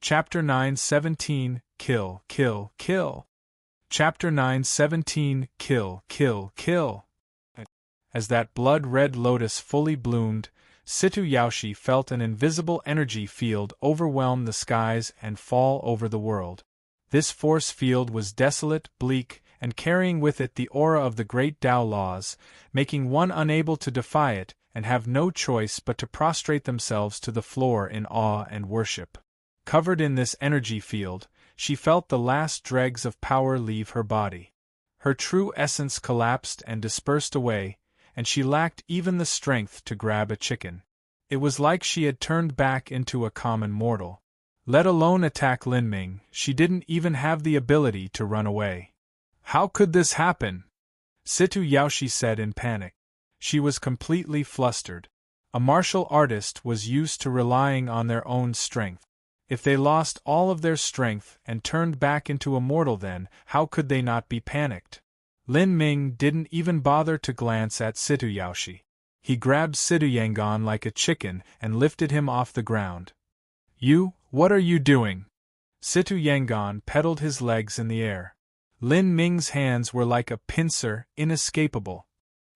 Chapter 9:17 Kill, Kill, Kill. Chapter 9:17 Kill, Kill, Kill. As that blood-red lotus fully bloomed, Situ Yaoshi felt an invisible energy field overwhelm the skies and fall over the world. This force field was desolate, bleak, and carrying with it the aura of the great Tao laws, making one unable to defy it and have no choice but to prostrate themselves to the floor in awe and worship. Covered in this energy field, she felt the last dregs of power leave her body. Her true essence collapsed and dispersed away, and she lacked even the strength to grab a chicken. It was like she had turned back into a common mortal. Let alone attack Lin Ming, she didn't even have the ability to run away. How could this happen? Situ Yaoshi said in panic. She was completely flustered. A martial artist was used to relying on their own strength. If they lost all of their strength and turned back into a mortal, then how could they not be panicked? Lin Ming didn't even bother to glance at Situ Yaoshi. He grabbed Situ Yangon like a chicken and lifted him off the ground. You, what are you doing? Situ Yangon pedaled his legs in the air. Lin Ming's hands were like a pincer, inescapable.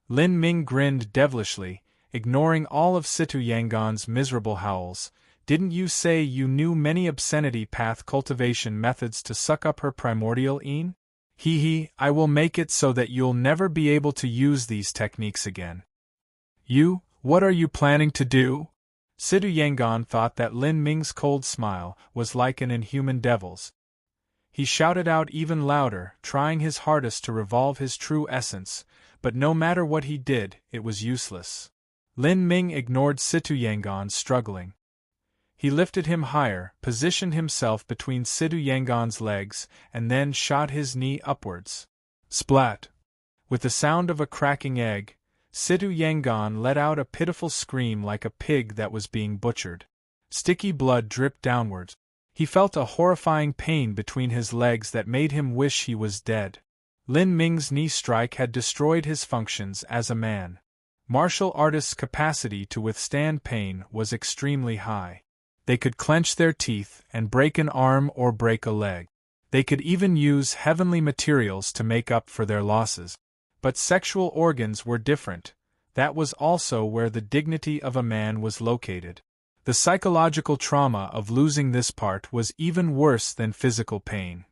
Lin Ming grinned devilishly, ignoring all of Situ Yangon's miserable howls. Didn't you say you knew many obscenity path cultivation methods to suck up her primordial een? Hee, I will make it so that you'll never be able to use these techniques again. You, what are you planning to do? Situ Yangon thought that Lin Ming's cold smile was like an inhuman devil's. He shouted out even louder, trying his hardest to revolve his true essence, but no matter what he did, it was useless. Lin Ming ignored Situ Yangon struggling. He lifted him higher, positioned himself between Situ Yangon's legs, and then shot his knee upwards. Splat! With the sound of a cracking egg, Situ Yangon let out a pitiful scream like a pig that was being butchered. Sticky blood dripped downwards. He felt a horrifying pain between his legs that made him wish he was dead. Lin Ming's knee strike had destroyed his functions as a man. Martial artists' capacity to withstand pain was extremely high. They could clench their teeth and break an arm or break a leg. They could even use heavenly materials to make up for their losses. But sexual organs were different. That was also where the dignity of a man was located. The psychological trauma of losing this part was even worse than physical pain.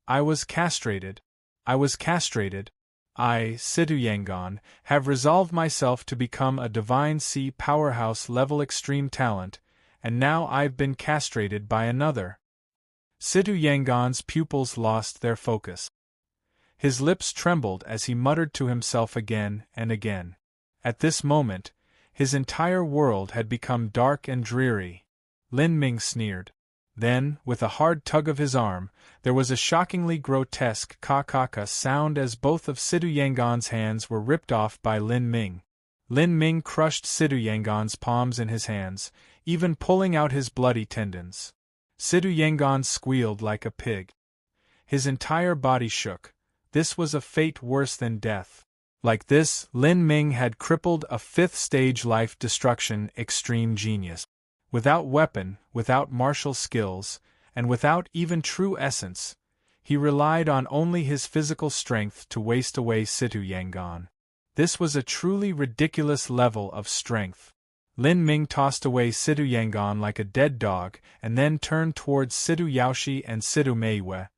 I was castrated. I, Situ Yangon, have resolved myself to become a divine C powerhouse level extreme talent, and now I've been castrated by another. Situ Yangon's pupils lost their focus. His lips trembled as he muttered to himself again and again. At this moment, his entire world had become dark and dreary. Lin Ming sneered. Then, with a hard tug of his arm, there was a shockingly grotesque ka-ka-ka sound as both of Situ Yangon's hands were ripped off by Lin Ming. Lin Ming crushed Situ Yangon's palms in his hands, even pulling out his bloody tendons. Situ Yangon squealed like a pig. His entire body shook. This was a fate worse than death. Like this, Lin Ming had crippled a fifth-stage life-destruction extreme genius. Without weapon, without martial skills, and without even true essence, he relied on only his physical strength to waste away Situ Yangon. This was a truly ridiculous level of strength. Lin Ming tossed away Situ Yangon like a dead dog and then turned towards Situ Yaoshi and Situ Meiwe,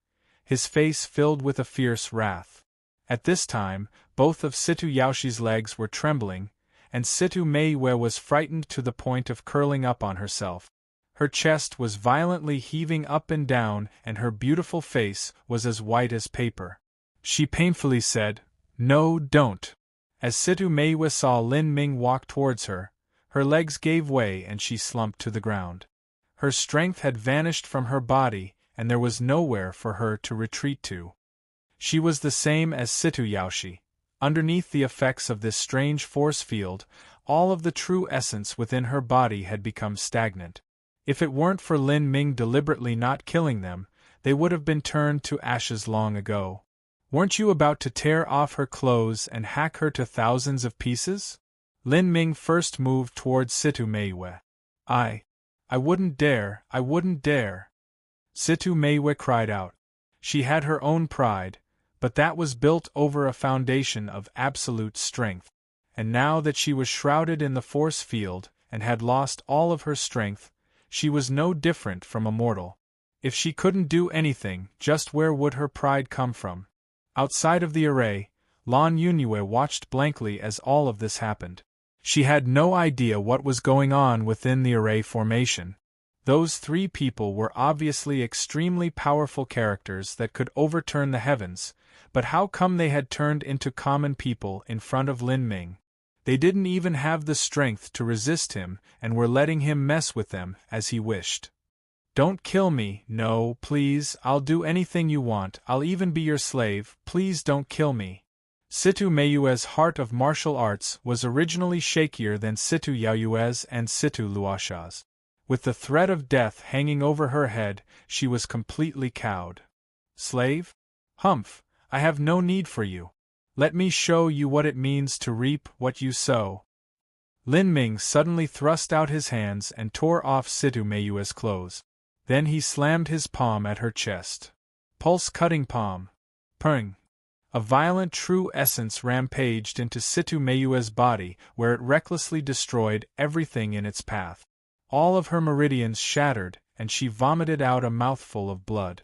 his face filled with a fierce wrath. At this time, both of Situ Yaoshi's legs were trembling, and Situ Meiwe was frightened to the point of curling up on herself. Her chest was violently heaving up and down, and her beautiful face was as white as paper. She painfully said, "No, don't." As Situ Meiwe saw Lin Ming walk towards her, her legs gave way and she slumped to the ground. Her strength had vanished from her body, and there was nowhere for her to retreat to. She was the same as Situ Yaoshi. Underneath the effects of this strange force field, all of the true essence within her body had become stagnant. If it weren't for Lin Ming deliberately not killing them, they would have been turned to ashes long ago. Weren't you about to tear off her clothes and hack her to thousands of pieces? Lin Ming first moved towards Situ Meiwe. I wouldn't dare. Situ Meiwe cried out. She had her own pride, but that was built over a foundation of absolute strength. And now that she was shrouded in the force field and had lost all of her strength, she was no different from a mortal. If she couldn't do anything, just where would her pride come from? Outside of the array, Lan Yunue watched blankly as all of this happened. She had no idea what was going on within the array formation. Those three people were obviously extremely powerful characters that could overturn the heavens, but how come they had turned into common people in front of Lin Ming? They didn't even have the strength to resist him and were letting him mess with them as he wished. Don't kill me, no, please, I'll do anything you want, I'll even be your slave, please don't kill me. Situ Meiyue's heart of martial arts was originally shakier than Situ Yaoyue's and Situ Luosha's. With the threat of death hanging over her head, she was completely cowed. Slave? Humph, I have no need for you. Let me show you what it means to reap what you sow. Lin Ming suddenly thrust out his hands and tore off Situ Meiyue's clothes. Then he slammed his palm at her chest. Pulse-cutting palm. Pung. A violent true essence rampaged into Situ Meiyue's body, where it recklessly destroyed everything in its path. All of her meridians shattered, and she vomited out a mouthful of blood.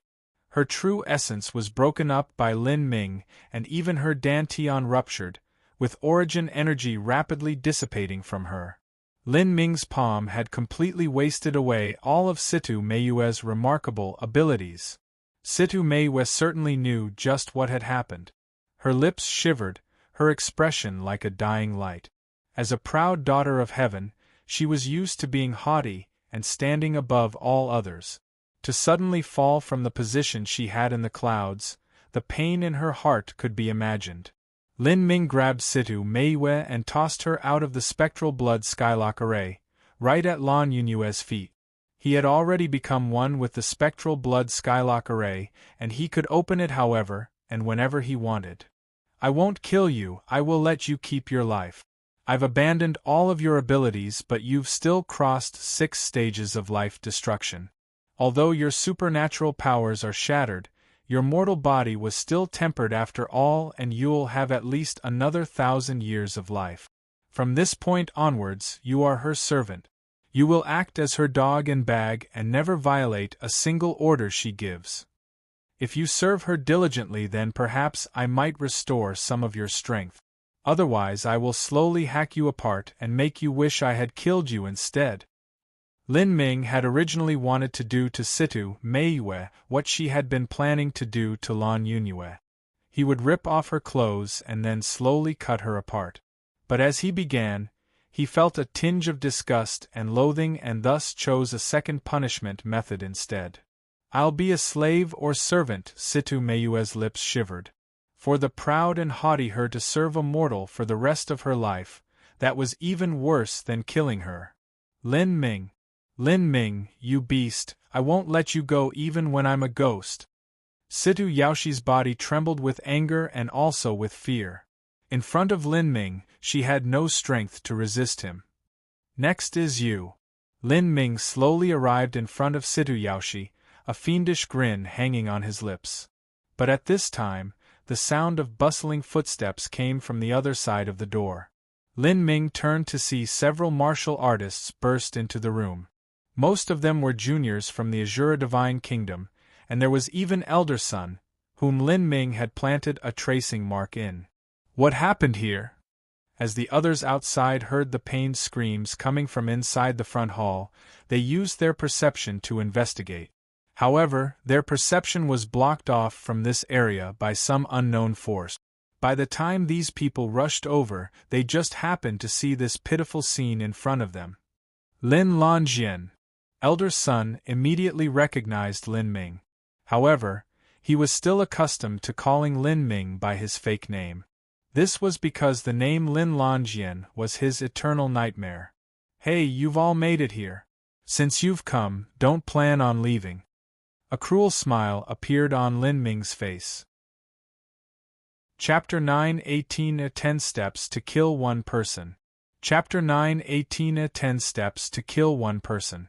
Her true essence was broken up by Lin Ming, and even her dantian ruptured, with origin energy rapidly dissipating from her. Lin Ming's palm had completely wasted away all of Situ Meiyue's remarkable abilities. Situ Meiyue certainly knew just what had happened. Her lips shivered, her expression like a dying light. As a proud daughter of heaven, she was used to being haughty and standing above all others. To suddenly fall from the position she had in the clouds, the pain in her heart could be imagined. Lin Ming grabbed Situ Meiyue and tossed her out of the spectral blood skylock array, right at Lan Yunue's feet. He had already become one with the spectral blood skylock array, and he could open it however and whenever he wanted. I won't kill you, I will let you keep your life. I've abandoned all of your abilities, but you've still crossed 6 stages of life destruction. Although your supernatural powers are shattered, your mortal body was still tempered after all, and you'll have at least another 1,000 years of life. From this point onwards, you are her servant. You will act as her dog and bag and never violate a single order she gives. If you serve her diligently, then perhaps I might restore some of your strength. Otherwise I will slowly hack you apart and make you wish I had killed you instead. Lin Ming had originally wanted to do to Situ Meiyue what she had been planning to do to Lan Yunue. He would rip off her clothes and then slowly cut her apart. But as he began, he felt a tinge of disgust and loathing and thus chose a second punishment method instead. I'll be a slave or servant, Situ Meiyue's lips shivered. For the proud and haughty her to serve a mortal for the rest of her life, that was even worse than killing her. Lin Ming, you beast, I won't let you go even when I'm a ghost. Situ Yaoshi's body trembled with anger and also with fear. In front of Lin Ming, she had no strength to resist him. Next is you. Lin Ming slowly arrived in front of Situ Yaoshi, a fiendish grin hanging on his lips. But at this time, the sound of bustling footsteps came from the other side of the door. Lin Ming turned to see several martial artists burst into the room. Most of them were juniors from the Azura Divine Kingdom, and there was even Elder Sun, whom Lin Ming had planted a tracing mark in. What happened here? As the others outside heard the pained screams coming from inside the front hall, they used their perception to investigate. However, their perception was blocked off from this area by some unknown force. By the time these people rushed over, they just happened to see this pitiful scene in front of them. Lin Lanjian. Elder Sun immediately recognized Lin Ming. However, he was still accustomed to calling Lin Ming by his fake name. This was because the name Lin Lanjian was his eternal nightmare. Hey, you've all made it here. Since you've come, don't plan on leaving. A cruel smile appeared on Lin Ming's face. Chapter 9:18 10 Steps to Kill One Person. Chapter 9:18 10 Steps to Kill One Person.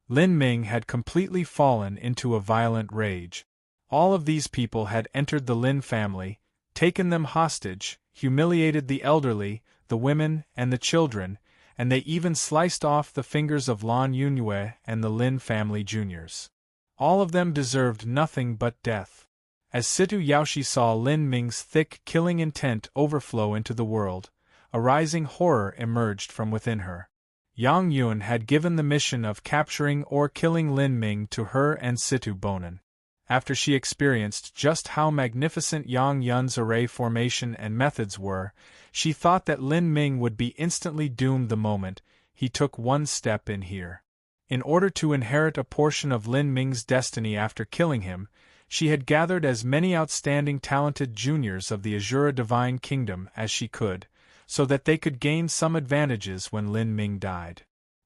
Lin Ming had completely fallen into a violent rage. All of these people had entered the Lin family, taken them hostage, humiliated the elderly, the women, and the children, and they even sliced off the fingers of Lan Yunyue and the Lin family juniors. All of them deserved nothing but death. As Situ Yaoshi saw Lin Ming's thick, killing intent overflow into the world, a rising horror emerged from within her. Yang Yun had given the mission of capturing or killing Lin Ming to her and Situ Bonan. After she experienced just how magnificent Yang Yun's array formation and methods were, she thought that Lin Ming would be instantly doomed the moment he took one step in here. In order to inherit a portion of Lin Ming's destiny after killing him, she had gathered as many outstanding talented juniors of the Azura Divine Kingdom as she could, so that they could gain some advantages when Lin Ming died.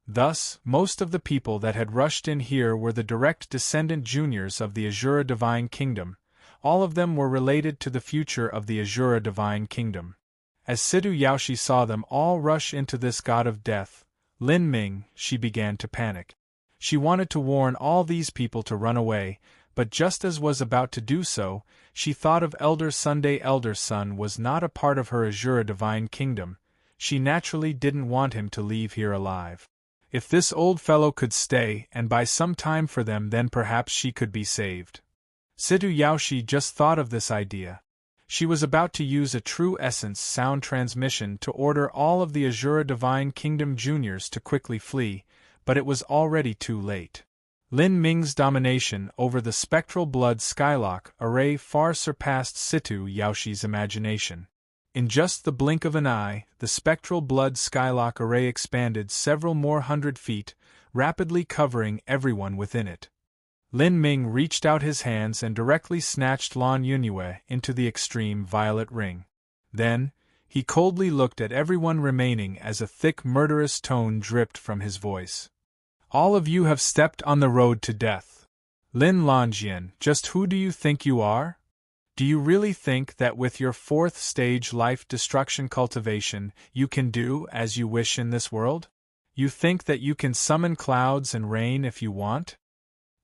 Thus, most of the people that had rushed in here were the direct descendant juniors of the Azura Divine Kingdom. All of them were related to the future of the Azura Divine Kingdom. As Situ Yaoshi saw them all rush into this god of death, Lin Ming, she began to panic. She wanted to warn all these people to run away, but just as was about to do so, she thought of Elder Sunday. Elder Sun was not a part of her Azura Divine Kingdom. She naturally didn't want him to leave here alive. If this old fellow could stay and buy some time for them, then perhaps she could be saved. Situ Yaoshi just thought of this idea. She was about to use a true essence sound transmission to order all of the Azura Divine Kingdom juniors to quickly flee, but it was already too late. Lin Ming's domination over the spectral blood skylock array far surpassed Situ Yaoshi's imagination. In just the blink of an eye, the spectral blood skylock array expanded several more 100 feet, rapidly covering everyone within it. Lin Ming reached out his hands and directly snatched Lan Yunyue into the extreme violet ring. Then, he coldly looked at everyone remaining as a thick murderous tone dripped from his voice. All of you have stepped on the road to death. Lin Lanjian, just who do you think you are? Do you really think that with your 4th stage life destruction cultivation, you can do as you wish in this world? You think that you can summon clouds and rain if you want?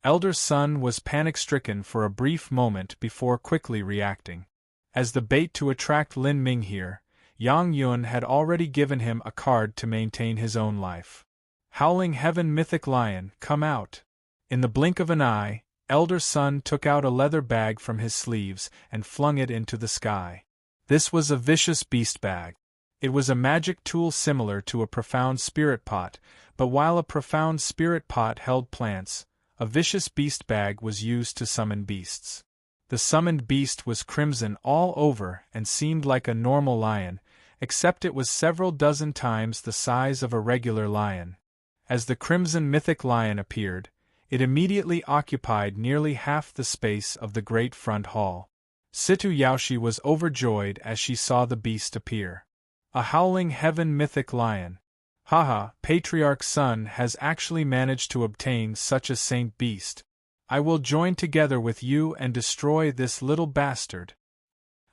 Elder Sun was panic-stricken for a brief moment before quickly reacting. As the bait to attract Lin Ming here, Yang Yun had already given him a card to maintain his own life. Howling Heaven Mythic Lion, come out! In the blink of an eye, Elder Sun took out a leather bag from his sleeves and flung it into the sky. This was a vicious beast bag. It was a magic tool similar to a profound spirit pot, but while a profound spirit pot held plants, a vicious beast bag was used to summon beasts. The summoned beast was crimson all over and seemed like a normal lion, except it was several dozen times the size of a regular lion. As the crimson mythic lion appeared, it immediately occupied nearly half the space of the great front hall. Situ Yaoshi was overjoyed as she saw the beast appear. A howling heaven mythic lion. Haha, Patriarch Sun has actually managed to obtain such a saint beast. I will join together with you and destroy this little bastard.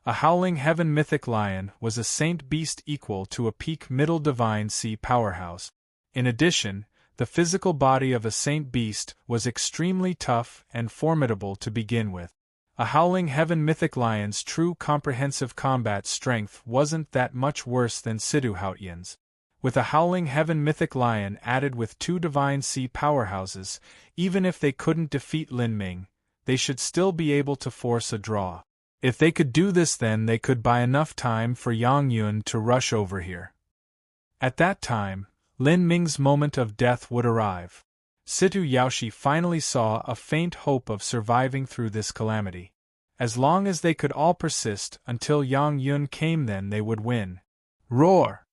A howling heaven mythic lion was a saint beast equal to a peak middle divine sea powerhouse. In addition, the physical body of a saint beast was extremely tough and formidable to begin with. A howling heaven mythic lion's true comprehensive combat strength wasn't that much worse than Situ Haotian's. With a howling heaven mythic lion added with 2 divine sea powerhouses, even if they couldn't defeat Lin Ming, they should still be able to force a draw. If they could do this, then they could buy enough time for Yang Yun to rush over here. At that time, Lin Ming's moment of death would arrive. Situ Yaoshi finally saw a faint hope of surviving through this calamity. As long as they could all persist until Yang Yun came, then they would win. Roar!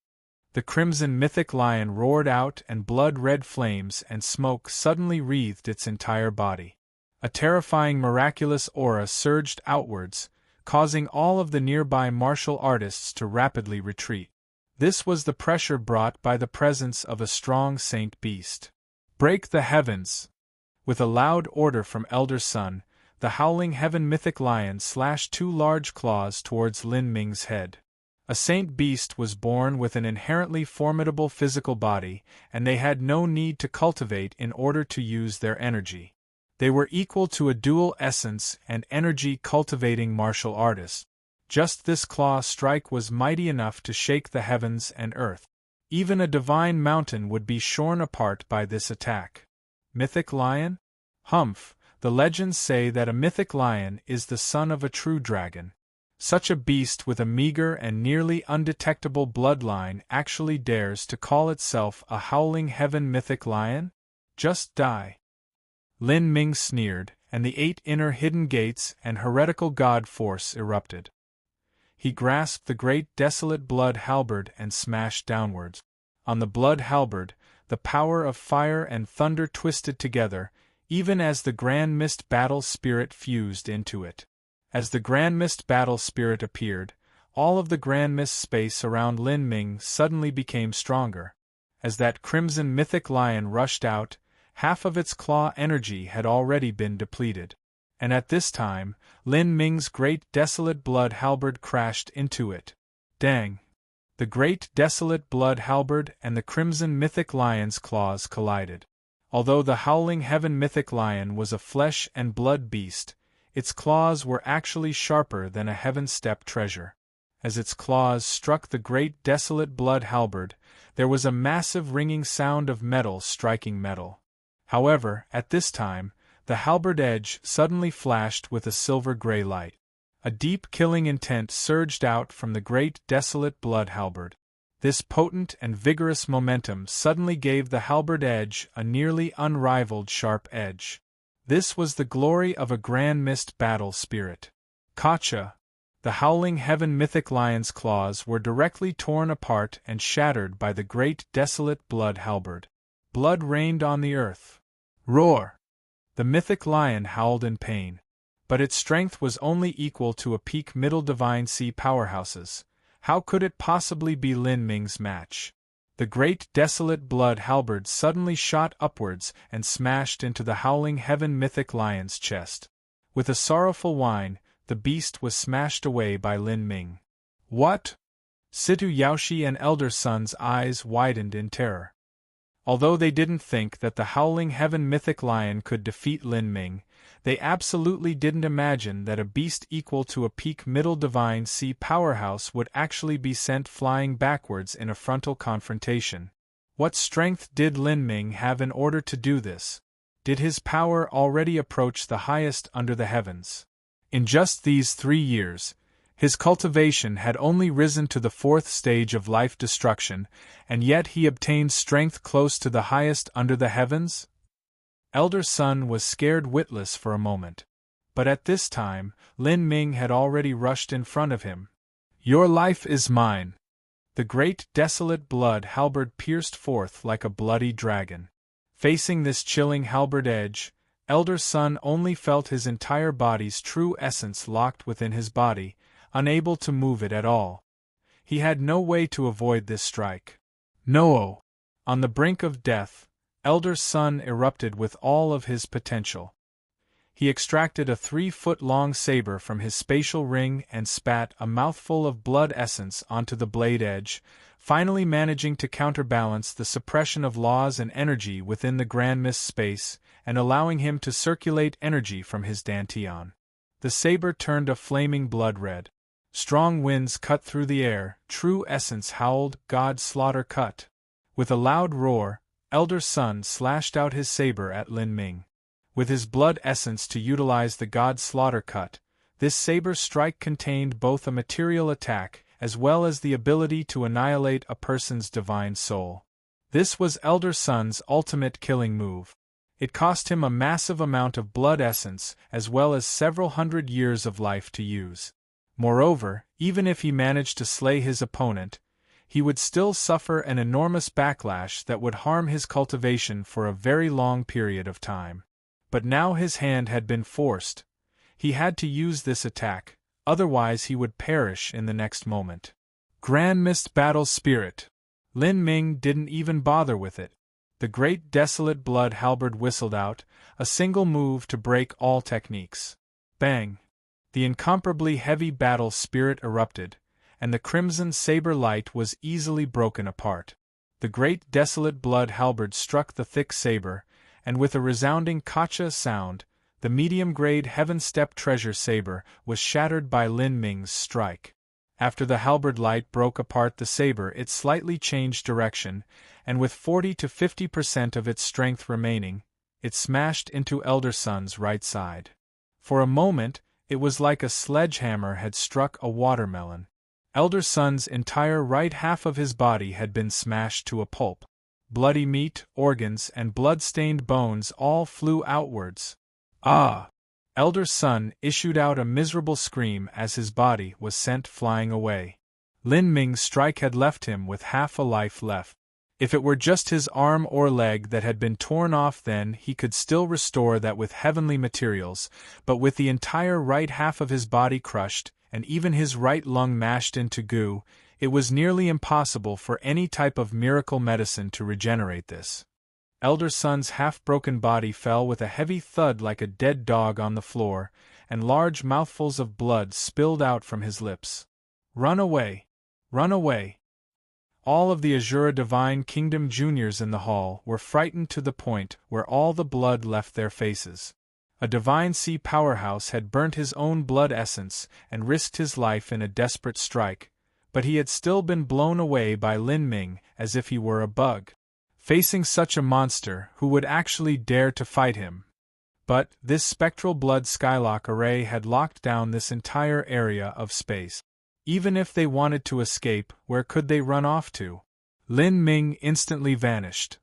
The crimson mythic lion roared out, and blood-red flames and smoke suddenly wreathed its entire body. A terrifying miraculous aura surged outwards, causing all of the nearby martial artists to rapidly retreat. This was the pressure brought by the presence of a strong saint beast. Break the heavens! With a loud order from Elder Sun, the howling heaven mythic lion slashed 2 large claws towards Lin Ming's head. A saint beast was born with an inherently formidable physical body, and they had no need to cultivate in order to use their energy. They were equal to a dual essence and energy cultivating martial artist. Just this claw strike was mighty enough to shake the heavens and earth. Even a divine mountain would be shorn apart by this attack. Mythic lion? Humph, the legends say that a mythic lion is the son of a true dragon. Such a beast with a meager and nearly undetectable bloodline actually dares to call itself a howling heaven mythic lion? Just die. Lin Ming sneered, and the 8 inner hidden gates and heretical god force erupted. He grasped the great desolate blood halberd and smashed downwards. On the blood halberd, the power of fire and thunder twisted together, even as the Grand Mist battle spirit fused into it. As the Grand Mist battle spirit appeared, all of the Grand Mist space around Lin Ming suddenly became stronger. As that crimson mythic lion rushed out, half of its claw energy had already been depleted. And at this time, Lin Ming's great desolate blood halberd crashed into it. Dang! The great desolate blood halberd and the crimson mythic lion's claws collided. Although the howling heaven mythic lion was a flesh and blood beast, its claws were actually sharper than a heaven-step treasure. As its claws struck the great desolate blood halberd, there was a massive ringing sound of metal striking metal. However, at this time, the halberd edge suddenly flashed with a silver-gray light. A deep killing intent surged out from the great desolate blood halberd. This potent and vigorous momentum suddenly gave the halberd edge a nearly unrivaled sharp edge. This was the glory of a Grand Mist battle spirit. Kacha! The howling heaven mythic lion's claws were directly torn apart and shattered by the great desolate blood halberd. Blood rained on the earth. Roar! The mythic lion howled in pain. But its strength was only equal to a peak middle divine sea powerhouses. How could it possibly be Lin Ming's match? The great desolate blood halberd suddenly shot upwards and smashed into the howling heaven mythic lion's chest. With a sorrowful whine, the beast was smashed away by Lin Ming. What? Situ Yaoshi and Elder Sun's eyes widened in terror. Although they didn't think that the howling heaven mythic lion could defeat Lin Ming, they absolutely didn't imagine that a beast equal to a peak middle divine sea powerhouse would actually be sent flying backwards in a frontal confrontation. What strength did Lin Ming have in order to do this? Did his power already approach the highest under the heavens? In just these 3 years, his cultivation had only risen to the 4th stage of life destruction, and yet he obtained strength close to the highest under the heavens? Elder Sun was scared witless for a moment. But at this time, Lin Ming had already rushed in front of him. Your life is mine. The great desolate blood halberd pierced forth like a bloody dragon. Facing this chilling halberd edge, Elder Sun only felt his entire body's true essence locked within his body, unable to move it at all. He had no way to avoid this strike. No! On the brink of death, Elder Sun erupted with all of his potential. He extracted a 3-foot-long saber from his spatial ring and spat a mouthful of blood essence onto the blade edge, finally managing to counterbalance the suppression of laws and energy within the Grand Mist space, and allowing him to circulate energy from his dantian. The saber turned a flaming blood red. Strong winds cut through the air, true essence howled, God slaughter cut. With a loud roar, Elder Sun slashed out his saber at Lin Ming. With his blood essence to utilize the God slaughter cut, this saber strike contained both a material attack as well as the ability to annihilate a person's divine soul. This was Elder Sun's ultimate killing move. It cost him a massive amount of blood essence as well as several hundred years of life to use. Moreover, even if he managed to slay his opponent, he would still suffer an enormous backlash that would harm his cultivation for a very long period of time. But now his hand had been forced. He had to use this attack, otherwise he would perish in the next moment. Grand Mist battle spirit. Lin Ming didn't even bother with it. The great desolate blood halberd whistled out, a single move to break all techniques. Bang! The incomparably heavy battle spirit erupted, and the crimson saber light was easily broken apart. The great desolate blood halberd struck the thick saber, and with a resounding kacha sound, the medium-grade heaven-step treasure saber was shattered by Lin Ming's strike. After the halberd light broke apart the saber, it slightly changed direction, and with 40 to 50% of its strength remaining, it smashed into Elder Sun's right side. For a moment, it was like a sledgehammer had struck a watermelon. Elder Sun's entire right half of his body had been smashed to a pulp. Bloody meat, organs, and blood-stained bones all flew outwards. Ah! Elder Sun issued out a miserable scream as his body was sent flying away. Lin Ming's strike had left him with half a life left. If it were just his arm or leg that had been torn off, then he could still restore that with heavenly materials, but with the entire right half of his body crushed, and even his right lung mashed into goo, it was nearly impossible for any type of miracle medicine to regenerate this. Elder Sun's half-broken body fell with a heavy thud like a dead dog on the floor, and large mouthfuls of blood spilled out from his lips. "Run away! Run away!" All of the Azura Divine Kingdom juniors in the hall were frightened to the point where all the blood left their faces. A Divine Sea powerhouse had burnt his own blood essence and risked his life in a desperate strike, but he had still been blown away by Lin Ming as if he were a bug. Facing such a monster, who would actually dare to fight him? But this spectral blood skylock array had locked down this entire area of space. Even if they wanted to escape, where could they run off to? Lin Ming instantly vanished.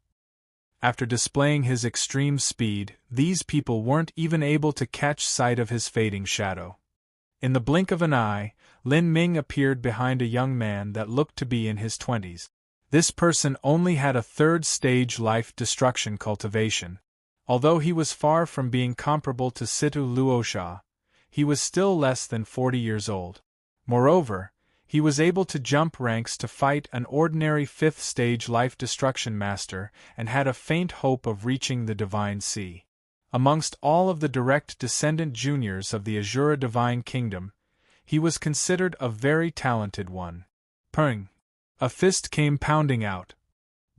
After displaying his extreme speed, these people weren't even able to catch sight of his fading shadow. In the blink of an eye, Lin Ming appeared behind a young man that looked to be in his 20s. This person only had a third-stage life destruction cultivation. Although he was far from being comparable to Situ Luosha, he was still less than 40 years old. Moreover, he was able to jump ranks to fight an ordinary fifth-stage life destruction master and had a faint hope of reaching the Divine Sea. Amongst all of the direct descendant juniors of the Azura Divine Kingdom, he was considered a very talented one. Pung! A fist came pounding out.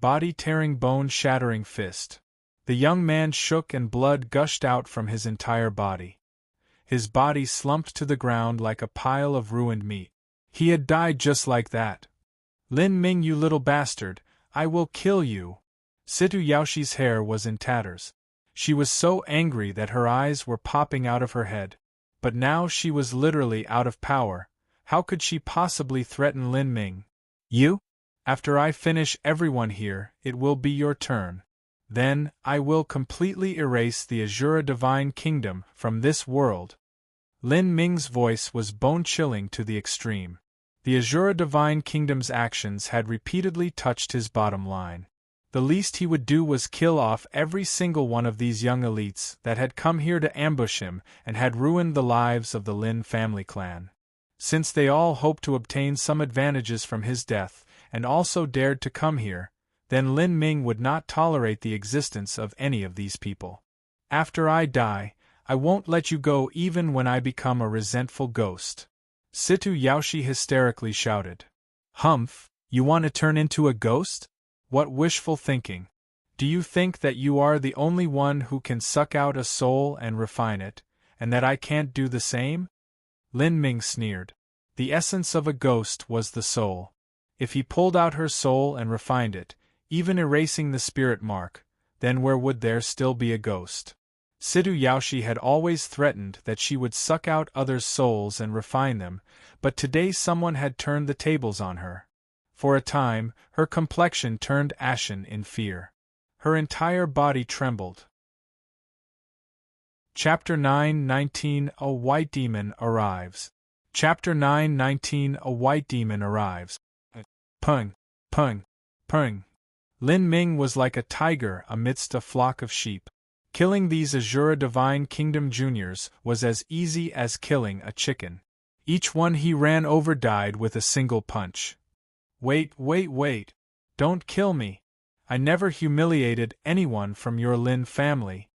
Body-tearing, bone-shattering fist. The young man shook and blood gushed out from his entire body. His body slumped to the ground like a pile of ruined meat. He had died just like that. "Lin Ming, you little bastard, I will kill you!" Situ Yaoshi's hair was in tatters. She was so angry that her eyes were popping out of her head. But now she was literally out of power. How could she possibly threaten Lin Ming? "You? After I finish everyone here, it will be your turn. Then, I will completely erase the Azura Divine Kingdom from this world." Lin Ming's voice was bone-chilling to the extreme. The Azura Divine Kingdom's actions had repeatedly touched his bottom line. The least he would do was kill off every single one of these young elites that had come here to ambush him and had ruined the lives of the Lin family clan. Since they all hoped to obtain some advantages from his death, and also dared to come here, then Lin Ming would not tolerate the existence of any of these people. "After I die, I won't let you go even when I become a resentful ghost," Situ Yaoshi hysterically shouted. "Humph, you want to turn into a ghost? What wishful thinking. Do you think that you are the only one who can suck out a soul and refine it, and that I can't do the same?" Lin Ming sneered. The essence of a ghost was the soul. If he pulled out her soul and refined it, even erasing the spirit mark, then where would there still be a ghost? Situ Yaoshi had always threatened that she would suck out others' souls and refine them, but today someone had turned the tables on her. For a time, her complexion turned ashen in fear. Her entire body trembled. Chapter 9:19 A White Demon Arrives. Chapter 9:19 A White Demon Arrives. Pung, pung, pung. Lin Ming was like a tiger amidst a flock of sheep. Killing these Azura Divine Kingdom juniors was as easy as killing a chicken. Each one he ran over died with a single punch. "Wait, wait, wait. Don't kill me. I never humiliated anyone from your Lin family,"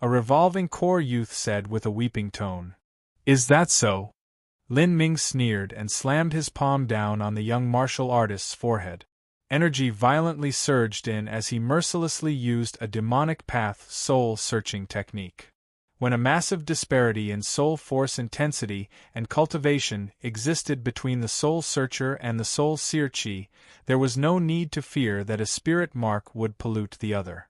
a revolving core youth said with a weeping tone. "Is that so?" Lin Ming sneered and slammed his palm down on the young martial artist's forehead. Energy violently surged in as he mercilessly used a demonic path soul-searching technique. When a massive disparity in soul force intensity and cultivation existed between the soul searcher and the soul seer chi, there was no need to fear that a spirit mark would pollute the other.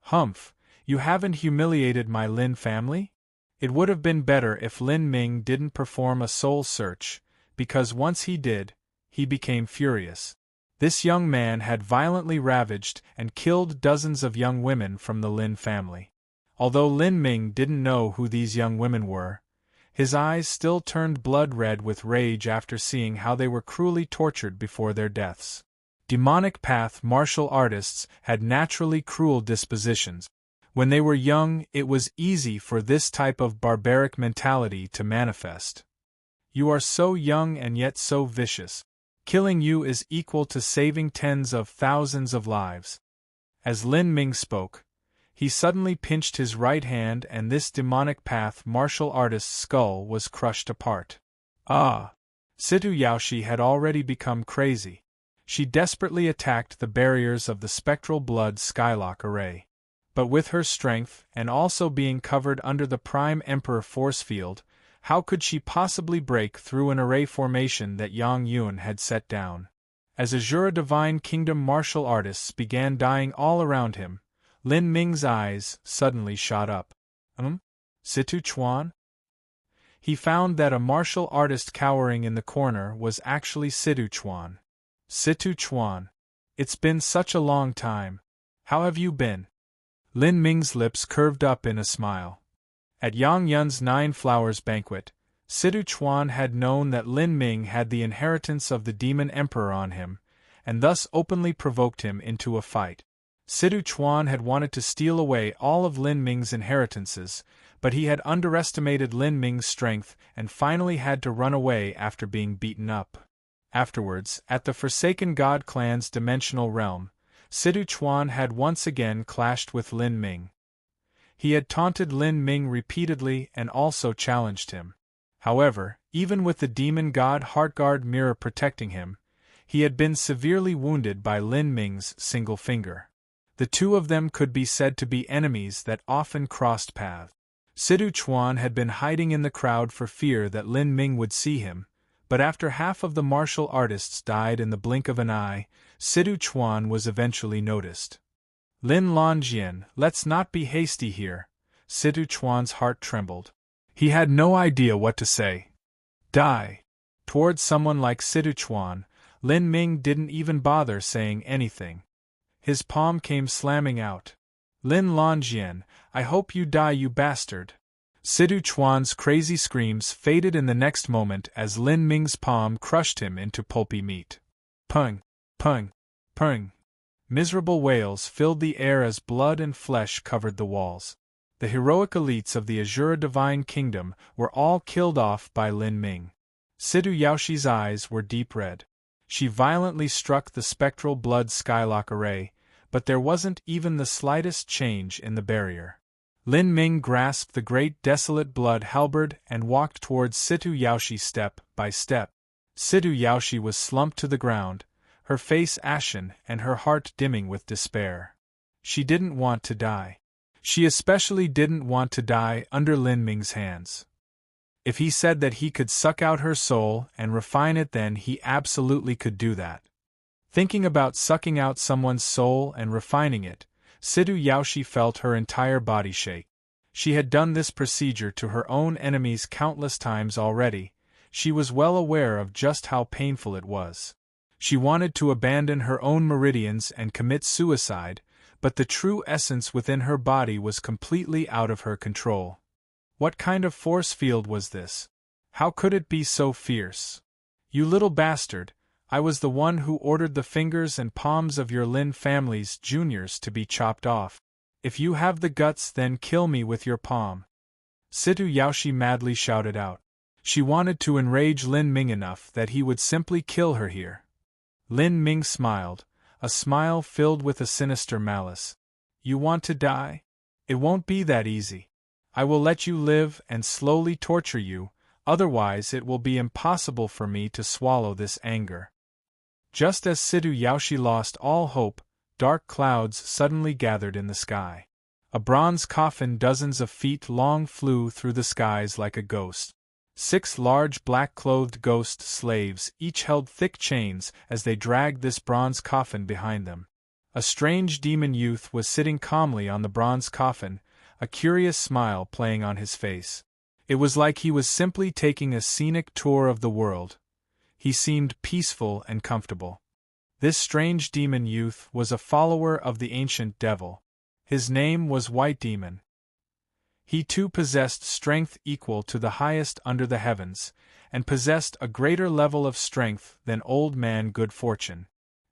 Humph, you haven't humiliated my Lin family? It would have been better if Lin Ming didn't perform a soul search, because once he did, he became furious. This young man had violently ravaged and killed dozens of young women from the Lin family. Although Lin Ming didn't know who these young women were, his eyes still turned blood red with rage after seeing how they were cruelly tortured before their deaths. Demonic path martial artists had naturally cruel dispositions. When they were young, it was easy for this type of barbaric mentality to manifest. You are so young and yet so vicious. Killing you is equal to saving tens of thousands of lives. As Lin Ming spoke, he suddenly pinched his right hand and this demonic path martial artist's skull was crushed apart. Ah! Situ Yaoshi had already become crazy. She desperately attacked the barriers of the spectral blood skylock array. But with her strength, and also being covered under the Prime Emperor force field, how could she possibly break through an array formation that Yang Yun had set down? As Azura Divine Kingdom martial artists began dying all around him, Lin Ming's eyes suddenly shot up. Situ Chuan? He found that a martial artist cowering in the corner was actually Situ Chuan. Situ Chuan, it's been such a long time. How have you been? Lin Ming's lips curved up in a smile. At Yang Yun's Nine Flowers banquet, Situ Chuan had known that Lin Ming had the inheritance of the Demon Emperor on him, and thus openly provoked him into a fight. Situ Chuan had wanted to steal away all of Lin Ming's inheritances, but he had underestimated Lin Ming's strength and finally had to run away after being beaten up. Afterwards, at the Forsaken God clan's dimensional realm, Situ Chuan had once again clashed with Lin Ming. He had taunted Lin Ming repeatedly and also challenged him. However, even with the demon god Heartguard mirror protecting him, he had been severely wounded by Lin Ming's single finger. The two of them could be said to be enemies that often crossed paths. Situ Chuan had been hiding in the crowd for fear that Lin Ming would see him, but after half of the martial artists died in the blink of an eye, Situ Chuan was eventually noticed. Lin Lonjian, let's not be hasty here. Situ Chuan's heart trembled. He had no idea what to say. Die. Towards someone like Situ Chuan, Lin Ming didn't even bother saying anything. His palm came slamming out. Lin Lonjian, I hope you die, you bastard. Situ Chuan's crazy screams faded in the next moment as Lin Ming's palm crushed him into pulpy meat. Pung, pung, pung. Miserable wails filled the air as blood and flesh covered the walls. The heroic elites of the Azura Divine Kingdom were all killed off by Lin Ming. Situ Yaoshi's eyes were deep red. She violently struck the spectral blood skylock array, but there wasn't even the slightest change in the barrier. Lin Ming grasped the great desolate blood halberd and walked towards Situ Yaoshi step by step. Situ Yaoshi was slumped to the ground, her face ashen and her heart dimming with despair. She didn't want to die. She especially didn't want to die under Lin Ming's hands. If he said that he could suck out her soul and refine it, then he absolutely could do that. Thinking about sucking out someone's soul and refining it, Situ Yaoshi felt her entire body shake. She had done this procedure to her own enemies countless times already. She was well aware of just how painful it was. She wanted to abandon her own meridians and commit suicide, but the true essence within her body was completely out of her control. What kind of force field was this? How could it be so fierce? You little bastard, I was the one who ordered the fingers and palms of your Lin family's juniors to be chopped off. If you have the guts, then kill me with your palm. Situ Yaoshi madly shouted out. She wanted to enrage Lin Ming enough that he would simply kill her here. Lin Ming smiled, a smile filled with a sinister malice. You want to die? It won't be that easy. I will let you live and slowly torture you, Otherwise it will be impossible for me to swallow this anger. Just as Situ Yaoshi lost all hope, dark clouds suddenly gathered in the sky. A bronze coffin dozens of feet long flew through the skies like a ghost. 6 large black-clothed ghost slaves each held thick chains as they dragged this bronze coffin behind them. A strange demon youth was sitting calmly on the bronze coffin, a curious smile playing on his face. It was like he was simply taking a scenic tour of the world. He seemed peaceful and comfortable. This strange demon youth was a follower of the ancient devil. His name was White Demon. He too possessed strength equal to the highest under the heavens, and possessed a greater level of strength than Old Man Good Fortune.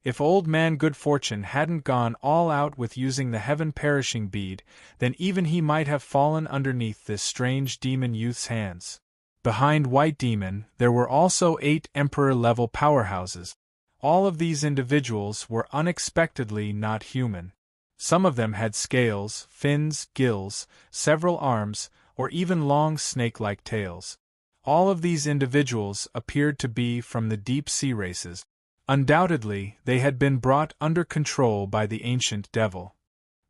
If Old Man Good Fortune hadn't gone all out with using the heaven-perishing bead, then even he might have fallen underneath this strange demon youth's hands. Behind White Demon, there were also 8 Emperor-level powerhouses. All of these individuals were unexpectedly not human. Some of them had scales, fins, gills, several arms, or even long snake-like tails. All of these individuals appeared to be from the deep-sea races. Undoubtedly, they had been brought under control by the ancient devil.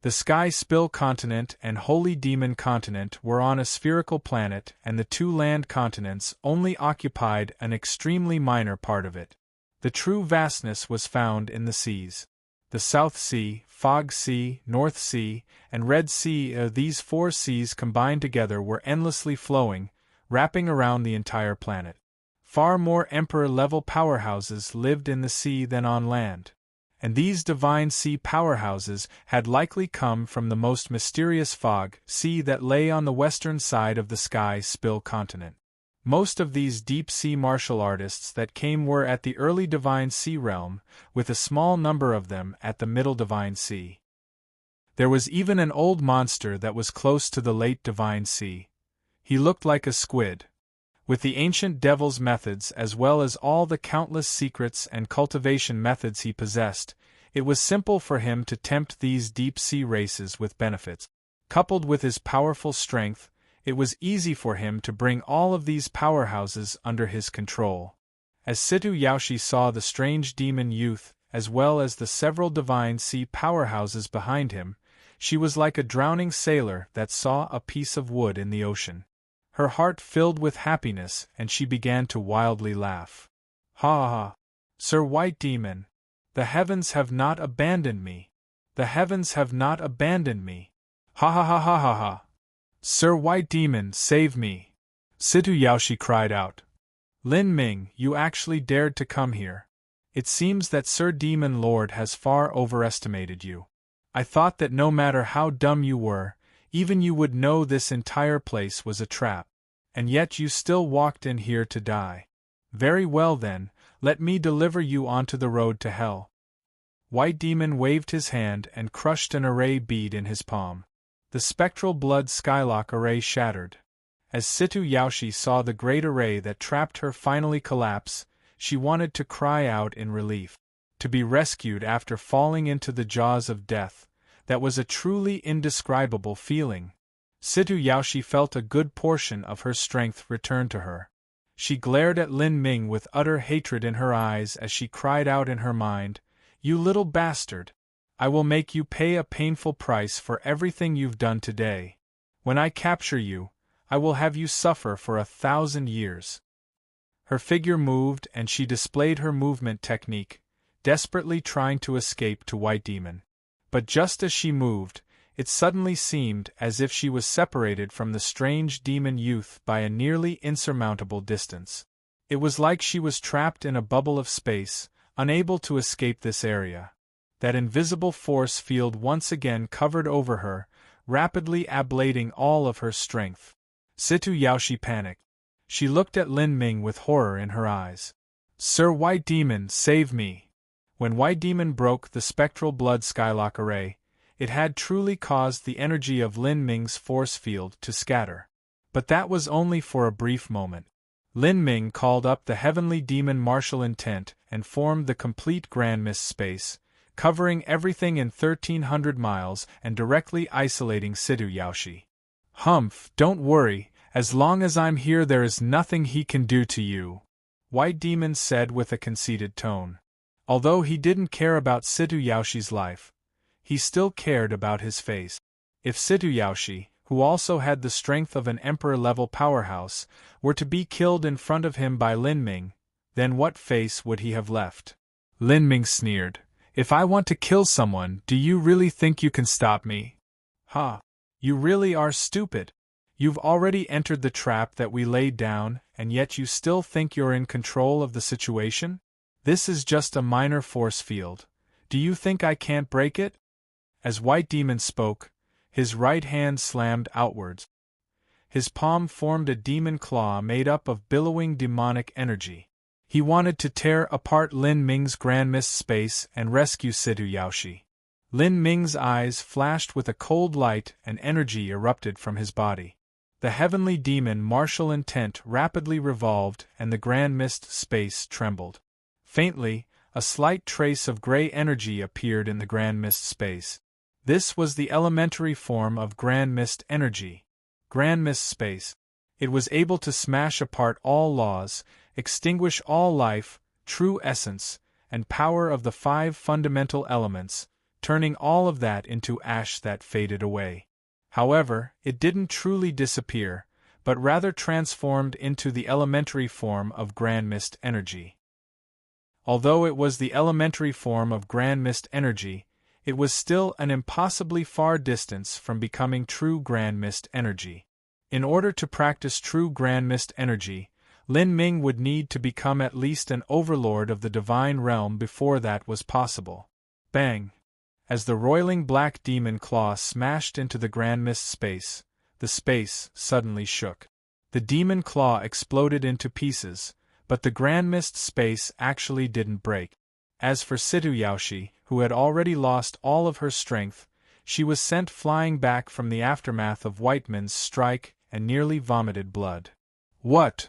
The Sky Spill continent and Holy Demon continent were on a spherical planet, and the 2 land continents only occupied an extremely minor part of it. The true vastness was found in the seas. The South Sea, Fog Sea, North Sea, and Red Sea, these 4 seas combined together were endlessly flowing, wrapping around the entire planet. Far more Emperor-level powerhouses lived in the sea than on land. And these divine sea powerhouses had likely come from the most mysterious fog sea that lay on the western side of the Sky Spill continent. Most of these deep-sea martial artists that came were at the early Divine Sea realm, with a small number of them at the Middle Divine Sea. There was even an old monster that was close to the Late Divine Sea. He looked like a squid. With the ancient devil's methods as well as all the countless secrets and cultivation methods he possessed, it was simple for him to tempt these deep-sea races with benefits. Coupled with his powerful strength, it was easy for him to bring all of these powerhouses under his control. As Situ Yaoshi saw the strange demon youth, as well as the several divine sea powerhouses behind him, she was like a drowning sailor that saw a piece of wood in the ocean. Her heart filled with happiness, and she began to wildly laugh. Ha ha! Sir White Demon! The heavens have not abandoned me! The heavens have not abandoned me! Ha ha ha ha ha ha! Sir White Demon, save me! Situ Yaoshi cried out. Lin Ming, you actually dared to come here. It seems that Sir Demon Lord has far overestimated you. I thought that no matter how dumb you were, even you would know this entire place was a trap. And yet you still walked in here to die. Very well then, let me deliver you onto the road to hell. White Demon waved his hand and crushed an array bead in his palm. The spectral blood skylock array shattered. As Situ Yaoshi saw the great array that trapped her finally collapse, she wanted to cry out in relief. To be rescued after falling into the jaws of death, that was a truly indescribable feeling. Situ Yaoshi felt a good portion of her strength return to her. She glared at Lin Ming with utter hatred in her eyes as she cried out in her mind, "You little bastard! I will make you pay a painful price for everything you've done today. When I capture you, I will have you suffer for 1,000 years." Her figure moved and she displayed her movement technique, desperately trying to escape to White Demon. But just as she moved, it suddenly seemed as if she was separated from the strange demon youth by a nearly insurmountable distance. It was like she was trapped in a bubble of space, unable to escape this area. That invisible force field once again covered over her, rapidly ablating all of her strength. Situ Yaoshi panicked. She looked at Lin Ming with horror in her eyes. "Sir White Demon, save me!" When White Demon broke the spectral blood skylock array, it had truly caused the energy of Lin Ming's force field to scatter. But that was only for a brief moment. Lin Ming called up the heavenly demon martial intent and formed the complete Grand Mist space, covering everything in 1,300 miles and directly isolating Situ Yaoshi. "Humph, don't worry, As long as I'm here there is nothing he can do to you, White Demon said with a conceited tone. Although he didn't care about Tsutoyoshi's life, he still cared about his face. If Tsutoyoshi, who also had the strength of an emperor-level powerhouse, were to be killed in front of him by Lin Ming, then what face would he have left? Lin Ming sneered. If I want to kill someone, do you really think you can stop me? Ha! You really are stupid. You've already entered the trap that we laid down, and yet you still think you're in control of the situation? This is just a minor force field. Do you think I can't break it? As White Demon spoke, his right hand slammed outwards. His palm formed a demon claw made up of billowing demonic energy. He wanted to tear apart Lin Ming's grand mist space and rescue Tsutoyoshi. Lin Ming's eyes flashed with a cold light and energy erupted from his body. The heavenly demon martial intent rapidly revolved and the grand mist space trembled. Faintly, a slight trace of gray energy appeared in the grand mist space. This was the elementary form of grand mist energy. Grand mist space. It was able to smash apart all laws, extinguish all life, true essence, and power of the 5 fundamental elements, turning all of that into ash that faded away. However, it didn't truly disappear, but rather transformed into the elementary form of grand mist energy. Although it was the elementary form of grand mist energy, it was still an impossibly far distance from becoming true grand mist energy. In order to practice true grand mist energy, Lin Ming would need to become at least an overlord of the divine realm before that was possible. Bang! As the roiling black demon claw smashed into the grand mist space, the space suddenly shook. The demon claw exploded into pieces, but the grand mist space actually didn't break. As for Tsutoyoshi, who had already lost all of her strength, she was sent flying back from the aftermath of White Man's strike and nearly vomited blood. What?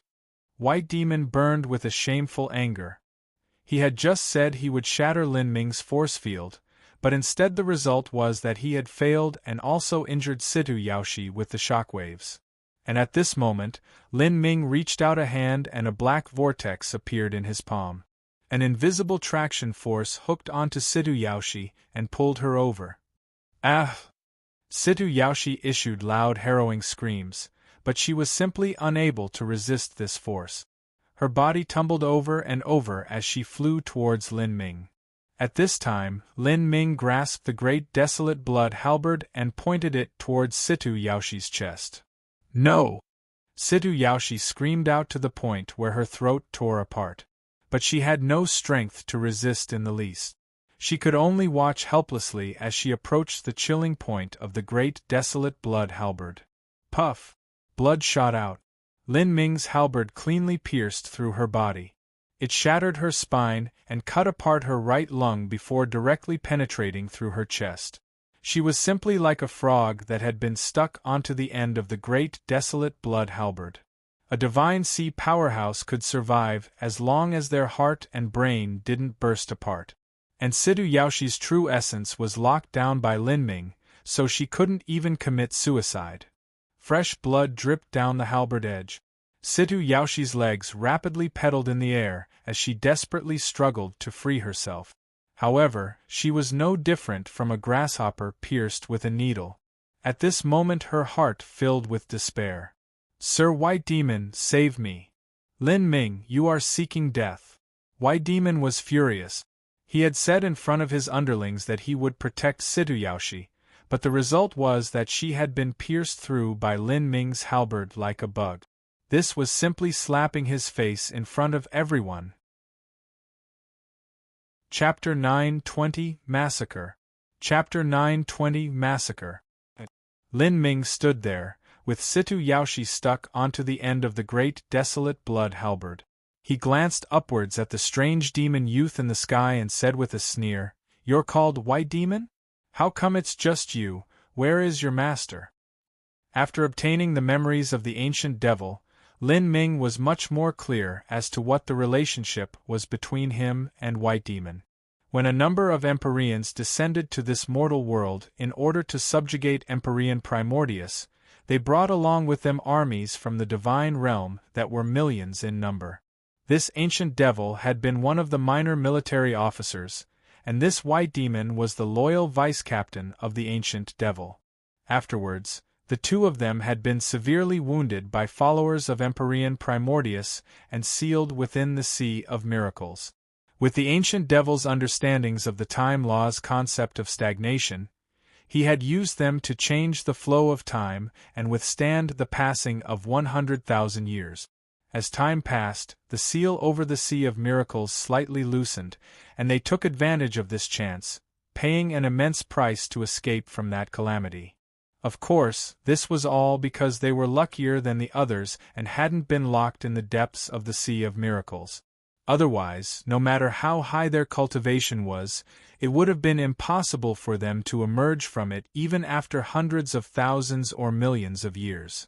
White Demon burned with a shameful anger. He had just said he would shatter Lin Ming's force field, but instead the result was that he had failed and also injured Tsutoyoshi with the shockwaves. And at this moment, Lin Ming reached out a hand and a black vortex appeared in his palm. An invisible traction force hooked onto Tsutoyoshi and pulled her over. Ah! Tsutoyoshi issued loud harrowing screams, but she was simply unable to resist this force. Her body tumbled over and over as she flew towards Lin Ming. At this time, Lin Ming grasped the great desolate blood halberd and pointed it towards Tsutoyoshi's chest. No! Tsutoyoshi screamed out to the point where her throat tore apart. But she had no strength to resist in the least. She could only watch helplessly as she approached the chilling point of the great desolate blood halberd. Puff! Blood shot out. Lin Ming's halberd cleanly pierced through her body. It shattered her spine and cut apart her right lung before directly penetrating through her chest. She was simply like a frog that had been stuck onto the end of the great desolate blood halberd. A divine sea powerhouse could survive as long as their heart and brain didn't burst apart. And Tsutoyoshi's true essence was locked down by Lin Ming, so she couldn't even commit suicide. Fresh blood dripped down the halberd edge. Tsutoyoshi's legs rapidly pedaled in the air as she desperately struggled to free herself. However, she was no different from a grasshopper pierced with a needle. At this moment her heart filled with despair. Sir White Demon, save me. Lin Ming, you are seeking death. White Demon was furious. He had said in front of his underlings that he would protect Tsutoyoshi, but the result was that she had been pierced through by Lin Ming's halberd like a bug. This was simply slapping his face in front of everyone. Chapter 920 Massacre. Chapter 920 Massacre. Lin Ming stood there, with Tsutoyoshi stuck onto the end of the great desolate blood halberd. He glanced upwards at the strange demon youth in the sky and said with a sneer, "You're called White Demon? How come it's just you? Where is your master?" After obtaining the memories of the ancient devil, Lin Ming was much more clear as to what the relationship was between him and White Demon. When a number of Empyreans descended to this mortal world in order to subjugate Empyrean Primordius, they brought along with them armies from the divine realm that were millions in number. This ancient devil had been one of the minor military officers, and this white demon was the loyal vice-captain of the ancient devil. Afterwards, the two of them had been severely wounded by followers of Empyrean Primordius and sealed within the Sea of Miracles. With the ancient devil's understandings of the time law's concept of stagnation, he had used them to change the flow of time and withstand the passing of 100,000 years. As time passed, the seal over the Sea of Miracles slightly loosened, and they took advantage of this chance, paying an immense price to escape from that calamity. Of course, this was all because they were luckier than the others and hadn't been locked in the depths of the Sea of Miracles. Otherwise, no matter how high their cultivation was, it would have been impossible for them to emerge from it even after hundreds of thousands or millions of years.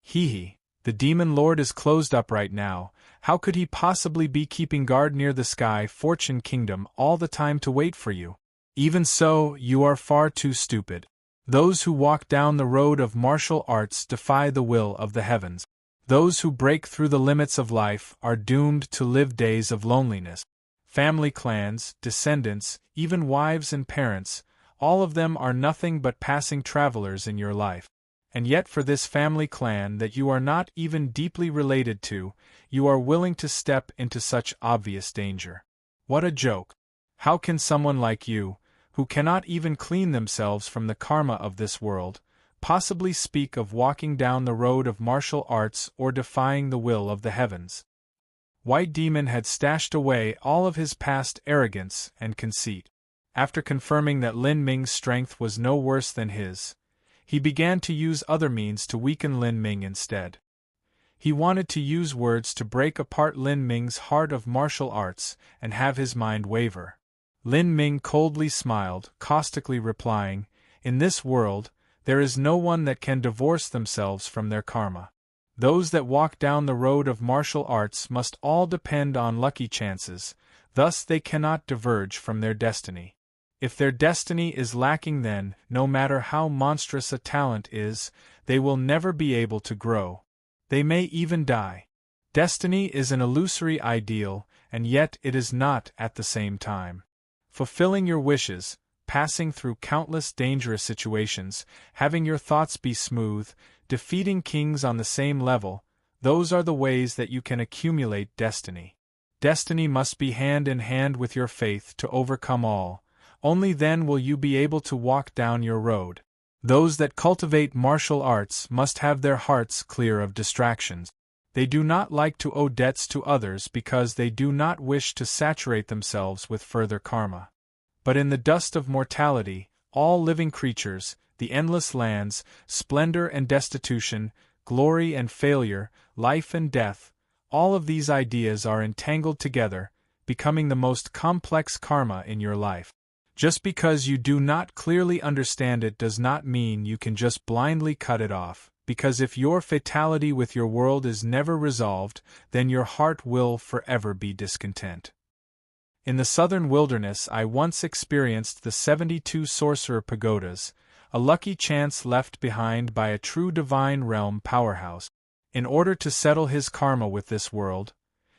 Hee. The Demon Lord is closed up right now. How could he possibly be keeping guard near the Sky Fortune Kingdom all the time to wait for you? Even so, you are far too stupid. Those who walk down the road of martial arts defy the will of the heavens. Those who break through the limits of life are doomed to live days of loneliness. Family clans, descendants, even wives and parents, all of them are nothing but passing travelers in your life. And yet for this family clan that you are not even deeply related to, you are willing to step into such obvious danger. What a joke! How can someone like you, who cannot even clean themselves from the karma of this world, possibly speak of walking down the road of martial arts or defying the will of the heavens? White Demon had stashed away all of his past arrogance and conceit. After confirming that Lin Ming's strength was no worse than his, he began to use other means to weaken Lin Ming instead. He wanted to use words to break apart Lin Ming's heart of martial arts and have his mind waver. Lin Ming coldly smiled, caustically replying, "In this world, there is no one that can divorce themselves from their karma. Those that walk down the road of martial arts must all depend on lucky chances, thus they cannot diverge from their destiny. If their destiny is lacking, then, no matter how monstrous a talent is, they will never be able to grow. They may even die. Destiny is an illusory ideal, and yet it is not at the same time. Fulfilling your wishes, passing through countless dangerous situations, having your thoughts be smooth, defeating kings on the same level, those are the ways that you can accumulate destiny. Destiny must be hand in hand with your faith to overcome all. Only then will you be able to walk down your road. Those that cultivate martial arts must have their hearts clear of distractions. They do not like to owe debts to others because they do not wish to saturate themselves with further karma. But in the dust of mortality, all living creatures, the endless lands, splendor and destitution, glory and failure, life and death, all of these ideas are entangled together, becoming the most complex karma in your life. Just because you do not clearly understand it does not mean you can just blindly cut it off, because if your fatality with your world is never resolved, then your heart will forever be discontent. In the southern wilderness I once experienced the 72 sorcerer pagodas, a lucky chance left behind by a true divine realm powerhouse. In order to settle his karma with this world,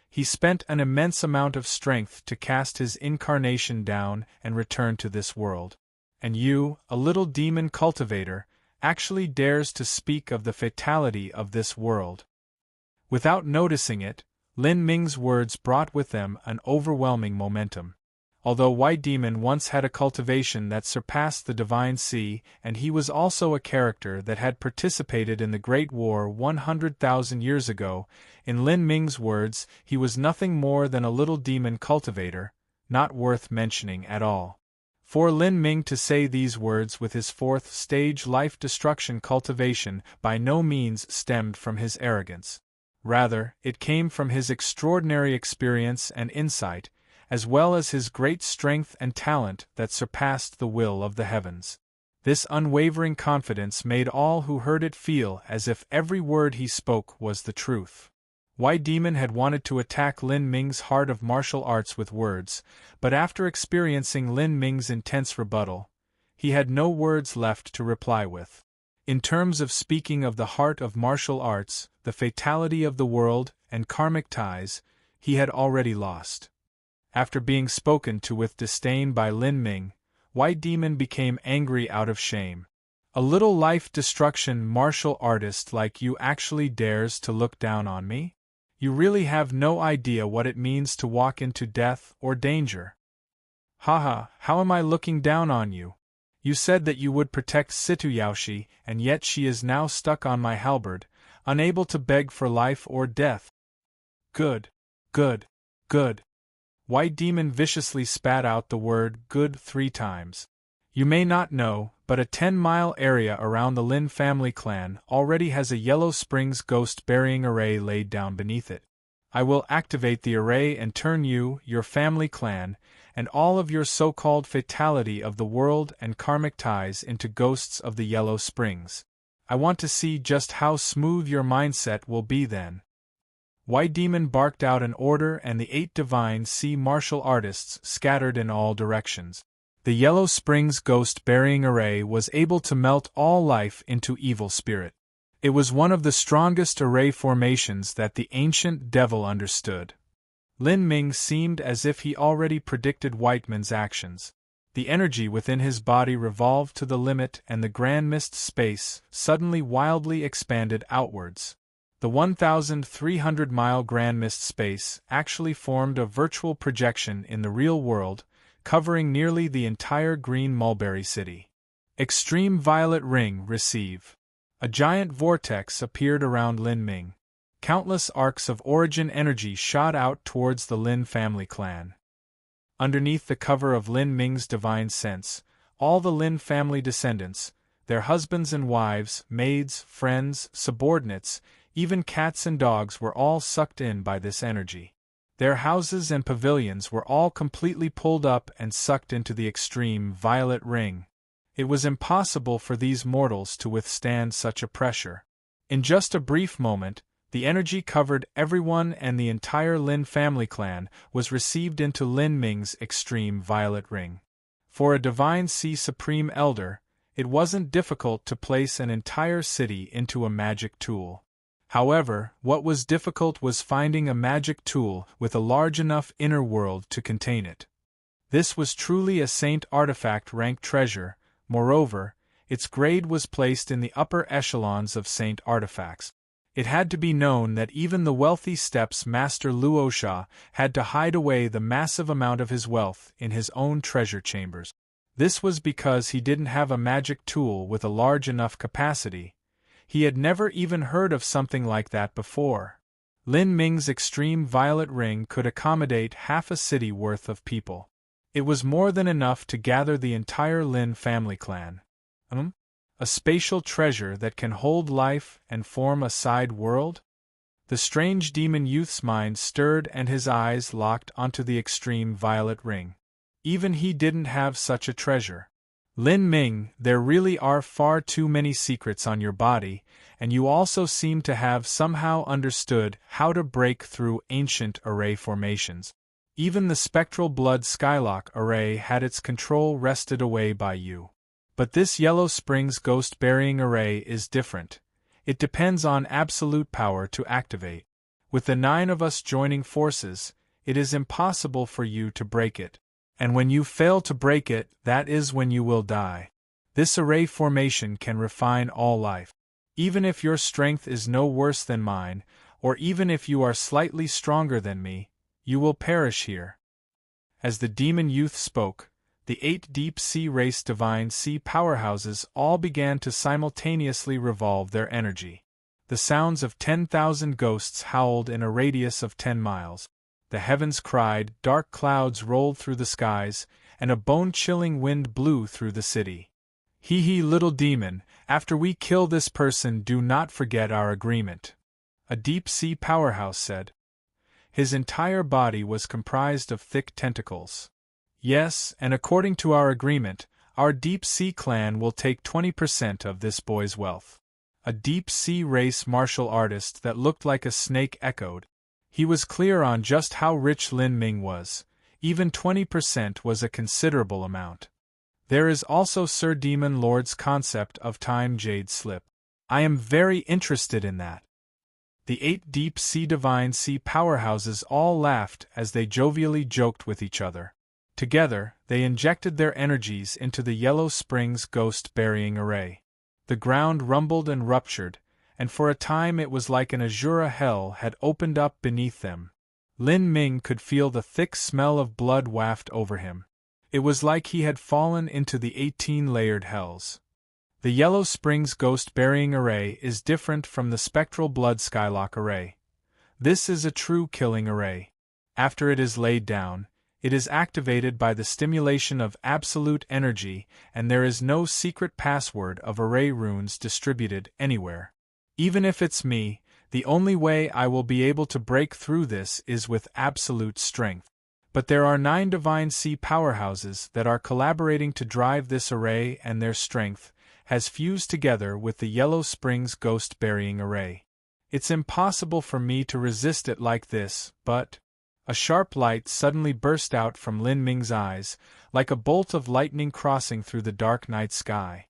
he spent an immense amount of strength to cast his incarnation down and return to this world. And you, a little demon cultivator, actually dares to speak of the fatality of this world. Without noticing it, Lin Ming's words brought with them an overwhelming momentum. Although White Demon once had a cultivation that surpassed the Divine Sea, and he was also a character that had participated in the Great War 100,000 years ago, in Lin Ming's words, he was nothing more than a little demon cultivator, not worth mentioning at all. For Lin Ming to say these words with his fourth stage life destruction cultivation by no means stemmed from his arrogance. Rather, it came from his extraordinary experience and insight, as well as his great strength and talent that surpassed the will of the heavens. This unwavering confidence made all who heard it feel as if every word he spoke was the truth. White Demon had wanted to attack Lin Ming's heart of martial arts with words, but after experiencing Lin Ming's intense rebuttal, he had no words left to reply with. In terms of speaking of the heart of martial arts, the fatality of the world, and karmic ties, he had already lost. After being spoken to with disdain by Lin Ming, White Demon became angry out of shame. A little life-destruction martial artist like you actually dares to look down on me? You really have no idea what it means to walk into death or danger. Haha, how am I looking down on you? You said that you would protect Situyaoshi, and yet she is now stuck on my halberd, unable to beg for life or death. Good, good, good. White Demon viciously spat out the word good 3 times. You may not know, but a 10-mile area around the Lin family clan already has a Yellow Springs ghost burying array laid down beneath it. I will activate the array and turn you, your family clan, and all of your so-called fatality of the world and karmic ties into ghosts of the Yellow Springs. I want to see just how smooth your mindset will be then. White Demon barked out an order, and the 8 divine sea martial artists scattered in all directions. The Yellow Springs ghost burying array was able to melt all life into evil spirit. It was one of the strongest array formations that the ancient devil understood. Lin Ming seemed as if he already predicted Whiteman's actions. The energy within his body revolved to the limit, and the grand mist space suddenly wildly expanded outwards. The 1,300-mile grand mist space actually formed a virtual projection in the real world, covering nearly the entire green mulberry city. Extreme violet ring receive. A giant vortex appeared around Lin Ming. Countless arcs of origin energy shot out towards the Lin family clan. Underneath the cover of Lin Ming's divine sense, all the Lin family descendants, their husbands and wives, maids, friends, subordinates, even cats and dogs were all sucked in by this energy. Their houses and pavilions were all completely pulled up and sucked into the extreme violet ring. It was impossible for these mortals to withstand such a pressure. In just a brief moment, the energy covered everyone, and the entire Lin family clan was received into Lin Ming's extreme violet ring. For a divine sea supreme elder, it wasn't difficult to place an entire city into a magic tool. However, what was difficult was finding a magic tool with a large enough inner world to contain it. This was truly a saint artifact rank treasure. Moreover, its grade was placed in the upper echelons of saint artifacts. It had to be known that even the wealthy steppes master Luosha had to hide away the massive amount of his wealth in his own treasure chambers. This was because he didn't have a magic tool with a large enough capacity. He had never even heard of something like that before. Lin Ming's extreme violet ring could accommodate half a city worth of people. It was more than enough to gather the entire Lin family clan. A spatial treasure that can hold life and form a side world? The strange demon youth's mind stirred, and his eyes locked onto the extreme violet ring. Even he didn't have such a treasure. Lin Ming, there really are far too many secrets on your body, and you also seem to have somehow understood how to break through ancient array formations. Even the spectral blood skylock array had its control wrested away by you. But this Yellow Springs ghost burying array is different. It depends on absolute power to activate. With the 9 of us joining forces, it is impossible for you to break it. And when you fail to break it, that is when you will die. This array formation can refine all life. Even if your strength is no worse than mine, or even if you are slightly stronger than me, you will perish here. As the demon youth spoke, the 8 deep-sea race divine sea powerhouses all began to simultaneously revolve their energy. The sounds of 10,000 ghosts howled in a radius of 10 miles. The heavens cried, dark clouds rolled through the skies, and a bone-chilling wind blew through the city. Hee little demon, after we kill this person, do not forget our agreement. A deep-sea powerhouse said. His entire body was comprised of thick tentacles. Yes, and according to our agreement, our deep-sea clan will take 20% of this boy's wealth. A deep-sea race martial artist that looked like a snake echoed. He was clear on just how rich Lin Ming was. Even 20% was a considerable amount. There is also Sir Demon Lord's concept of time jade slip. I am very interested in that. The 8 deep sea divine sea powerhouses all laughed as they jovially joked with each other. Together, they injected their energies into the Yellow Springs ghost burying array. The ground rumbled and ruptured, and for a time it was like an azura hell had opened up beneath them. Lin Ming could feel the thick smell of blood waft over him. It was like he had fallen into the 18-layered hells. The Yellow Springs ghost burying array is different from the spectral blood skylock array. This is a true killing array. After it is laid down, it is activated by the stimulation of absolute energy, and there is no secret password of array runes distributed anywhere. Even if it's me, the only way I will be able to break through this is with absolute strength. But there are 9 divine sea powerhouses that are collaborating to drive this array, and their strength has fused together with the Yellow Springs ghost burying array. It's impossible for me to resist it like this, but... A sharp light suddenly burst out from Lin Ming's eyes, like a bolt of lightning crossing through the dark night sky.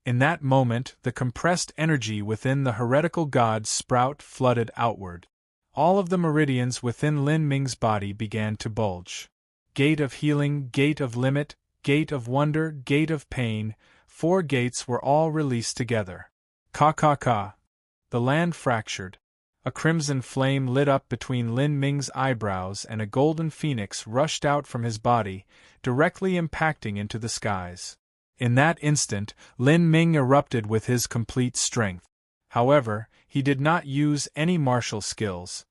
In that moment, the compressed energy within the heretical god's sprout flooded outward. All of the meridians within Lin Ming's body began to bulge. Gate of healing, gate of limit, gate of wonder, gate of pain, 4 gates were all released together. Ka. The land fractured. A crimson flame lit up between Lin Ming's eyebrows, and a golden phoenix rushed out from his body, directly impacting into the skies. In that instant, Lin Ming erupted with his complete strength. However, he did not use any martial skills.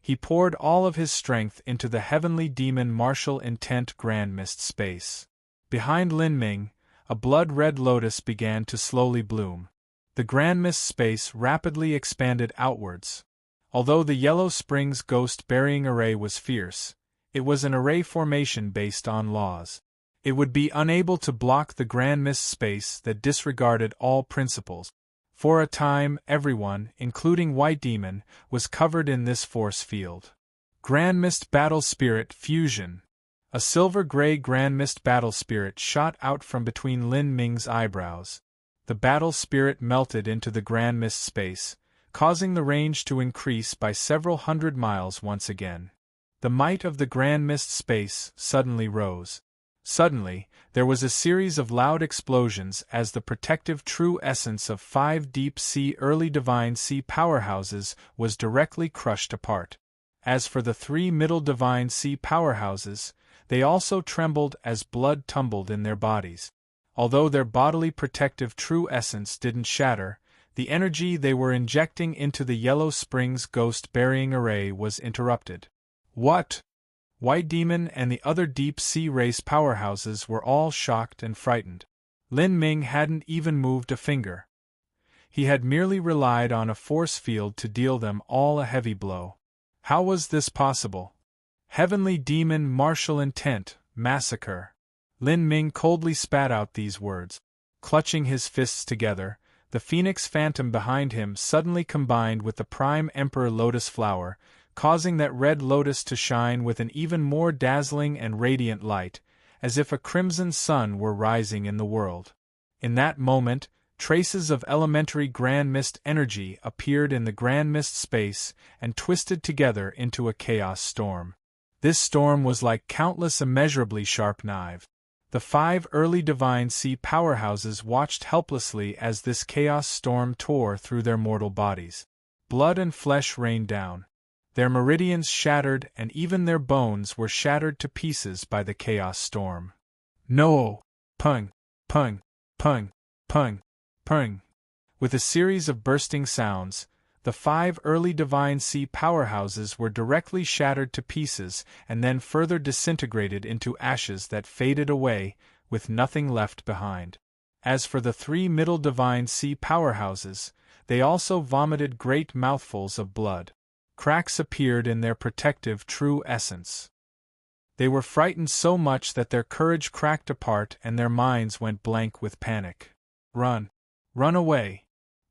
He poured all of his strength into the heavenly demon martial intent grand mist space. Behind Lin Ming, a blood-red lotus began to slowly bloom. The grand mist space rapidly expanded outwards. Although the Yellow Springs ghost burying array was fierce, it was an array formation based on laws. It would be unable to block the grand mist space that disregarded all principles. For a time, everyone, including White Demon, was covered in this force field. Grand Mist Battle Spirit Fusion. A silver-gray Grand Mist Battle Spirit shot out from between Lin Ming's eyebrows. The Battle Spirit melted into the Grand Mist space, causing the range to increase by several hundred miles once again. The might of the Grand Mist space suddenly rose. Suddenly, there was a series of loud explosions as the protective true essence of 5 deep-sea early divine sea powerhouses was directly crushed apart. As for the 3 middle divine sea powerhouses, they also trembled as blood tumbled in their bodies. Although their bodily protective true essence didn't shatter, the energy they were injecting into the Yellow Springs ghost burying array was interrupted. What? White Demon and the other deep-sea race powerhouses were all shocked and frightened. Lin Ming hadn't even moved a finger. He had merely relied on a force field to deal them all a heavy blow. How was this possible? Heavenly Demon martial intent, massacre. Lin Ming coldly spat out these words. Clutching his fists together, the Phoenix Phantom behind him suddenly combined with the Prime Emperor Lotus Flower, causing that red lotus to shine with an even more dazzling and radiant light, as if a crimson sun were rising in the world. In that moment, traces of elementary Grand Mist energy appeared in the Grand Mist space and twisted together into a chaos storm. This storm was like countless immeasurably sharp knives. The 5 early divine sea powerhouses watched helplessly as this chaos storm tore through their mortal bodies. Blood and flesh rained down. Their meridians shattered, and even their bones were shattered to pieces by the chaos storm. No! Pung! Pung! Pung! Pung! Pung! With a series of bursting sounds, the 5 early divine sea powerhouses were directly shattered to pieces and then further disintegrated into ashes that faded away, with nothing left behind. As for the 3 middle divine sea powerhouses, they also vomited great mouthfuls of blood. Cracks appeared in their protective true essence. They were frightened so much that their courage cracked apart and their minds went blank with panic. Run! Run away!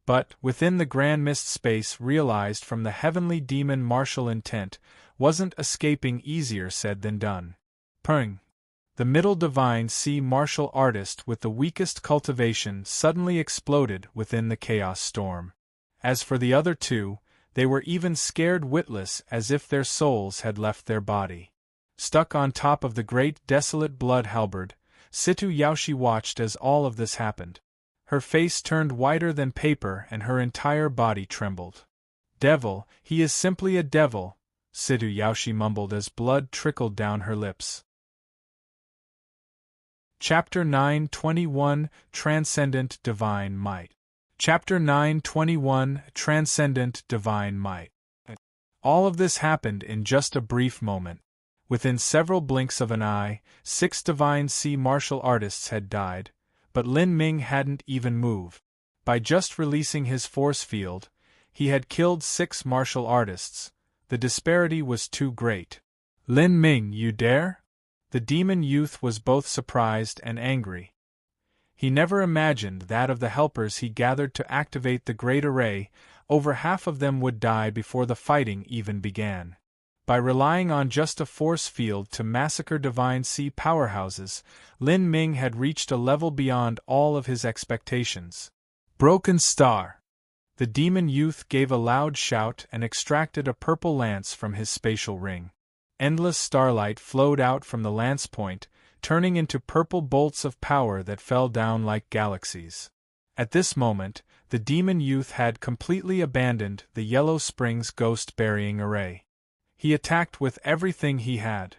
But, within the Grand Mist space realized from the heavenly demon martial intent, wasn't escaping easier said than done. Pung! The middle divine sea martial artist with the weakest cultivation suddenly exploded within the chaos storm. As for the other two, they were even scared witless as if their souls had left their body. Stuck on top of the great desolate blood halberd, Situ Yaoshi watched as all of this happened. Her face turned whiter than paper and her entire body trembled. "Devil, he is simply a devil," Situ Yaoshi mumbled as blood trickled down her lips. Chapter 9:21 Transcendent Divine Might. Chapter 9:21 Transcendent Divine Might. All of this happened in just a brief moment. Within several blinks of an eye, 6 divine sea martial artists had died, but Lin Ming hadn't even moved. By just releasing his force field, he had killed 6 martial artists. The disparity was too great. "Lin Ming, you dare?" The demon youth was both surprised and angry. He never imagined that of the helpers he gathered to activate the Great Array, over half of them would die before the fighting even began. By relying on just a force field to massacre divine sea powerhouses, Lin Ming had reached a level beyond all of his expectations. "Broken Star!" The demon youth gave a loud shout and extracted a purple lance from his spatial ring. Endless starlight flowed out from the lance point, turning into purple bolts of power that fell down like galaxies. At this moment, the demon youth had completely abandoned the Yellow Springs ghost-burying array. He attacked with everything he had.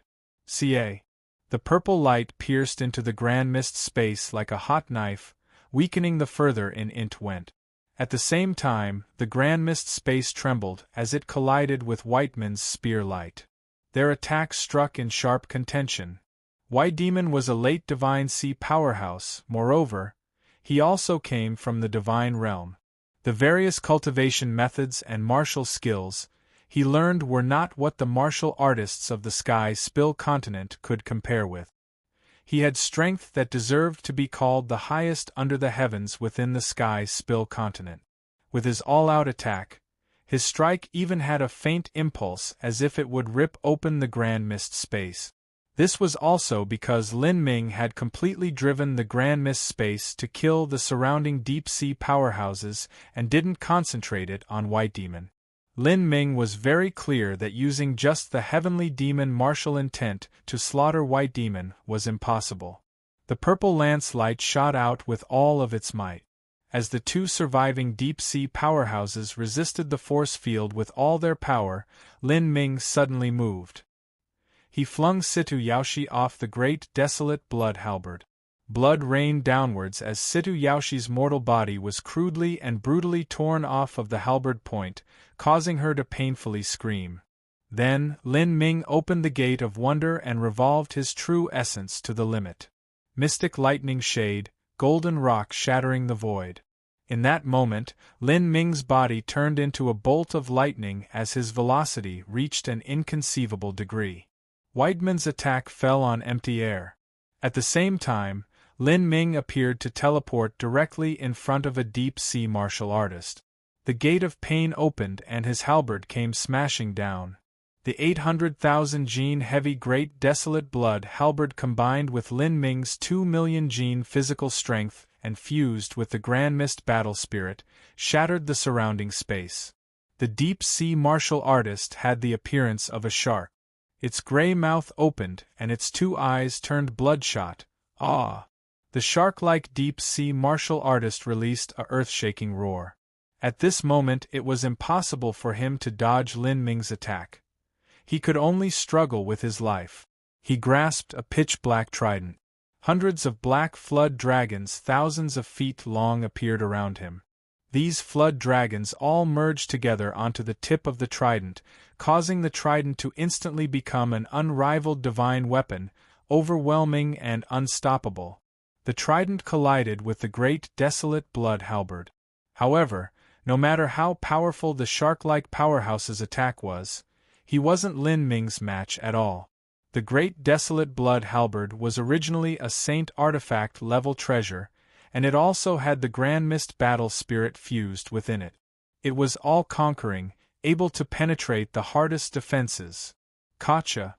Ca. The purple light pierced into the grand mist space like a hot knife, weakening the further it went. At the same time, the grand mist space trembled as it collided with Whiteman's spear light. Their attack struck in sharp contention. White Demon was a late divine sea powerhouse, moreover, he also came from the divine realm. The various cultivation methods and martial skills he learned were not what the martial artists of the Sky Spill continent could compare with. He had strength that deserved to be called the highest under the heavens within the Sky Spill continent. With his all-out attack, his strike even had a faint impulse as if it would rip open the grand mist space. This was also because Lin Ming had completely driven the grand mist space to kill the surrounding deep-sea powerhouses and didn't concentrate it on White Demon. Lin Ming was very clear that using just the heavenly demon martial intent to slaughter White Demon was impossible. The purple lance light shot out with all of its might. As the 2 surviving deep-sea powerhouses resisted the force field with all their power, Lin Ming suddenly moved. He flung Situ Yaoshi off the great desolate blood halberd. Blood rained downwards as Situ Yaoshi's mortal body was crudely and brutally torn off of the halberd point, causing her to painfully scream. Then, Lin Ming opened the gate of wonder and revolved his true essence to the limit. Mystic lightning shade, golden rock shattering the void. In that moment, Lin Ming's body turned into a bolt of lightning as his velocity reached an inconceivable degree. Whiteman's attack fell on empty air. At the same time, Lin Ming appeared to teleport directly in front of a deep-sea martial artist. The gate of pain opened and his halberd came smashing down. The 800,000 gene heavy great desolate blood halberd combined with Lin Ming's 2 million gene physical strength and fused with the grand mist battle spirit, shattered the surrounding space. The deep-sea martial artist had the appearance of a shark. Its gray mouth opened and its 2 eyes turned bloodshot. Ah! The shark-like deep-sea martial artist released a earth-shaking roar. At this moment it was impossible for him to dodge Lin Ming's attack. He could only struggle with his life. He grasped a pitch-black trident. Hundreds of black flood dragons thousands of feet long appeared around him. These flood dragons all merged together onto the tip of the trident, causing the trident to instantly become an unrivaled divine weapon, overwhelming and unstoppable. The trident collided with the great desolate blood halberd. However, no matter how powerful the shark-like powerhouse's attack was, he wasn't Lin Ming's match at all. The great desolate blood halberd was originally a saint artifact-level treasure, and it also had the grand mist battle spirit fused within it. It was all-conquering, able to penetrate the hardest defenses. Gotcha!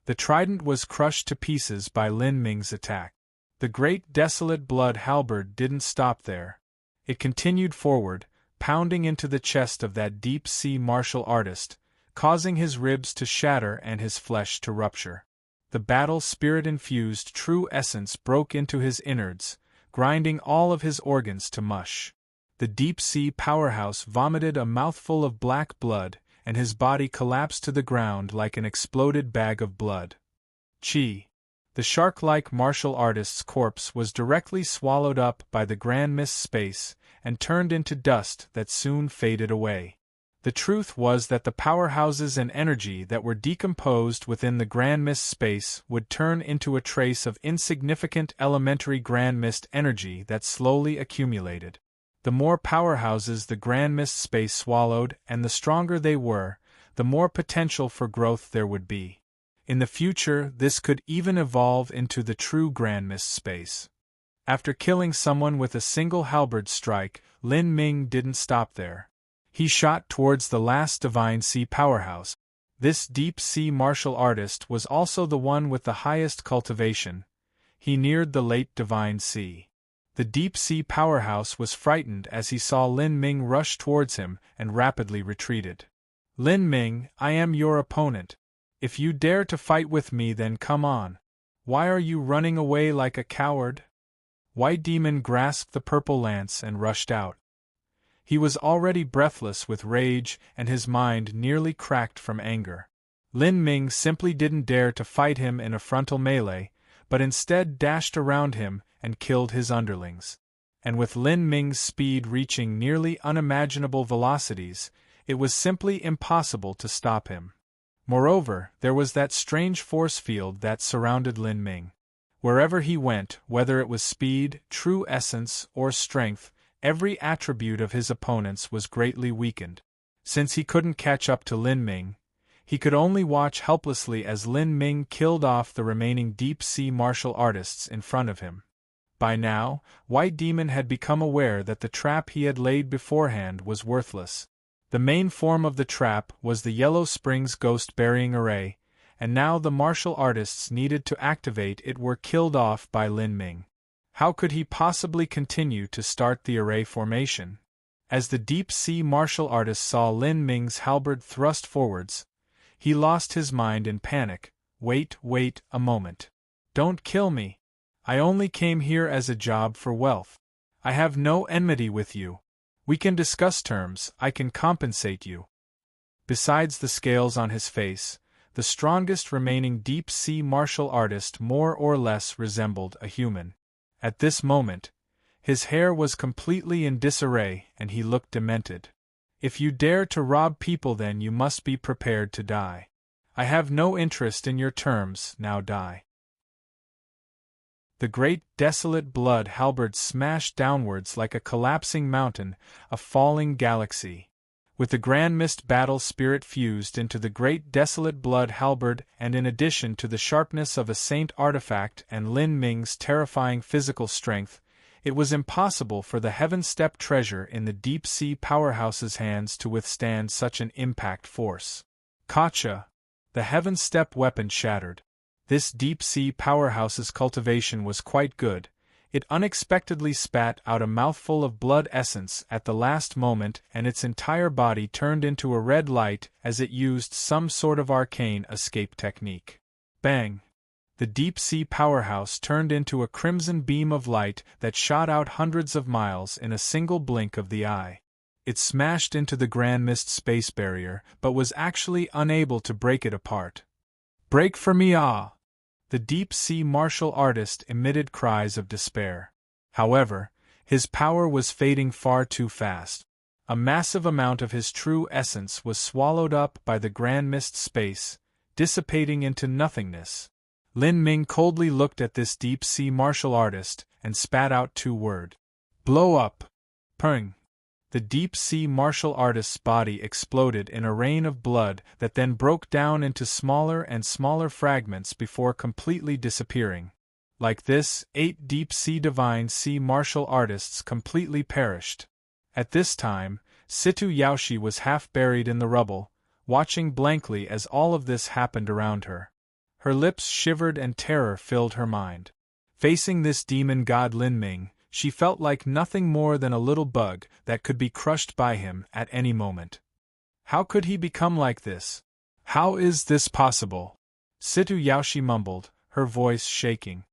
The trident was crushed to pieces by Lin Ming's attack. The great desolate blood halberd didn't stop there. It continued forward, pounding into the chest of that deep-sea martial artist, causing his ribs to shatter and his flesh to rupture. The battle spirit-infused true essence broke into his innards, grinding all of his organs to mush. The deep-sea powerhouse vomited a mouthful of black blood, and his body collapsed to the ground like an exploded bag of blood. Chi. The shark-like martial artist's corpse was directly swallowed up by the grand mist space and turned into dust that soon faded away. The truth was that the powerhouses and energy that were decomposed within the grand mist space would turn into a trace of insignificant elementary grand mist energy that slowly accumulated. The more powerhouses the grand mist space swallowed and the stronger they were, the more potential for growth there would be. In the future, this could even evolve into the true grand mist space. After killing someone with a single halberd strike, Lin Ming didn't stop there. He shot towards the last divine sea powerhouse. This deep-sea martial artist was also the one with the highest cultivation. He neared the late divine sea. The deep-sea powerhouse was frightened as he saw Lin Ming rush towards him and rapidly retreated. "Lin Ming, I am your opponent. If you dare to fight with me, then come on. Why are you running away like a coward?" White Demon grasped the purple lance and rushed out. He was already breathless with rage and his mind nearly cracked from anger. Lin Ming simply didn't dare to fight him in a frontal melee, but instead dashed around him and killed his underlings. And with Lin Ming's speed reaching nearly unimaginable velocities, it was simply impossible to stop him. Moreover, there was that strange force field that surrounded Lin Ming. Wherever he went, whether it was speed, true essence, or strength, every attribute of his opponents was greatly weakened. Since he couldn't catch up to Lin Ming, he could only watch helplessly as Lin Ming killed off the remaining deep-sea martial artists in front of him. By now, White Demon had become aware that the trap he had laid beforehand was worthless. The main form of the trap was the Yellow Springs Ghost Burying Array, and now the martial artists needed to activate it were killed off by Lin Ming. How could he possibly continue to start the array formation? As the deep-sea martial artist saw Lin Ming's halberd thrust forwards, he lost his mind in panic. Wait a moment. Don't kill me. I only came here as a job for wealth. I have no enmity with you. We can discuss terms, I can compensate you. Besides the scales on his face, the strongest remaining deep-sea martial artist more or less resembled a human. At this moment, his hair was completely in disarray and he looked demented. If you dare to rob people, then you must be prepared to die. I have no interest in your terms, now die. The great desolate blood halberd smashed downwards like a collapsing mountain, a falling galaxy. With the grand mist battle spirit fused into the great desolate blood halberd, and in addition to the sharpness of a saint artifact and Lin Ming's terrifying physical strength, it was impossible for the Heaven Step treasure in the deep-sea powerhouse's hands to withstand such an impact force. Gotcha! The Heaven Step weapon shattered. This deep-sea powerhouse's cultivation was quite good. It unexpectedly spat out a mouthful of blood essence at the last moment, and its entire body turned into a red light as it used some sort of arcane escape technique. Bang! The deep-sea powerhouse turned into a crimson beam of light that shot out hundreds of miles in a single blink of the eye. It smashed into the Grand Mist space barrier, but was actually unable to break it apart. "Break for me, ah!" The deep-sea martial artist emitted cries of despair. However, his power was fading far too fast. A massive amount of his true essence was swallowed up by the Grand Mist space, dissipating into nothingness. Lin Ming coldly looked at this deep-sea martial artist and spat out 2 words. "Blow up!" Purring. The deep-sea martial artist's body exploded in a rain of blood that then broke down into smaller and smaller fragments before completely disappearing. Like this, 8 deep-sea divine sea martial artists completely perished. At this time, Situ Yaoshi was half buried in the rubble, watching blankly as all of this happened around her. Her lips shivered and terror filled her mind. Facing this demon god Lin Ming, she felt like nothing more than a little bug that could be crushed by him at any moment. How could he become like this? How is this possible? Situ Yaoshi mumbled, her voice shaking.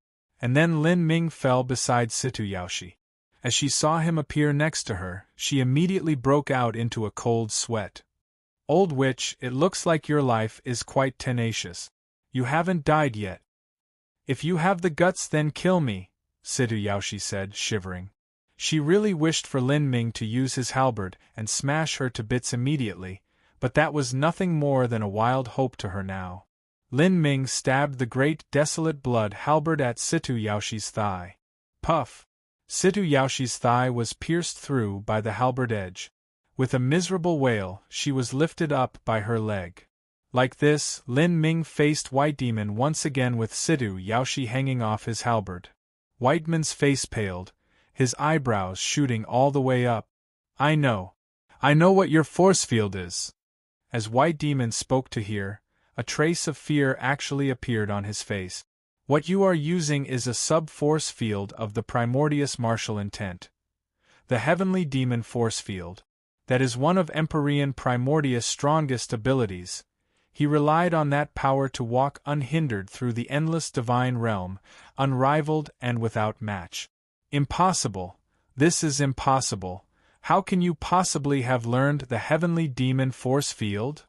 And then Lin Ming fell beside Situ Yaoshi. As she saw him appear next to her, she immediately broke out into a cold sweat. Old witch, it looks like your life is quite tenacious. You haven't died yet. If you have the guts, then kill me, Situ Yaoshi said, shivering. She really wished for Lin Ming to use his halberd and smash her to bits immediately, but that was nothing more than a wild hope to her now. Lin Ming stabbed the great desolate blood halberd at Situ Yaoshi's thigh. Puff! Situ Yaoshi's thigh was pierced through by the halberd edge. With a miserable wail, she was lifted up by her leg. Like this, Lin Ming faced White Demon once again with Situ Yaoshi hanging off his halberd. White Man's face paled, his eyebrows shooting all the way up. I know what your force field is. As White Demon spoke to hear, a trace of fear actually appeared on his face. What you are using is a sub-force field of the primordious martial intent. The heavenly demon force field. That is one of Empyrean Primordius' strongest abilities. He relied on that power to walk unhindered through the endless divine realm, unrivaled and without match. Impossible. This is impossible. How can you possibly have learned the heavenly demon force field?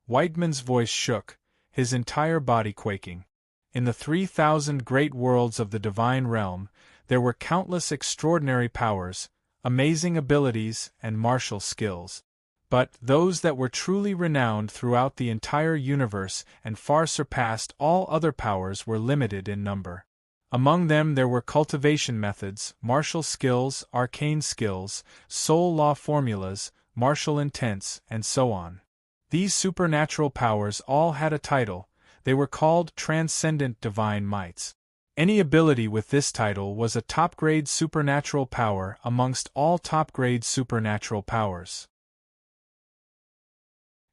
Whiteman's voice shook, his entire body quaking. In the 3,000 great worlds of the divine realm, there were countless extraordinary powers, amazing abilities, and martial skills. But those that were truly renowned throughout the entire universe and far surpassed all other powers were limited in number. Among them there were cultivation methods, martial skills, arcane skills, soul law formulas, martial intents, and so on. These supernatural powers all had a title. They were called transcendent divine mights. Any ability with this title was a top-grade supernatural power amongst all top-grade supernatural powers.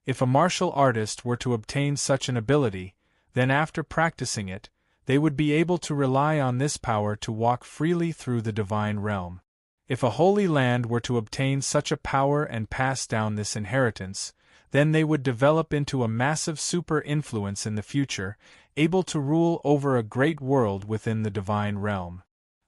If a martial artist were to obtain such an ability, then after practicing it, they would be able to rely on this power to walk freely through the divine realm. If a holy land were to obtain such a power and pass down this inheritance, then they would develop into a massive super-influence in the future, able to rule over a great world within the divine realm.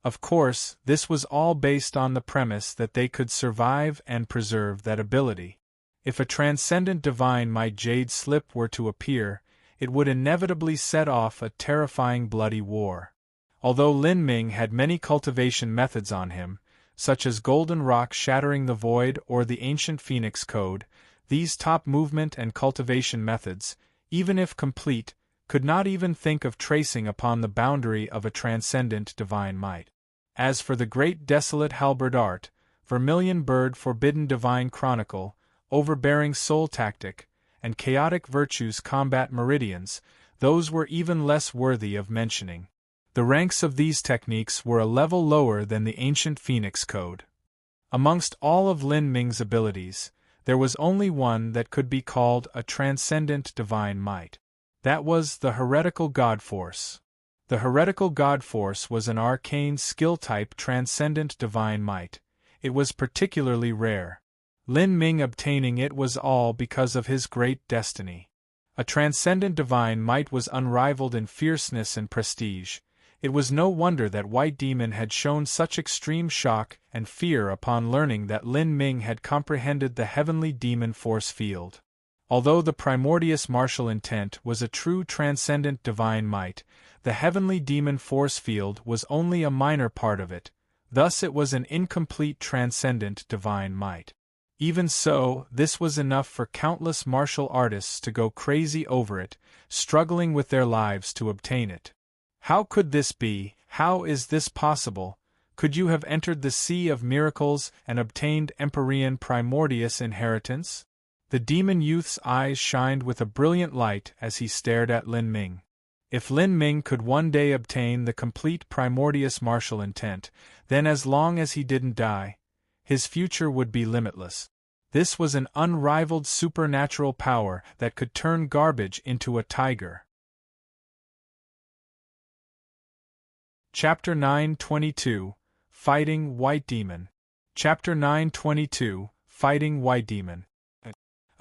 Of course, this was all based on the premise that they could survive and preserve that ability. If a transcendent divine might jade slip were to appear, it would inevitably set off a terrifying bloody war. Although Lin Ming had many cultivation methods on him, such as Golden Rock shattering the void or the ancient Phoenix Code, these top movement and cultivation methods, even if complete, could not even think of tracing upon the boundary of a transcendent divine might. As for the great desolate halberd art, vermilion bird forbidden divine chronicle, overbearing soul tactic, and chaotic virtues combat meridians, those were even less worthy of mentioning. The ranks of these techniques were a level lower than the ancient Phoenix Code. Amongst all of Lin Ming's abilities, there was only one that could be called a transcendent divine might. That was the heretical god force. The heretical god force was an arcane skill-type transcendent divine might. It was particularly rare. Lin Ming obtaining it was all because of his great destiny. A transcendent divine might was unrivaled in fierceness and prestige. It was no wonder that White Demon had shown such extreme shock and fear upon learning that Lin Ming had comprehended the heavenly demon force field. Although the primordious martial intent was a true transcendent divine might, the heavenly demon force field was only a minor part of it, thus it was an incomplete transcendent divine might. Even so, this was enough for countless martial artists to go crazy over it, struggling with their lives to obtain it. How could this be? How is this possible? Could you have entered the sea of miracles and obtained Empyrean Primordius inheritance? The demon youth's eyes shined with a brilliant light as he stared at Lin Ming. If Lin Ming could one day obtain the complete Primordius martial intent, then as long as he didn't die, his future would be limitless. This was an unrivaled supernatural power that could turn garbage into a tiger. Chapter 922, Fighting White Demon. Chapter 922, Fighting White Demon.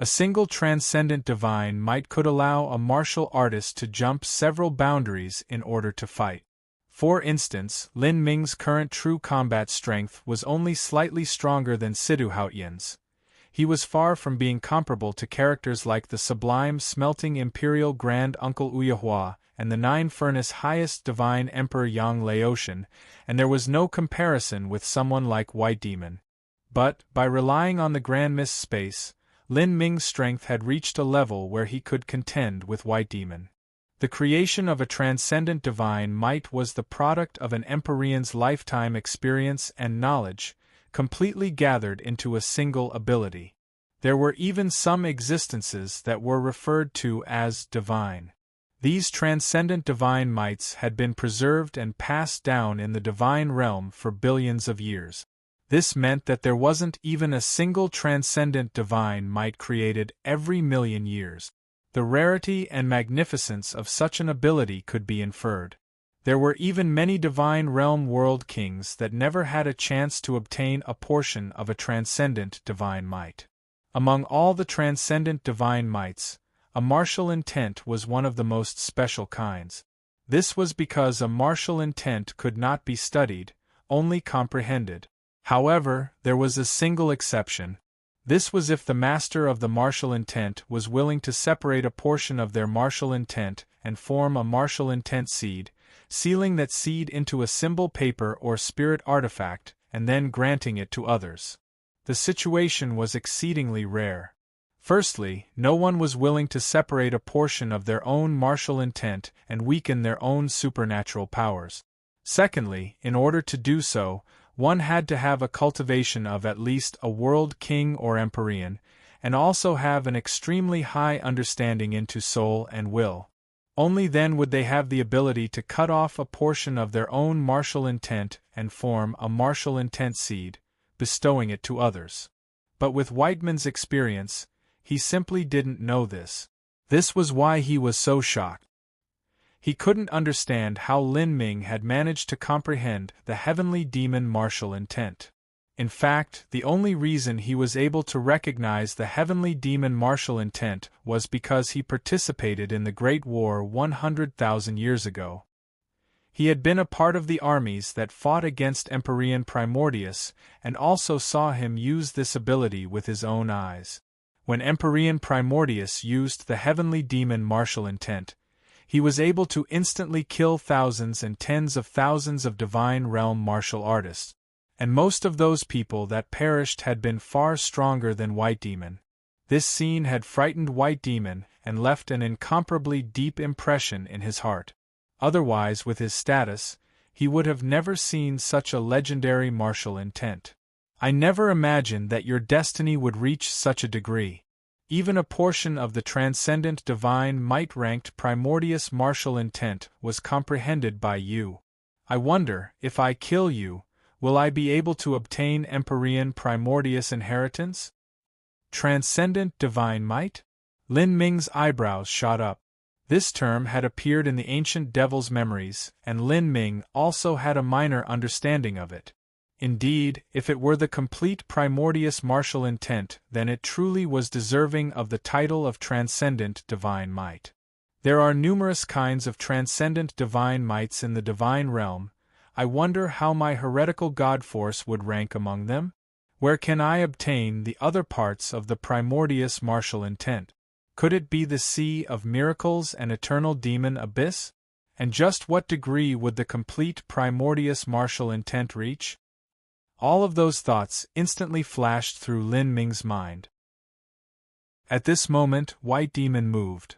A single transcendent divine might could allow a martial artist to jump several boundaries in order to fight. For instance, Lin Ming's current true combat strength was only slightly stronger than Sidu Haotian's. He was far from being comparable to characters like the sublime smelting imperial grand uncle Uyehua and the nine-furnace highest divine emperor Yang Laotian, and there was no comparison with someone like White Demon. But, by relying on the Grand Mist space, Lin Ming's strength had reached a level where he could contend with White Demon. The creation of a transcendent divine might was the product of an Empyrean's lifetime experience and knowledge, completely gathered into a single ability. There were even some existences that were referred to as divine. These transcendent divine mights had been preserved and passed down in the divine realm for billions of years. This meant that there wasn't even a single transcendent divine might created every million years. The rarity and magnificence of such an ability could be inferred. There were even many divine realm world kings that never had a chance to obtain a portion of a transcendent divine might. Among all the transcendent divine mights, a martial intent was one of the most special kinds. This was because a martial intent could not be studied, only comprehended. However, there was a single exception. This was if the master of the martial intent was willing to separate a portion of their martial intent and form a martial intent seed, sealing that seed into a symbol paper or spirit artifact, and then granting it to others. The situation was exceedingly rare. Firstly, no one was willing to separate a portion of their own martial intent and weaken their own supernatural powers. Secondly, in order to do so, one had to have a cultivation of at least a world king or empyrean, and also have an extremely high understanding into soul and will. Only then would they have the ability to cut off a portion of their own martial intent and form a martial intent seed, bestowing it to others. But with Whiteman's experience, he simply didn't know this. This was why he was so shocked. He couldn't understand how Lin Ming had managed to comprehend the heavenly demon martial intent. In fact, the only reason he was able to recognize the heavenly demon martial intent was because he participated in the Great War 100,000 years ago. He had been a part of the armies that fought against Empyrean Primordius and also saw him use this ability with his own eyes. When Empyrean Primordius used the heavenly demon martial intent, he was able to instantly kill thousands and tens of thousands of divine realm martial artists, and most of those people that perished had been far stronger than White Demon. This scene had frightened White Demon and left an incomparably deep impression in his heart. Otherwise, with his status, he would have never seen such a legendary martial intent. I never imagined that your destiny would reach such a degree. Even a portion of the transcendent divine might ranked Primordius martial intent was comprehended by you. I wonder, if I kill you, will I be able to obtain Empyrean Primordius inheritance? Transcendent divine might? Lin Ming's eyebrows shot up. This term had appeared in the ancient devil's memories, and Lin Ming also had a minor understanding of it. Indeed, if it were the complete Primordius martial intent, then it truly was deserving of the title of Transcendent Divine Might. There are numerous kinds of transcendent divine mights in the divine realm. I wonder how my heretical god force would rank among them? Where can I obtain the other parts of the Primordius martial intent? Could it be the Sea of Miracles and Eternal Demon Abyss? And just what degree would the complete Primordius martial intent reach? All of those thoughts instantly flashed through Lin Ming's mind. At this moment, White Demon moved.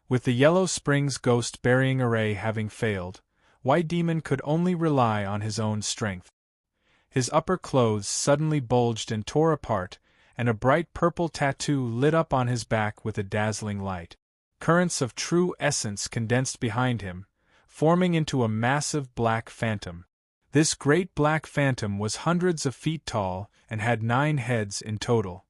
With the Yellow Springs Ghost Burying Array having failed, White Demon could only rely on his own strength. His upper clothes suddenly bulged and tore apart, and a bright purple tattoo lit up on his back with a dazzling light. Currents of true essence condensed behind him, forming into a massive black phantom. This great black phantom was hundreds of feet tall and had 9 heads in total.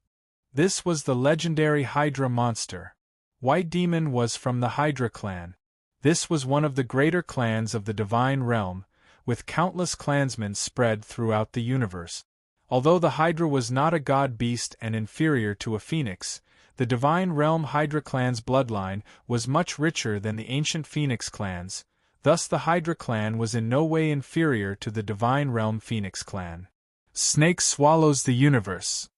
This was the legendary Hydra monster. White Demon was from the Hydra clan. This was one of the greater clans of the divine realm, with countless clansmen spread throughout the universe. Although the Hydra was not a god beast and inferior to a phoenix, the Divine Realm Hydra clan's bloodline was much richer than the ancient Phoenix clans, thus the Hydra clan was in no way inferior to the Divine Realm Phoenix clan. Snake swallows the universe.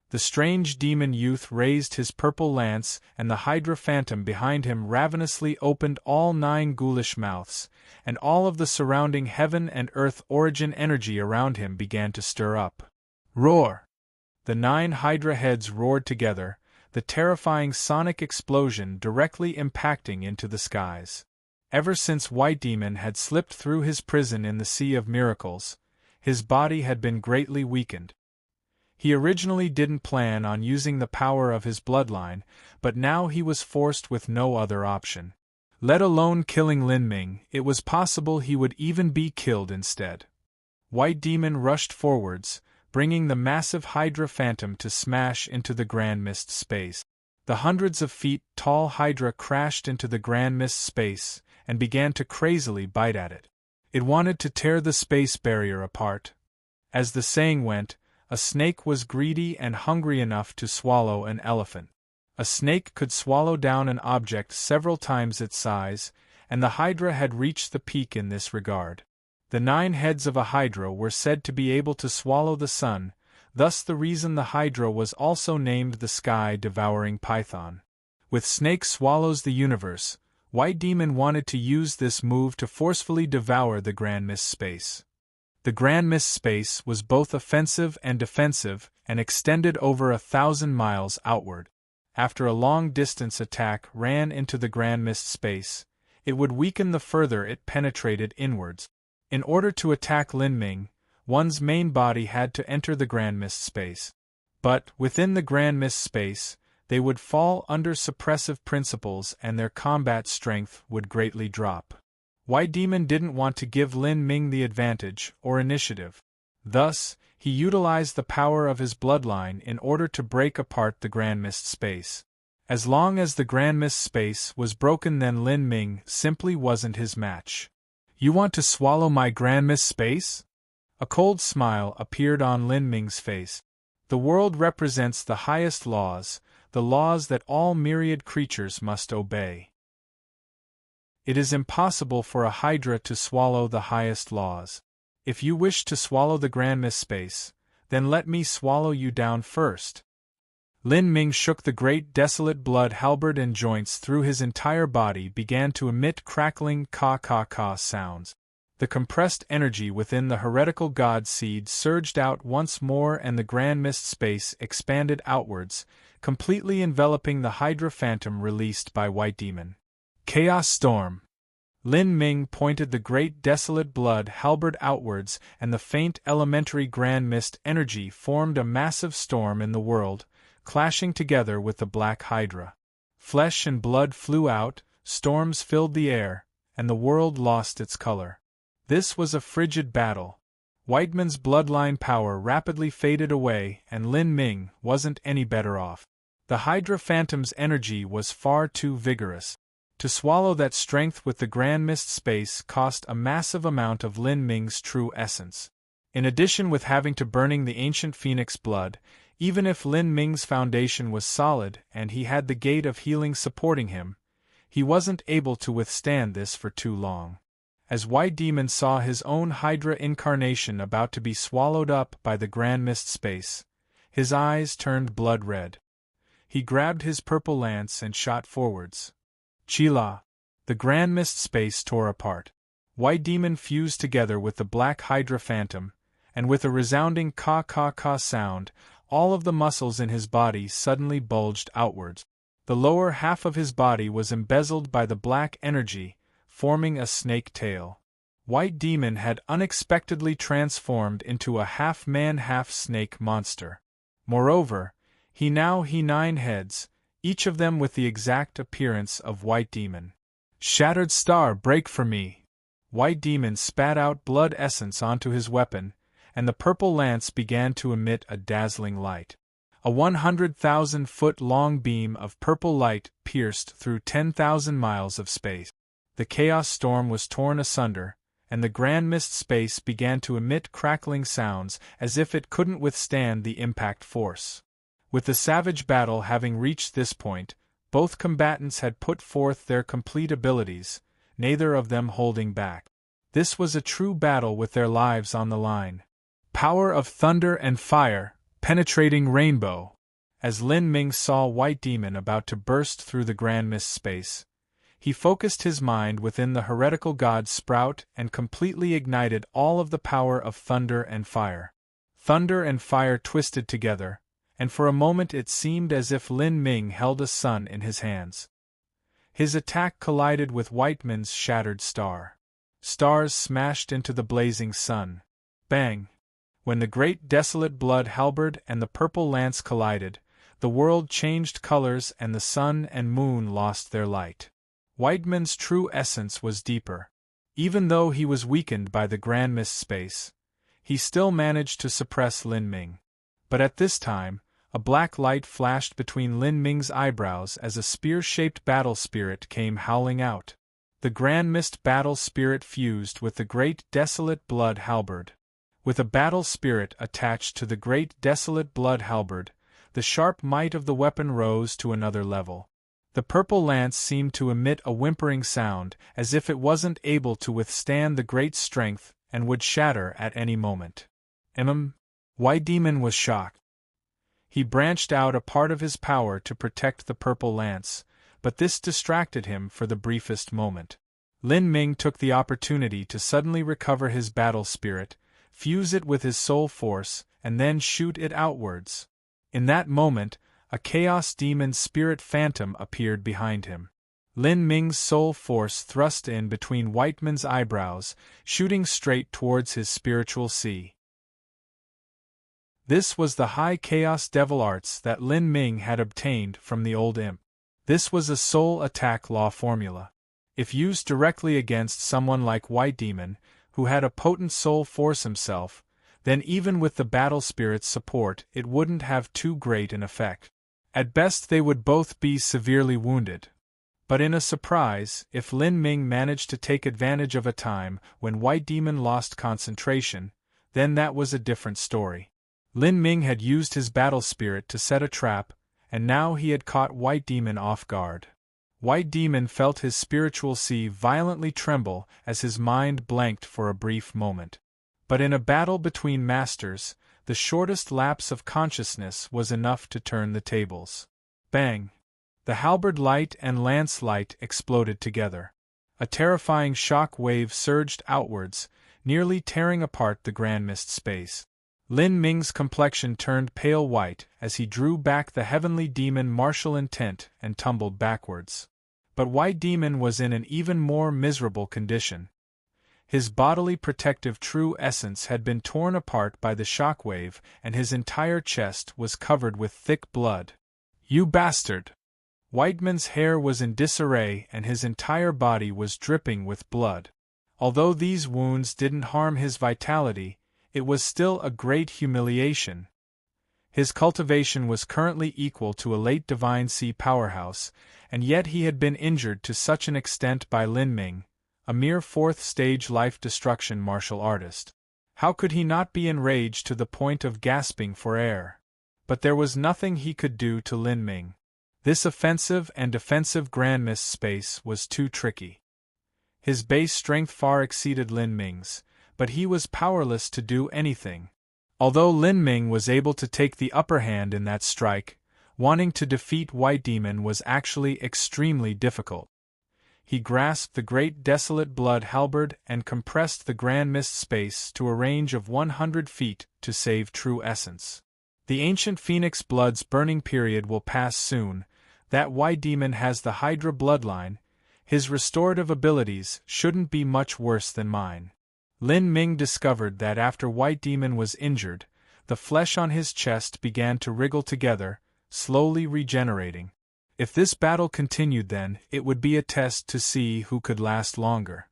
The strange demon youth raised his purple lance, and the Hydra phantom behind him ravenously opened all 9 ghoulish mouths, and all of the surrounding heaven and earth origin energy around him began to stir up. Roar! The 9 Hydra heads roared together, the terrifying sonic explosion directly impacting into the skies. Ever since White Demon had slipped through his prison in the Sea of Miracles, his body had been greatly weakened. He originally didn't plan on using the power of his bloodline, but now he was forced with no other option. Let alone killing Lin Ming, it was possible he would even be killed instead. White Demon rushed forwards, bringing the massive Hydra phantom to smash into the Grand Mist space. The hundreds of feet tall Hydra crashed into the Grand Mist space and began to crazily bite at it. It wanted to tear the space barrier apart. As the saying went, a snake was greedy and hungry enough to swallow an elephant. A snake could swallow down an object several times its size, and the Hydra had reached the peak in this regard. The 9 heads of a Hydra were said to be able to swallow the sun, thus the reason the Hydra was also named the sky-devouring python. With Snake swallows the universe, White Demon wanted to use this move to forcefully devour the Grand Mist space. The Grand Mist space was both offensive and defensive and extended over 1,000 miles outward. After a long-distance attack ran into the Grand Mist space, it would weaken the further it penetrated inwards. In order to attack Lin Ming, one's main body had to enter the Grand Mist space. But, within the Grand Mist space, they would fall under suppressive principles and their combat strength would greatly drop. White Demon didn't want to give Lin Ming the advantage or initiative. Thus, he utilized the power of his bloodline in order to break apart the Grand Mist space. As long as the Grand Mist space was broken, then Lin Ming simply wasn't his match. You want to swallow my Grand Mist space? A cold smile appeared on Lin Ming's face. The world represents the highest laws, the laws that all myriad creatures must obey. It is impossible for a Hydra to swallow the highest laws. If you wish to swallow the Grand Mist space, then let me swallow you down first. Lin Ming shook the great desolate blood halberd and joints through his entire body began to emit crackling ka-ka-ka sounds. The compressed energy within the heretical god seed surged out once more and the Grand Mist space expanded outwards, completely enveloping the Hydra phantom released by White Demon. Chaos Storm. Lin Ming pointed the great desolate blood halberd outwards and the faint elementary Grand Mist energy formed a massive storm in the world, clashing together with the Black Hydra. Flesh and blood flew out, storms filled the air, and the world lost its color. This was a frigid battle. Whiteman's bloodline power rapidly faded away and Lin Ming wasn't any better off. The Hydra Phantom's energy was far too vigorous. To swallow that strength with the Grand Mist space cost a massive amount of Lin Ming's true essence. In addition with having to burning the ancient phoenix blood, even if Lin Ming's foundation was solid and he had the gate of healing supporting him, he wasn't able to withstand this for too long. As White Demon saw his own Hydra incarnation about to be swallowed up by the Grand Mist space, his eyes turned blood red. He grabbed his purple lance and shot forwards. Chila! The Grand Mist space tore apart. White Demon fused together with the Black Hydra Phantom, and with a resounding ka-ka-ka sound, all of the muscles in his body suddenly bulged outwards. The lower half of his body was embezzled by the black energy, forming a snake tail. White Demon had unexpectedly transformed into a half-man half-snake monster. Moreover, he 9 heads, each of them with the exact appearance of White Demon. Shattered Star, break for me! White Demon spat out blood essence onto his weapon, and the purple lance began to emit a dazzling light. A 100,000-foot-long beam of purple light pierced through 10,000 miles of space. The chaos storm was torn asunder, and the grand mist space began to emit crackling sounds as if it couldn't withstand the impact force. With the savage battle having reached this point, both combatants had put forth their complete abilities, neither of them holding back. This was a true battle with their lives on the line. Power of thunder and fire, penetrating rainbow. As Lin Ming saw White Demon about to burst through the grand mist space, he focused his mind within the heretical god Sprout and completely ignited all of the power of thunder and fire. Thunder and fire twisted together, and for a moment it seemed as if Lin Ming held a sun in his hands. His attack collided with White Man's shattered star. Stars smashed into the blazing sun. Bang! When the great desolate blood halberd and the purple lance collided, the world changed colors and the sun and moon lost their light. White Man's true essence was deeper. Even though he was weakened by the grand mist space, he still managed to suppress Lin Ming. But at this time, a black light flashed between Lin Ming's eyebrows as a spear-shaped battle spirit came howling out. The grand mist battle spirit fused with the great desolate blood halberd. With a battle spirit attached to the great desolate blood halberd, the sharp might of the weapon rose to another level. The purple lance seemed to emit a whimpering sound, as if it wasn't able to withstand the great strength and would shatter at any moment. White Demon was shocked. He branched out a part of his power to protect the purple lance, but this distracted him for the briefest moment. Lin Ming took the opportunity to suddenly recover his battle spirit, fuse it with his soul force, and then shoot it outwards. In that moment, a chaos demon spirit phantom appeared behind him. Lin Ming's soul force thrust in between White Man's eyebrows, shooting straight towards his spiritual sea. This was the high chaos devil arts that Lin Ming had obtained from the old imp. This was a soul attack law formula. If used directly against someone like White Demon, who had a potent soul force himself, then even with the battle spirit's support it wouldn't have too great an effect. At best they would both be severely wounded. But in a surprise, if Lin Ming managed to take advantage of a time when White Demon lost concentration, then that was a different story. Lin Ming had used his battle spirit to set a trap, and now he had caught White Demon off guard. White Demon felt his spiritual sea violently tremble as his mind blanked for a brief moment. But in a battle between masters, the shortest lapse of consciousness was enough to turn the tables. Bang! The halberd light and lance light exploded together. A terrifying shock wave surged outwards, nearly tearing apart the grand mist space. Lin Ming's complexion turned pale white as he drew back the heavenly demon martial intent and tumbled backwards. But White Demon was in an even more miserable condition. His bodily protective true essence had been torn apart by the shockwave, and his entire chest was covered with thick blood. "You bastard!" White Man's hair was in disarray and his entire body was dripping with blood. Although these wounds didn't harm his vitality, it was still a great humiliation. His cultivation was currently equal to a late Divine Sea powerhouse, and yet he had been injured to such an extent by Lin Ming, a mere fourth-stage life-destruction martial artist. How could he not be enraged to the point of gasping for air? But there was nothing he could do to Lin Ming. This offensive and defensive grand mist space was too tricky. His base strength far exceeded Lin Ming's, but he was powerless to do anything. Although Lin Ming was able to take the upper hand in that strike, wanting to defeat White Demon was actually extremely difficult. He grasped the great desolate blood halberd and compressed the grand mist space to a range of 100 feet to save true essence. The ancient phoenix blood's burning period will pass soon. That White Demon has the Hydra bloodline. His restorative abilities shouldn't be much worse than mine. Lin Ming discovered that after White Demon was injured, the flesh on his chest began to wriggle together, slowly regenerating. If this battle continued then, it would be a test to see who could last longer.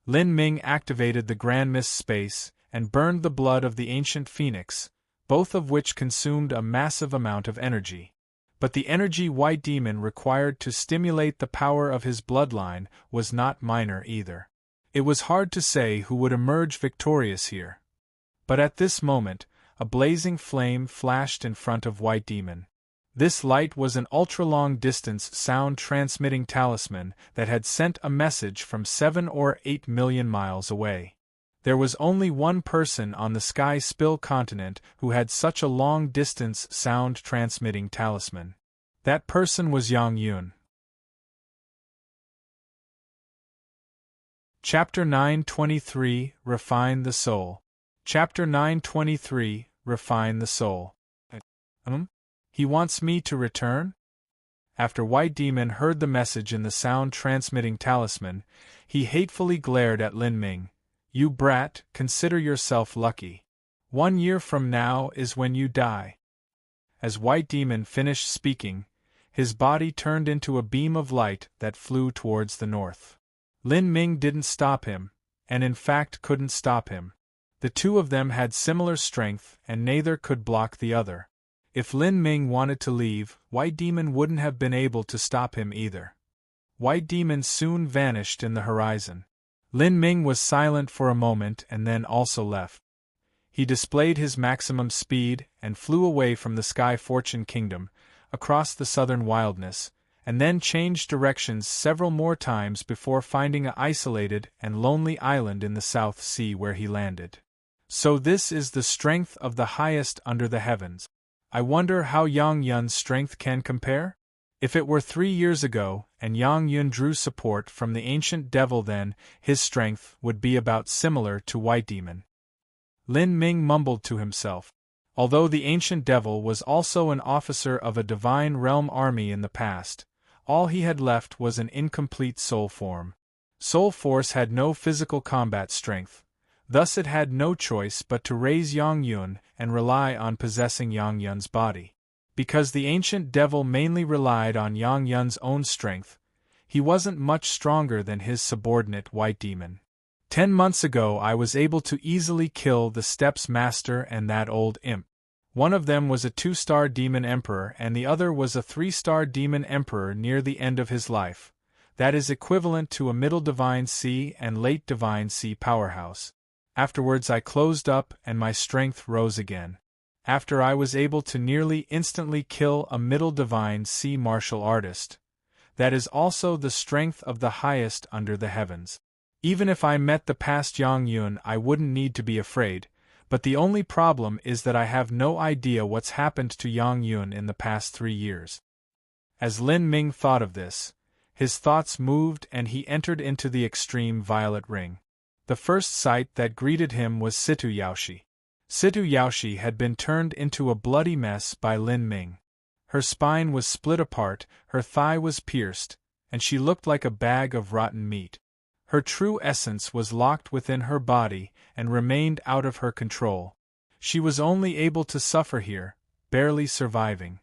Lin Ming activated the grand mist space and burned the blood of the ancient phoenix, both of which consumed a massive amount of energy. But the energy White Demon required to stimulate the power of his bloodline was not minor either. It was hard to say who would emerge victorious here. But at this moment, a blazing flame flashed in front of White Demon. This light was an ultra-long-distance sound-transmitting talisman that had sent a message from 7 or 8 million miles away. There was only one person on the Sky Spill continent who had such a long-distance sound-transmitting talisman. That person was Yang Yun. Chapter 923, Refine the Soul. Chapter 923, Refine the Soul. He wants me to return? After White Demon heard the message in the sound-transmitting talisman, he hatefully glared at Lin Ming. You brat, consider yourself lucky. 1 year from now is when you die. As White Demon finished speaking, his body turned into a beam of light that flew towards the north. Lin Ming didn't stop him, and in fact couldn't stop him. The two of them had similar strength, and neither could block the other. If Lin Ming wanted to leave, White Demon wouldn't have been able to stop him either. White Demon soon vanished in the horizon. Lin Ming was silent for a moment and then also left. He displayed his maximum speed and flew away from the Sky Fortune Kingdom, across the southern wilderness, and then changed directions several more times before finding an isolated and lonely island in the South Sea where he landed. So this is the strength of the highest under the heavens. I wonder how Yang Yun's strength can compare? If it were 3 years ago, and Yang Yun drew support from the ancient devil, then his strength would be about similar to White Demon. Lin Ming mumbled to himself. Although the ancient devil was also an officer of a divine realm army in the past, all he had left was an incomplete soul form. Soul Force had no physical combat strength. Thus it had no choice but to raise Yang Yun and rely on possessing Yang Yun's body. Because the ancient devil mainly relied on Yang Yun's own strength, he wasn't much stronger than his subordinate White Demon. 10 months ago I was able to easily kill the Steps Master and that old imp. One of them was a 2-star Demon Emperor and the other was a 3-star Demon Emperor near the end of his life. That is equivalent to a middle Divine Sea and late Divine Sea powerhouse. Afterwards I closed up and my strength rose again. After I was able to nearly instantly kill a middle Divine Sea martial artist. That is also the strength of the highest under the heavens. Even if I met the past Yang Yun I wouldn't need to be afraid, but the only problem is that I have no idea what's happened to Yang Yun in the past 3 years. As Lin Ming thought of this, his thoughts moved and he entered into the extreme violet ring. The first sight that greeted him was Situ Yaoshi. Situ Yaoshi had been turned into a bloody mess by Lin Ming. Her spine was split apart, her thigh was pierced, and she looked like a bag of rotten meat. Her true essence was locked within her body and remained out of her control. She was only able to suffer here, barely surviving.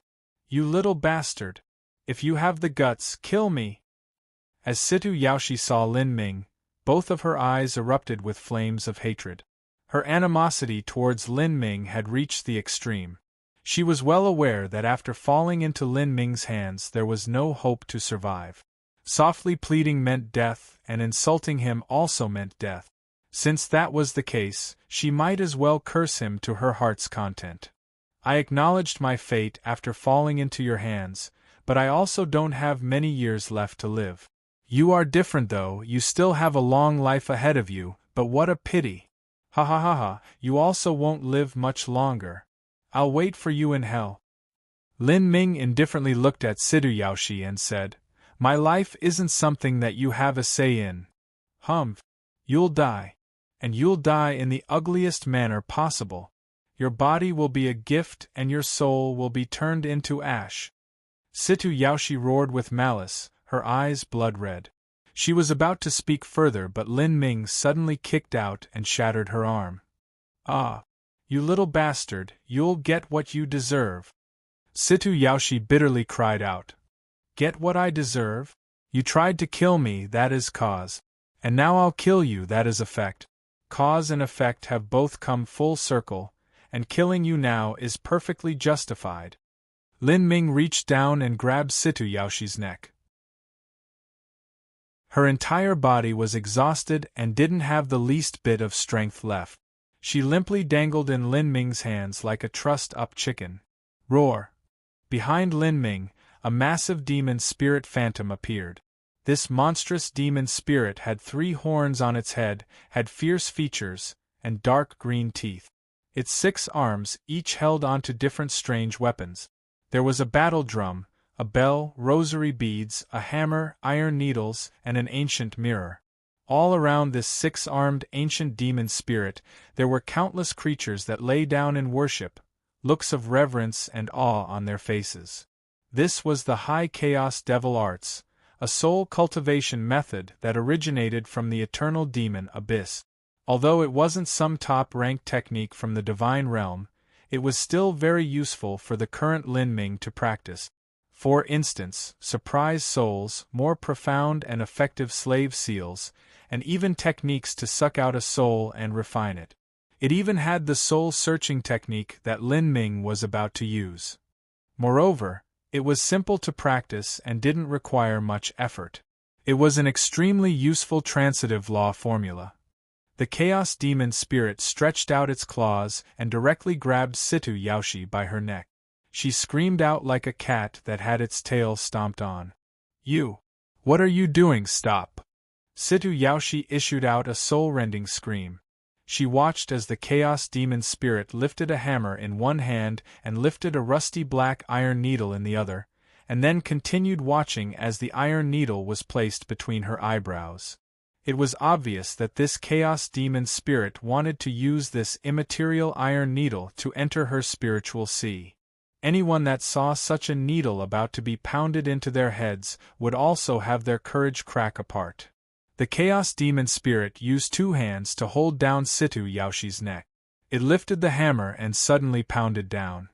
You little bastard! If you have the guts, kill me! As Situ Yaoshi saw Lin Ming, both of her eyes erupted with flames of hatred. Her animosity towards Lin Ming had reached the extreme. She was well aware that after falling into Lin Ming's hands there was no hope to survive. Softly pleading meant death, and insulting him also meant death. Since that was the case, she might as well curse him to her heart's content. I acknowledged my fate after falling into your hands, but I also don't have many years left to live. You are different though, you still have a long life ahead of you, but what a pity. Ha ha ha ha, you also won't live much longer. I'll wait for you in hell. Lin Ming indifferently looked at Situ Yaoshi and said, My life isn't something that you have a say in. You'll die. And you'll die in the ugliest manner possible. Your body will be a gift and your soul will be turned into ash. Situ Yaoshi roared with malice, her eyes blood-red. She was about to speak further but Lin Ming suddenly kicked out and shattered her arm. Ah! You little bastard, you'll get what you deserve. Situ Yaoshi bitterly cried out. Get what I deserve? You tried to kill me, that is cause. And now I'll kill you, that is effect. Cause and effect have both come full circle, and killing you now is perfectly justified. Lin Ming reached down and grabbed Situ Yaoshi's neck. Her entire body was exhausted and didn't have the least bit of strength left. She limply dangled in Lin Ming's hands like a trussed-up chicken. Roar! Behind Lin Ming, a massive demon spirit phantom appeared. This monstrous demon spirit had 3 horns on its head, had fierce features, and dark green teeth. Its 6 arms each held onto different strange weapons. There was a battle drum, a bell, rosary beads, a hammer, iron needles, and an ancient mirror. All around this 6-armed ancient demon spirit, there were countless creatures that lay down in worship, looks of reverence and awe on their faces. This was the High Chaos Devil Arts, a soul cultivation method that originated from the eternal demon Abyss. Although it wasn't some top-ranked technique from the divine realm, it was still very useful for the current Lin Ming to practice. For instance, surprise souls, more profound and effective slave seals, and even techniques to suck out a soul and refine it. It even had the soul-searching technique that Lin Ming was about to use. Moreover, it was simple to practice and didn't require much effort. It was an extremely useful transitive law formula. The Chaos Demon Spirit stretched out its claws and directly grabbed Situ Yaoshi by her neck. She screamed out like a cat that had its tail stomped on. "You! What are you doing? Stop!" Situ Yaoshi issued out a soul-rending scream. She watched as the Chaos Demon Spirit lifted a hammer in one hand and lifted a rusty black iron needle in the other, and then continued watching as the iron needle was placed between her eyebrows. It was obvious that this Chaos Demon Spirit wanted to use this immaterial iron needle to enter her spiritual sea. Anyone that saw such a needle about to be pounded into their heads would also have their courage crack apart. The Chaos Demon Spirit used 2 hands to hold down Situ Yaoshi's neck. It lifted the hammer and suddenly pounded down.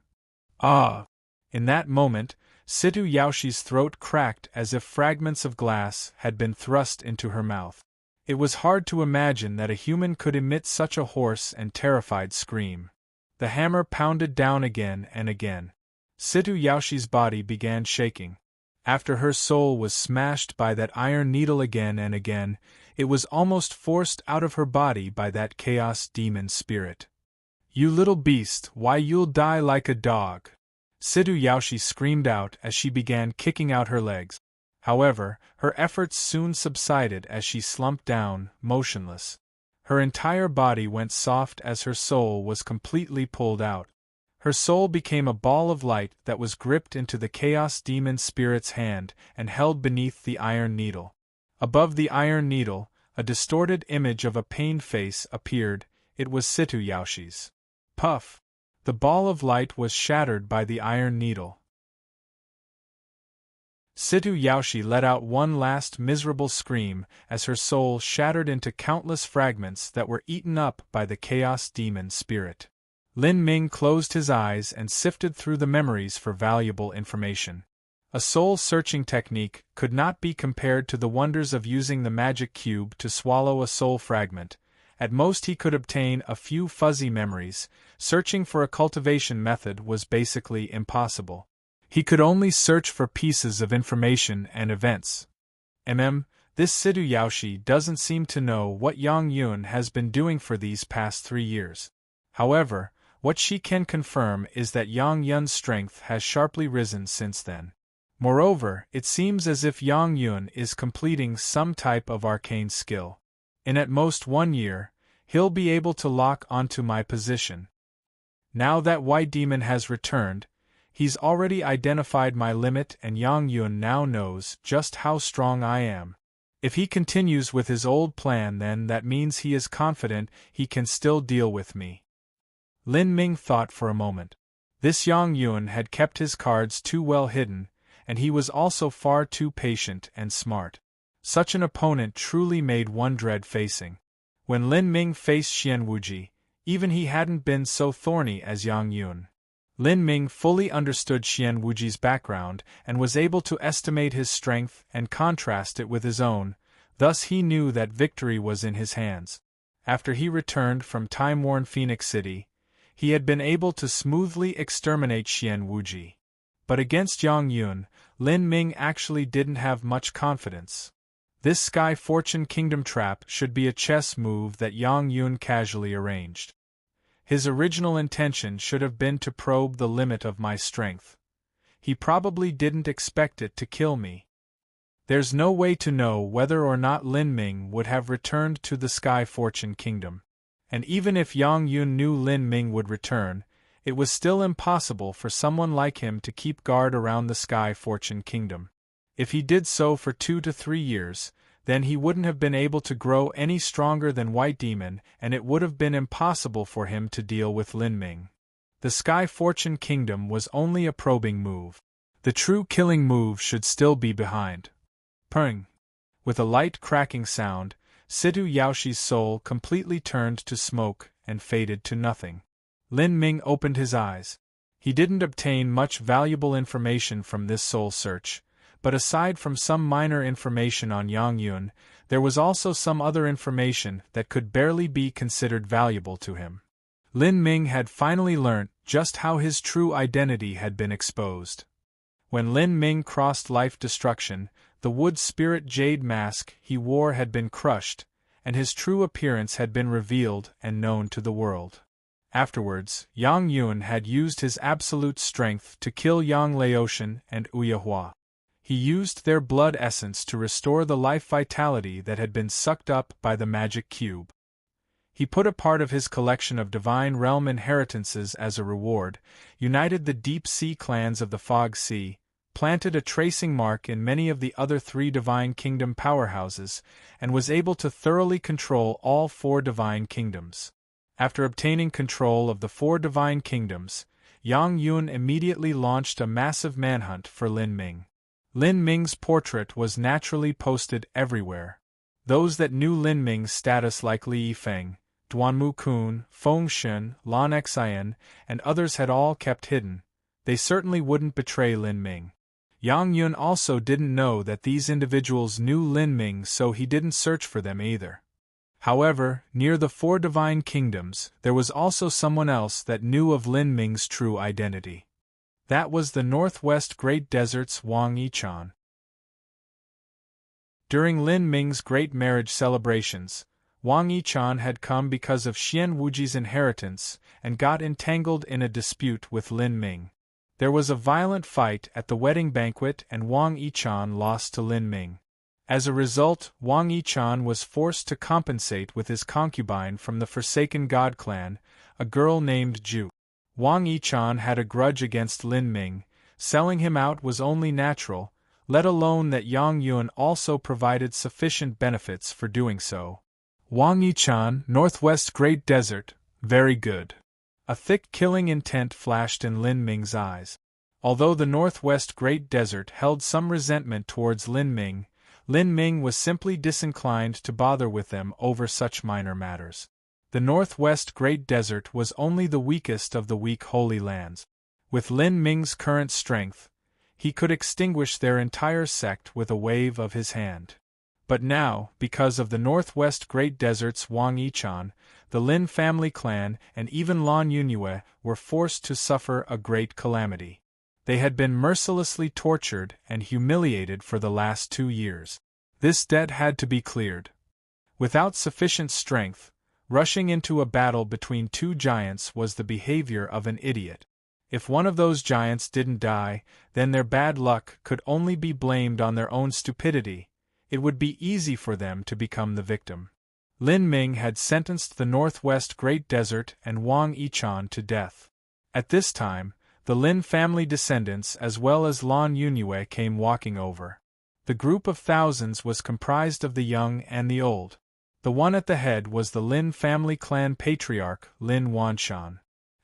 Ah! In that moment, Situ Yaoshi's throat cracked as if fragments of glass had been thrust into her mouth. It was hard to imagine that a human could emit such a hoarse and terrified scream. The hammer pounded down again and again. Situ Yaoshi's body began shaking. After her soul was smashed by that iron needle again and again, it was almost forced out of her body by that Chaos Demon Spirit. "You little beast, why you'll die like a dog!" Situ Yaoshi screamed out as she began kicking out her legs. However, her efforts soon subsided as she slumped down, motionless. Her entire body went soft as her soul was completely pulled out. Her soul became a ball of light that was gripped into the Chaos Demon Spirit's hand and held beneath the iron needle. Above the iron needle, a distorted image of a pained face appeared. It was Situ Yaoshi's. Puff! The ball of light was shattered by the iron needle. Situ Yaoshi let out one last miserable scream as her soul shattered into countless fragments that were eaten up by the Chaos Demon Spirit. Lin Ming closed his eyes and sifted through the memories for valuable information. A soul-searching technique could not be compared to the wonders of using the magic cube to swallow a soul fragment. At most he could obtain a few fuzzy memories. Searching for a cultivation method was basically impossible. He could only search for pieces of information and events. This Situ Yaoshi doesn't seem to know what Yang Yun has been doing for these past 3 years. However, what she can confirm is that Yang Yun's strength has sharply risen since then. Moreover, it seems as if Yang Yun is completing some type of arcane skill. In at most 1 year, he'll be able to lock onto my position. Now that White Demon has returned, he's already identified my limit and Yang Yun now knows just how strong I am. If he continues with his old plan, then that means he is confident he can still deal with me. Lin Ming thought for a moment. This Yang Yun had kept his cards too well hidden, and he was also far too patient and smart. Such an opponent truly made one dread facing. When Lin Ming faced Xian Wuji, even he hadn't been so thorny as Yang Yun. Lin Ming fully understood Xian Wuji's background and was able to estimate his strength and contrast it with his own, thus he knew that victory was in his hands. After he returned from time-worn Phoenix City, he had been able to smoothly exterminate Xian Wuji. But against Yang Yun, Lin Ming actually didn't have much confidence. This Sky Fortune Kingdom trap should be a chess move that Yang Yun casually arranged. His original intention should have been to probe the limit of my strength. He probably didn't expect it to kill me. There's no way to know whether or not Lin Ming would have returned to the Sky Fortune Kingdom. And even if Yang Yun knew Lin Ming would return, it was still impossible for someone like him to keep guard around the Sky Fortune Kingdom. If he did so for 2 to 3 years, then he wouldn't have been able to grow any stronger than White Demon, and it would have been impossible for him to deal with Lin Ming. The Sky Fortune Kingdom was only a probing move. The true killing move should still be behind. Purring. With a light cracking sound, Situ Yaoshi's soul completely turned to smoke and faded to nothing. Lin Ming opened his eyes. He didn't obtain much valuable information from this soul search, but aside from some minor information on Yang Yun, there was also some other information that could barely be considered valuable to him. Lin Ming had finally learnt just how his true identity had been exposed. When Lin Ming crossed life destruction, the wood spirit jade mask he wore had been crushed, and his true appearance had been revealed and known to the world. Afterwards, Yang Yun had used his absolute strength to kill Yang Laotian and Uyahua. He used their blood essence to restore the life vitality that had been sucked up by the magic cube. He put a part of his collection of Divine Realm inheritances as a reward, united the Deep Sea clans of the Fog Sea, planted a tracing mark in many of the other 3 Divine Kingdom powerhouses, and was able to thoroughly control all 4 Divine Kingdoms. After obtaining control of the 4 Divine Kingdoms, Yang Yun immediately launched a massive manhunt for Lin Ming. Lin Ming's portrait was naturally posted everywhere. Those that knew Lin Ming's status like Li Yifeng, Duanmu Kun, Feng Xun, Lan Xian, and others had all kept hidden. They certainly wouldn't betray Lin Ming. Yang Yun also didn't know that these individuals knew Lin Ming, so he didn't search for them either. However, near the 4 Divine Kingdoms, there was also someone else that knew of Lin Ming's true identity. That was the Northwest Great Desert's Wang Yichan. During Lin Ming's great marriage celebrations, Wang Yichan had come because of Xian Wuji's inheritance and got entangled in a dispute with Lin Ming. There was a violent fight at the wedding banquet and Wang Yichan lost to Lin Ming. As a result, Wang Yichan was forced to compensate with his concubine from the Forsaken God clan, a girl named Ju. Wang Yichan had a grudge against Lin Ming. Selling him out was only natural, let alone that Yang Yun also provided sufficient benefits for doing so. Wang Yichan, Northwest Great Desert, very good. A thick killing intent flashed in Lin Ming's eyes. Although the Northwest Great Desert held some resentment towards Lin Ming was simply disinclined to bother with them over such minor matters. The Northwest Great Desert was only the weakest of the weak Holy Lands. With Lin Ming's current strength, he could extinguish their entire sect with a wave of his hand. But now, because of the Northwest Great Desert's Wang Yichan, the Lin family clan and even Lan Yunue were forced to suffer a great calamity. They had been mercilessly tortured and humiliated for the last 2 years. This debt had to be cleared. Without sufficient strength, rushing into a battle between 2 giants was the behavior of an idiot. If one of those giants didn't die, then their bad luck could only be blamed on their own stupidity. It would be easy for them to become the victim. Lin Ming had sentenced the Northwest Great Desert and Wang Yichan to death. At this time, the Lin family descendants as well as Lan Yunue came walking over. The group of thousands was comprised of the young and the old. The one at the head was the Lin family clan patriarch, Lin Wanshan.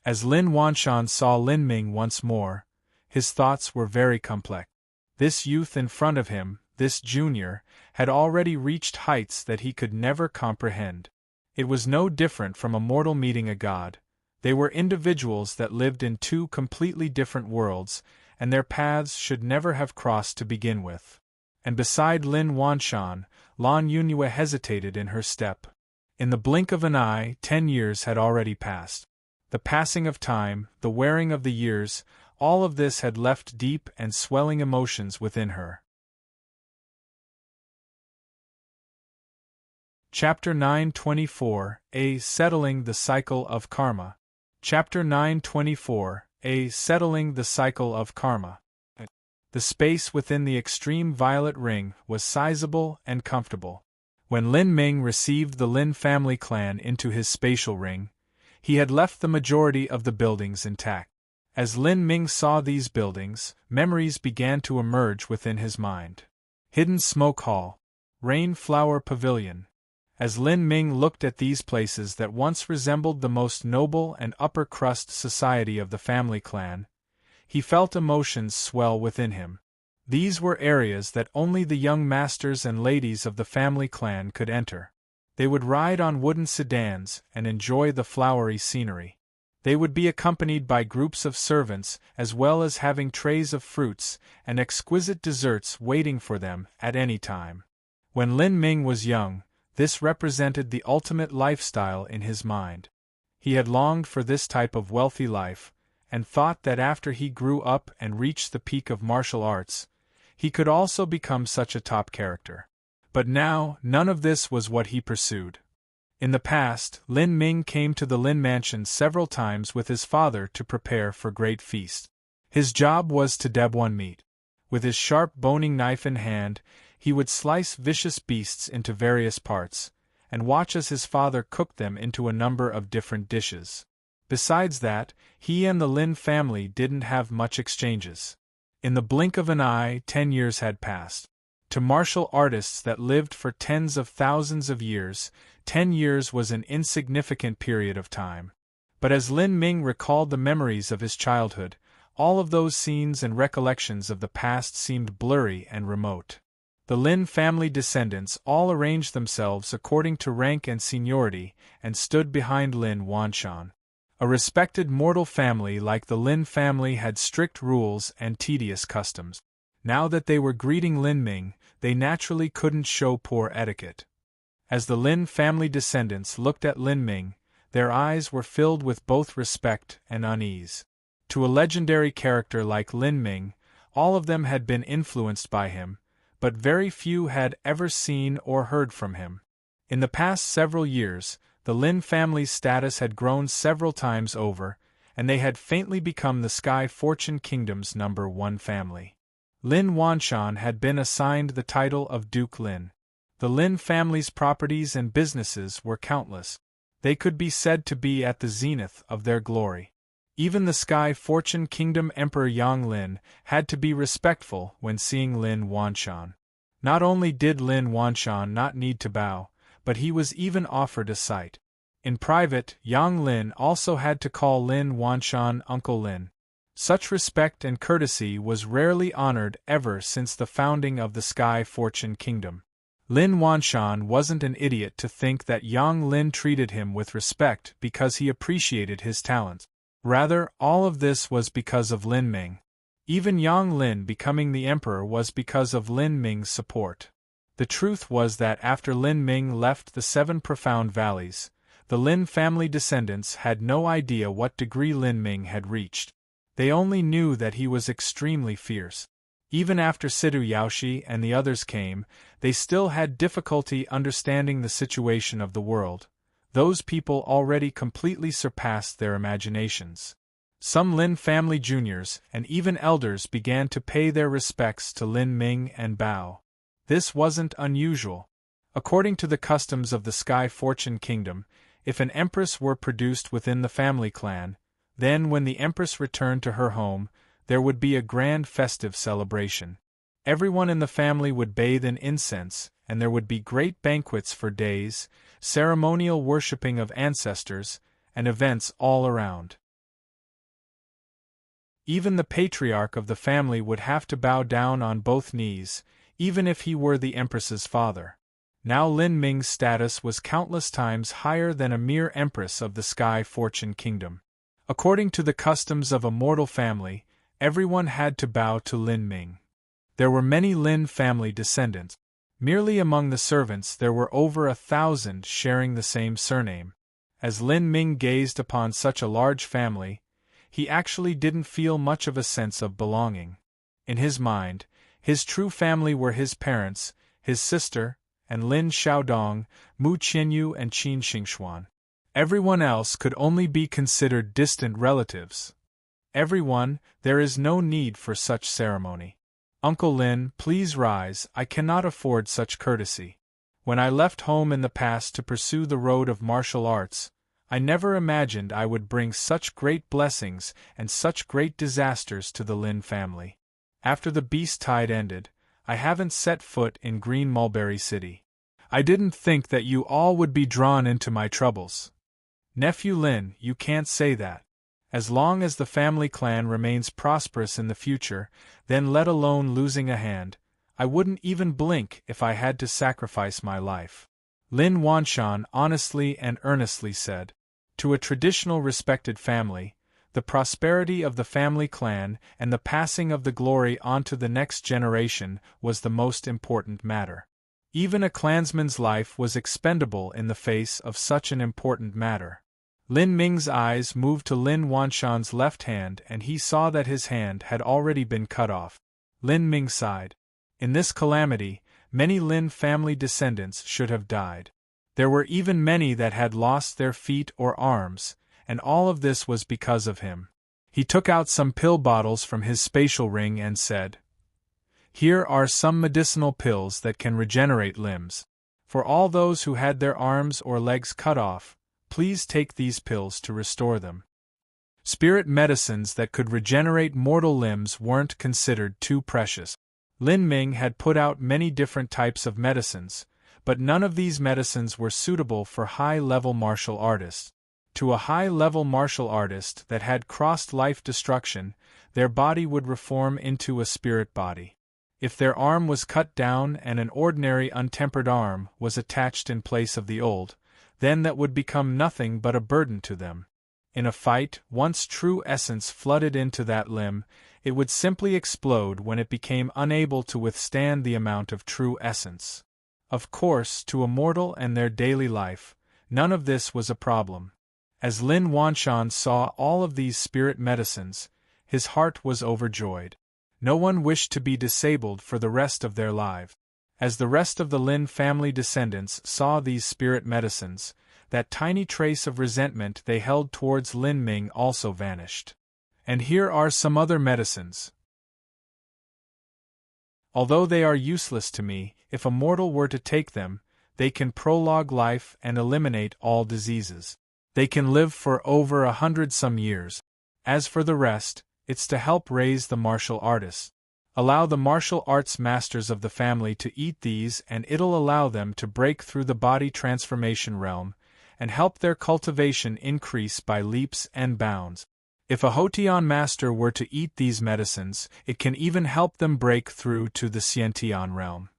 As Lin Wanshan saw Lin Ming once more, his thoughts were very complex. This youth in front of him, this junior, had already reached heights that he could never comprehend. It was no different from a mortal meeting a god. They were individuals that lived in 2 completely different worlds, and their paths should never have crossed to begin with. And beside Lin Wanshan, Lan Yunue hesitated in her step. In the blink of an eye, 10 years had already passed. The passing of time, the wearing of the years, all of this had left deep and swelling emotions within her. Chapter 924, A Settling the Cycle of Karma. Chapter 924, A Settling the Cycle of Karma. The space within the extreme violet ring was sizable and comfortable. When Lin Ming received the Lin family clan into his spatial ring, he had left the majority of the buildings intact. As Lin Ming saw these buildings, memories began to emerge within his mind. Hidden Smoke Hall, Rain Flower Pavilion. As Lin Ming looked at these places that once resembled the most noble and upper-crust society of the family clan, he felt emotions swell within him. These were areas that only the young masters and ladies of the family clan could enter. They would ride on wooden sedans and enjoy the flowery scenery. They would be accompanied by groups of servants, as well as having trays of fruits and exquisite desserts waiting for them at any time. When Lin Ming was young, this represented the ultimate lifestyle in his mind. He had longed for this type of wealthy life, and thought that after he grew up and reached the peak of martial arts, he could also become such a top character. But now, none of this was what he pursued. In the past, Lin Ming came to the Lin mansion several times with his father to prepare for great feasts. His job was to debone meat. With his sharp boning knife in hand, he would slice vicious beasts into various parts, and watch as his father cooked them into a number of different dishes. Besides that, he and the Lin family didn't have much exchanges. In the blink of an eye, 10 years had passed. To martial artists that lived for tens of thousands of years, 10 years was an insignificant period of time. But as Lin Ming recalled the memories of his childhood, all of those scenes and recollections of the past seemed blurry and remote. The Lin family descendants all arranged themselves according to rank and seniority and stood behind Lin Wanshan. A respected mortal family like the Lin family had strict rules and tedious customs. Now that they were greeting Lin Ming, they naturally couldn't show poor etiquette. As the Lin family descendants looked at Lin Ming, their eyes were filled with both respect and unease. To a legendary character like Lin Ming, all of them had been influenced by him, but very few had ever seen or heard from him. In the past several years, the Lin family's status had grown several times over, and they had faintly become the Sky Fortune Kingdom's #1 family. Lin Wanshan had been assigned the title of Duke Lin. The Lin family's properties and businesses were countless. They could be said to be at the zenith of their glory. Even the Sky Fortune Kingdom Emperor Yang Lin had to be respectful when seeing Lin Wanshan. Not only did Lin Wanshan not need to bow, but he was even offered a sight. In private, Yang Lin also had to call Lin Wanshan Uncle Lin. Such respect and courtesy was rarely honored ever since the founding of the Sky Fortune Kingdom. Lin Wanshan wasn't an idiot to think that Yang Lin treated him with respect because he appreciated his talent. Rather, all of this was because of Lin Ming. Even Yang Lin becoming the emperor was because of Lin Ming's support. The truth was that after Lin Ming left the 7 profound valleys, the Lin family descendants had no idea what degree Lin Ming had reached. They only knew that he was extremely fierce. Even after Sidu Yaoshi and the others came, they still had difficulty understanding the situation of the world. Those people already completely surpassed their imaginations. Some Lin family juniors and even elders began to pay their respects to Lin Ming and bow. This wasn't unusual. According to the customs of the Sky Fortune Kingdom, if an empress were produced within the family clan, then when the empress returned to her home, there would be a grand festive celebration. Everyone in the family would bathe in incense, and there would be great banquets for days, ceremonial worshipping of ancestors, and events all around. Even the patriarch of the family would have to bow down on both knees, even if he were the empress's father. Now Lin Ming's status was countless times higher than a mere empress of the Sky Fortune Kingdom. According to the customs of a mortal family, everyone had to bow to Lin Ming. There were many Lin family descendants. Merely among the servants there were over 1,000 sharing the same surname. As Lin Ming gazed upon such a large family, he actually didn't feel much of a sense of belonging. In his mind, his true family were his parents, his sister, and Lin Xiaodong, Mu Qianyu and Qin Xingxuan. Everyone else could only be considered distant relatives. Everyone, there is no need for such ceremony. Uncle Lin, please rise, I cannot afford such courtesy. When I left home in the past to pursue the road of martial arts, I never imagined I would bring such great blessings and such great disasters to the Lin family. After the beast tide ended, I haven't set foot in Green Mulberry City. I didn't think that you all would be drawn into my troubles. Nephew Lin, you can't say that. As long as the family clan remains prosperous in the future, then let alone losing a hand, I wouldn't even blink if I had to sacrifice my life. Lin Wanshan honestly and earnestly said. To a traditional respected family, the prosperity of the family clan and the passing of the glory on to the next generation was the most important matter. Even a clansman's life was expendable in the face of such an important matter. Lin Ming's eyes moved to Lin Wanshan's left hand and he saw that his hand had already been cut off. Lin Ming sighed. In this calamity, many Lin family descendants should have died. There were even many that had lost their feet or arms, and all of this was because of him. He took out some pill bottles from his spatial ring and said, "Here are some medicinal pills that can regenerate limbs. For all those who had their arms or legs cut off, please take these pills to restore them." Spirit medicines that could regenerate mortal limbs weren't considered too precious. Lin Ming had put out many different types of medicines, but none of these medicines were suitable for high-level martial artists. To a high-level martial artist that had crossed life destruction, their body would reform into a spirit body. If their arm was cut down and an ordinary untempered arm was attached in place of the old, then that would become nothing but a burden to them. In a fight, once true essence flooded into that limb, it would simply explode when it became unable to withstand the amount of true essence. Of course, to a mortal and their daily life, none of this was a problem. As Lin Wanshan saw all of these spirit medicines, his heart was overjoyed. No one wished to be disabled for the rest of their lives. As the rest of the Lin family descendants saw these spirit medicines, that tiny trace of resentment they held towards Lin Ming also vanished. And here are some other medicines. Although they are useless to me, if a mortal were to take them, they can prolong life and eliminate all diseases. They can live for over 100 years. As for the rest, it's to help raise the martial artists. Allow the martial arts masters of the family to eat these and it'll allow them to break through the body transformation realm, and help their cultivation increase by leaps and bounds. If a Hotian master were to eat these medicines, it can even help them break through to the Xiantian realm.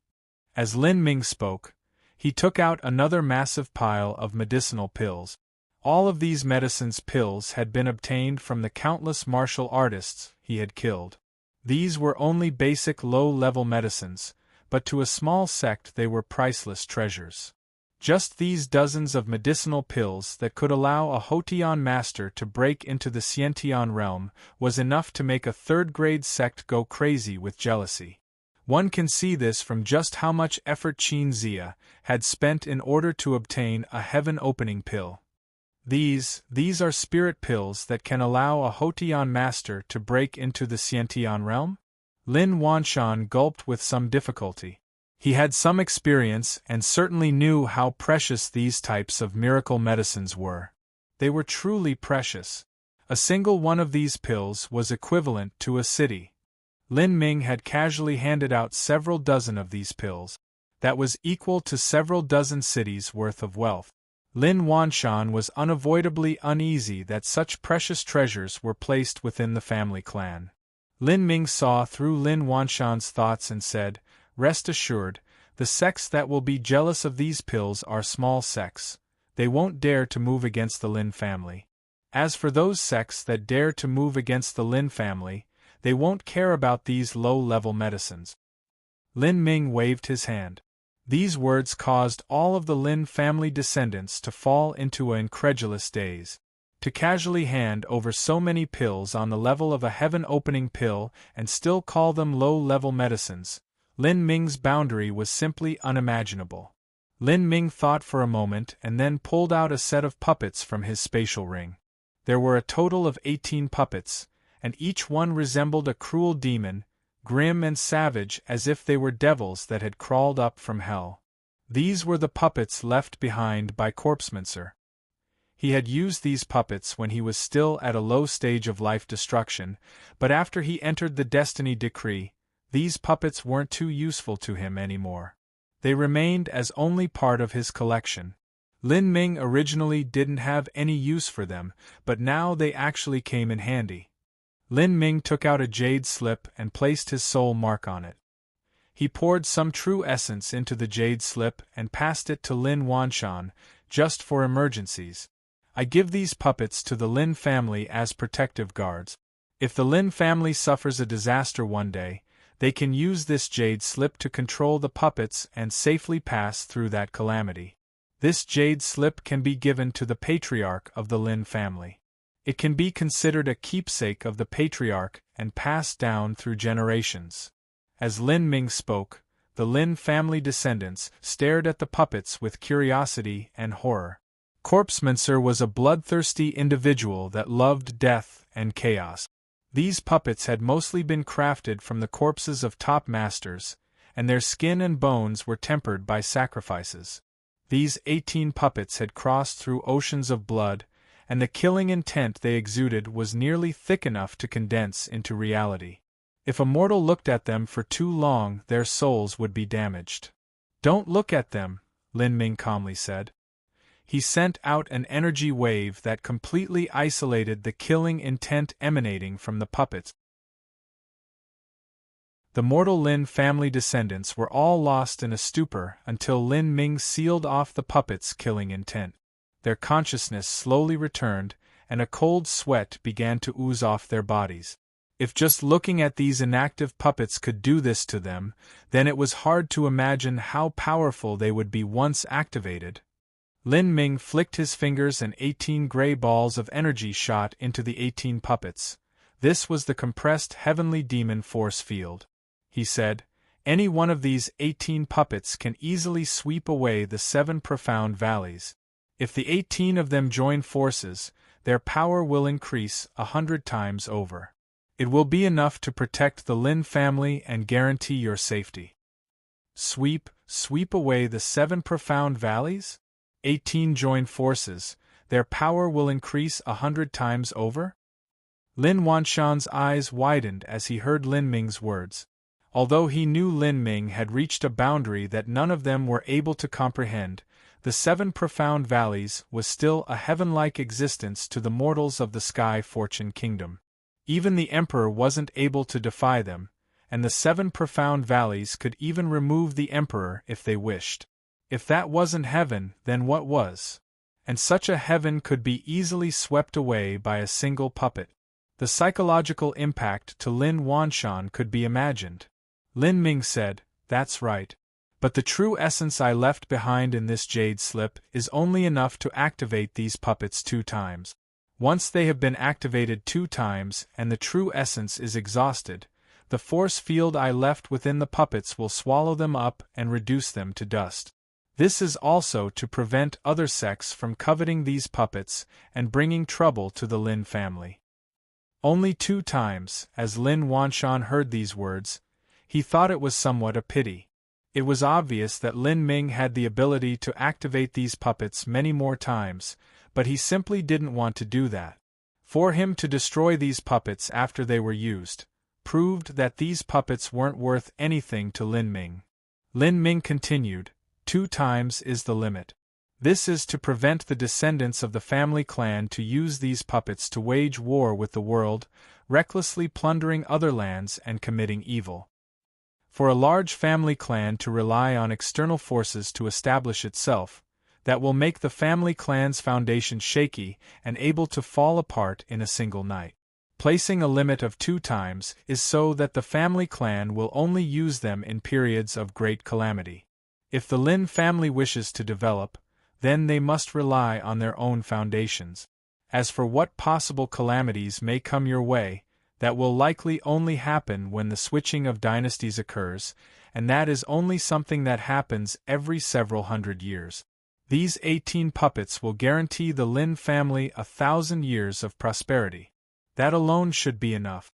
As Lin Ming spoke, he took out another massive pile of medicinal pills. All of these medicines pills had been obtained from the countless martial artists he had killed. These were only basic low-level medicines, but to a small sect they were priceless treasures. Just these dozens of medicinal pills that could allow a Hotian master to break into the Xiantian realm was enough to make a third-grade sect go crazy with jealousy. One can see this from just how much effort Qin Zia had spent in order to obtain a heaven-opening pill. These are spirit pills that can allow a Hotian master to break into the Xiantian realm? Lin Wanshan gulped with some difficulty. He had some experience and certainly knew how precious these types of miracle medicines were. They were truly precious. A single one of these pills was equivalent to a city. Lin Ming had casually handed out several dozen of these pills. That was equal to several dozen cities' worth of wealth. Lin Wanshan was unavoidably uneasy that such precious treasures were placed within the family clan. Lin Ming saw through Lin Wanshan's thoughts and said, "Rest assured, the sects that will be jealous of these pills are small sects. They won't dare to move against the Lin family. As for those sects that dare to move against the Lin family, they won't care about these low-level medicines." Lin Ming waved his hand. These words caused all of the Lin family descendants to fall into an incredulous daze. To casually hand over so many pills on the level of a heaven-opening pill and still call them low-level medicines, Lin Ming's boundary was simply unimaginable. Lin Ming thought for a moment and then pulled out a set of puppets from his spatial ring. There were a total of 18 puppets, and each one resembled a cruel demon, grim and savage as if they were devils that had crawled up from hell. These were the puppets left behind by Corpsemancer. He had used these puppets when he was still at a low stage of life destruction, but after he entered the Destiny Decree, these puppets weren't too useful to him anymore. They remained as only part of his collection. Lin Ming originally didn't have any use for them, but now they actually came in handy. Lin Ming took out a jade slip and placed his soul mark on it. He poured some true essence into the jade slip and passed it to Lin Wanshan, just for emergencies. I give these puppets to the Lin family as protective guards. If the Lin family suffers a disaster one day, they can use this jade slip to control the puppets and safely pass through that calamity. This jade slip can be given to the patriarch of the Lin family. It can be considered a keepsake of the patriarch and passed down through generations. As Lin Ming spoke, the Lin family descendants stared at the puppets with curiosity and horror. Corpsemancer was a bloodthirsty individual that loved death and chaos. These puppets had mostly been crafted from the corpses of top masters, and their skin and bones were tempered by sacrifices. These 18 puppets had crossed through oceans of blood, and the killing intent they exuded was nearly thick enough to condense into reality. If a mortal looked at them for too long, their souls would be damaged. "Don't look at them," Lin Ming calmly said. He sent out an energy wave that completely isolated the killing intent emanating from the puppets. The mortal Lin family descendants were all lost in a stupor until Lin Ming sealed off the puppets' killing intent. Their consciousness slowly returned, and a cold sweat began to ooze off their bodies. If just looking at these inactive puppets could do this to them, then it was hard to imagine how powerful they would be once activated. Lin Ming flicked his fingers and 18 gray balls of energy shot into the 18 puppets. This was the compressed heavenly demon force field. He said, "Any one of these 18 puppets can easily sweep away the 7 profound valleys. If the 18 of them join forces, their power will increase 100 times over. It will be enough to protect the Lin family and guarantee your safety." Sweep away the 7 profound valleys? 18 join forces, their power will increase 100 times over? Lin Wanshan's eyes widened as he heard Lin Ming's words. Although he knew Lin Ming had reached a boundary that none of them were able to comprehend, the 7 profound valleys was still a heaven-like existence to the mortals of the Sky Fortune Kingdom. Even the Emperor wasn't able to defy them, and the 7 profound valleys could even remove the Emperor if they wished. If that wasn't heaven, then what was? And such a heaven could be easily swept away by a single puppet. The psychological impact to Lin Wanshan could be imagined. Lin Ming said, "That's right. But the true essence I left behind in this jade slip is only enough to activate these puppets 2 times. Once they have been activated 2 times and the true essence is exhausted, the force field I left within the puppets will swallow them up and reduce them to dust. This is also to prevent other sects from coveting these puppets and bringing trouble to the Lin family." Only 2 times, as Lin Wanshan heard these words, he thought it was somewhat a pity. It was obvious that Lin Ming had the ability to activate these puppets many more times, but he simply didn't want to do that. For him to destroy these puppets after they were used, proved that these puppets weren't worth anything to Lin Ming. Lin Ming continued, 2 times is the limit. This is to prevent the descendants of the family clan to use these puppets to wage war with the world, recklessly plundering other lands and committing evil. For a large family clan to rely on external forces to establish itself, that will make the family clan's foundation shaky and able to fall apart in a single night. Placing a limit of 2 times is so that the family clan will only use them in periods of great calamity. If the Lin family wishes to develop, then they must rely on their own foundations. As for what possible calamities may come your way, that will likely only happen when the switching of dynasties occurs, and that is only something that happens every several hundred years. These 18 puppets will guarantee the Lin family 1,000 years of prosperity. That alone should be enough.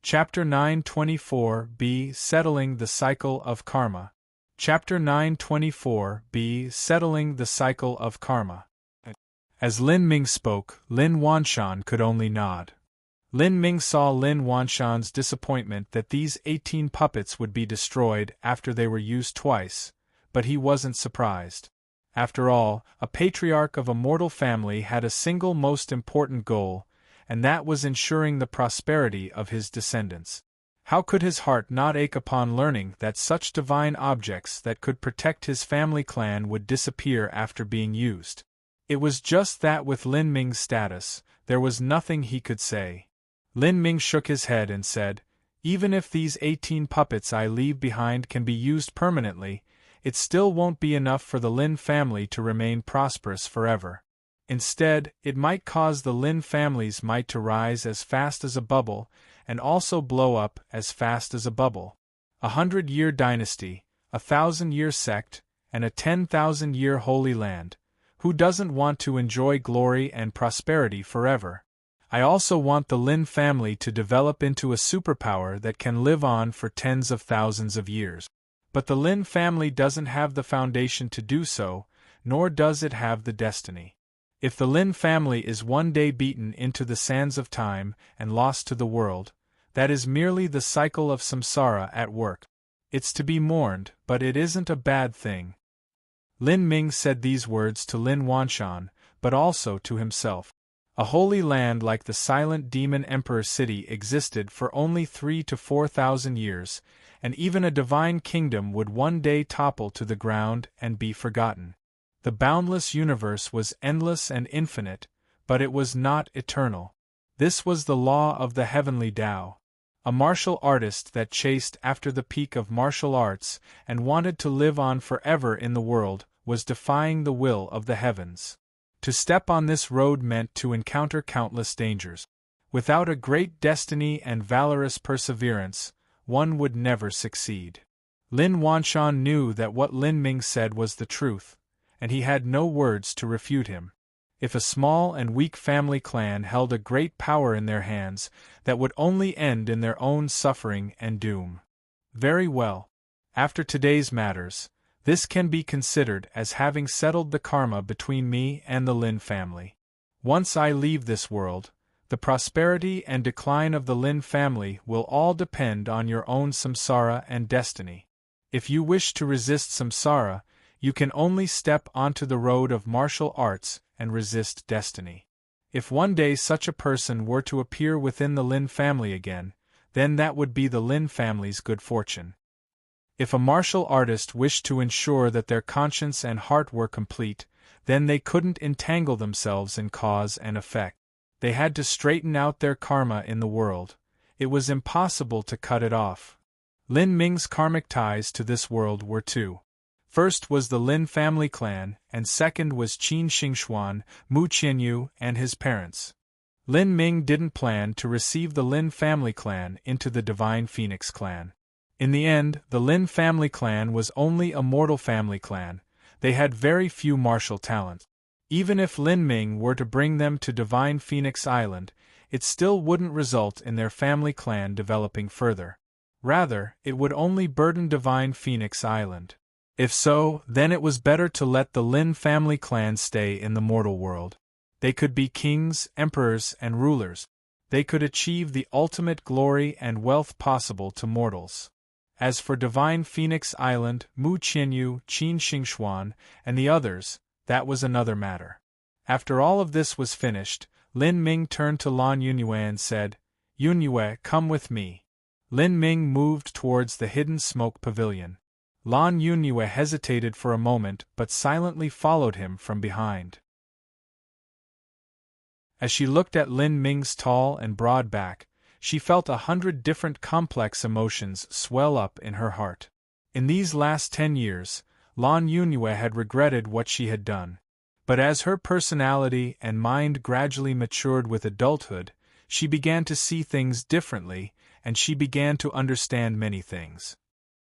Chapter 924b Settling the Cycle of Karma. Chapter 924b Settling the Cycle of Karma. As Lin Ming spoke, Lin Wanshan could only nod. Lin Ming saw Lin Wanshan's disappointment that these 18 puppets would be destroyed after they were used twice, but he wasn't surprised. After all, a patriarch of a mortal family had a single most important goal, and that was ensuring the prosperity of his descendants. How could his heart not ache upon learning that such divine objects that could protect his family clan would disappear after being used? It was just that with Lin Ming's status, there was nothing he could say. Lin Ming shook his head and said, "Even if these 18 puppets I leave behind can be used permanently, it still won't be enough for the Lin family to remain prosperous forever. Instead, it might cause the Lin family's might to rise as fast as a bubble, and also blow up as fast as a bubble. 100-year dynasty, 1,000-year sect, and a 10,000-year holy land. Who doesn't want to enjoy glory and prosperity forever? I also want the Lin family to develop into a superpower that can live on for tens of thousands of years. But the Lin family doesn't have the foundation to do so, nor does it have the destiny. If the Lin family is one day beaten into the sands of time and lost to the world, that is merely the cycle of samsara at work. It's to be mourned, but it isn't a bad thing." Lin Ming said these words to Lin Wanshan, but also to himself. A holy land like the silent demon emperor city existed for only 3,000 to 4,000 years, and even a divine kingdom would one day topple to the ground and be forgotten. The boundless universe was endless and infinite, but it was not eternal. This was the law of the heavenly Tao. A martial artist that chased after the peak of martial arts and wanted to live on forever in the world was defying the will of the heavens. To step on this road meant to encounter countless dangers. Without a great destiny and valorous perseverance, one would never succeed. Lin Wanshan knew that what Lin Ming said was the truth, and he had no words to refute him. If a small and weak family clan held a great power in their hands, that would only end in their own suffering and doom. Very well. After today's matters, this can be considered as having settled the karma between me and the Lin family. Once I leave this world, the prosperity and decline of the Lin family will all depend on your own samsara and destiny. If you wish to resist samsara, you can only step onto the road of martial arts and resist destiny. If one day such a person were to appear within the Lin family again, then that would be the Lin family's good fortune. If a martial artist wished to ensure that their conscience and heart were complete, then they couldn't entangle themselves in cause and effect. They had to straighten out their karma in the world. It was impossible to cut it off. Lin Ming's karmic ties to this world were two. First was the Lin family clan, and second was Qin Xingxuan, Mu Qianyu, and his parents. Lin Ming didn't plan to receive the Lin family clan into the Divine Phoenix clan. In the end, the Lin family clan was only a mortal family clan. They had very few martial talents. Even if Lin Ming were to bring them to Divine Phoenix Island, it still wouldn't result in their family clan developing further. Rather, it would only burden Divine Phoenix Island. If so, then it was better to let the Lin family clan stay in the mortal world. They could be kings, emperors, and rulers. They could achieve the ultimate glory and wealth possible to mortals. As for Divine Phoenix Island, Mu Qianyu, Qin Xingxuan, and the others, that was another matter. After all of this was finished, Lin Ming turned to Lan Yunyue and said, "Yunyue, come with me." Lin Ming moved towards the hidden smoke pavilion. Lan Yunyue hesitated for a moment but silently followed him from behind. As she looked at Lin Ming's tall and broad back, she felt 100 different complex emotions swell up in her heart. In these last 10 years, Lan Yunyue had regretted what she had done. But as her personality and mind gradually matured with adulthood, she began to see things differently, and she began to understand many things.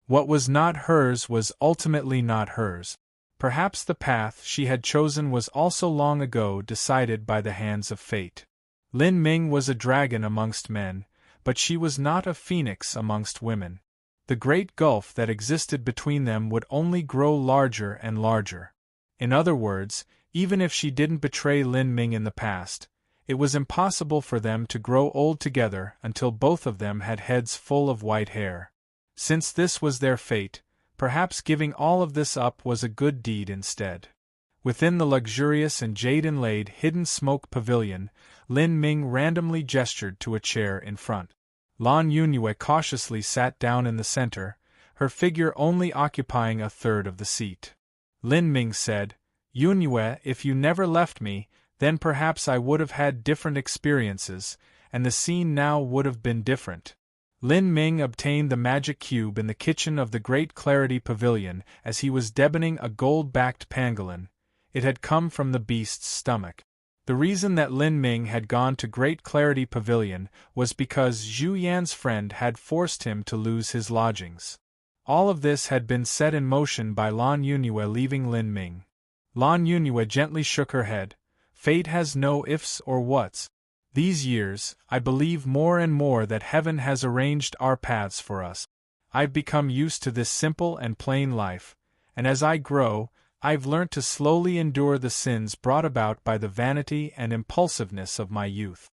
What was not hers was ultimately not hers. Perhaps the path she had chosen was also long ago decided by the hands of fate. Lin Ming was a dragon amongst men, but she was not a phoenix amongst women. The great gulf that existed between them would only grow larger and larger. In other words, even if she didn't betray Lin Ming in the past, it was impossible for them to grow old together until both of them had heads full of white hair. Since this was their fate, perhaps giving all of this up was a good deed instead. Within the luxurious and jade-inlaid hidden smoke pavilion, Lin Ming randomly gestured to a chair in front. Lan Yunye cautiously sat down in the center, her figure only occupying a third of the seat. Lin Ming said, "Yunye, if you never left me, then perhaps I would have had different experiences, and the scene now would have been different." Lin Ming obtained the magic cube in the kitchen of the Great Clarity Pavilion as he was deboning a gold-backed pangolin. It had come from the beast's stomach. The reason that Lin Ming had gone to Great Clarity Pavilion was because Zhu Yan's friend had forced him to lose his lodgings. All of this had been set in motion by Lan Yunye leaving Lin Ming. Lan Yunye gently shook her head. Fate has no ifs or whats. These years, I believe more and more that heaven has arranged our paths for us. I've become used to this simple and plain life, and as I grow, I've learnt to slowly endure the sins brought about by the vanity and impulsiveness of my youth.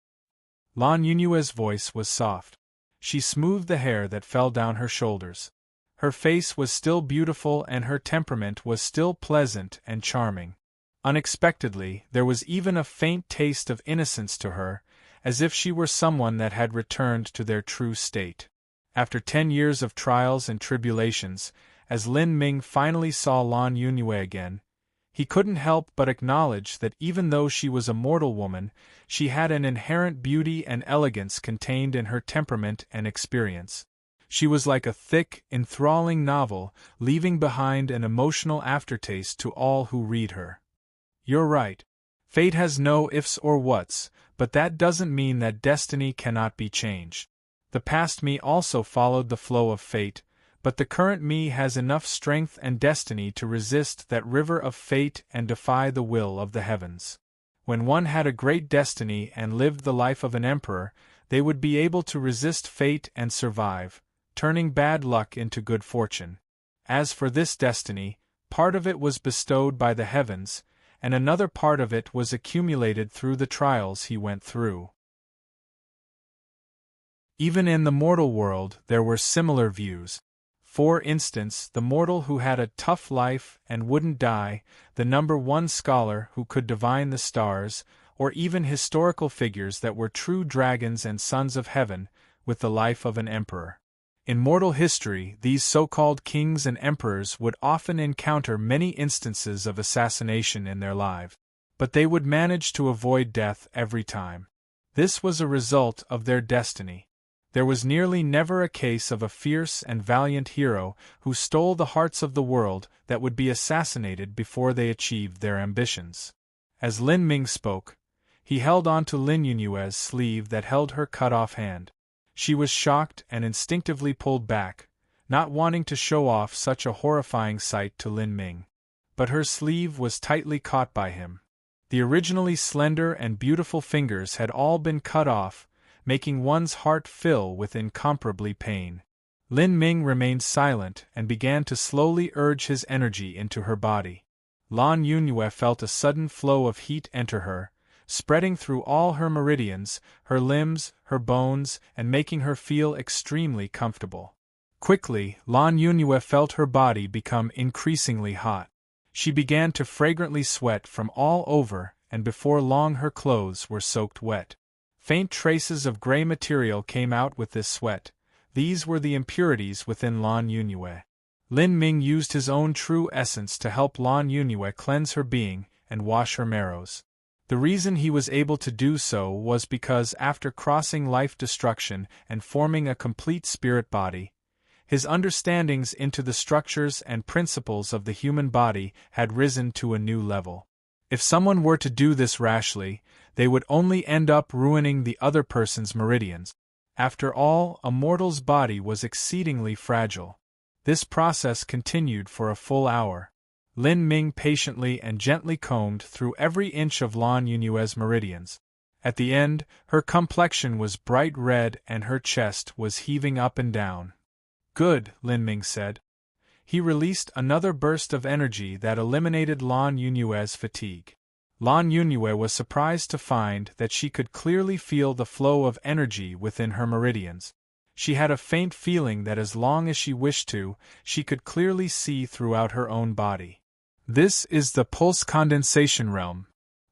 Lan Yunye's voice was soft. She smoothed the hair that fell down her shoulders. Her face was still beautiful and her temperament was still pleasant and charming. Unexpectedly, there was even a faint taste of innocence to her, as if she were someone that had returned to their true state. After 10 years of trials and tribulations, as Lin Ming finally saw Lan Yunye again, he couldn't help but acknowledge that even though she was a mortal woman, she had an inherent beauty and elegance contained in her temperament and experience. She was like a thick, enthralling novel, leaving behind an emotional aftertaste to all who read her. You're right. Fate has no ifs or whats, but that doesn't mean that destiny cannot be changed. The past me also followed the flow of fate, but the current me has enough strength and destiny to resist that river of fate and defy the will of the heavens. When one had a great destiny and lived the life of an emperor, they would be able to resist fate and survive, turning bad luck into good fortune. As for this destiny, part of it was bestowed by the heavens, and another part of it was accumulated through the trials he went through. Even in the mortal world there were similar views. For instance, the mortal who had a tough life and wouldn't die, the #1 scholar who could divine the stars, or even historical figures that were true dragons and sons of heaven, with the life of an emperor. In mortal history, these so-called kings and emperors would often encounter many instances of assassination in their lives, but they would manage to avoid death every time. This was a result of their destiny. There was nearly never a case of a fierce and valiant hero who stole the hearts of the world that would be assassinated before they achieved their ambitions. As Lin Ming spoke, he held on to Lin Yunye's sleeve that held her cut-off hand. She was shocked and instinctively pulled back, not wanting to show off such a horrifying sight to Lin Ming. But her sleeve was tightly caught by him. The originally slender and beautiful fingers had all been cut off, making one's heart fill with incomparably pain. Lin Ming remained silent and began to slowly urge his energy into her body. Lan Yunye felt a sudden flow of heat enter her, spreading through all her meridians, her limbs, her bones, and making her feel extremely comfortable. Quickly, Lan Yunye felt her body become increasingly hot. She began to fragrantly sweat from all over, and before long her clothes were soaked wet. Faint traces of gray material came out with this sweat. These were the impurities within Lan Yunye. Lin Ming used his own true essence to help Lan Yunye cleanse her being and wash her marrows. The reason he was able to do so was because after crossing life destruction and forming a complete spirit body, his understandings into the structures and principles of the human body had risen to a new level. If someone were to do this rashly, they would only end up ruining the other person's meridians. After all, a mortal's body was exceedingly fragile. This process continued for a full hour. Lin Ming patiently and gently combed through every inch of Lan Yunyue's meridians. At the end, her complexion was bright red and her chest was heaving up and down. Good, Lin Ming said. He released another burst of energy that eliminated Lan Yunyue's fatigue. Lan Yunyue was surprised to find that she could clearly feel the flow of energy within her meridians. She had a faint feeling that as long as she wished to, she could clearly see throughout her own body. This is the pulse condensation realm.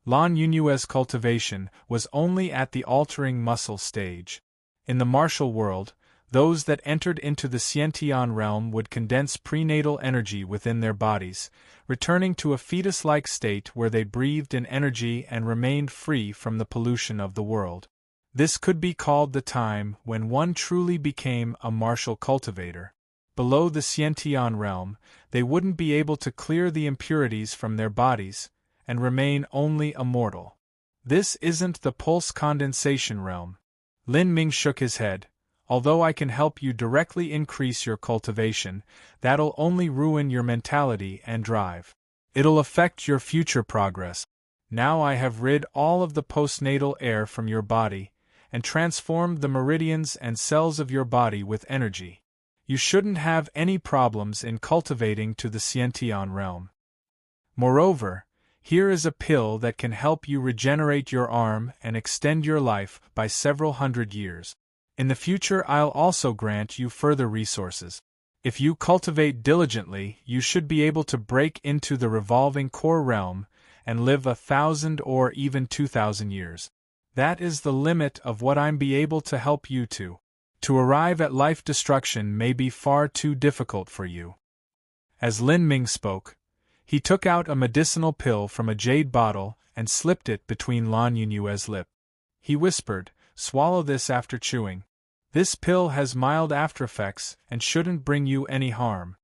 Lan Yunyue's cultivation was only at the altering muscle stage. In the martial world, those that entered into the Xiantian realm would condense prenatal energy within their bodies, returning to a fetus-like state where they breathed in energy and remained free from the pollution of the world. This could be called the time when one truly became a martial cultivator. Below the Xiantian realm, they wouldn't be able to clear the impurities from their bodies, and remain only a mortal. This isn't the pulse condensation realm. Lin Ming shook his head. Although I can help you directly increase your cultivation, that'll only ruin your mentality and drive. It'll affect your future progress. Now I have rid all of the postnatal air from your body, and transformed the meridians and cells of your body with energy. You shouldn't have any problems in cultivating to the Xiantian realm. Moreover, here is a pill that can help you regenerate your arm and extend your life by several hundred years. In the future I'll also grant you further resources. If you cultivate diligently, you should be able to break into the revolving core realm and live 1,000 or even 2,000 years. That is the limit of what I'm be able to help you to. To arrive at life destruction may be far too difficult for you. As Lin Ming spoke, he took out a medicinal pill from a jade bottle and slipped it between Lan Yunyue's lips. He whispered, "Swallow this after chewing. This pill has mild aftereffects and shouldn't bring you any harm."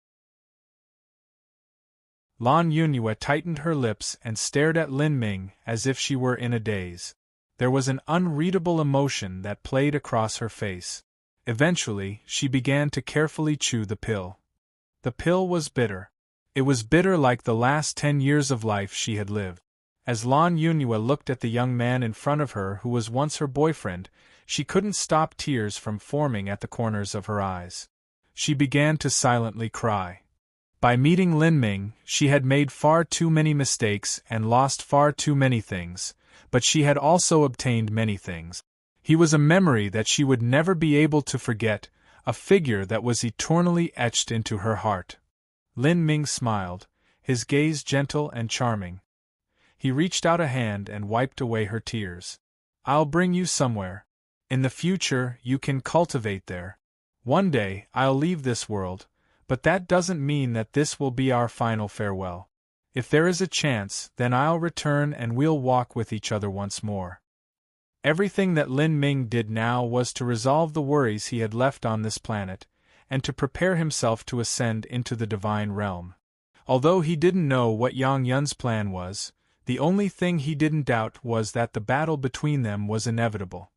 Lan Yunyue tightened her lips and stared at Lin Ming as if she were in a daze. There was an unreadable emotion that played across her face. Eventually, she began to carefully chew the pill. The pill was bitter. It was bitter like the last 10 years of life she had lived. As Lan Yunyue looked at the young man in front of her who was once her boyfriend, she couldn't stop tears from forming at the corners of her eyes. She began to silently cry. By meeting Lin Ming, she had made far too many mistakes and lost far too many things, but she had also obtained many things. He was a memory that she would never be able to forget, a figure that was eternally etched into her heart. Lin Ming smiled, his gaze gentle and charming. He reached out a hand and wiped away her tears. "I'll bring you somewhere. In the future, you can cultivate there. One day, I'll leave this world, but that doesn't mean that this will be our final farewell. If there is a chance, then I'll return and we'll walk with each other once more." Everything that Lin Ming did now was to resolve the worries he had left on this planet, and to prepare himself to ascend into the divine realm. Although he didn't know what Yang Yun's plan was, the only thing he didn't doubt was that the battle between them was inevitable.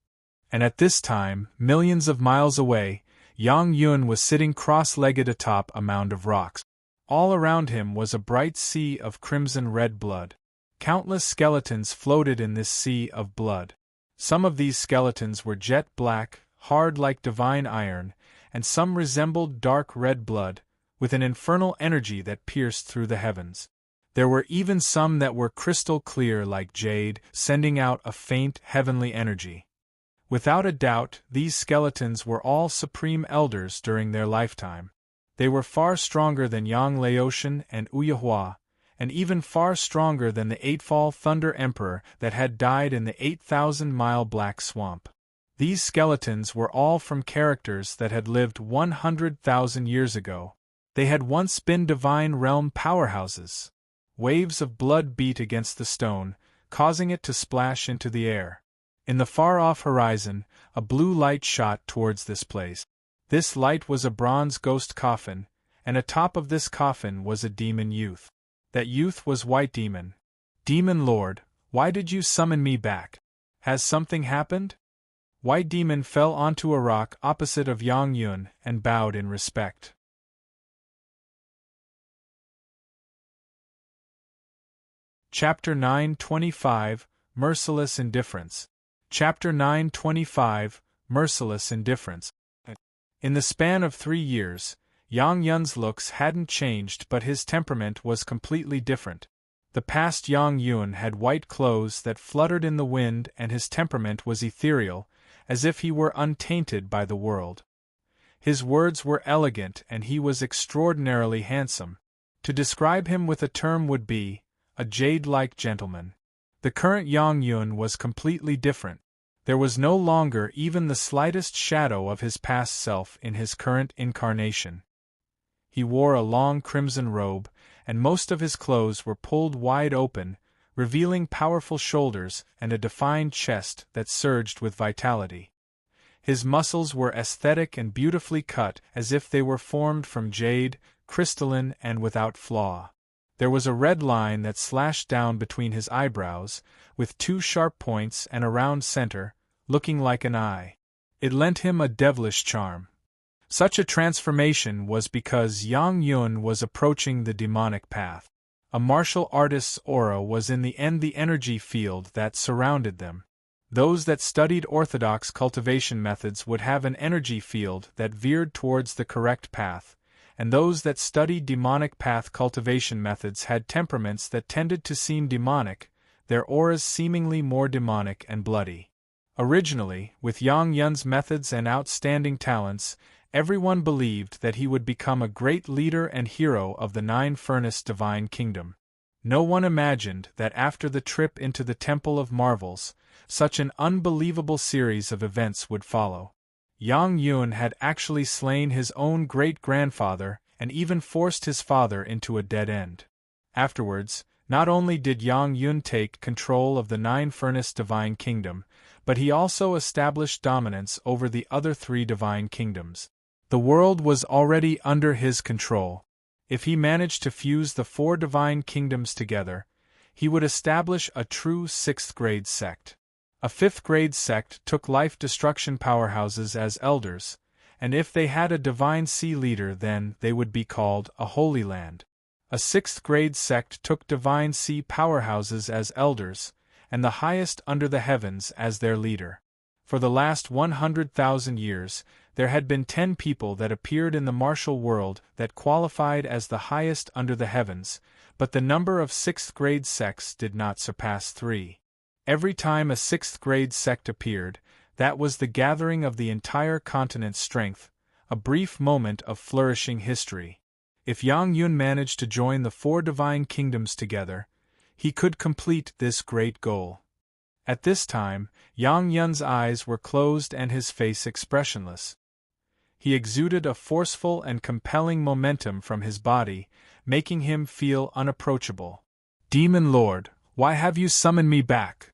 And at this time, millions of miles away, Yang Yun was sitting cross-legged atop a mound of rocks. All around him was a bright sea of crimson-red blood. Countless skeletons floated in this sea of blood. Some of these skeletons were jet black, hard like divine iron, and some resembled dark red blood, with an infernal energy that pierced through the heavens. There were even some that were crystal clear like jade, sending out a faint, heavenly energy. Without a doubt, these skeletons were all supreme elders during their lifetime. They were far stronger than Yang Laotian and Uyehua, and even far stronger than the Eightfall Thunder Emperor that had died in the 8,000-mile Black Swamp. These skeletons were all from characters that had lived 100,000 years ago. They had once been divine realm powerhouses. Waves of blood beat against the stone, causing it to splash into the air. In the far-off horizon, a blue light shot towards this place. This light was a bronze ghost coffin, and atop of this coffin was a demon youth. That youth was White Demon. Demon Lord, why did you summon me back? Has something happened? White Demon fell onto a rock opposite of Yang Yun and bowed in respect. Chapter 925, Merciless Indifference. Chapter 925, Merciless Indifference. In the span of 3 years, Yang Yun's looks hadn't changed, but his temperament was completely different. The past Yang Yun had white clothes that fluttered in the wind, and his temperament was ethereal, as if he were untainted by the world. His words were elegant, and he was extraordinarily handsome. To describe him with a term would be a jade-like gentleman. The current Yang Yun was completely different. There was no longer even the slightest shadow of his past self in his current incarnation. He wore a long crimson robe, and most of his clothes were pulled wide open, revealing powerful shoulders and a defined chest that surged with vitality. His muscles were aesthetic and beautifully cut, as if they were formed from jade, crystalline and without flaw. There was a red line that slashed down between his eyebrows, with 2 sharp points and a round center, looking like an eye. It lent him a devilish charm. Such a transformation was because Yang Yun was approaching the demonic path. A martial artist's aura was in the end the energy field that surrounded them. Those that studied orthodox cultivation methods would have an energy field that veered towards the correct path, and those that studied demonic path cultivation methods had temperaments that tended to seem demonic, their auras seemingly more demonic and bloody. Originally, with Yang Yun's methods and outstanding talents, everyone believed that he would become a great leader and hero of the Nine-Furnace Divine Kingdom. No one imagined that after the trip into the Temple of Marvels, such an unbelievable series of events would follow. Yang Yun had actually slain his own great-grandfather and even forced his father into a dead end. Afterwards, not only did Yang Yun take control of the Nine-Furnace Divine Kingdom, but he also established dominance over the other 3 divine kingdoms. The world was already under his control. If he managed to fuse the 4 divine kingdoms together, he would establish a true 6th-grade sect. A 5th-grade sect took life-destruction powerhouses as elders, and if they had a divine sea leader, then they would be called a Holy Land. A 6th-grade sect took divine sea powerhouses as elders, and the highest under the heavens as their leader. For the last 100,000 years, there had been 10 people that appeared in the martial world that qualified as the highest under the heavens, but the number of 6th-grade sects did not surpass 3. Every time a 6th-grade sect appeared, that was the gathering of the entire continent's strength, a brief moment of flourishing history. If Yang Yun managed to join the 4 divine kingdoms together, he could complete this great goal. At this time, Yang Yun's eyes were closed and his face expressionless. He exuded a forceful and compelling momentum from his body, making him feel unapproachable. Demon Lord, why have you summoned me back?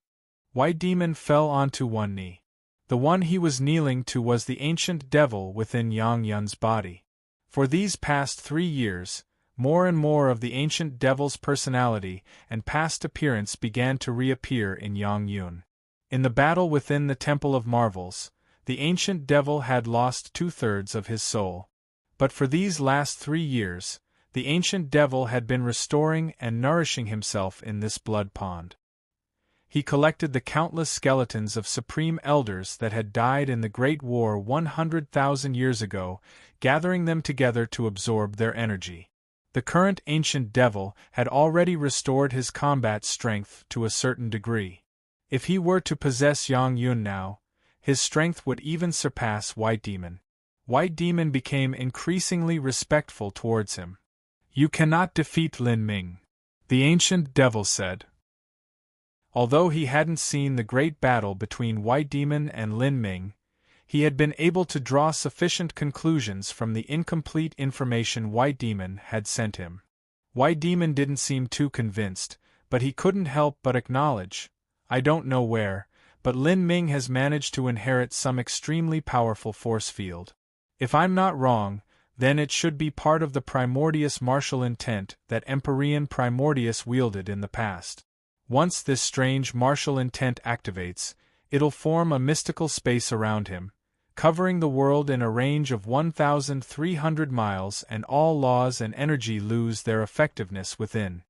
White Demon fell onto one knee. The one he was kneeling to was the ancient devil within Yang Yun's body. For these past 3 years, more and more of the ancient devil's personality and past appearance began to reappear in Yang Yun. In the battle within the Temple of Marvels, the ancient devil had lost 2/3 of his soul. But for these last 3 years, the ancient devil had been restoring and nourishing himself in this blood pond. He collected the countless skeletons of supreme elders that had died in the Great War 100,000 years ago, gathering them together to absorb their energy. The current ancient devil had already restored his combat strength to a certain degree. If he were to possess Yang Yun now, his strength would even surpass White Demon. White Demon became increasingly respectful towards him. "You cannot defeat Lin Ming," the ancient devil said. Although he hadn't seen the great battle between White Demon and Lin Ming, he had been able to draw sufficient conclusions from the incomplete information White Demon had sent him. White Demon didn't seem too convinced, but he couldn't help but acknowledge, "I don't know where, but Lin Ming has managed to inherit some extremely powerful force field. If I'm not wrong, then it should be part of the Primordius martial intent that Empyrean Primordius wielded in the past." Once this strange martial intent activates, it'll form a mystical space around him, covering the world in a range of 1,300 miles, and all laws and energy lose their effectiveness within.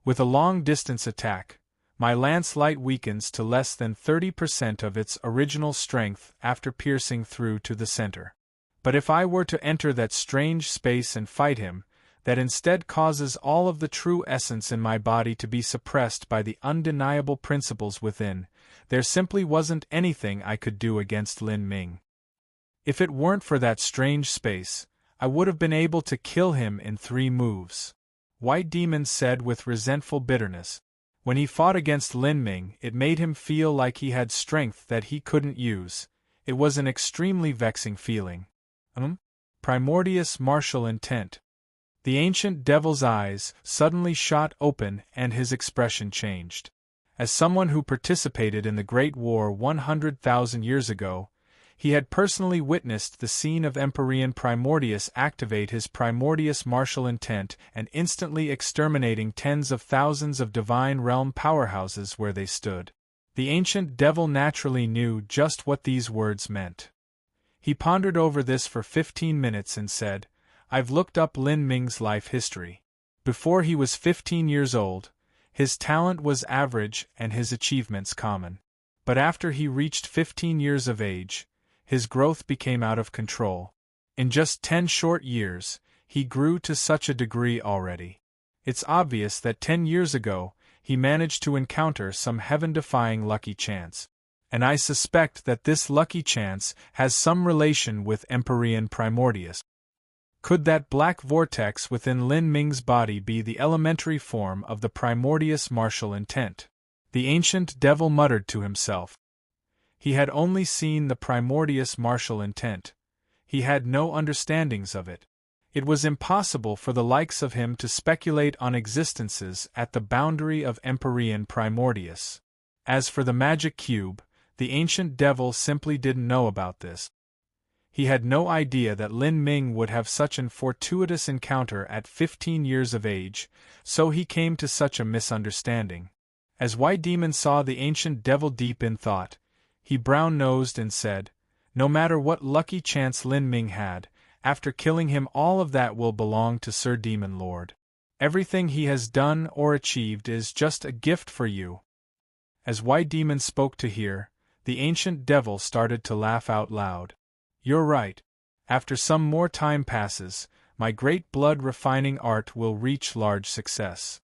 With a long-distance attack, my lance light weakens to less than 30% of its original strength after piercing through to the center. But if I were to enter that strange space and fight him, that instead causes all of the true essence in my body to be suppressed by the undeniable principles within, there simply wasn't anything I could do against Lin Ming. If it weren't for that strange space, I would have been able to kill him in 3 moves. White Demon said with resentful bitterness. When he fought against Lin Ming, it made him feel like he had strength that he couldn't use. It was an extremely vexing feeling. Primordious martial intent. The ancient devil's eyes suddenly shot open and his expression changed. As someone who participated in the Great War 100,000 years ago, he had personally witnessed the scene of Empyrean Primordius activate his Primordious martial intent and instantly exterminating tens of thousands of divine realm powerhouses where they stood. The ancient devil naturally knew just what these words meant. He pondered over this for 15 minutes and said, "I've looked up Lin Ming's life history. Before he was 15 years old, his talent was average and his achievements common. But after he reached 15 years of age, his growth became out of control. In just 10 short years, he grew to such a degree already. It's obvious that 10 years ago, he managed to encounter some heaven-defying lucky chance. And I suspect that this lucky chance has some relation with Empyrean Primordius. Could that black vortex within Lin Ming's body be the elementary form of the Primordious martial intent?" The ancient devil muttered to himself. He had only seen the Primordious martial intent. He had no understandings of it. It was impossible for the likes of him to speculate on existences at the boundary of Empyrean Primordius. As for the magic cube, the ancient devil simply didn't know about this. He had no idea that Lin Ming would have such an fortuitous encounter at 15 years of age, so he came to such a misunderstanding. As White Demon saw the ancient devil deep in thought, he brown-nosed and said, "No matter what lucky chance Lin Ming had, after killing him all of that will belong to Sir Demon Lord. Everything he has done or achieved is just a gift for you." As White Demon spoke to hear, the ancient devil started to laugh out loud. "You're right. After some more time passes, my great blood-refining art will reach large success.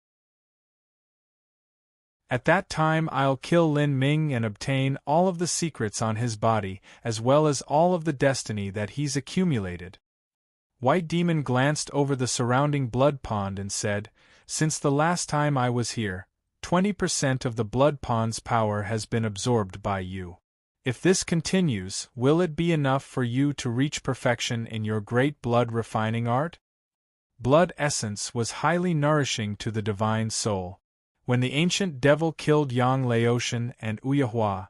At that time I'll kill Lin Ming and obtain all of the secrets on his body, as well as all of the destiny that he's accumulated." White Demon glanced over the surrounding blood pond and said, "Since the last time I was here, 20% of the blood pond's power has been absorbed by you. If this continues, will it be enough for you to reach perfection in your great blood-refining art?" Blood essence was highly nourishing to the divine soul. When the ancient devil killed Yang Laotian and Uyahua,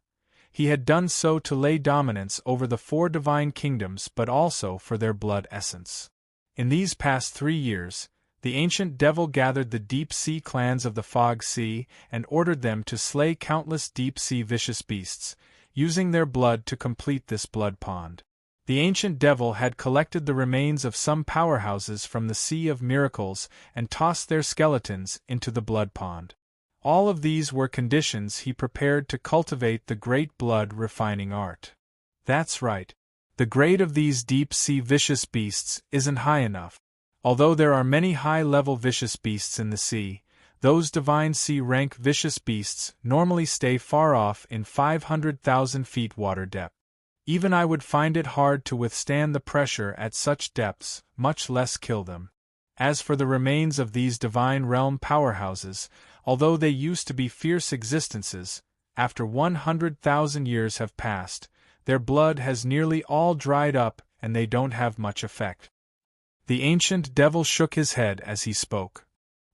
he had done so to lay dominance over the 4 divine kingdoms but also for their blood essence. In these past 3 years, the ancient devil gathered the deep-sea clans of the Fog Sea and ordered them to slay countless deep-sea vicious beasts, using their blood to complete this blood pond. The ancient devil had collected the remains of some powerhouses from the Sea of Miracles and tossed their skeletons into the blood pond. All of these were conditions he prepared to cultivate the great blood-refining art. That's right. The grade of these deep-sea vicious beasts isn't high enough. Although there are many high-level vicious beasts in the sea, those divine sea-rank vicious beasts normally stay far off in 500,000 feet water depth. Even I would find it hard to withstand the pressure at such depths, much less kill them. As for the remains of these divine realm powerhouses, although they used to be fierce existences, after 100,000 years have passed, their blood has nearly all dried up and they don't have much effect." The ancient devil shook his head as he spoke.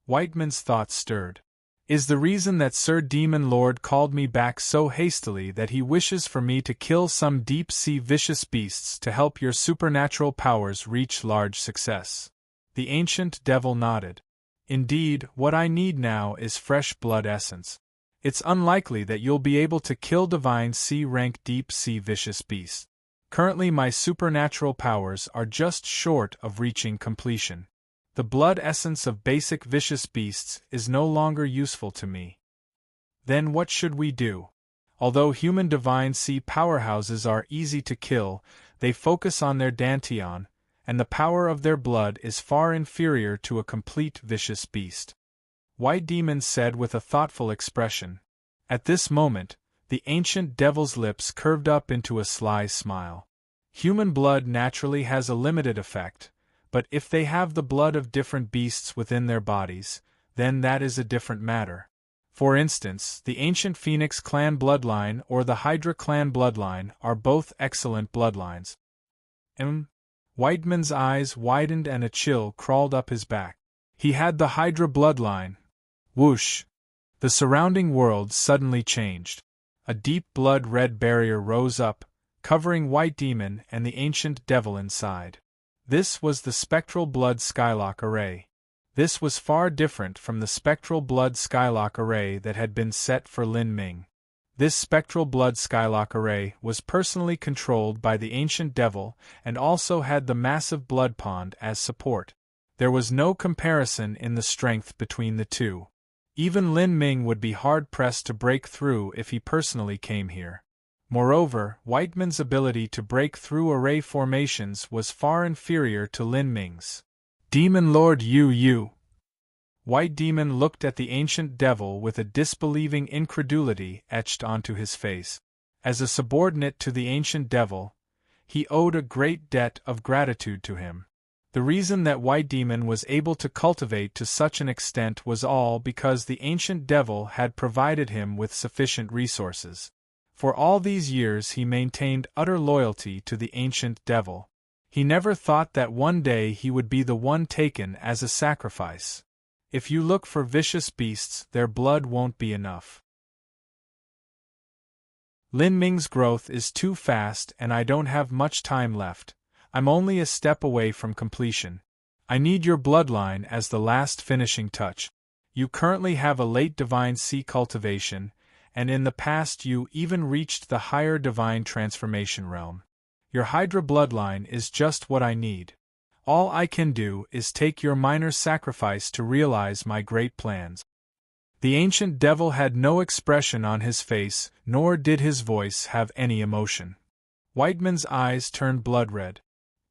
Whiteman's thoughts stirred. "Is the reason that Sir Demon Lord called me back so hastily that he wishes for me to kill some deep-sea vicious beasts to help your supernatural powers reach large success?" The ancient devil nodded. "Indeed, what I need now is fresh blood essence. It's unlikely that you'll be able to kill divine C-rank deep sea vicious beasts. Currently my supernatural powers are just short of reaching completion. The blood essence of basic vicious beasts is no longer useful to me. Then what should we do? Although human divine sea powerhouses are easy to kill, they focus on their dantian, and the power of their blood is far inferior to a complete vicious beast. White Demon said with a thoughtful expression. At this moment, the ancient devil's lips curved up into a sly smile. Human blood naturally has a limited effect, but if they have the blood of different beasts within their bodies, then that is a different matter. For instance, the ancient Phoenix clan bloodline or the Hydra clan bloodline are both excellent bloodlines. Whiteman's eyes widened and a chill crawled up his back. He had the Hydra bloodline. Whoosh! The surrounding world suddenly changed. A deep blood-red barrier rose up, covering White Demon and the ancient devil inside. This was the spectral blood skylock array. This was far different from the spectral blood skylock array that had been set for Lin Ming. This spectral blood skylock array was personally controlled by the ancient devil and also had the massive blood pond as support. There was no comparison in the strength between the two. Even Lin Ming would be hard-pressed to break through if he personally came here. Moreover, Whiteman's ability to break through array formations was far inferior to Lin Ming's. Demon Lord Yu. White Demon looked at the ancient devil with a disbelieving incredulity etched onto his face. As a subordinate to the ancient devil, he owed a great debt of gratitude to him. The reason that White Demon was able to cultivate to such an extent was all because the ancient devil had provided him with sufficient resources. For all these years he maintained utter loyalty to the ancient devil. He never thought that one day he would be the one taken as a sacrifice. If you look for vicious beasts, their blood won't be enough. Lin Ming's growth is too fast and I don't have much time left. I'm only a step away from completion. I need your bloodline as the last finishing touch. You currently have a late divine sea cultivation, and in the past you even reached the higher divine transformation realm. Your Hydra bloodline is just what I need. All I can do is take your minor sacrifice to realize my great plans. The ancient devil had no expression on his face, nor did his voice have any emotion. Whiteman's eyes turned blood-red.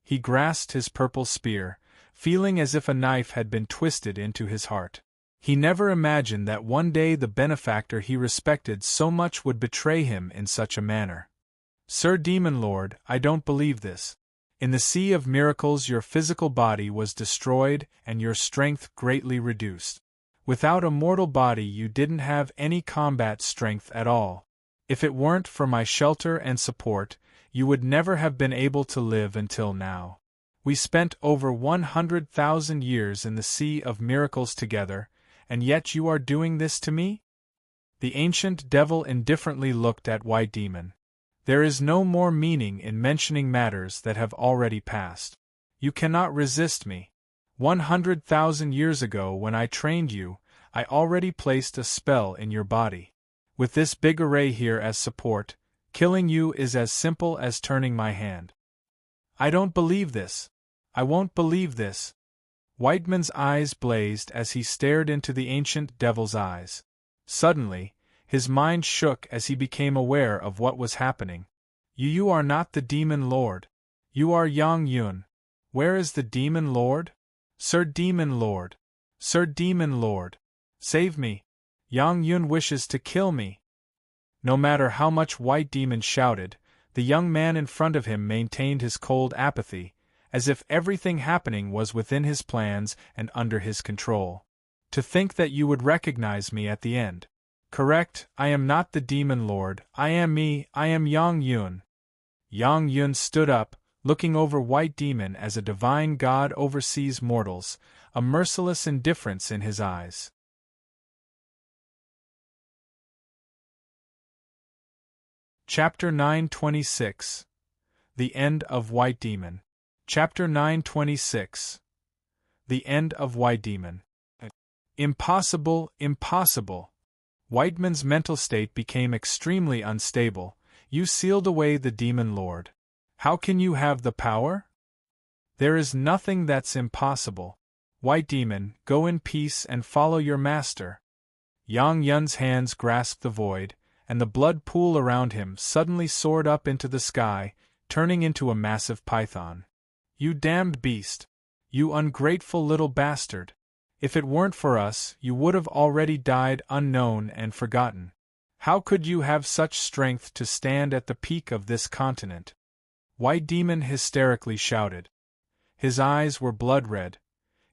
He grasped his purple spear, feeling as if a knife had been twisted into his heart. He never imagined that one day the benefactor he respected so much would betray him in such a manner. Sir Demon Lord, I don't believe this. In the Sea of Miracles your physical body was destroyed and your strength greatly reduced. Without a mortal body you didn't have any combat strength at all. If it weren't for my shelter and support, you would never have been able to live until now. We spent over 100,000 years in the Sea of Miracles together, and yet you are doing this to me? The ancient devil indifferently looked at White Demon. There is no more meaning in mentioning matters that have already passed. You cannot resist me. 100,000 years ago when I trained you, I already placed a spell in your body. With this big array here as support, killing you is as simple as turning my hand. I don't believe this. I won't believe this. Whiteman's eyes blazed as he stared into the ancient devil's eyes. Suddenly, his mind shook as he became aware of what was happening. You are not the Demon Lord. You are Yang Yun. Where is the Demon Lord? Sir Demon Lord. Sir Demon Lord. Save me. Yang Yun wishes to kill me. No matter how much White Demon shouted, the young man in front of him maintained his cold apathy, as if everything happening was within his plans and under his control. To think that you would recognize me at the end. Correct, I am not the Demon Lord, I am me, I am Yang Yun. Yang Yun stood up, looking over White Demon as a divine god oversees mortals, a merciless indifference in his eyes. Chapter 926. The End of White Demon. Chapter 926. The End of White Demon. Impossible, impossible. Whiteman's mental state became extremely unstable. You sealed away the demon lord. How can you have the power? There is nothing that's impossible. White demon, go in peace and follow your master. Yang Yun's hands grasped the void, and the blood pool around him suddenly soared up into the sky, turning into a massive python. You damned beast! You ungrateful little bastard! If it weren't for us, you would have already died unknown and forgotten. How could you have such strength to stand at the peak of this continent? White Demon hysterically shouted. His eyes were blood-red.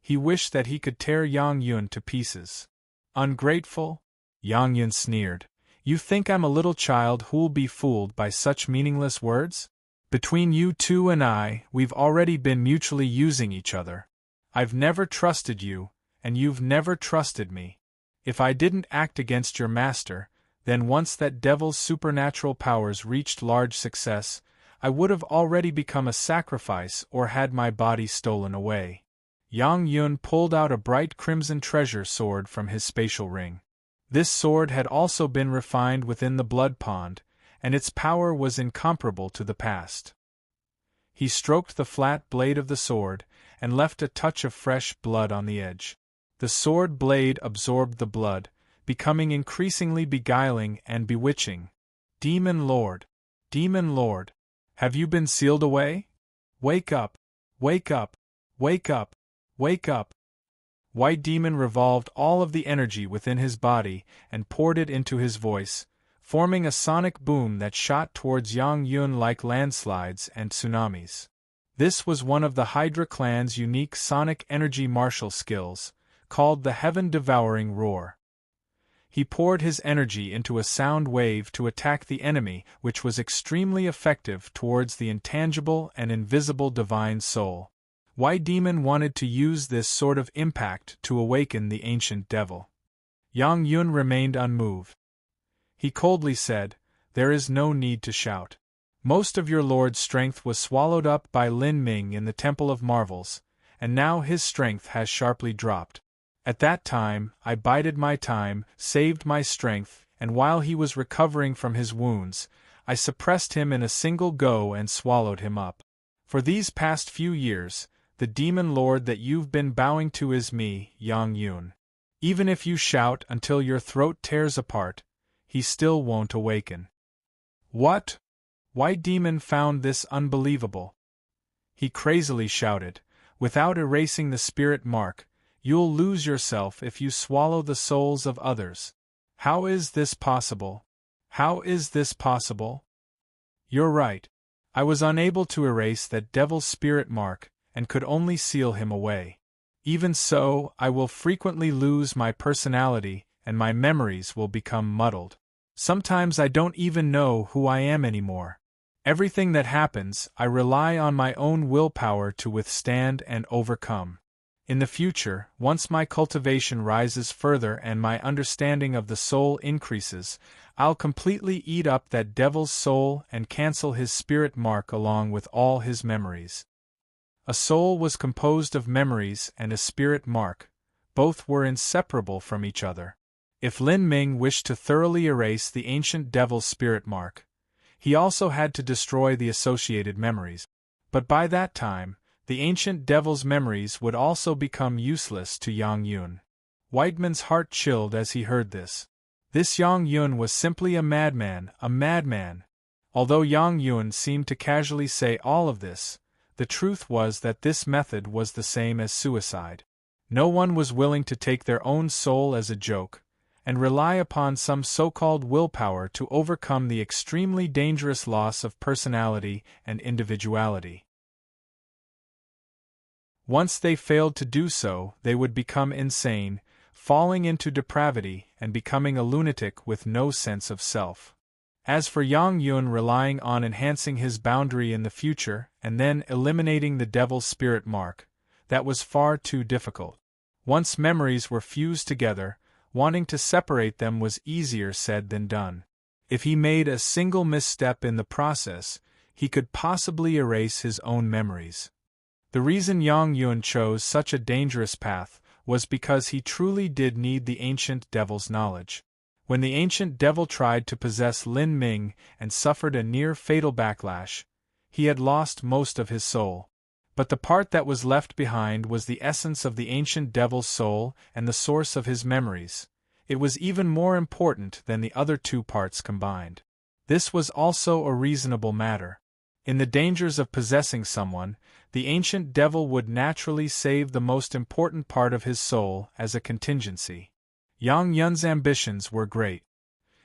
He wished that he could tear Yang Yun to pieces. Ungrateful? Yang Yun sneered. You think I'm a little child who'll be fooled by such meaningless words? Between you two and I, we've already been mutually using each other. I've never trusted you, and you've never trusted me. If I didn't act against your master, then once that devil's supernatural powers reached large success, I would have already become a sacrifice or had my body stolen away. Yang Yun pulled out a bright crimson treasure sword from his spatial ring. This sword had also been refined within the blood pond, and its power was incomparable to the past. He stroked the flat blade of the sword, and left a touch of fresh blood on the edge. The sword blade absorbed the blood, becoming increasingly beguiling and bewitching. Demon Lord! Demon Lord! Have you been sealed away? Wake up! Wake up! Wake up! Wake up! White Demon revolved all of the energy within his body and poured it into his voice, forming a sonic boom that shot towards Yang Yun like landslides and tsunamis. This was one of the Hydra clan's unique sonic energy martial skills, called the Heaven-Devouring Roar. He poured his energy into a sound wave to attack the enemy, which was extremely effective towards the intangible and invisible divine soul. White Demon wanted to use this sort of impact to awaken the ancient devil. Yang Yun remained unmoved. He coldly said, There is no need to shout. Most of your lord's strength was swallowed up by Lin Ming in the Temple of Marvels, and now his strength has sharply dropped. At that time, I bided my time, saved my strength, and while he was recovering from his wounds, I suppressed him in a single go and swallowed him up. For these past few years, the demon lord that you've been bowing to is me, Yang Yun. Even if you shout until your throat tears apart, he still won't awaken. What? White Demon found this unbelievable. He crazily shouted, Without erasing the spirit mark, you'll lose yourself if you swallow the souls of others. How is this possible? How is this possible? You're right. I was unable to erase that devil's spirit mark, and could only seal him away. Even so, I will frequently lose my personality, and my memories will become muddled. Sometimes I don't even know who I am anymore. Everything that happens, I rely on my own willpower to withstand and overcome. In the future, once my cultivation rises further and my understanding of the soul increases, I'll completely eat up that devil's soul and cancel his spirit mark along with all his memories. A soul was composed of memories and a spirit mark. Both were inseparable from each other. If Lin Ming wished to thoroughly erase the ancient devil's spirit mark, he also had to destroy the associated memories. But by that time, the ancient devil's memories would also become useless to Yang Yun. Whiteman's heart chilled as he heard this. This Yang Yun was simply a madman, a madman. Although Yang Yun seemed to casually say all of this, the truth was that this method was the same as suicide. No one was willing to take their own soul as a joke, and rely upon some so-called willpower to overcome the extremely dangerous loss of personality and individuality. Once they failed to do so, they would become insane, falling into depravity and becoming a lunatic with no sense of self. As for Yang Yun relying on enhancing his boundary in the future and then eliminating the devil's spirit mark, that was far too difficult. Once memories were fused together, wanting to separate them was easier said than done. If he made a single misstep in the process, he could possibly erase his own memories. The reason Yang Yun chose such a dangerous path was because he truly did need the ancient devil's knowledge. When the ancient devil tried to possess Lin Ming and suffered a near-fatal backlash, he had lost most of his soul. But the part that was left behind was the essence of the ancient devil's soul and the source of his memories. It was even more important than the other two parts combined. This was also a reasonable matter. In the dangers of possessing someone, the ancient devil would naturally save the most important part of his soul as a contingency. Yang Yun's ambitions were great.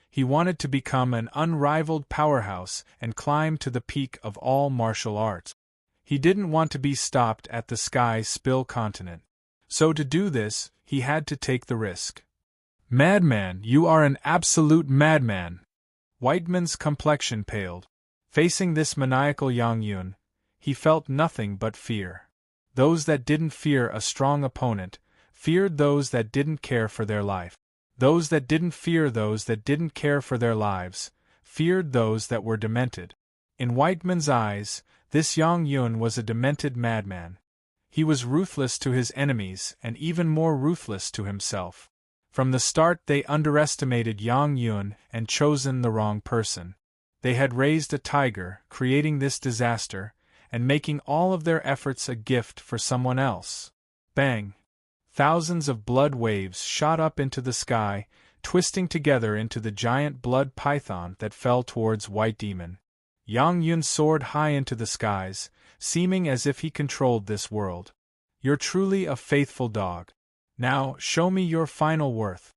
He wanted to become an unrivaled powerhouse and climb to the peak of all martial arts. He didn't want to be stopped at the Sky Spill continent. So to do this, he had to take the risk. "Madman, you are an absolute madman!" Whiteman's complexion paled. Facing this maniacal Yang Yun, he felt nothing but fear. Those that didn't fear a strong opponent, feared those that didn't care for their life. Those that didn't fear those that didn't care for their lives, feared those that were demented. In Whiteman's eyes, this Yang Yun was a demented madman. He was ruthless to his enemies and even more ruthless to himself. From the start they underestimated Yang Yun and chosen the wrong person. They had raised a tiger, creating this disaster, and making all of their efforts a gift for someone else. Bang! Thousands of blood waves shot up into the sky, twisting together into the giant blood python that fell towards White Demon. Yang Yun soared high into the skies, seeming as if he controlled this world. "You're truly a faithful dog. Now, show me your final worth."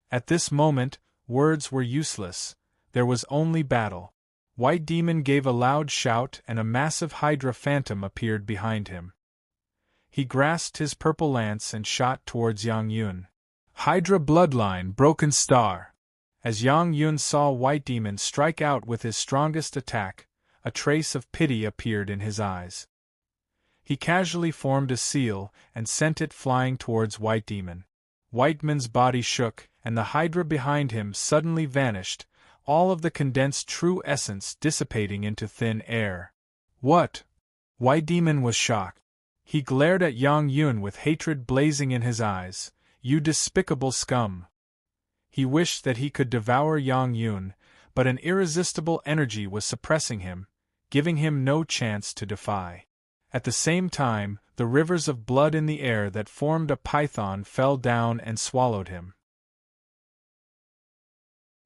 At this moment, words were useless. There was only battle. White Demon gave a loud shout and a massive Hydra phantom appeared behind him. He grasped his purple lance and shot towards Yang Yun. "Hydra bloodline, broken star." As Yang Yun saw White Demon strike out with his strongest attack, a trace of pity appeared in his eyes. He casually formed a seal and sent it flying towards White Demon. Whiteman's body shook, and the Hydra behind him suddenly vanished, all of the condensed true essence dissipating into thin air. "What?" White Demon was shocked. He glared at Yang Yun with hatred blazing in his eyes. "You despicable scum!" He wished that he could devour Yang Yun, but an irresistible energy was suppressing him, giving him no chance to defy. At the same time, the rivers of blood in the air that formed a python fell down and swallowed him.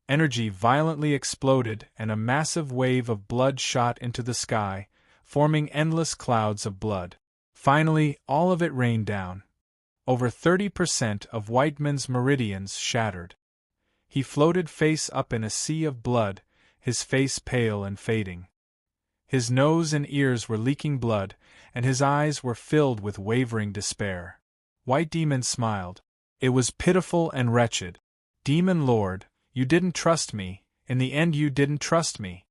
Energy violently exploded and a massive wave of blood shot into the sky, forming endless clouds of blood. Finally, all of it rained down. Over 30% of Whiteman's meridians shattered. He floated face up in a sea of blood, his face pale and fading. His nose and ears were leaking blood, and his eyes were filled with wavering despair. White Demon smiled. It was pitiful and wretched. "Demon Lord, you didn't trust me, in the end you didn't trust me.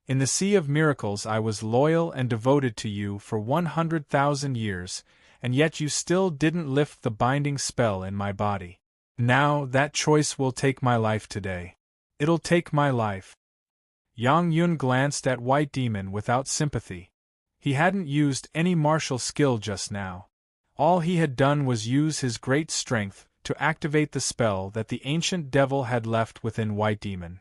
In the Sea of Miracles I was loyal and devoted to you for 100,000 years, and yet you still didn't lift the binding spell in my body. Now that choice will take my life today. It'll take my life." Yang Yun glanced at White Demon without sympathy. He hadn't used any martial skill just now. All he had done was use his great strength to activate the spell that the ancient devil had left within White Demon.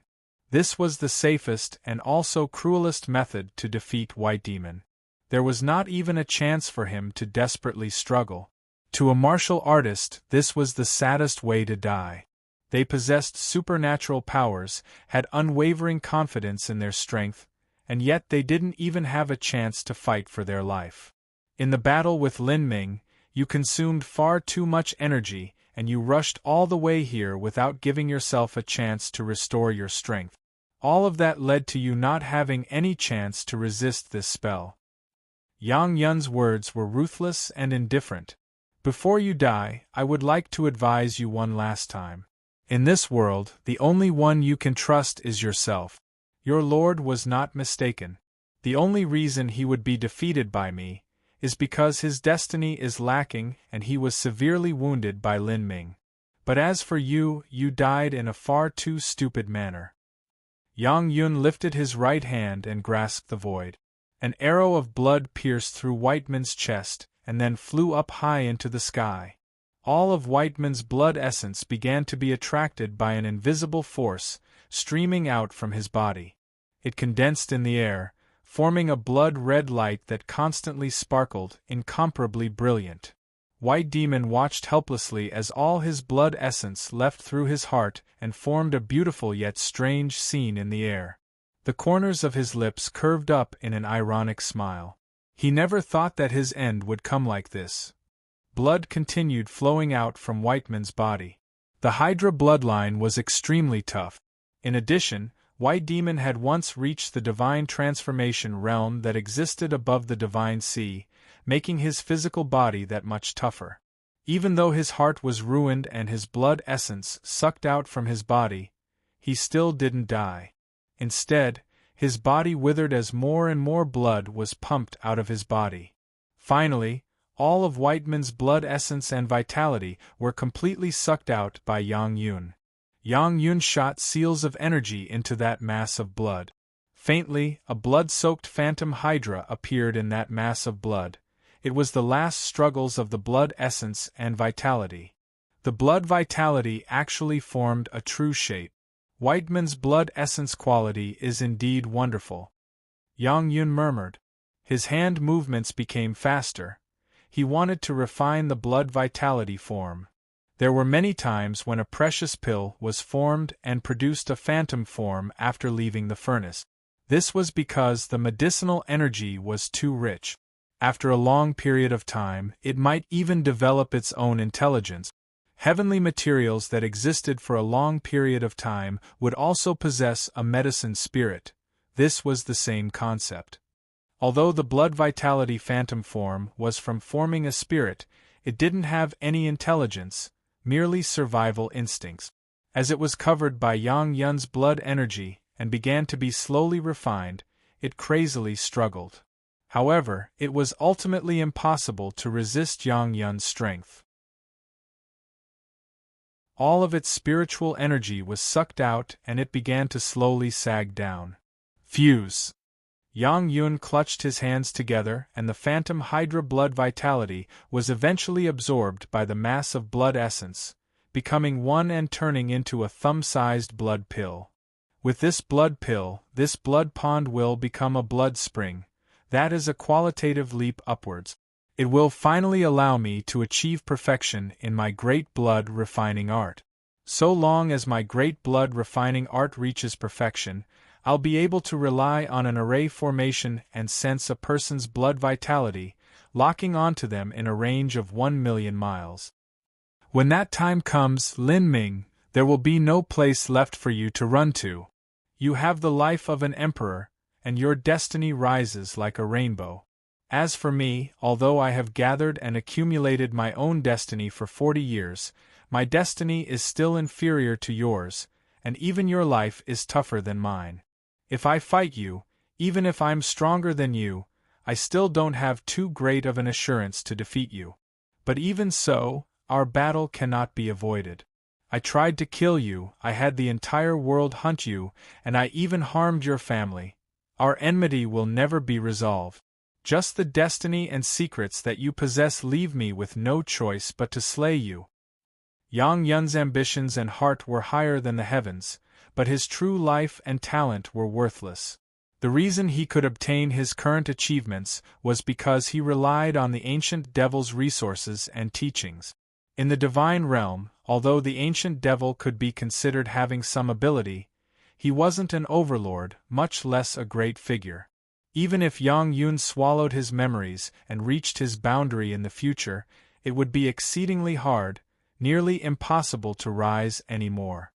This was the safest and also cruelest method to defeat White Demon. There was not even a chance for him to desperately struggle. To a martial artist, this was the saddest way to die. They possessed supernatural powers, had unwavering confidence in their strength, and yet they didn't even have a chance to fight for their life. In the battle with Lin Ming, you consumed far too much energy, and you rushed all the way here without giving yourself a chance to restore your strength. All of that led to you not having any chance to resist this spell. Yang Yun's words were ruthless and indifferent. "Before you die, I would like to advise you one last time. In this world, the only one you can trust is yourself. Your lord was not mistaken. The only reason he would be defeated by me is because his destiny is lacking and he was severely wounded by Lin Ming. But as for you, you died in a far too stupid manner." Yang Yun lifted his right hand and grasped the void. An arrow of blood pierced through Whiteman's chest, and then flew up high into the sky. All of Whiteman's blood essence began to be attracted by an invisible force streaming out from his body. It condensed in the air, forming a blood-red light that constantly sparkled, incomparably brilliant. White Demon watched helplessly as all his blood essence left through his heart and formed a beautiful yet strange scene in the air. The corners of his lips curved up in an ironic smile. He never thought that his end would come like this. Blood continued flowing out from Whiteman's body. The Hydra bloodline was extremely tough. In addition, White Demon had once reached the divine transformation realm that existed above the divine sea, making his physical body that much tougher. Even though his heart was ruined and his blood essence sucked out from his body, he still didn't die. Instead, his body withered as more and more blood was pumped out of his body. Finally, all of Whiteman's blood essence and vitality were completely sucked out by Yang Yun. Yang Yun shot seals of energy into that mass of blood. Faintly, a blood-soaked phantom hydra appeared in that mass of blood. It was the last struggles of the blood essence and vitality. The blood vitality actually formed a true shape. Whiteman's blood essence quality is indeed wonderful. Yang Yun murmured. His hand movements became faster. He wanted to refine the blood vitality form. There were many times when a precious pill was formed and produced a phantom form after leaving the furnace. This was because the medicinal energy was too rich. After a long period of time, it might even develop its own intelligence. Heavenly materials that existed for a long period of time would also possess a medicine spirit. This was the same concept. Although the blood vitality phantom form was from forming a spirit, it didn't have any intelligence, merely survival instincts. As it was covered by Yang Yun's blood energy and began to be slowly refined, it crazily struggled. However, it was ultimately impossible to resist Yang Yun's strength. All of its spiritual energy was sucked out and it began to slowly sag down. Fuse! Yang Yun clutched his hands together and the phantom hydra blood vitality was eventually absorbed by the mass of blood essence, becoming one and turning into a thumb-sized blood pill. With this blood pill, this blood pond will become a blood spring. That is a qualitative leap upwards. It will finally allow me to achieve perfection in my great blood refining art. So long as my great blood refining art reaches perfection, I'll be able to rely on an array formation and sense a person's blood vitality, locking onto them in a range of 1,000,000 miles. When that time comes, Lin Ming, there will be no place left for you to run to. You have the life of an emperor, and your destiny rises like a rainbow. As for me, although I have gathered and accumulated my own destiny for 40 years, my destiny is still inferior to yours, and even your life is tougher than mine. If I fight you, even if I'm stronger than you, I still don't have too great of an assurance to defeat you. But even so, our battle cannot be avoided. I tried to kill you, I had the entire world hunt you, and I even harmed your family. Our enmity will never be resolved. Just the destiny and secrets that you possess leave me with no choice but to slay you. Yang Yun's ambitions and heart were higher than the heavens, but his true life and talent were worthless. The reason he could obtain his current achievements was because he relied on the ancient devil's resources and teachings. In the divine realm, although the ancient devil could be considered having some ability, he wasn't an overlord, much less a great figure. Even if Yang Yun swallowed his memories and reached his boundary in the future, it would be exceedingly hard, nearly impossible to rise anymore.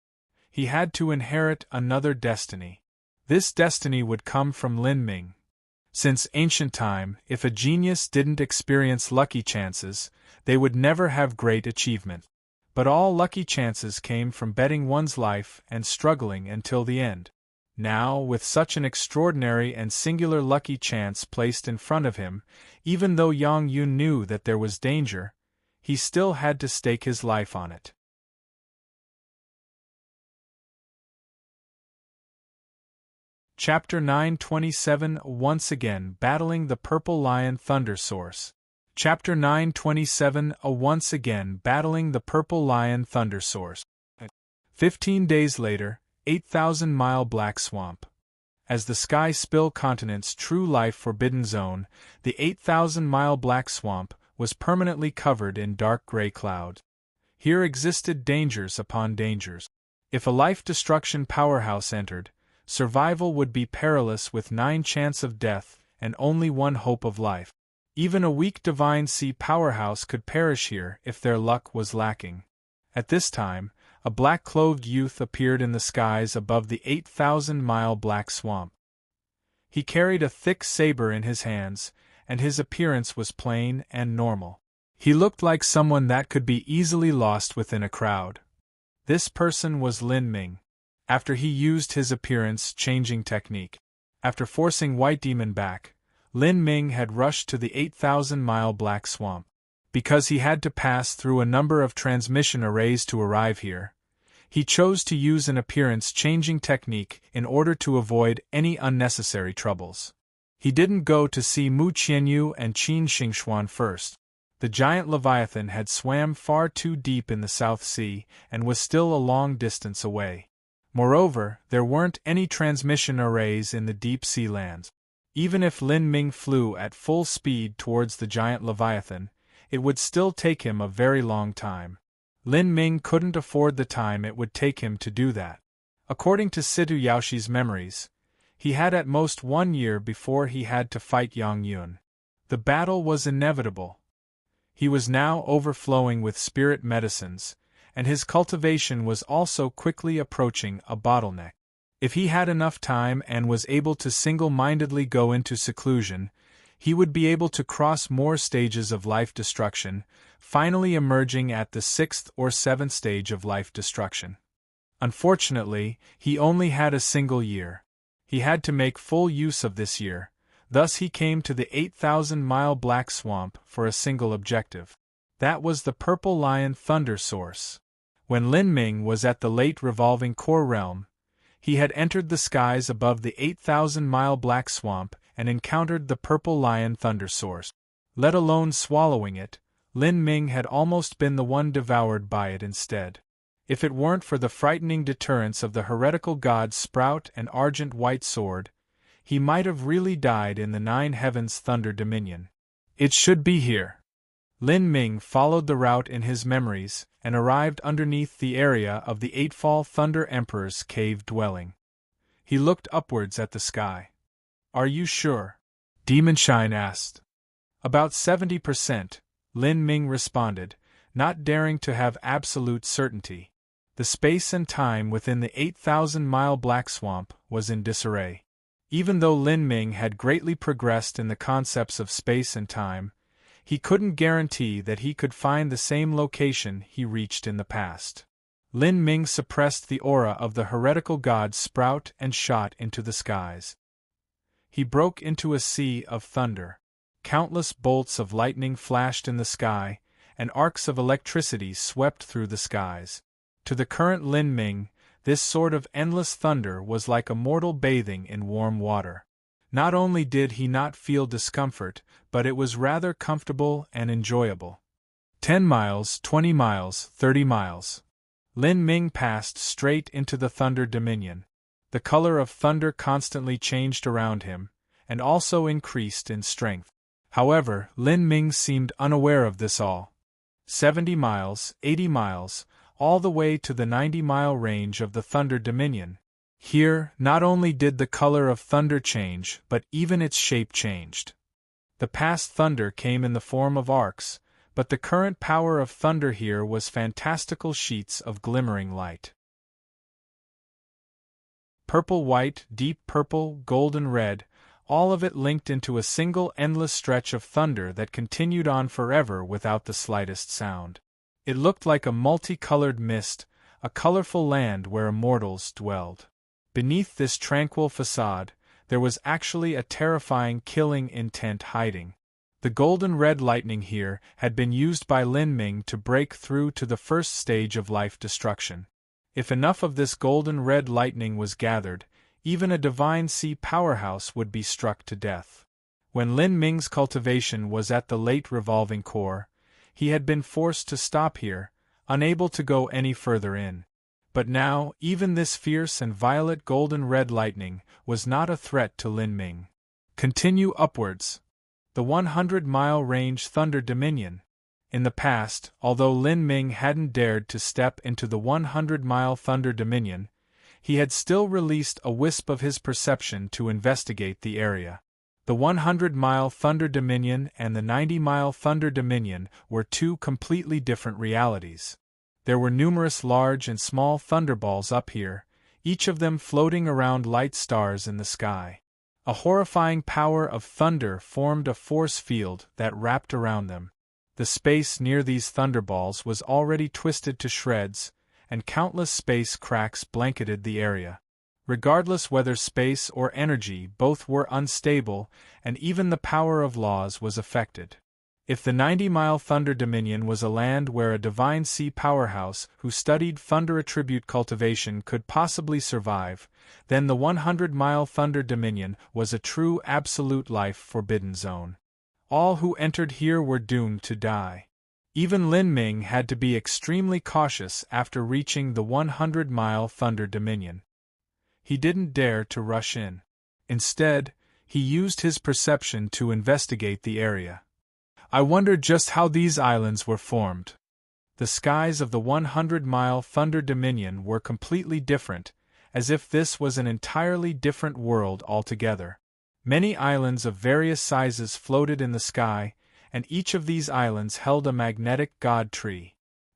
He had to inherit another destiny. This destiny would come from Lin Ming. Since ancient time, if a genius didn't experience lucky chances, they would never have great achievement. But all lucky chances came from betting one's life and struggling until the end. Now, with such an extraordinary and singular lucky chance placed in front of him, even though Yang Yun knew that there was danger, he still had to stake his life on it. Chapter 927 Once again battling the Purple Lion Thunder Source. Chapter 927 Once again battling the purple lion thunder source. 15 days later, 8,000-mile black swamp. As the sky spill continent's true life forbidden zone, the 8,000-mile black swamp was permanently covered in dark gray clouds. Here existed dangers upon dangers. If a life-destruction powerhouse entered, survival would be perilous with 9 chance of death and only 1 hope of life. Even a weak divine sea powerhouse could perish here if their luck was lacking. At this time, a black-clothed youth appeared in the skies above the 8,000-mile black swamp. He carried a thick saber in his hands, and his appearance was plain and normal. He looked like someone that could be easily lost within a crowd. This person was Lin Ming. After he used his appearance-changing technique, after forcing White Demon back, Lin Ming had rushed to the 8,000-mile black swamp. Because he had to pass through a number of transmission arrays to arrive here, he chose to use an appearance-changing technique in order to avoid any unnecessary troubles. He didn't go to see Mu Qianyu and Qin Xingxuan first. The giant Leviathan had swam far too deep in the South Sea and was still a long distance away. Moreover, there weren't any transmission arrays in the deep sea lands. Even if Lin Ming flew at full speed towards the giant Leviathan, it would still take him a very long time. Lin Ming couldn't afford the time it would take him to do that. According to Situ Yaoshi's memories, he had at most 1 year before he had to fight Yang Yun. The battle was inevitable. He was now overflowing with spirit medicines, and his cultivation was also quickly approaching a bottleneck. If he had enough time and was able to single-mindedly go into seclusion, he would be able to cross more stages of life destruction, finally emerging at the 6th or 7th stage of life destruction. Unfortunately, he only had a single year. He had to make full use of this year, thus he came to the 8,000-mile black swamp for a single objective. That was the purple lion thunder source. When Lin Ming was at the late revolving core realm, he had entered the skies above the 8,000-mile black swamp and encountered the purple lion thunder source. Let alone swallowing it, Lin Ming had almost been the one devoured by it instead. If it weren't for the frightening deterrence of the heretical gods Sprout and Argent White Sword, he might have really died in the 9 Heavens Thunder Dominion. It should be here. Lin Ming followed the route in his memories and arrived underneath the area of the Eightfall Thunder Emperor's cave dwelling. He looked upwards at the sky. "Are you sure?" Demonshine asked. "About 70%, Lin Ming responded, not daring to have absolute certainty. The space and time within the 8,000-mile black swamp was in disarray. Even though Lin Ming had greatly progressed in the concepts of space and time, he couldn't guarantee that he could find the same location he reached in the past. Lin Ming suppressed the aura of the heretical god Sprout and shot into the skies. He broke into a sea of thunder. Countless bolts of lightning flashed in the sky, and arcs of electricity swept through the skies. To the current Lin Ming, this sort of endless thunder was like a mortal bathing in warm water. Not only did he not feel discomfort, but it was rather comfortable and enjoyable. 10 miles, 20 miles, 30 miles. Lin Ming passed straight into the Thunder Dominion. The color of thunder constantly changed around him, and also increased in strength. However, Lin Ming seemed unaware of this all. 70 miles, 80 miles, all the way to the 90-mile range of the Thunder Dominion. Here, not only did the color of thunder change, but even its shape changed. The past thunder came in the form of arcs, but the current power of thunder here was fantastical sheets of glimmering light. Purple-white, deep purple, golden red, all of it linked into a single endless stretch of thunder that continued on forever without the slightest sound. It looked like a multicolored mist, a colorful land where immortals dwelled. Beneath this tranquil facade, there was actually a terrifying killing intent hiding. The golden red lightning here had been used by Lin Ming to break through to the first stage of life destruction. If enough of this golden red lightning was gathered, even a divine sea powerhouse would be struck to death. When Lin Ming's cultivation was at the late revolving core, he had been forced to stop here, unable to go any further in. But now, even this fierce and violet golden-red lightning was not a threat to Lin Ming. Continue upwards. The 100-mile range Thunder Dominion. In the past, although Lin Ming hadn't dared to step into the 100-mile Thunder Dominion, he had still released a wisp of his perception to investigate the area. The 100-mile Thunder Dominion and the 90-mile Thunder Dominion were two completely different realities. There were numerous large and small thunderballs up here, each of them floating around light stars in the sky. A horrifying power of thunder formed a force field that wrapped around them. The space near these thunderballs was already twisted to shreds, and countless space cracks blanketed the area. Regardless whether space or energy, both were unstable, and even the power of laws was affected. If the 90-mile Thunder Dominion was a land where a divine sea powerhouse who studied thunder attribute cultivation could possibly survive, then the 100-mile Thunder Dominion was a true absolute life forbidden zone. All who entered here were doomed to die. Even Lin Ming had to be extremely cautious after reaching the 100-mile Thunder Dominion. He didn't dare to rush in. Instead, he used his perception to investigate the area. I wondered just how these islands were formed. The skies of the 100-mile Thunder Dominion were completely different, as if this was an entirely different world altogether. Many islands of various sizes floated in the sky, and each of these islands held a magnetic god tree.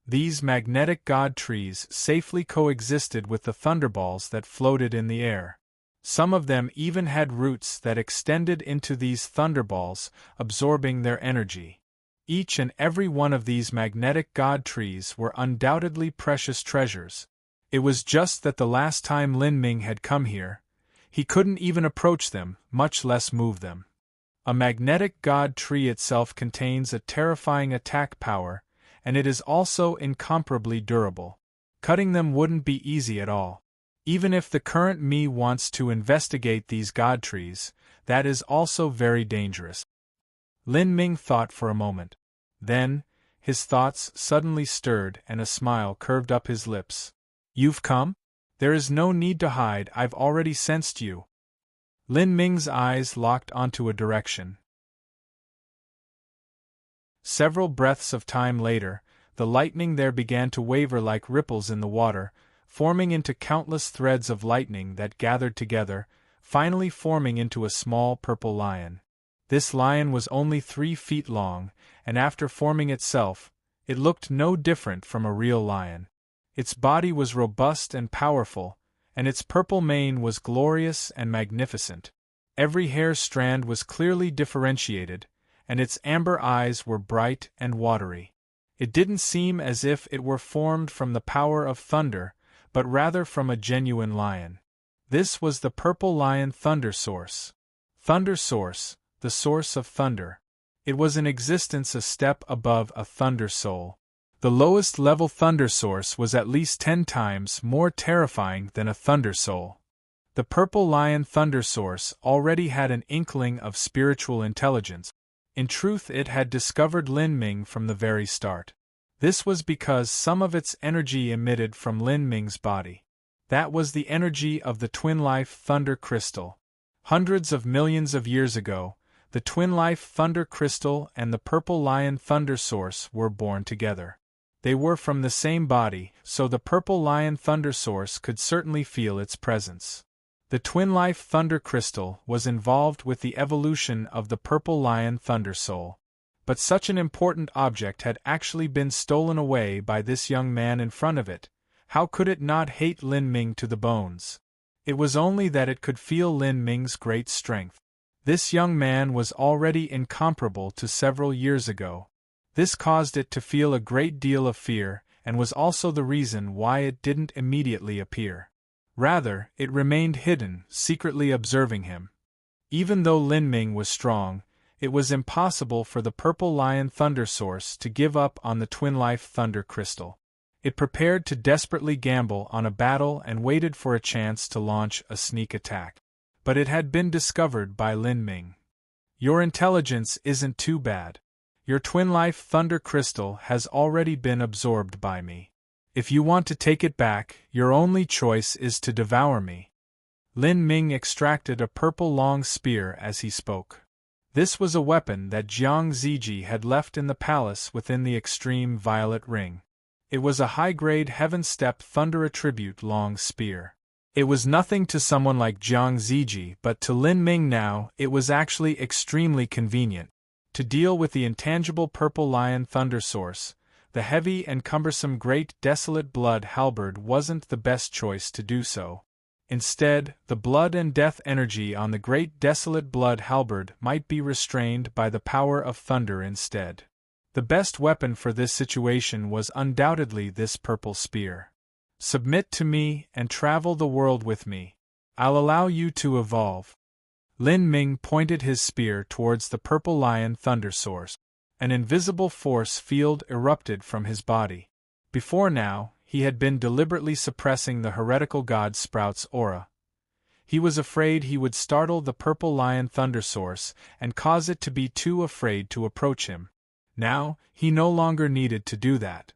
These magnetic god trees safely coexisted with the thunderballs that floated in the air. Some of them even had roots that extended into these thunderballs, absorbing their energy. Each and every one of these magnetic god trees were undoubtedly precious treasures. It was just that the last time Lin Ming had come here, he couldn't even approach them, much less move them. A magnetic god tree itself contains a terrifying attack power, and it is also incomparably durable. Cutting them wouldn't be easy at all. Even if the current me wants to investigate these god trees, that is also very dangerous. Lin Ming thought for a moment. Then, his thoughts suddenly stirred and a smile curved up his lips. You've come? There is no need to hide, I've already sensed you. Lin Ming's eyes locked onto a direction. Several breaths of time later, the lightning there began to waver like ripples in the water, forming into countless threads of lightning that gathered together, finally forming into a small purple lion. This lion was only 3 feet long, and after forming itself, it looked no different from a real lion. Its body was robust and powerful, and its purple mane was glorious and magnificent. Every hair strand was clearly differentiated, and its amber eyes were bright and watery. It didn't seem as if it were formed from the power of thunder, but rather from a genuine lion. This was the purple lion Thunder Source. Thunder Source, the source of thunder. It was in existence a step above a thunder soul. The lowest level Thunder Source was at least 10 times more terrifying than a thunder soul. The purple lion Thunder Source already had an inkling of spiritual intelligence. In truth, it had discovered Lin Ming from the very start. This was because some of its energy emitted from Lin Ming's body. That was the energy of the twin-life Thunder Crystal. Hundreds of millions of years ago, the twin-life Thunder Crystal and the purple lion Thunder Source were born together. They were from the same body, so the purple lion Thunder Source could certainly feel its presence. The twin-life Thunder Crystal was involved with the evolution of the purple lion Thunder Soul. But such an important object had actually been stolen away by this young man in front of it. How could it not hate Lin Ming to the bones? It was only that it could feel Lin Ming's great strength. This young man was already incomparable to several years ago. This caused it to feel a great deal of fear, and was also the reason why it didn't immediately appear. Rather, it remained hidden, secretly observing him. Even though Lin Ming was strong, it was impossible for the purple lion Thunder Source to give up on the twin-life Thunder Crystal. It prepared to desperately gamble on a battle and waited for a chance to launch a sneak attack. But it had been discovered by Lin Ming. Your intelligence isn't too bad. Your twin-life thunder crystal has already been absorbed by me. If you want to take it back, your only choice is to devour me. Lin Ming extracted a purple long spear as he spoke. This was a weapon that Jiang Ziji had left in the palace within the extreme violet ring. It was a high-grade heaven-step thunder attribute long spear. It was nothing to someone like Jiang Ziji, but to Lin Ming now, it was actually extremely convenient. To deal with the intangible purple lion thunder source, the heavy and cumbersome great desolate blood halberd wasn't the best choice to do so. Instead, the blood and death energy on the great desolate blood halberd might be restrained by the power of thunder instead. The best weapon for this situation was undoubtedly this purple spear. Submit to me and travel the world with me. I'll allow you to evolve. Lin Ming pointed his spear towards the purple lion thunder source. An invisible force field erupted from his body. Before now, he had been deliberately suppressing the heretical god Sprout's aura. He was afraid he would startle the purple lion thunder source and cause it to be too afraid to approach him. Now, he no longer needed to do that.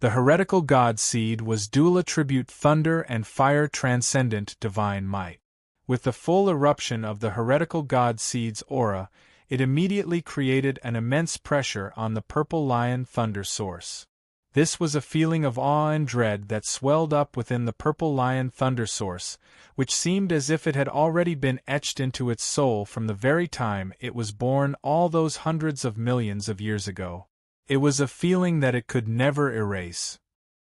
The heretical god seed was dual attribute thunder and fire transcendent divine might. With the full eruption of the heretical god seed's aura, it immediately created an immense pressure on the purple lion thunder source. This was a feeling of awe and dread that swelled up within the purple lion thunder source, which seemed as if it had already been etched into its soul from the very time it was born all those hundreds of millions of years ago. It was a feeling that it could never erase.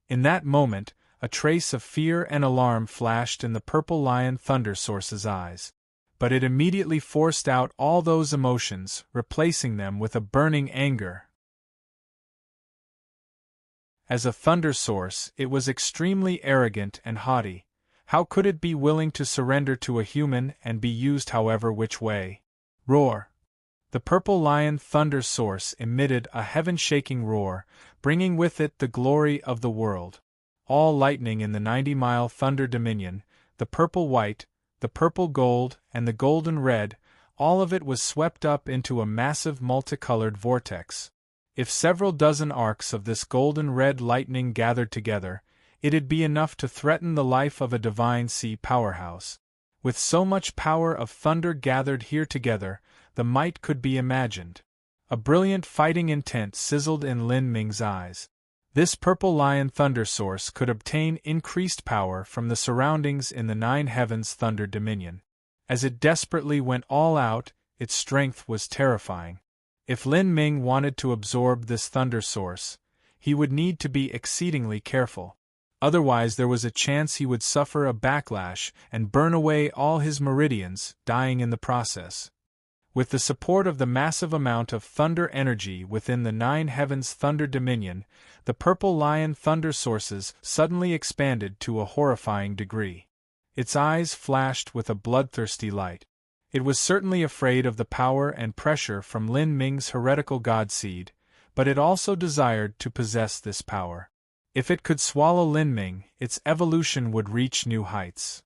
In that moment, a trace of fear and alarm flashed in the purple lion thunder source's eyes. But it immediately forced out all those emotions, replacing them with a burning anger. As a thunder source, it was extremely arrogant and haughty. How could it be willing to surrender to a human and be used however which way? Roar! The purple lion thunder source emitted a heaven-shaking roar, bringing with it the glory of the world. All lightning in the 90-mile thunder dominion, the purple-white, the purple-gold, and the golden-red, all of it was swept up into a massive multicolored vortex. If several dozen arcs of this golden-red lightning gathered together, it'd be enough to threaten the life of a divine sea powerhouse. With so much power of thunder gathered here together, the might could be imagined. A brilliant fighting intent sizzled in Lin Ming's eyes. This purple lion thunder source could obtain increased power from the surroundings in the nine heavens thunder dominion. As it desperately went all out, its strength was terrifying. If Lin Ming wanted to absorb this thunder source, he would need to be exceedingly careful. Otherwise there was a chance he would suffer a backlash and burn away all his meridians, dying in the process. With the support of the massive amount of thunder energy within the nine heavens thunder dominion, the purple lion thunder sources suddenly expanded to a horrifying degree. Its eyes flashed with a bloodthirsty light. It was certainly afraid of the power and pressure from Lin Ming's heretical god seed, but it also desired to possess this power. If it could swallow Lin Ming, its evolution would reach new heights.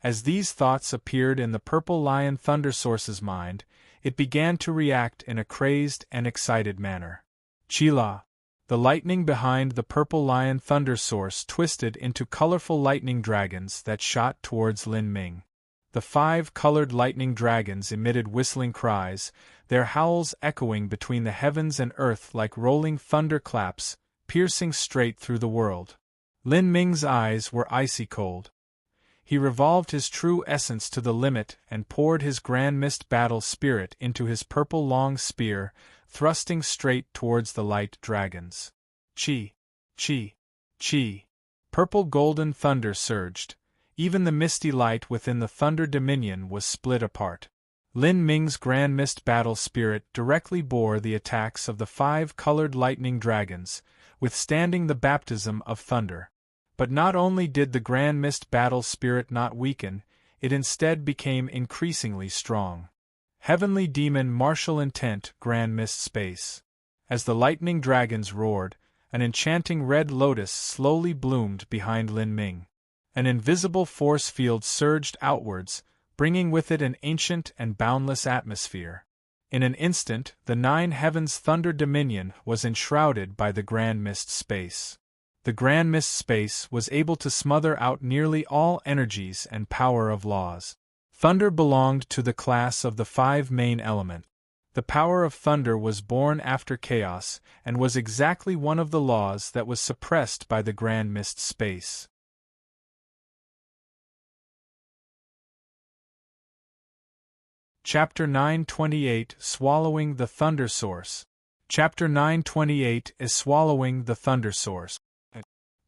As these thoughts appeared in the purple lion thunder source's mind, it began to react in a crazed and excited manner. Chila! The lightning behind the purple lion thunder source twisted into colorful lightning dragons that shot towards Lin Ming. The 5 colored lightning dragons emitted whistling cries, their howls echoing between the heavens and earth like rolling thunder claps, piercing straight through the world. Lin Ming's eyes were icy cold. He revolved his true essence to the limit and poured his grand mist battle spirit into his purple long spear, thrusting straight towards the light dragons. Chi! Chi! Chi! Purple golden thunder surged. Even the misty light within the thunder dominion was split apart. Lin Ming's grand mist battle spirit directly bore the attacks of the 5 colored lightning dragons, withstanding the baptism of thunder. But not only did the grand mist battle spirit not weaken, it instead became increasingly strong. Heavenly demon martial intent grand mist space. As the lightning dragons roared, an enchanting red lotus slowly bloomed behind Lin Ming. An invisible force field surged outwards, bringing with it an ancient and boundless atmosphere. In an instant, the nine heavens' thunder dominion was enshrouded by the grand mist space. The grand mist space was able to smother out nearly all energies and power of laws. Thunder belonged to the class of the five main elements. The power of thunder was born after chaos, and was exactly one of the laws that was suppressed by the grand mist space. Chapter 928 Swallowing the Thunder Source. Chapter 928 is Swallowing the Thunder Source.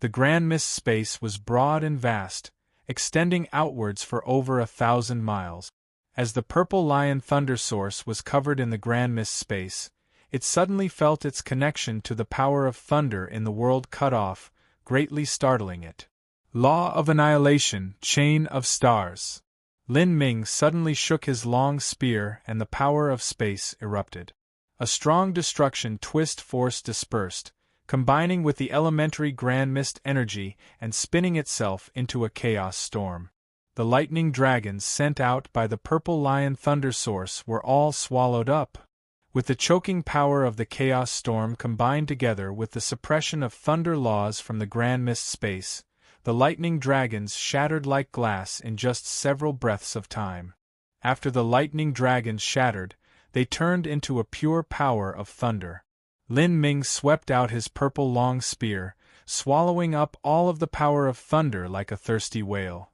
The grand mist space was broad and vast, extending outwards for over 1,000 miles. As the purple lion thunder source was covered in the grand mist space, it suddenly felt its connection to the power of thunder in the world cut off, greatly startling it. Law of annihilation, chain of stars. Lin Ming suddenly shook his long spear and the power of space erupted. A strong destruction twist force dispersed, combining with the elementary grand mist energy and spinning itself into a chaos storm. The lightning dragons sent out by the purple lion thunder source were all swallowed up. With the choking power of the chaos storm combined together with the suppression of thunder laws from the grand mist space, the lightning dragons shattered like glass in just several breaths of time. After the lightning dragons shattered, they turned into a pure power of thunder. Lin Ming swept out his purple long spear, swallowing up all of the power of thunder like a thirsty whale.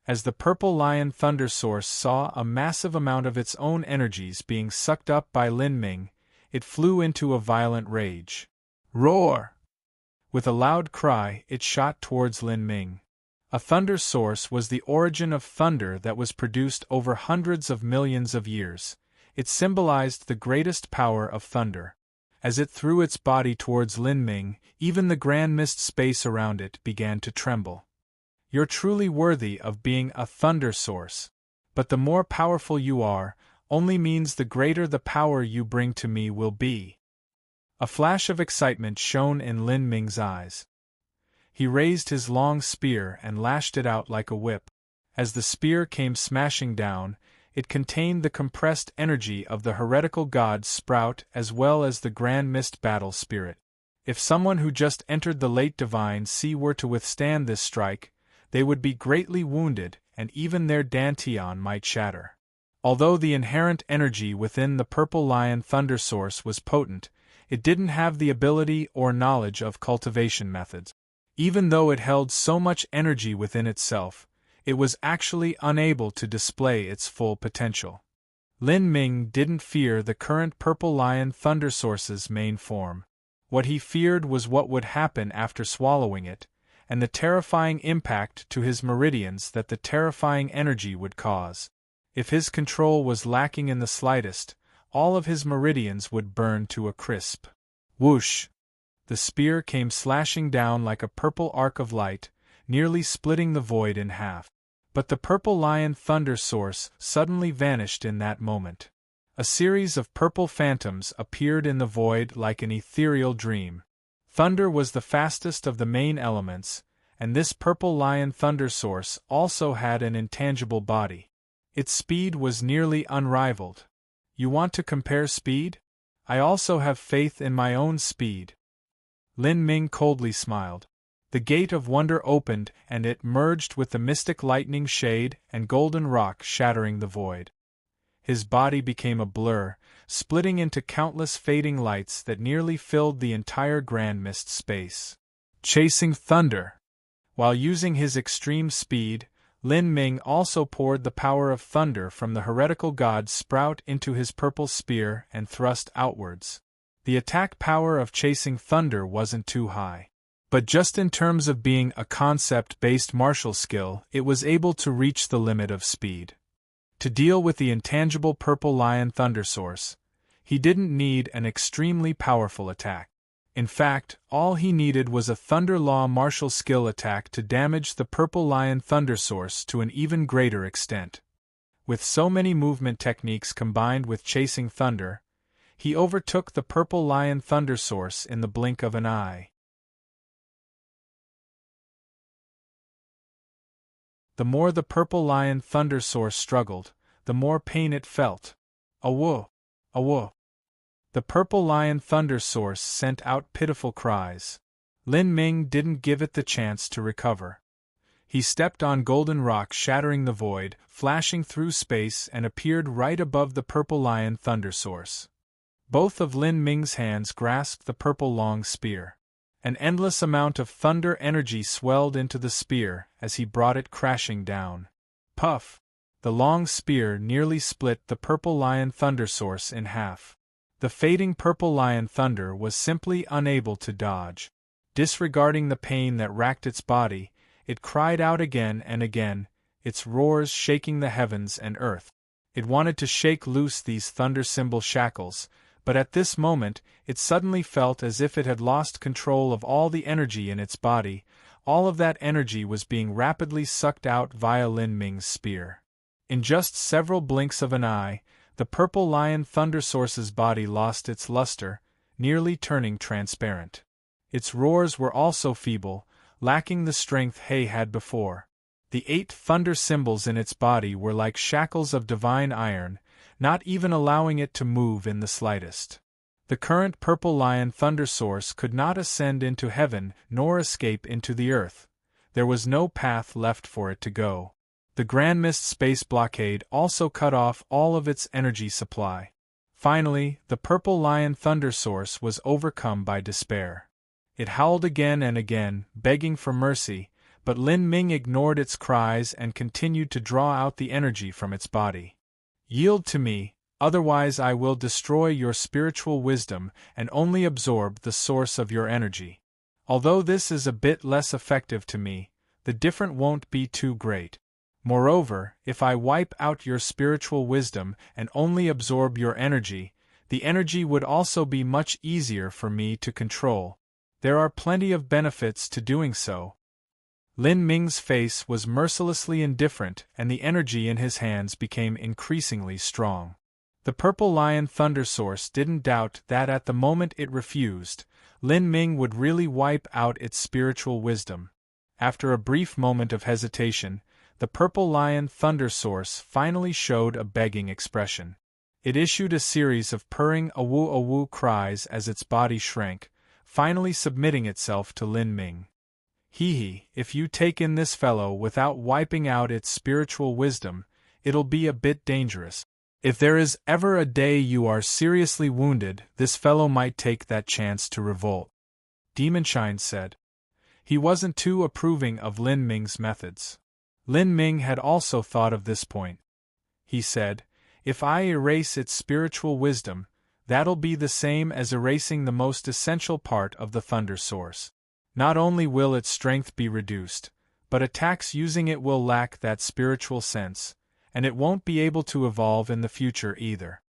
As the purple lion thunder source saw a massive amount of its own energies being sucked up by Lin Ming, it flew into a violent rage. Roar! With a loud cry, it shot towards Lin Ming. A thunder source was the origin of thunder that was produced over hundreds of millions of years. It symbolized the greatest power of thunder. As it threw its body towards Lin Ming, even the grand mist space around it began to tremble. You're truly worthy of being a thunder source. But the more powerful you are, only means the greater the power you bring to me will be. A flash of excitement shone in Lin Ming's eyes. He raised his long spear and lashed it out like a whip. As the spear came smashing down, it contained the compressed energy of the heretical god Sprout as well as the grand mist battle spirit. If someone who just entered the late divine sea were to withstand this strike, they would be greatly wounded, and even their dantian might shatter. Although the inherent energy within the purple lion thunder source was potent, it didn't have the ability or knowledge of cultivation methods. Even though it held so much energy within itself, it was actually unable to display its full potential. Lin Ming didn't fear the current purple lion thunder source's main form. What he feared was what would happen after swallowing it, and the terrifying impact to his meridians that the terrifying energy would cause. If his control was lacking in the slightest, all of his meridians would burn to a crisp. Whoosh! The spear came slashing down like a purple arc of light, nearly splitting the void in half. But the purple lion thunder source suddenly vanished in that moment. A series of purple phantoms appeared in the void like an ethereal dream. Thunder was the fastest of the main elements, and this purple lion thunder source also had an intangible body. Its speed was nearly unrivaled. You want to compare speed? I also have faith in my own speed. Lin Ming coldly smiled. The gate of wonder opened and it merged with the mystic lightning shade and golden rock shattering the void. His body became a blur, splitting into countless fading lights that nearly filled the entire grand mist space. Chasing thunder. While using his extreme speed, Lin Ming also poured the power of thunder from the heretical god Sprout into his purple spear and thrust outwards. The attack power of chasing thunder wasn't too high. But just in terms of being a concept-based martial skill, it was able to reach the limit of speed. To deal with the intangible purple lion thunder source, he didn't need an extremely powerful attack. In fact, all he needed was a thunder law martial skill attack to damage the purple lion thunder source to an even greater extent. With so many movement techniques combined with chasing thunder, he overtook the purple lion thunder source in the blink of an eye. The more the purple lion thunder source struggled, the more pain it felt. A whoa! Awo! The purple lion thunder source sent out pitiful cries. Lin Ming didn't give it the chance to recover. He stepped on golden rock, shattering the void, flashing through space, and appeared right above the purple lion thunder source. Both of Lin Ming's hands grasped the purple long spear. An endless amount of thunder energy swelled into the spear as he brought it crashing down. Puff! The long spear nearly split the purple lion thunder source in half. The fading purple lion thunder was simply unable to dodge. Disregarding the pain that racked its body, it cried out again and again, its roars shaking the heavens and earth. It wanted to shake loose these thunder symbol shackles, but at this moment it suddenly felt as if it had lost control of all the energy in its body. All of that energy was being rapidly sucked out via Lin Ming's spear. In just several blinks of an eye, the purple lion thunder source's body lost its luster, nearly turning transparent. Its roars were also feeble, lacking the strength He had before. The 8 thunder symbols in its body were like shackles of divine iron, not even allowing it to move in the slightest. The current purple lion thunder source could not ascend into heaven nor escape into the earth. There was no path left for it to go. The Grand Mist space blockade also cut off all of its energy supply. Finally, the purple lion thunder source was overcome by despair. It howled again and again, begging for mercy, but Lin Ming ignored its cries and continued to draw out the energy from its body. Yield to me, otherwise I will destroy your spiritual wisdom and only absorb the source of your energy. Although this is a bit less effective to me, the difference won't be too great. Moreover, if I wipe out your spiritual wisdom and only absorb your energy, the energy would also be much easier for me to control. There are plenty of benefits to doing so. Lin Ming's face was mercilessly indifferent, and the energy in his hands became increasingly strong. The purple lion thunder source didn't doubt that at the moment it refused, Lin Ming would really wipe out its spiritual wisdom. After a brief moment of hesitation, the purple lion thunder source finally showed a begging expression. It issued a series of purring awu-awu cries as its body shrank, finally submitting itself to Lin Ming. Hee, if you take in this fellow without wiping out its spiritual wisdom, it'll be a bit dangerous. If there is ever a day you are seriously wounded, this fellow might take that chance to revolt. Demonshine said. He wasn't too approving of Lin Ming's methods. Lin Ming had also thought of this point. He said, if I erase its spiritual wisdom, that'll be the same as erasing the most essential part of the thunder source. Not only will its strength be reduced, but attacks using it will lack that spiritual sense, and it won't be able to evolve in the future either.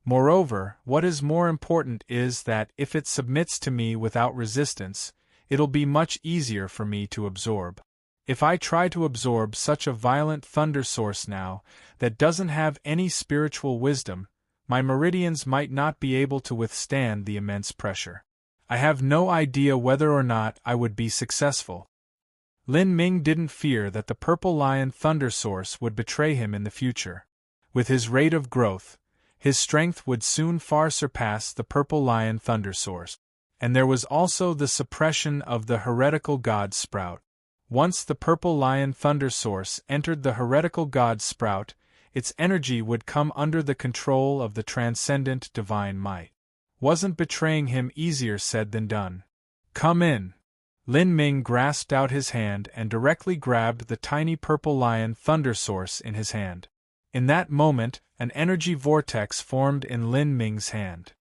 Moreover, what is more important is that if it submits to me without resistance, it'll be much easier for me to absorb. If I try to absorb such a violent thunder source now, that doesn't have any spiritual wisdom, my meridians might not be able to withstand the immense pressure. I have no idea whether or not I would be successful. Lin Ming didn't fear that the purple lion thunder source would betray him in the future. With his rate of growth, his strength would soon far surpass the purple lion thunder source. And there was also the suppression of the heretical god sprout. Once the purple lion thunder source entered the heretical god sprout, its energy would come under the control of the transcendent divine might. Wasn't betraying him easier said than done? Come in. Lin Ming grasped out his hand and directly grabbed the tiny purple lion thunder source in his hand. In that moment, an energy vortex formed in Lin Ming's hand.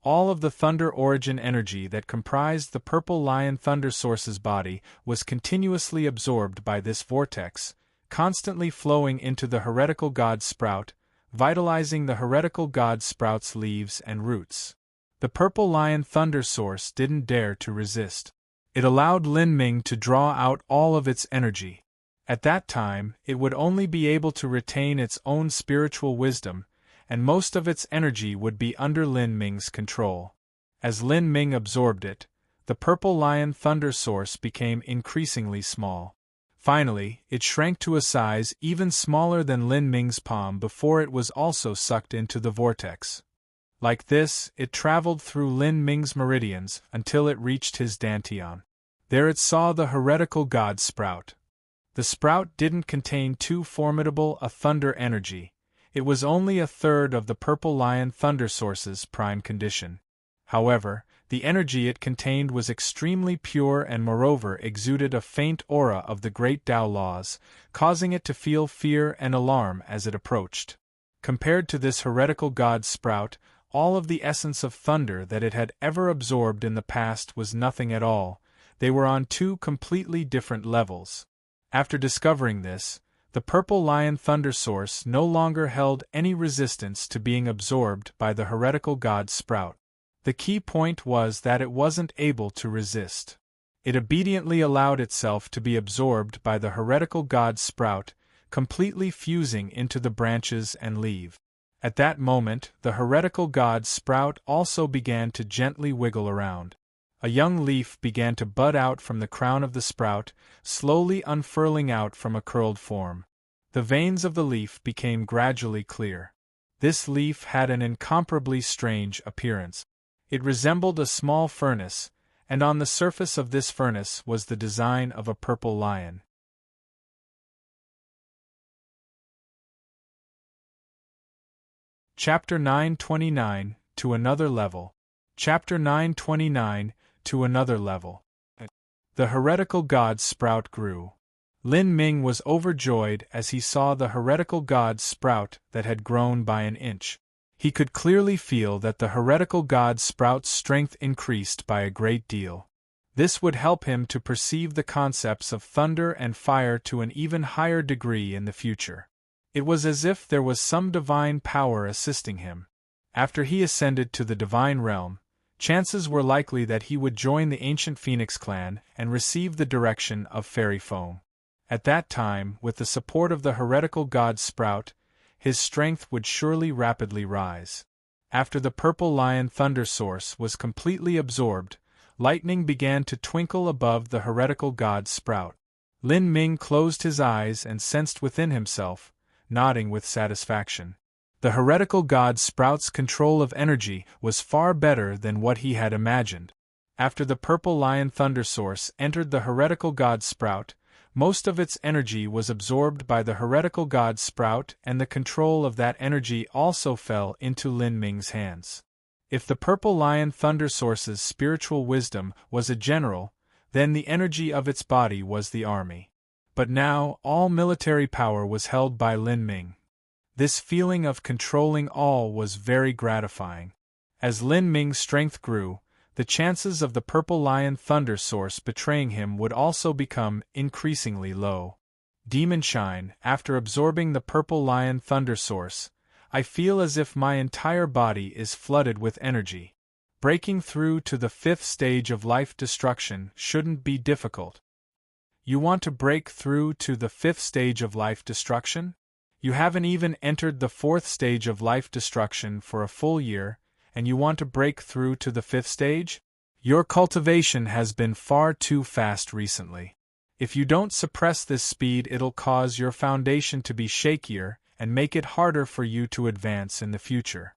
All of the thunder origin energy that comprised the purple lion thunder source's body was continuously absorbed by this vortex, constantly flowing into the heretical god sprout, vitalizing the heretical god sprout's leaves and roots. The purple lion thunder source didn't dare to resist. It allowed Lin Ming to draw out all of its energy. At that time, it would only be able to retain its own spiritual wisdom, and most of its energy would be under Lin Ming's control. As Lin Ming absorbed it, the purple lion thunder source became increasingly small. Finally, it shrank to a size even smaller than Lin Ming's palm before it was also sucked into the vortex. Like this, it traveled through Lin Ming's meridians until it reached his dantian. There it saw the heretical god sprout. The sprout didn't contain too formidable a thunder energy. It was only a third of the purple lion thunder source's prime condition. However, the energy it contained was extremely pure and moreover exuded a faint aura of the great Tao laws, causing it to feel fear and alarm as it approached. Compared to this heretical god sprout, all of the essence of thunder that it had ever absorbed in the past was nothing at all. They were on two completely different levels. After discovering this, the purple lion thunder source no longer held any resistance to being absorbed by the heretical god sprout. The key point was that it wasn't able to resist. It obediently allowed itself to be absorbed by the heretical god sprout, completely fusing into the branches and leaf. At that moment, the heretical god sprout also began to gently wiggle around. A young leaf began to bud out from the crown of the sprout, slowly unfurling out from a curled form. The veins of the leaf became gradually clear. This leaf had an incomparably strange appearance. It resembled a small furnace, and on the surface of this furnace was the design of a purple lion. Chapter 929, To Another Level. Chapter 929, To Another Level. The heretical god sprout grew. Lin Ming was overjoyed as he saw the heretical god sprout that had grown by an inch. He could clearly feel that the heretical god sprout's strength increased by a great deal. This would help him to perceive the concepts of thunder and fire to an even higher degree in the future. It was as if there was some divine power assisting him. After he ascended to the divine realm, chances were likely that he would join the ancient Phoenix clan and receive the direction of fairy foam. At that time, with the support of the heretical god sprout, his strength would surely rapidly rise. After the purple lion thunder source was completely absorbed, lightning began to twinkle above the heretical god sprout. Lin Ming closed his eyes and sensed within himself, nodding with satisfaction. The heretical god sprout's control of energy was far better than what he had imagined. After the purple lion thunder source entered the heretical god sprout, most of its energy was absorbed by the heretical god sprout, and the control of that energy also fell into Lin Ming's hands. If the purple lion thunder source's spiritual wisdom was a general, then the energy of its body was the army. But now all military power was held by Lin Ming. This feeling of controlling all was very gratifying. As Lin Ming's strength grew, the chances of the purple lion thunder source betraying him would also become increasingly low. Demon Shine, after absorbing the purple lion thunder source, I feel as if my entire body is flooded with energy. Breaking through to the 5th stage of life destruction shouldn't be difficult. You want to break through to the 5th stage of life destruction? You haven't even entered the 4th stage of life destruction for a full year, and you want to break through to the 5th stage? Your cultivation has been far too fast recently. If you don't suppress this speed, it'll cause your foundation to be shakier and make it harder for you to advance in the future.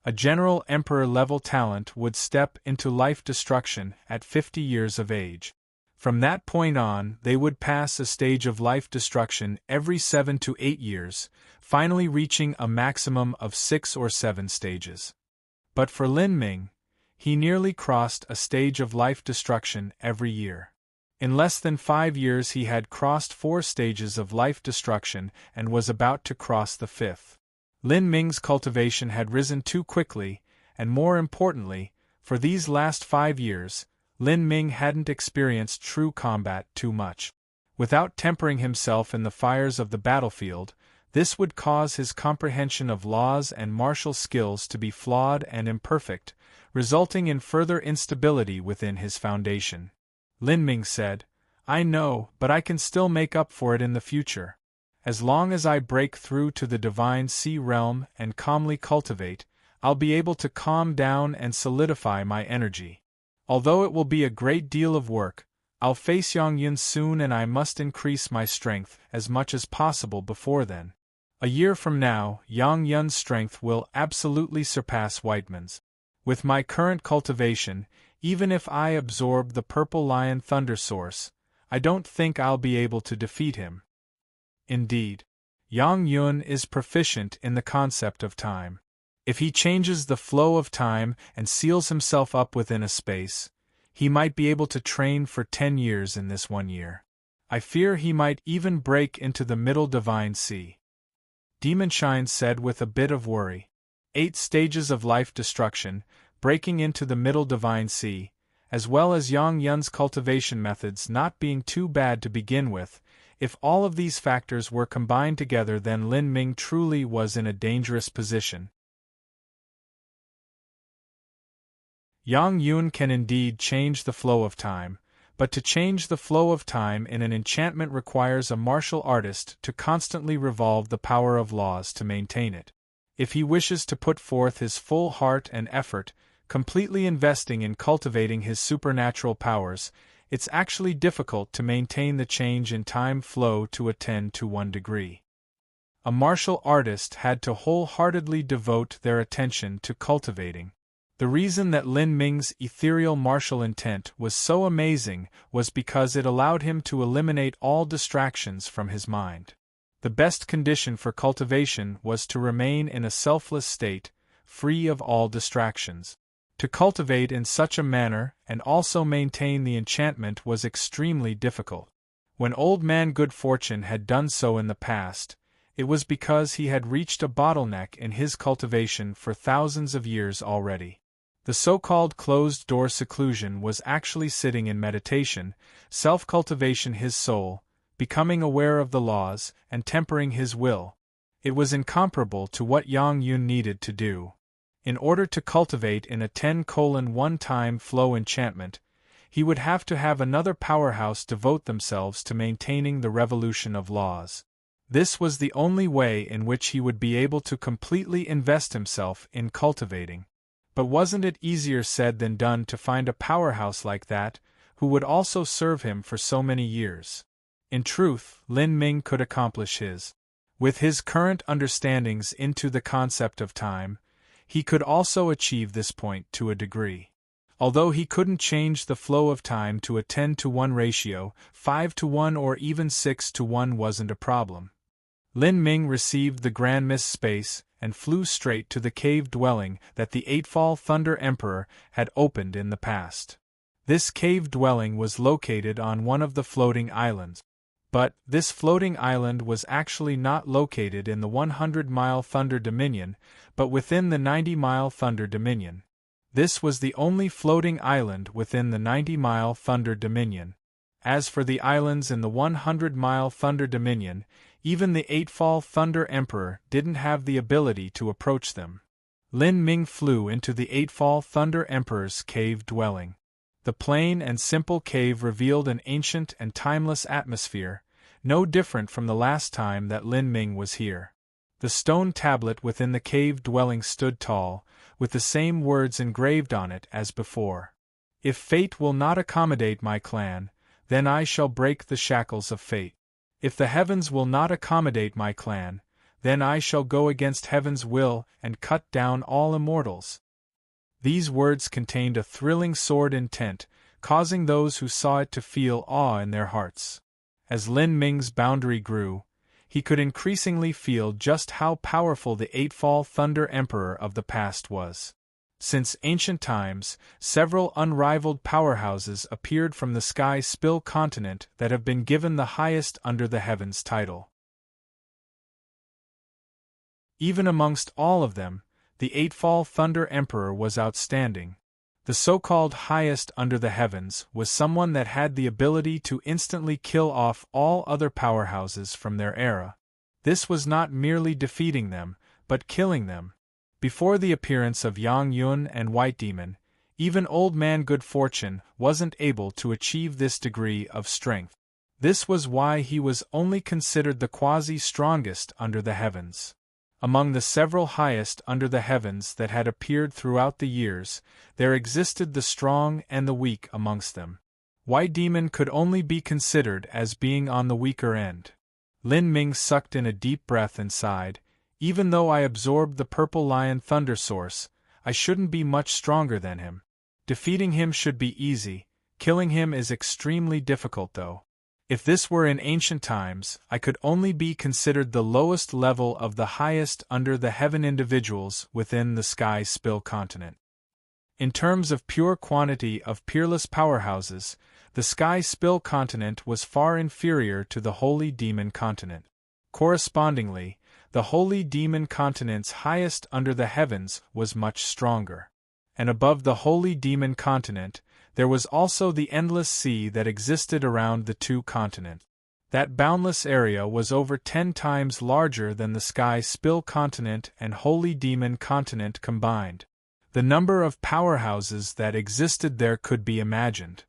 A general emperor-level talent would step into life destruction at 50 years of age. From that point on, they would pass a stage of life destruction every 7 to 8 years, finally reaching a maximum of 6 or 7 stages. But for Lin Ming, he nearly crossed a stage of life destruction every year. In less than 5 years he had crossed 4 stages of life destruction and was about to cross the 5th. Lin Ming's cultivation had risen too quickly, and more importantly, for these last 5 years, Lin Ming hadn't experienced true combat too much. Without tempering himself in the fires of the battlefield, this would cause his comprehension of laws and martial skills to be flawed and imperfect, resulting in further instability within his foundation. Lin Ming said, "I know, but I can still make up for it in the future. As long as I break through to the divine sea realm and calmly cultivate, I'll be able to calm down and solidify my energy. Although it will be a great deal of work, I'll face Yang Yun soon, and I must increase my strength as much as possible before then. A year from now, Yang Yun's strength will absolutely surpass Whiteman's. With my current cultivation, even if I absorb the Purple Lion Thunder Source, I don't think I'll be able to defeat him. Indeed, Yang Yun is proficient in the concept of time. If he changes the flow of time and seals himself up within a space, he might be able to train for 10 years in this 1 year. I fear he might even break into the Middle Divine Sea. Demonshine said with a bit of worry. 8 stages of life destruction, breaking into the Middle Divine Sea, as well as Yang Yun's cultivation methods not being too bad to begin with. If all of these factors were combined together, then Lin Ming truly was in a dangerous position. Yang Yun can indeed change the flow of time, but to change the flow of time in an enchantment requires a martial artist to constantly revolve the power of laws to maintain it. If he wishes to put forth his full heart and effort, completely investing in cultivating his supernatural powers, it's actually difficult to maintain the change in time flow to a 10-to-1 degree. A martial artist had to wholeheartedly devote their attention to cultivating. The reason that Lin Ming's ethereal martial intent was so amazing was because it allowed him to eliminate all distractions from his mind. The best condition for cultivation was to remain in a selfless state, free of all distractions. To cultivate in such a manner and also maintain the enchantment was extremely difficult. When Old Man Good Fortune had done so in the past, it was because he had reached a bottleneck in his cultivation for thousands of years already. The so-called closed-door seclusion was actually sitting in meditation, self-cultivation his soul, becoming aware of the laws, and tempering his will. It was incomparable to what Yang Yun needed to do. In order to cultivate in a 10:1 time flow enchantment, he would have to have another powerhouse devote themselves to maintaining the revolution of laws. This was the only way in which he would be able to completely invest himself in cultivating. But wasn't it easier said than done to find a powerhouse like that, who would also serve him for so many years? In truth, Lin Ming could accomplish his. With his current understandings into the concept of time, he could also achieve this point to a degree. Although he couldn't change the flow of time to a 10-to-1 ratio, 5-to-1 or even 6-to-1 wasn't a problem. Lin Ming received the Grand Mist Space and flew straight to the cave dwelling that the Eightfall Thunder Emperor had opened in the past. This cave dwelling was located on one of the floating islands. But this floating island was actually not located in the 100-mile Thunder Dominion, but within the 90-mile Thunder Dominion. This was the only floating island within the 90-mile Thunder Dominion. As for the islands in the 100-mile Thunder Dominion, even the Eightfall Thunder Emperor didn't have the ability to approach them. Lin Ming flew into the Eightfall Thunder Emperor's cave dwelling. The plain and simple cave revealed an ancient and timeless atmosphere, no different from the last time that Lin Ming was here. The stone tablet within the cave dwelling stood tall, with the same words engraved on it as before. If fate will not accommodate my clan, then I shall break the shackles of fate. If the heavens will not accommodate my clan, then I shall go against heaven's will and cut down all immortals. These words contained a thrilling sword intent, causing those who saw it to feel awe in their hearts. As Lin Ming's boundary grew, he could increasingly feel just how powerful the Eightfall Thunder Emperor of the past was. Since ancient times, several unrivaled powerhouses appeared from the Sky Spill continent that have been given the highest under the heavens title. Even amongst all of them, the Eightfall Thunder Emperor was outstanding. The so-called highest under the heavens was someone that had the ability to instantly kill off all other powerhouses from their era. This was not merely defeating them, but killing them. Before the appearance of Yang Yun and White Demon, even Old Man Good Fortune wasn't able to achieve this degree of strength. This was why he was only considered the quasi-strongest under the heavens. Among the several highest under the heavens that had appeared throughout the years, there existed the strong and the weak amongst them. White Demon could only be considered as being on the weaker end. Lin Ming sucked in a deep breath and sighed. Even though I absorbed the Purple Lion Thunder Source, I shouldn't be much stronger than him. Defeating him should be easy, killing him is extremely difficult though. If this were in ancient times, I could only be considered the lowest level of the highest under the heaven individuals within the Sky Spill continent. In terms of pure quantity of peerless powerhouses, the Sky Spill continent was far inferior to the Holy Demon continent. Correspondingly, the Holy Demon continent's highest under the heavens was much stronger. And above the Holy Demon continent, there was also the endless sea that existed around the two continents. That boundless area was over 10 times larger than the Sky Spill continent and Holy Demon continent combined. The number of powerhouses that existed there could be imagined.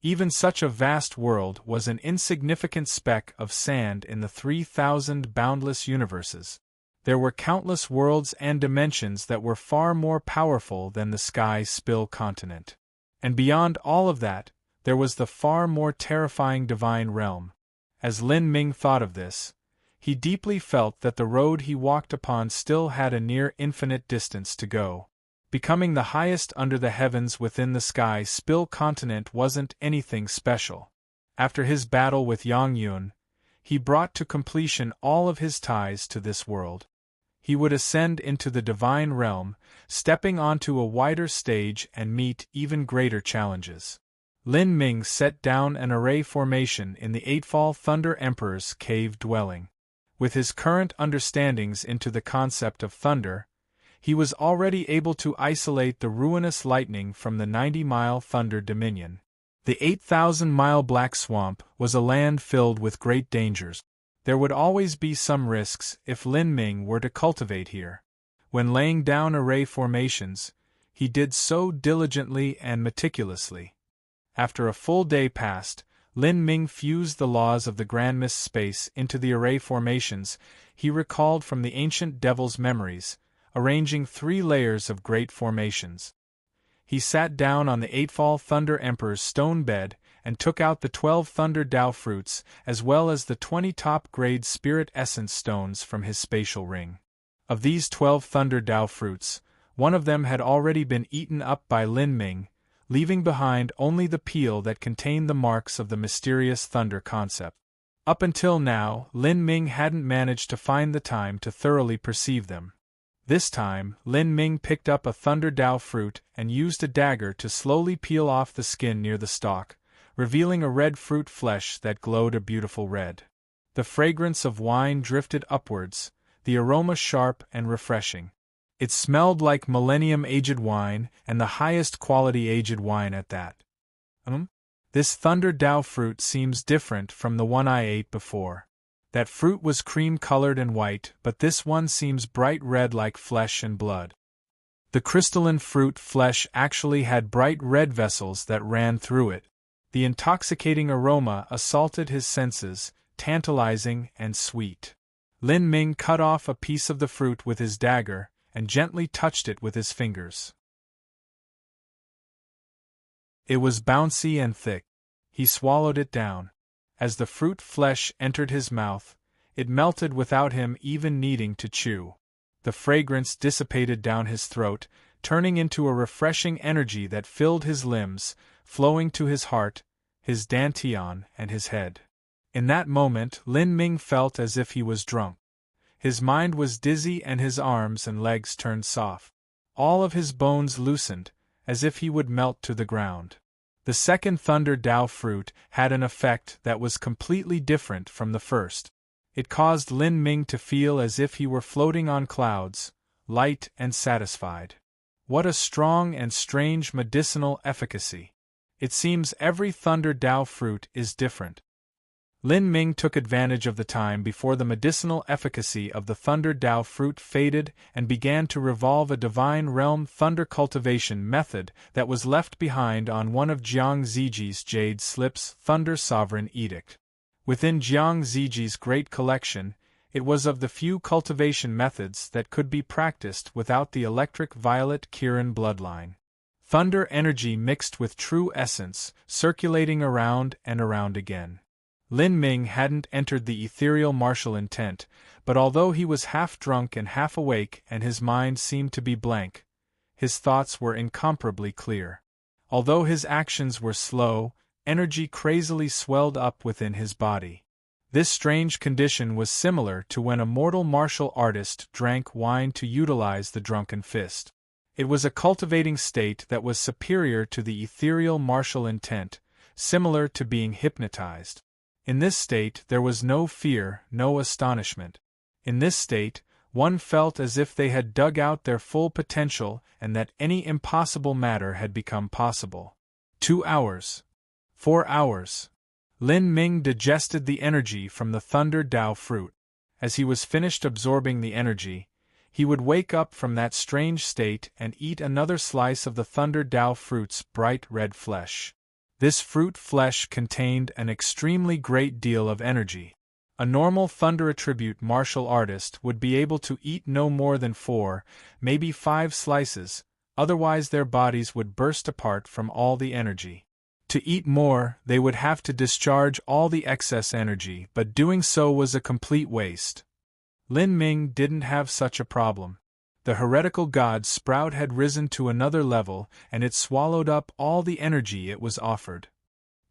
Even such a vast world was an insignificant speck of sand in the 3,000 boundless universes. There were countless worlds and dimensions that were far more powerful than the Sky Spill continent. And beyond all of that, there was the far more terrifying divine realm. As Lin Ming thought of this, he deeply felt that the road he walked upon still had a near infinite distance to go. Becoming the highest under the heavens within the Sky Spill continent wasn't anything special. After his battle with Yang Yun, he brought to completion all of his ties to this world. He would ascend into the divine realm, stepping onto a wider stage and meet even greater challenges. Lin Ming set down an array formation in the Eightfall Thunder Emperor's cave dwelling. With his current understandings into the concept of thunder, he was already able to isolate the ruinous lightning from the 90-mile Thunder Dominion. The 8,000-mile Black Swamp was a land filled with great dangers. There would always be some risks if Lin Ming were to cultivate here. When laying down array formations, he did so diligently and meticulously. After a full day passed, Lin Ming fused the laws of the Grand Mist space into the array formations he recalled from the ancient devil's memories, arranging 3 layers of great formations. He sat down on the Eightfall Thunder Emperor's stone bed and took out the 12 Thunder Dao fruits as well as the 20 top-grade Spirit Essence stones from his spatial ring. Of these 12 Thunder Dao fruits, one of them had already been eaten up by Lin Ming, leaving behind only the peel that contained the marks of the mysterious thunder concept. Up until now, Lin Ming hadn't managed to find the time to thoroughly perceive them. This time, Lin Ming picked up a Thunder Dao fruit and used a dagger to slowly peel off the skin near the stalk, revealing a red fruit flesh that glowed a beautiful red. The fragrance of wine drifted upwards, the aroma sharp and refreshing. It smelled like millennium-aged wine, and the highest quality aged wine at that. This Thunder Dao fruit seems different from the one I ate before. That fruit was cream-colored and white, but this one seems bright red like flesh and blood. The crystalline fruit flesh actually had bright red vessels that ran through it. The intoxicating aroma assaulted his senses, tantalizing and sweet. Lin Ming cut off a piece of the fruit with his dagger, and gently touched it with his fingers. It was bouncy and thick. He swallowed it down. As the fruit flesh entered his mouth, it melted without him even needing to chew. The fragrance dissipated down his throat, turning into a refreshing energy that filled his limbs, flowing to his heart, his dantian, and his head. In that moment, Lin Ming felt as if he was drunk. His mind was dizzy and his arms and legs turned soft. All of his bones loosened, as if he would melt to the ground. The second Thunder Dao fruit had an effect that was completely different from the first. It caused Lin Ming to feel as if he were floating on clouds, light and satisfied. What a strong and strange medicinal efficacy! It seems every Thunder Dao fruit is different. Lin Ming took advantage of the time before the medicinal efficacy of the Thunder Dao fruit faded and began to revolve a divine realm thunder cultivation method that was left behind on one of Jiang Ziji's jade slips Thunder Sovereign Edict. Within Jiang Ziji's great collection, it was of the few cultivation methods that could be practiced without the electric violet Kirin bloodline. Thunder energy mixed with true essence, circulating around and around again. Lin Ming hadn't entered the ethereal martial intent, but although he was half drunk and half awake and his mind seemed to be blank, his thoughts were incomparably clear. Although his actions were slow, energy crazily swelled up within his body. This strange condition was similar to when a mortal martial artist drank wine to utilize the drunken fist. It was a cultivating state that was superior to the ethereal martial intent, similar to being hypnotized. In this state there was no fear, no astonishment. In this state, one felt as if they had dug out their full potential and that any impossible matter had become possible. 2 hours. 4 hours. Lin Ming digested the energy from the Thunder Dao fruit. As he was finished absorbing the energy, he would wake up from that strange state and eat another slice of the Thunder Dao fruit's bright red flesh. This fruit flesh contained an extremely great deal of energy. A normal Thunder attribute martial artist would be able to eat no more than 4, maybe 5 slices, otherwise their bodies would burst apart from all the energy. To eat more, they would have to discharge all the excess energy, but doing so was a complete waste. Lin Ming didn't have such a problem. The heretical god sprout had risen to another level, and it swallowed up all the energy it was offered.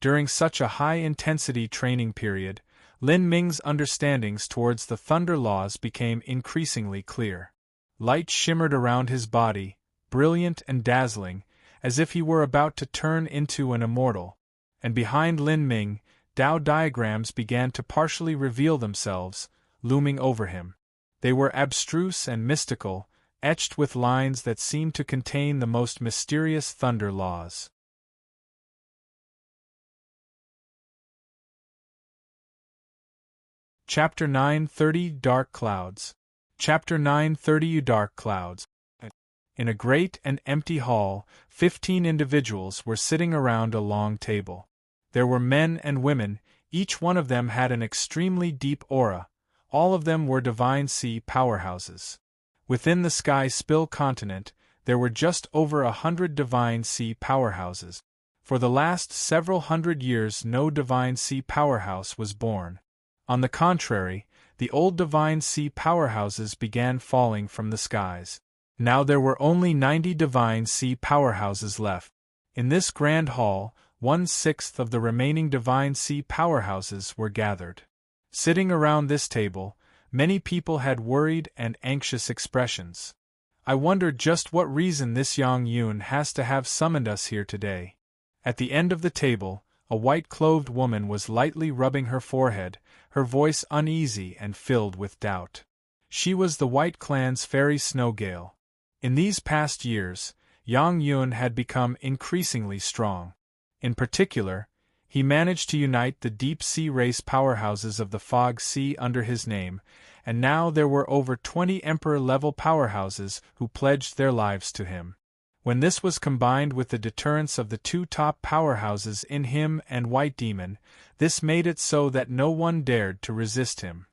During such a high-intensity training period, Lin Ming's understandings towards the thunder laws became increasingly clear. Light shimmered around his body, brilliant and dazzling, as if he were about to turn into an immortal, and behind Lin Ming, Dao diagrams began to partially reveal themselves, looming over him. They were abstruse and mystical, etched with lines that seemed to contain the most mysterious thunder laws. Chapter 9:30 Dark Clouds. Chapter 9:30 Dark Clouds. In a great and empty hall, 15 individuals were sitting around a long table. There were men and women, each one of them had an extremely deep aura, all of them were divine sea powerhouses. Within the Sky Spill continent, there were just over 100 divine sea powerhouses. For the last several hundred years no divine sea powerhouse was born. On the contrary, the old divine sea powerhouses began falling from the skies. Now there were only 90 divine sea powerhouses left. In this grand hall, 1/6 of the remaining divine sea powerhouses were gathered. Sitting around this table, many people had worried and anxious expressions. I wonder just what reason this Yang Yun has to have summoned us here today. At the end of the table, a white-clothed woman was lightly rubbing her forehead, her voice uneasy and filled with doubt. She was the White Clan's Fairy Snowgale. In these past years, Yang Yun had become increasingly strong. In particular, he managed to unite the deep-sea race powerhouses of the Fog Sea under his name, and now there were over 20 Emperor-level powerhouses who pledged their lives to him. When this was combined with the deterrence of the 2 top powerhouses in him and White Demon, this made it so that no one dared to resist him.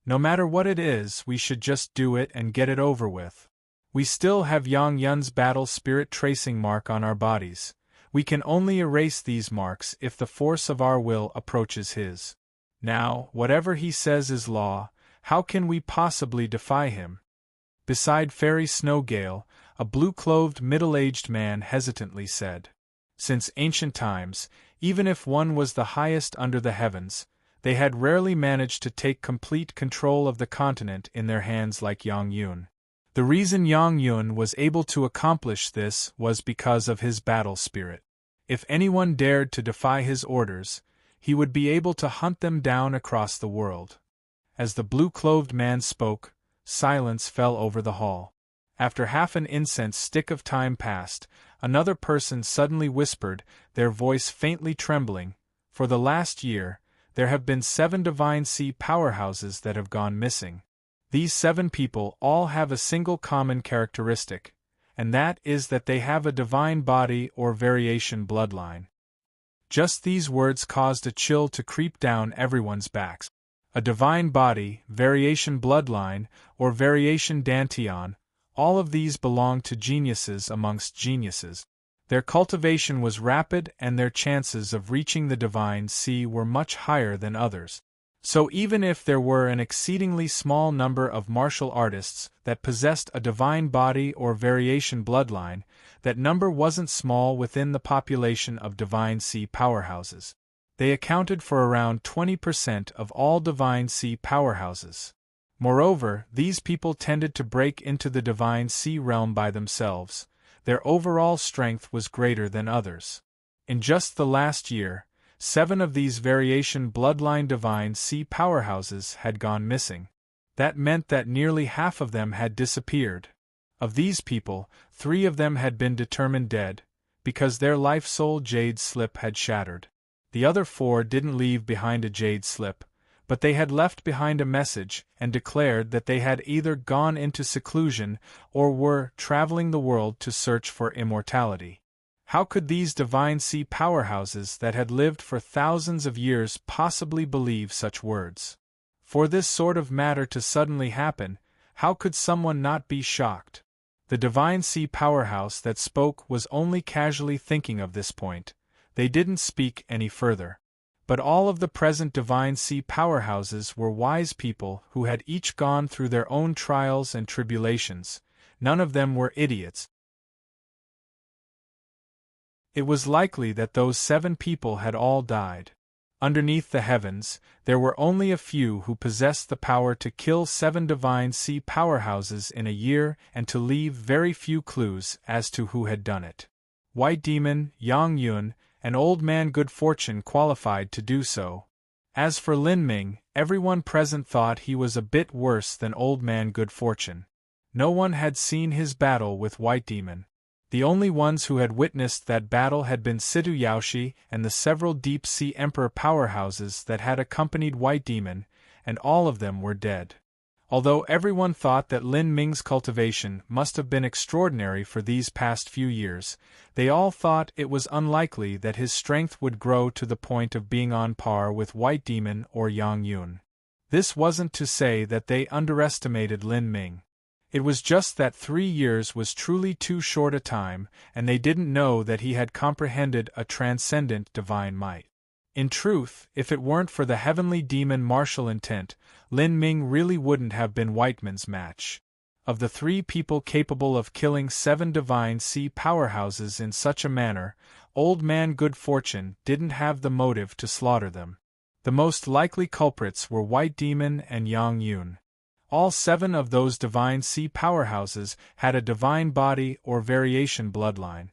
No matter what it is, we should just do it and get it over with. We still have Yang Yun's battle spirit tracing mark on our bodies. We can only erase these marks if the force of our will approaches his. Now, whatever he says is law, how can we possibly defy him? Beside Fairy Snowgale, a blue-clothed middle-aged man hesitantly said. Since ancient times, even if one was the highest under the heavens, they had rarely managed to take complete control of the continent in their hands like Yang Yun. The reason Yang Yun was able to accomplish this was because of his battle spirit. If anyone dared to defy his orders, he would be able to hunt them down across the world. As the blue-clothed man spoke, silence fell over the hall. After half an incense stick of time passed, another person suddenly whispered, their voice faintly trembling, "For the last year, there have been 7 divine sea powerhouses that have gone missing. These 7 people all have a single common characteristic, and that is that they have a divine body or variation bloodline." Just these words caused a chill to creep down everyone's backs. A divine body, variation bloodline, or variation dantian, all of these belong to geniuses amongst geniuses. Their cultivation was rapid and their chances of reaching the Divine Sea were much higher than others. So even if there were an exceedingly small number of martial artists that possessed a divine body or variation bloodline, that number wasn't small within the population of Divine Sea powerhouses. They accounted for around 20% of all Divine Sea powerhouses. Moreover, these people tended to break into the Divine Sea realm by themselves. Their overall strength was greater than others. In just the last year, 7 of these variation bloodline Divine Sea powerhouses had gone missing. That meant that nearly half of them had disappeared. Of these people, 3 of them had been determined dead, because their life soul jade slip had shattered. The other 4 didn't leave behind a jade slip, but they had left behind a message and declared that they had either gone into seclusion or were traveling the world to search for immortality. How could these Divine Sea powerhouses that had lived for thousands of years possibly believe such words? For this sort of matter to suddenly happen, how could someone not be shocked? The Divine Sea powerhouse that spoke was only casually thinking of this point. They didn't speak any further. But all of the present Divine Sea powerhouses were wise people who had each gone through their own trials and tribulations. None of them were idiots. It was likely that those 7 people had all died. Underneath the heavens, there were only a few who possessed the power to kill 7 Divine Sea powerhouses in a year and to leave very few clues as to who had done it. White Demon, Yang Yun, and Old Man Good Fortune qualified to do so. As for Lin Ming, everyone present thought he was a bit worse than Old Man Good Fortune. No one had seen his battle with White Demon. The only ones who had witnessed that battle had been Situ Yaoshi and the several Deep Sea Emperor powerhouses that had accompanied White Demon, and all of them were dead. Although everyone thought that Lin Ming's cultivation must have been extraordinary for these past few years, they all thought it was unlikely that his strength would grow to the point of being on par with White Demon or Yang Yun. This wasn't to say that they underestimated Lin Ming. It was just that 3 years was truly too short a time, and they didn't know that he had comprehended a transcendent divine might. In truth, if it weren't for the heavenly demon martial intent, Lin Ming really wouldn't have been Whiteman's match. Of the 3 people capable of killing 7 Divine Sea powerhouses in such a manner, Old Man Good Fortune didn't have the motive to slaughter them. The most likely culprits were White Demon and Yang Yun. All 7 of those Divine Sea powerhouses had a divine body or variation bloodline.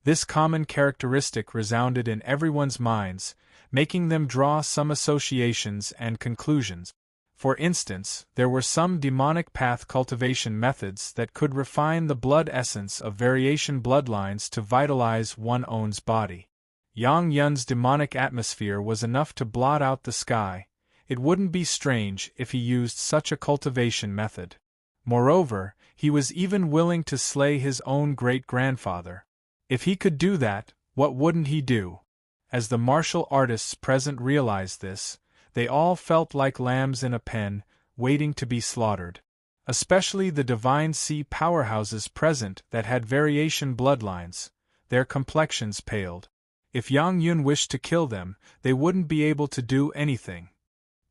This common characteristic resounded in everyone's minds, making them draw some associations and conclusions. For instance, there were some demonic path cultivation methods that could refine the blood essence of variation bloodlines to vitalize one's own body. Yang Yun's demonic atmosphere was enough to blot out the sky. It wouldn't be strange if he used such a cultivation method. Moreover, he was even willing to slay his own great-grandfather. If he could do that, what wouldn't he do? As the martial artists present realized this, they all felt like lambs in a pen, waiting to be slaughtered. Especially the Divine Sea powerhouses present that had variation bloodlines. Their complexions paled. If Yang Yun wished to kill them, they wouldn't be able to do anything.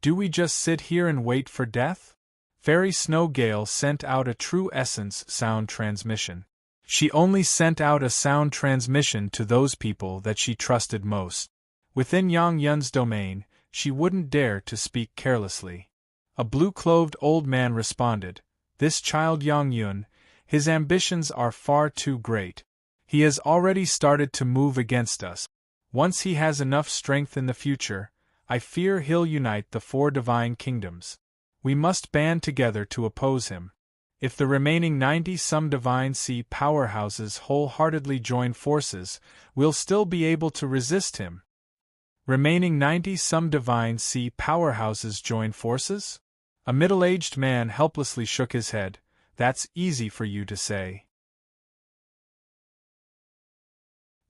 Do we just sit here and wait for death? Fairy Snow Gale sent out a true essence sound transmission. She only sent out a sound transmission to those people that she trusted most. Within Yang Yun's domain, she wouldn't dare to speak carelessly. A blue-clothed old man responded, "This child Yang Yun, his ambitions are far too great. He has already started to move against us. Once he has enough strength in the future, I fear he'll unite the 4 divine kingdoms. We must band together to oppose him. If the remaining 90-some Divine Sea powerhouses wholeheartedly join forces, we'll still be able to resist him." Remaining 90-some Divine Sea powerhouses join forces? A middle-aged man helplessly shook his head. That's easy for you to say.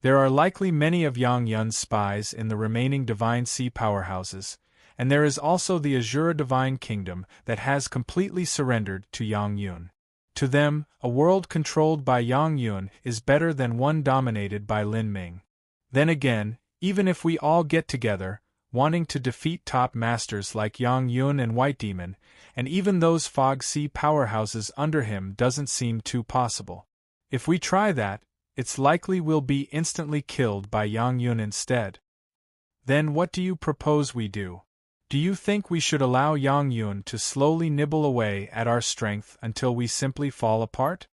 There are likely many of Yang Yun's spies in the remaining Divine Sea powerhouses, and there is also the Azura Divine Kingdom that has completely surrendered to Yang Yun. To them, a world controlled by Yang Yun is better than one dominated by Lin Ming. Then again, even if we all get together, wanting to defeat top masters like Yang Yun and White Demon, and even those Fog Sea powerhouses under him doesn't seem too possible. If we try that, it's likely we'll be instantly killed by Yang Yun instead. Then what do you propose we do? Do you think we should allow Yang Yun to slowly nibble away at our strength until we simply fall apart?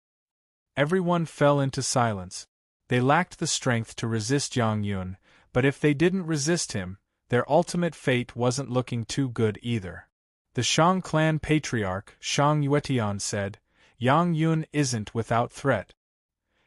Everyone fell into silence. They lacked the strength to resist Yang Yun, but if they didn't resist him, their ultimate fate wasn't looking too good either. The Shang clan patriarch, Shang Yuetian, said, Yang Yun isn't without threat.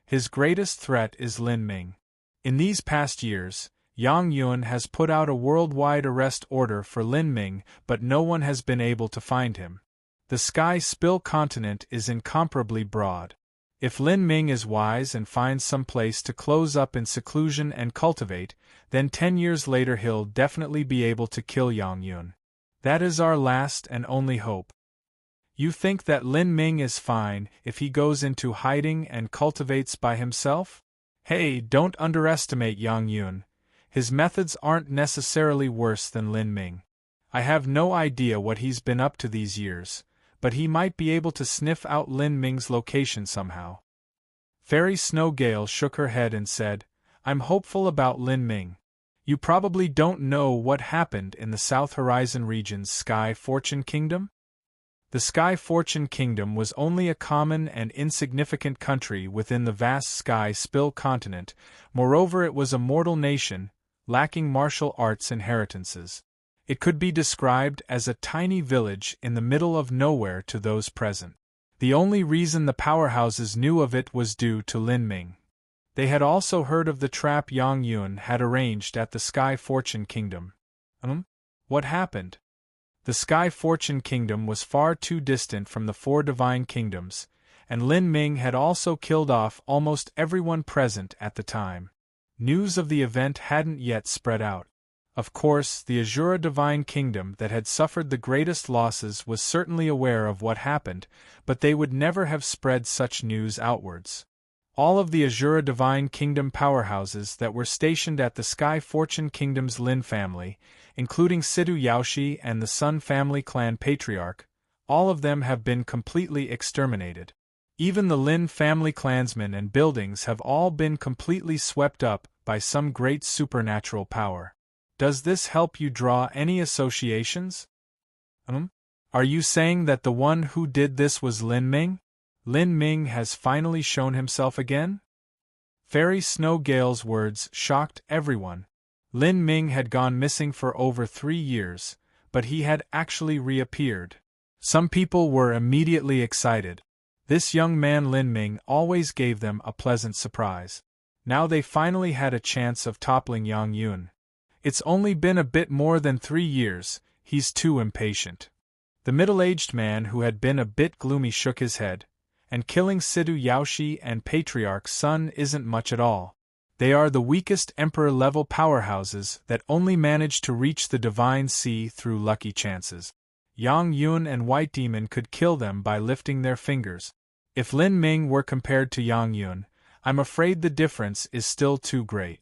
His greatest threat is Lin Ming. In these past years, Yang Yun has put out a worldwide arrest order for Lin Ming, but no one has been able to find him. The Sky Spill continent is incomparably broad. If Lin Ming is wise and finds some place to close up in seclusion and cultivate, then 10 years later he'll definitely be able to kill Yang Yun. That is our last and only hope. You think that Lin Ming is fine if he goes into hiding and cultivates by himself? Hey, don't underestimate Yang Yun. His methods aren't necessarily worse than Lin Ming. I have no idea what he's been up to these years, but he might be able to sniff out Lin Ming's location somehow. Fairy Snowgale shook her head and said, I'm hopeful about Lin Ming. You probably don't know what happened in the South Horizon region's Sky Fortune Kingdom? The Sky Fortune Kingdom was only a common and insignificant country within the vast Sky Spill continent. Moreover, it was a mortal nation, lacking martial arts inheritances. It could be described as a tiny village in the middle of nowhere to those present. The only reason the powerhouses knew of it was due to Lin Ming. They had also heard of the trap Yang Yun had arranged at the Sky Fortune Kingdom. What happened? The Sky Fortune Kingdom was far too distant from the 4 divine kingdoms, and Lin Ming had also killed off almost everyone present at the time. News of the event hadn't yet spread out. Of course, the Azura Divine Kingdom that had suffered the greatest losses was certainly aware of what happened, but they would never have spread such news outwards. All of the Azura Divine Kingdom powerhouses that were stationed at the Sky Fortune Kingdom's Lin family, including Sidu Yaoshi and the Sun family clan patriarch, all of them have been completely exterminated. Even the Lin family clansmen and buildings have all been completely swept up by some great supernatural power. Does this help you draw any associations? Are you saying that the one who did this was Lin Ming? Lin Ming has finally shown himself again? Fairy Snowgale's words shocked everyone. Lin Ming had gone missing for over 3 years, but he had actually reappeared. Some people were immediately excited. This young man Lin Ming always gave them a pleasant surprise. Now they finally had a chance of toppling Yang Yun. It's only been a bit more than 3 years, he's too impatient. The middle-aged man who had been a bit gloomy shook his head, and killing Sidu Yaoshi and Patriarch Sun isn't much at all. They are the weakest Emperor-level powerhouses that only manage to reach the Divine Sea through lucky chances. Yang Yun and White Demon could kill them by lifting their fingers. If Lin Ming were compared to Yang Yun, I'm afraid the difference is still too great.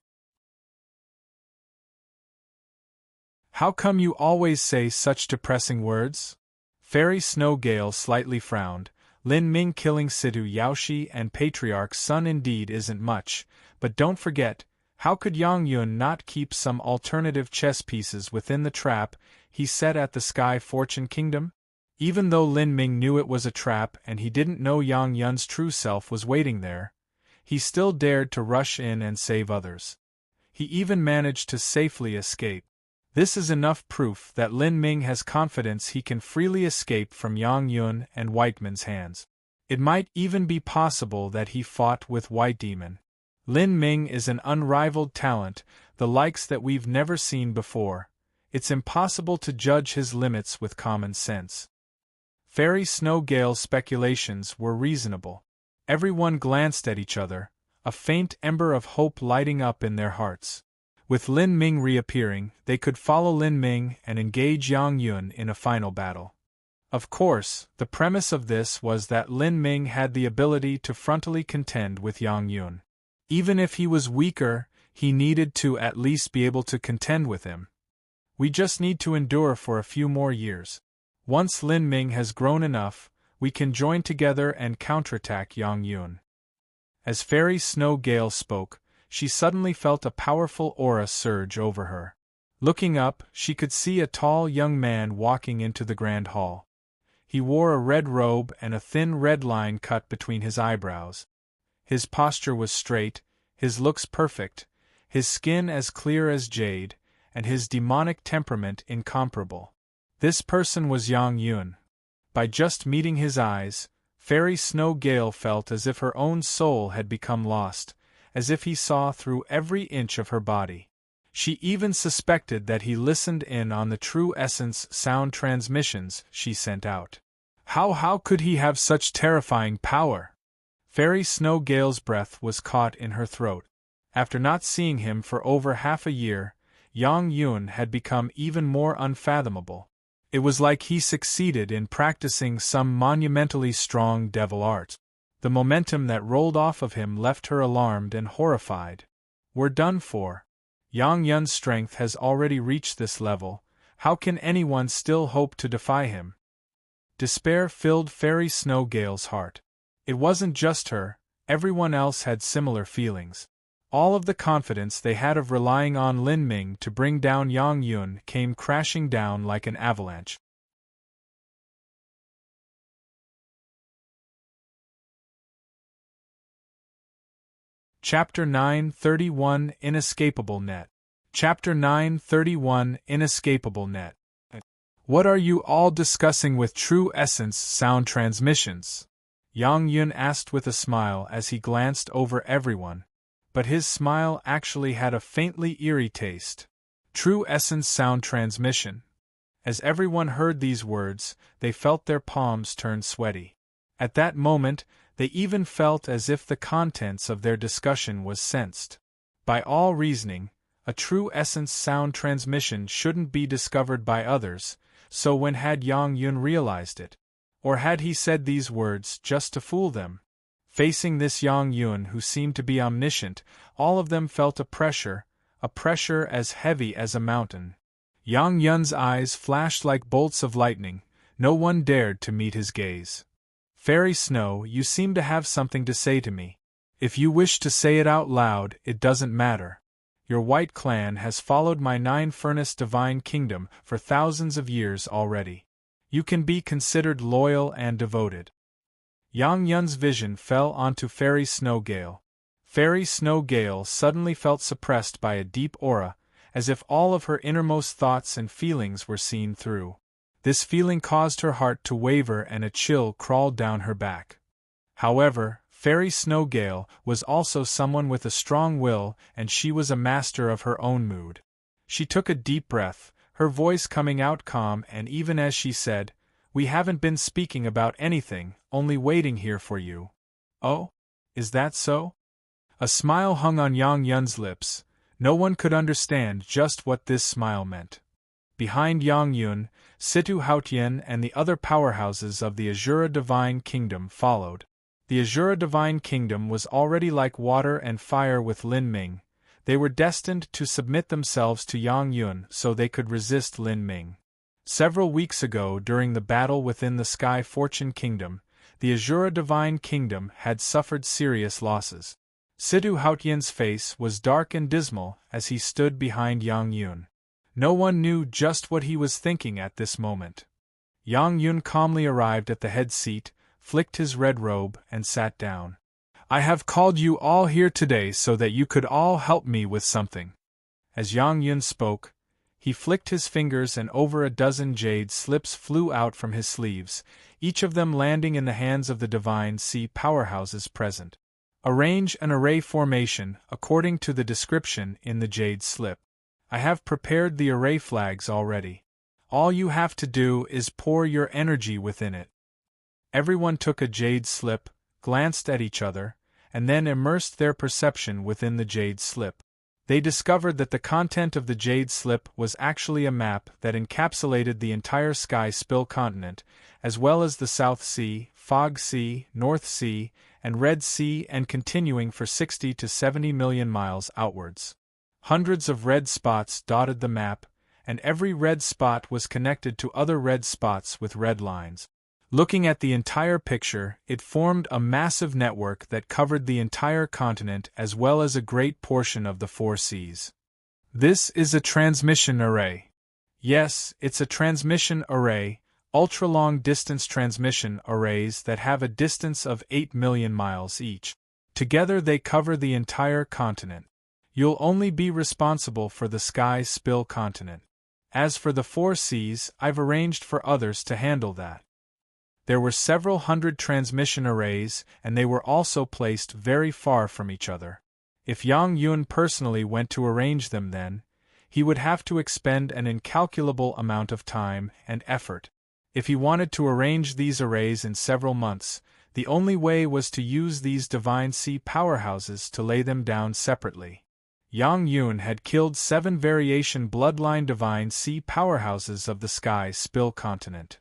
How come you always say such depressing words? Fairy Snowgale slightly frowned. Lin Ming killing Sidu Yaoshi and Patriarch Sun indeed isn't much, but don't forget, how could Yang Yun not keep some alternative chess pieces within the trap he set at the Sky Fortune Kingdom? Even though Lin Ming knew it was a trap and he didn't know Yang Yun's true self was waiting there, he still dared to rush in and save others. He even managed to safely escape. This is enough proof that Lin Ming has confidence he can freely escape from Yang Yun and White Man's hands. It might even be possible that he fought with White Demon. Lin Ming is an unrivaled talent, the likes that we've never seen before. It's impossible to judge his limits with common sense. Fairy Snowgale's speculations were reasonable. Everyone glanced at each other, a faint ember of hope lighting up in their hearts. With Lin Ming reappearing, they could follow Lin Ming and engage Yang Yun in a final battle. Of course, the premise of this was that Lin Ming had the ability to frontally contend with Yang Yun. Even if he was weaker, he needed to at least be able to contend with him. We just need to endure for a few more years. Once Lin Ming has grown enough, we can join together and counterattack Yang Yun. As Fairy Snow Gale spoke, she suddenly felt a powerful aura surge over her. Looking up, she could see a tall young man walking into the grand hall. He wore a red robe and a thin red line cut between his eyebrows. His posture was straight, his looks perfect, his skin as clear as jade, and his demonic temperament incomparable. This person was Yang Yun. By just meeting his eyes, Fairy Snow Gale felt as if her own soul had become lost, as if he saw through every inch of her body. She even suspected that he listened in on the true essence sound transmissions she sent out. How could he have such terrifying power? Fairy Snow Gale's breath was caught in her throat. After not seeing him for over half a year, Yang Yun had become even more unfathomable. It was like he succeeded in practicing some monumentally strong devil art. The momentum that rolled off of him left her alarmed and horrified. We're done for. Yang Yun's strength has already reached this level. How can anyone still hope to defy him? Despair filled Fairy Snow Gale's heart. It wasn't just her, everyone else had similar feelings. All of the confidence they had of relying on Lin Ming to bring down Yang Yun came crashing down like an avalanche. Chapter 931 Inescapable Net. Chapter 931 Inescapable Net. What are you all discussing with True Essence Sound Transmissions? Yang Yun asked with a smile as he glanced over everyone. But his smile actually had a faintly eerie taste. True Essence Sound Transmission. As everyone heard these words, they felt their palms turn sweaty. At that moment, they even felt as if the contents of their discussion was sensed. By all reasoning, a true essence sound transmission shouldn't be discovered by others, so when had Yang Yun realized it? Or had he said these words just to fool them? Facing this Yang Yun who seemed to be omniscient, all of them felt a pressure as heavy as a mountain. Yang Yun's eyes flashed like bolts of lightning. No one dared to meet his gaze. Fairy Snow, you seem to have something to say to me. If you wish to say it out loud, it doesn't matter. Your white clan has followed my nine-furnace divine kingdom for thousands of years already. You can be considered loyal and devoted. Yang Yun's vision fell onto Fairy Snow Gale. Fairy Snow Gale suddenly felt suppressed by a deep aura, as if all of her innermost thoughts and feelings were seen through. This feeling caused her heart to waver and a chill crawled down her back. However, Fairy Snow Gale was also someone with a strong will, and she was a master of her own mood. She took a deep breath, her voice coming out calm, and even as she said, "We haven't been speaking about anything, only waiting here for you." "Oh? Is that so?" A smile hung on Yang Yun's lips. No one could understand just what this smile meant. Behind Yang Yun, Situ Haotian and the other powerhouses of the Azura Divine Kingdom followed. The Azura Divine Kingdom was already like water and fire with Lin Ming. They were destined to submit themselves to Yang Yun so they could resist Lin Ming. Several weeks ago, during the battle within the Sky Fortune Kingdom, the Azura Divine Kingdom had suffered serious losses. Situ Haotian's face was dark and dismal as he stood behind Yang Yun. No one knew just what he was thinking at this moment. Yang Yun calmly arrived at the head seat, flicked his red robe, and sat down. "I have called you all here today so that you could all help me with something." As Yang Yun spoke, he flicked his fingers and over a dozen jade slips flew out from his sleeves, each of them landing in the hands of the Divine Sea powerhouses present. Arrange an array formation according to the description in the jade slip. I have prepared the array flags already. All you have to do is pour your energy within it. Everyone took a jade slip, glanced at each other, and then immersed their perception within the jade slip. They discovered that the content of the jade slip was actually a map that encapsulated the entire sky spill continent, as well as the South Sea, Fog Sea, North Sea, and Red Sea, and continuing for 60 to 70 million miles outwards. Hundreds of red spots dotted the map, and every red spot was connected to other red spots with red lines. Looking at the entire picture, it formed a massive network that covered the entire continent as well as a great portion of the four seas. This is a transmission array. Yes, it's a transmission array, ultra-long distance transmission arrays that have a distance of 8 million miles each. Together they cover the entire continent. You'll only be responsible for the sky spill continent. As for the four seas, I've arranged for others to handle that. There were several hundred transmission arrays, and they were also placed very far from each other. If Yang Yun personally went to arrange them then, he would have to expend an incalculable amount of time and effort. If he wanted to arrange these arrays in several months, the only way was to use these divine sea powerhouses to lay them down separately. Yang Yun had killed 7 variation bloodline divine sea powerhouses of the sky spill continent.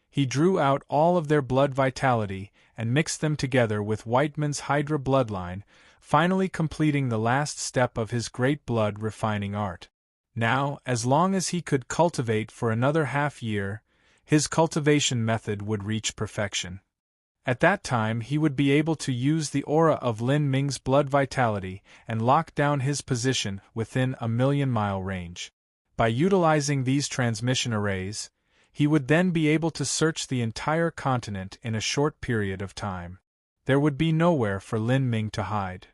He drew out all of their blood vitality and mixed them together with Whiteman's Hydra bloodline, finally completing the last step of his great blood refining art. Now, as long as he could cultivate for another half-year, his cultivation method would reach perfection. At that time he would be able to use the aura of Lin Ming's blood vitality and lock down his position within a million-mile range. By utilizing these transmission arrays, he would then be able to search the entire continent in a short period of time. There would be nowhere for Lin Ming to hide.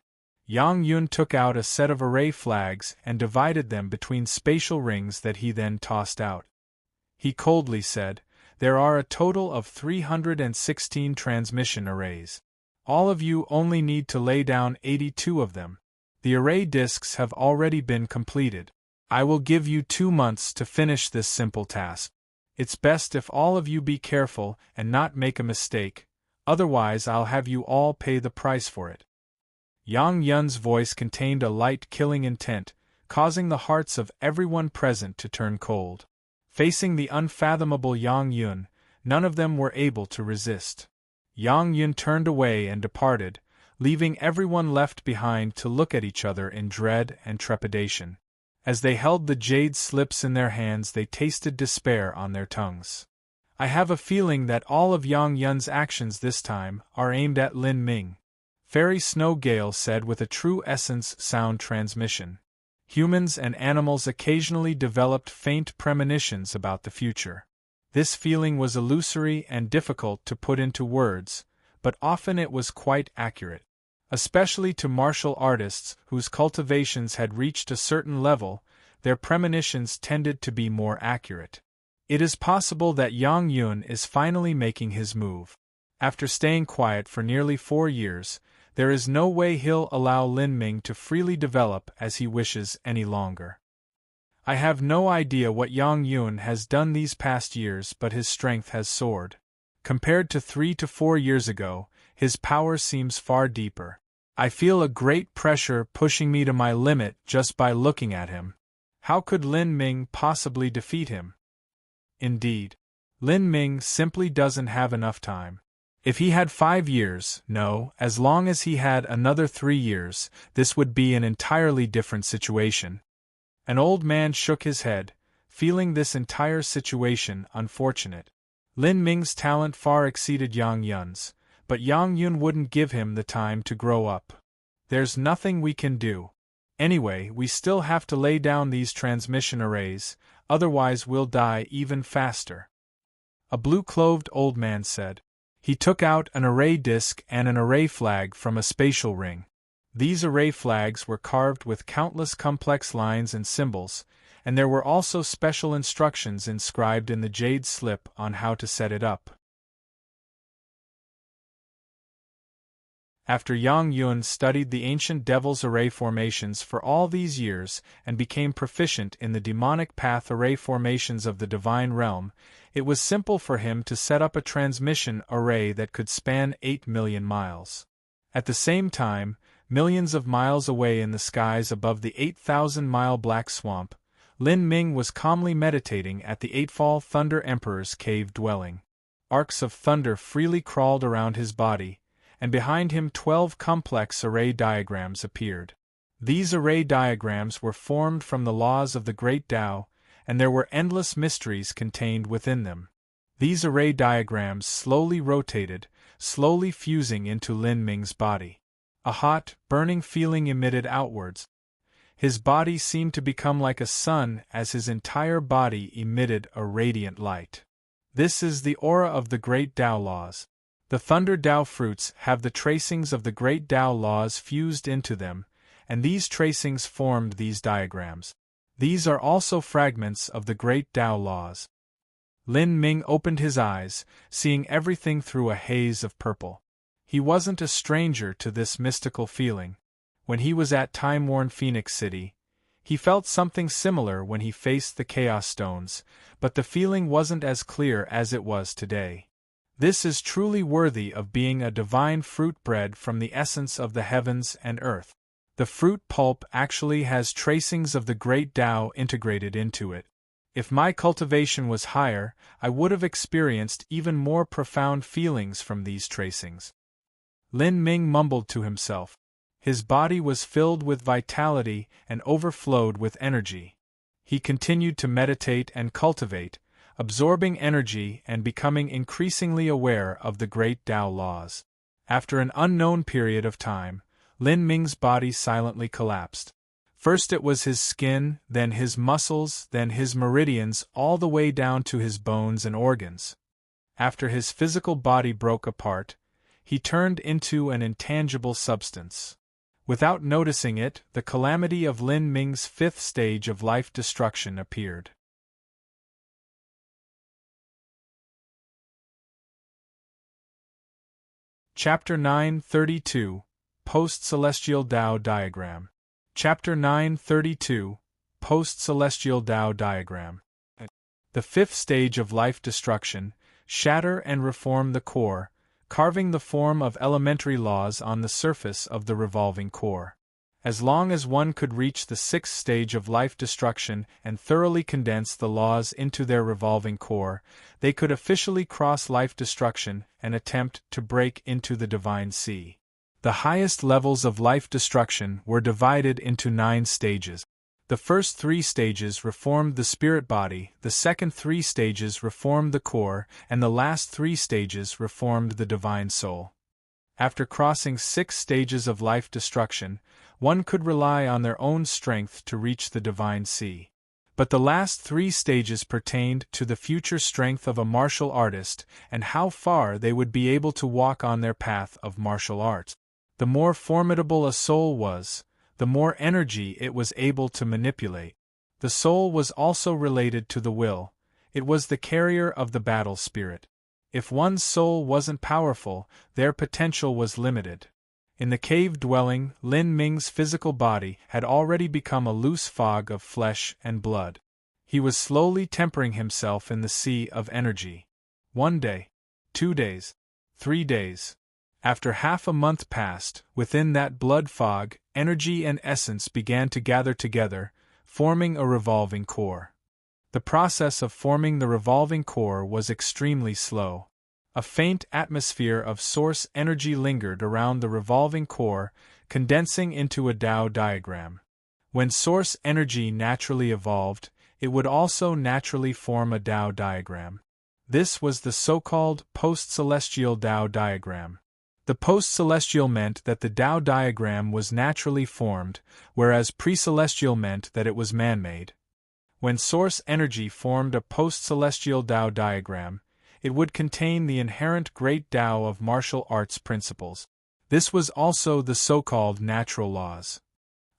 Yang Yun took out a set of array flags and divided them between spatial rings that he then tossed out. He coldly said, "There are a total of 316 transmission arrays. All of you only need to lay down 82 of them. The array disks have already been completed. I will give you 2 months to finish this simple task. It's best if all of you be careful and not make a mistake, otherwise I'll have you all pay the price for it." Yang Yun's voice contained a light killing intent, causing the hearts of everyone present to turn cold. Facing the unfathomable Yang Yun, none of them were able to resist. Yang Yun turned away and departed, leaving everyone left behind to look at each other in dread and trepidation. As they held the jade slips in their hands, they tasted despair on their tongues. "I have a feeling that all of Yang Yun's actions this time are aimed at Lin Ming," Fairy Snow Gale said with a true essence sound transmission. Humans and animals occasionally developed faint premonitions about the future. This feeling was illusory and difficult to put into words, but often it was quite accurate. Especially to martial artists whose cultivations had reached a certain level, their premonitions tended to be more accurate. It is possible that Yang Yun is finally making his move. After staying quiet for nearly 4 years, there is no way he'll allow Lin Ming to freely develop as he wishes any longer. I have no idea what Yang Yun has done these past years, but his strength has soared. Compared to 3 to 4 years ago, his power seems far deeper. I feel a great pressure pushing me to my limit just by looking at him. How could Lin Ming possibly defeat him? Indeed, Lin Ming simply doesn't have enough time. If he had 5 years, no, as long as he had another 3 years, this would be an entirely different situation. An old man shook his head, feeling this entire situation unfortunate. Lin Ming's talent far exceeded Yang Yun's, but Yang Yun wouldn't give him the time to grow up. There's nothing we can do. Anyway, we still have to lay down these transmission arrays, otherwise we'll die even faster. A blue-clothed old man said. He took out an array disc and an array flag from a spatial ring. These array flags were carved with countless complex lines and symbols, and there were also special instructions inscribed in the jade slip on how to set it up. After Yang Yun studied the ancient devil's array formations for all these years and became proficient in the demonic path array formations of the divine realm, it was simple for him to set up a transmission array that could span 8 million miles. At the same time, Millions of miles away in the skies above the 8,000-mile Black Swamp, Lin Ming was calmly meditating at the Eightfall Thunder Emperor's cave dwelling. Arcs of thunder freely crawled around his body, and behind him 12 complex array diagrams appeared. These array diagrams were formed from the laws of the Great Tao, and there were endless mysteries contained within them. These array diagrams slowly rotated, slowly fusing into Lin Ming's body. A hot, burning feeling emitted outwards. His body seemed to become like a sun as his entire body emitted a radiant light. This is the aura of the Great Tao laws. The Thunder Tao fruits have the tracings of the Great Tao laws fused into them, and these tracings formed these diagrams. These are also fragments of the Great Tao laws. Lin Ming opened his eyes, seeing everything through a haze of purple. He wasn't a stranger to this mystical feeling. When he was at time-worn Phoenix City, he felt something similar when he faced the Chaos Stones, but the feeling wasn't as clear as it was today. This is truly worthy of being a divine fruit bred from the essence of the heavens and earth. The fruit pulp actually has tracings of the Great Tao integrated into it. If my cultivation was higher, I would have experienced even more profound feelings from these tracings. Lin Ming mumbled to himself. His body was filled with vitality and overflowed with energy. He continued to meditate and cultivate, absorbing energy and becoming increasingly aware of the Great Tao laws. After an unknown period of time, Lin Ming's body silently collapsed. First it was his skin, then his muscles, then his meridians, all the way down to his bones and organs. After his physical body broke apart, he turned into an intangible substance. Without noticing it, the calamity of Lin Ming's 5th stage of life destruction appeared. Chapter 932, Post-Celestial Tao Diagram. Chapter 932, Post-Celestial Tao Diagram. The 5th stage of life destruction, shatter and reform the core, carving the form of elementary laws on the surface of the revolving core. As long as one could reach the 6th stage of life destruction and thoroughly condense the laws into their revolving core, they could officially cross life destruction and attempt to break into the Divine Sea. The highest levels of life destruction were divided into 9 stages. The first 3 stages reformed the spirit body, the second 3 stages reformed the core, and the last 3 stages reformed the divine soul. After crossing 6 stages of life destruction, one could rely on their own strength to reach the Divine Sea. But the last 3 stages pertained to the future strength of a martial artist and how far they would be able to walk on their path of martial arts. The more formidable a soul was, the more energy it was able to manipulate. The soul was also related to the will. It was the carrier of the battle spirit. If one's soul wasn't powerful, their potential was limited. In the cave dwelling, Lin Ming's physical body had already become a loose fog of flesh and blood. He was slowly tempering himself in the sea of energy. 1 day, 2 days, 3 days. After half a month passed, within that blood fog, energy and essence began to gather together, forming a revolving core. The process of forming the revolving core was extremely slow. A faint atmosphere of source energy lingered around the revolving core, condensing into a Tao diagram. When source energy naturally evolved, it would also naturally form a Tao diagram. This was the so-called post-celestial Tao diagram. The post-celestial meant that the Tao diagram was naturally formed, whereas pre-celestial meant that it was man-made. When source energy formed a post-celestial Tao diagram, it would contain the inherent great Tao of martial arts principles. This was also the so-called natural laws.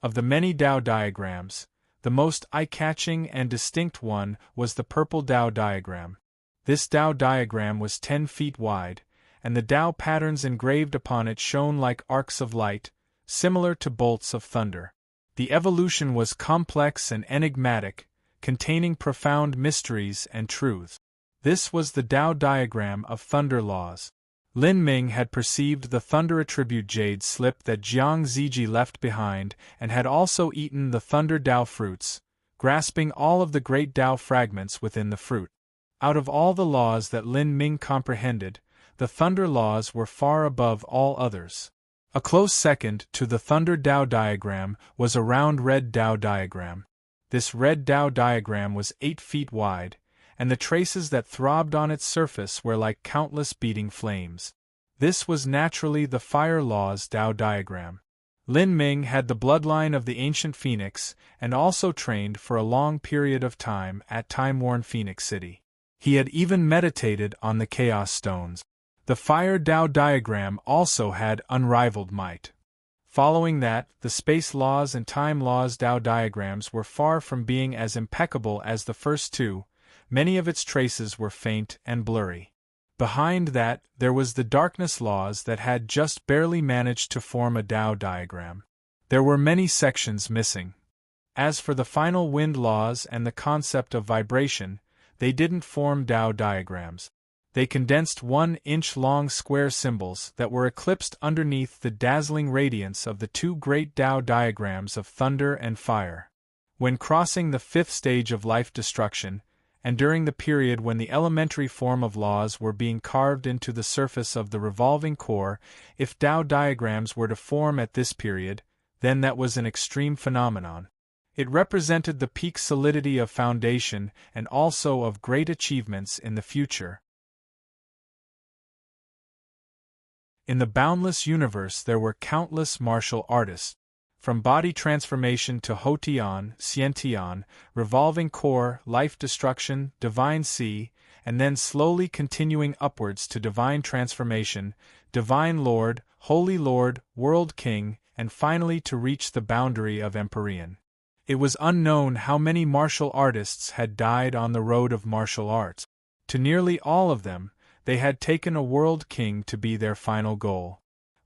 Of the many Tao diagrams, the most eye-catching and distinct one was the purple Tao diagram. This Tao diagram was 10 feet wide, and the Tao patterns engraved upon it shone like arcs of light, similar to bolts of thunder. The evolution was complex and enigmatic, containing profound mysteries and truths. This was the Tao diagram of thunder laws. Lin Ming had perceived the thunder attribute jade slip that Jiang Ziji left behind and had also eaten the thunder Dao fruits, grasping all of the great Dao fragments within the fruit. Out of all the laws that Lin Ming comprehended, the thunder laws were far above all others. A close second to the thunder Dao diagram was a round red Dao diagram. This red Dao diagram was 8 feet wide, and the traces that throbbed on its surface were like countless beating flames. This was naturally the Fire Law's Dao diagram. Lin Ming had the bloodline of the ancient Phoenix and also trained for a long period of time at time-worn Phoenix City. He had even meditated on the Chaos Stones. The Fire Dao diagram also had unrivaled might. Following that, the Space Laws and Time Laws Dao diagrams were far from being as impeccable as the first two. Many of its traces were faint and blurry. Behind that, there was the Darkness Laws that had just barely managed to form a Dao diagram. There were many sections missing. As for the final Wind Laws and the concept of vibration, they didn't form Dao diagrams. They condensed 1-inch-long square symbols that were eclipsed underneath the dazzling radiance of the two great Dao diagrams of thunder and fire. When crossing the 5th stage of life destruction, and during the period when the elementary form of laws were being carved into the surface of the revolving core, if Dao diagrams were to form at this period, then that was an extreme phenomenon. It represented the peak solidity of foundation and also of great achievements in the future. In the boundless universe there were countless martial artists. From body transformation to Hotian, Xiantian, revolving core, life destruction, divine sea, and then slowly continuing upwards to divine transformation, divine lord, holy lord, world king, and finally to reach the boundary of Empyrean. It was unknown how many martial artists had died on the road of martial arts. To nearly all of them, they had taken a world king to be their final goal.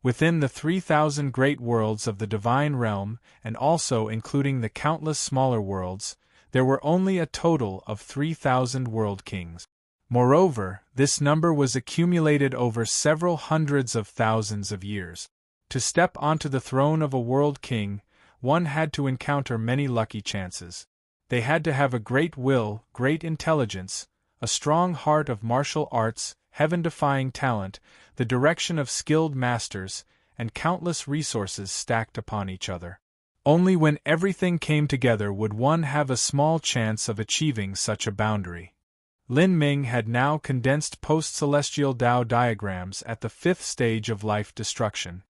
Within the 3,000 great worlds of the divine realm, and also including the countless smaller worlds, there were only a total of 3,000 world kings. Moreover, this number was accumulated over several hundreds of thousands of years. To step onto the throne of a world king, one had to encounter many lucky chances. They had to have a great will, great intelligence, a strong heart of martial arts, heaven-defying talent, the direction of skilled masters, and countless resources stacked upon each other. Only when everything came together would one have a small chance of achieving such a boundary. Lin Ming had now condensed post-celestial Dao diagrams at the 5th stage of life destruction.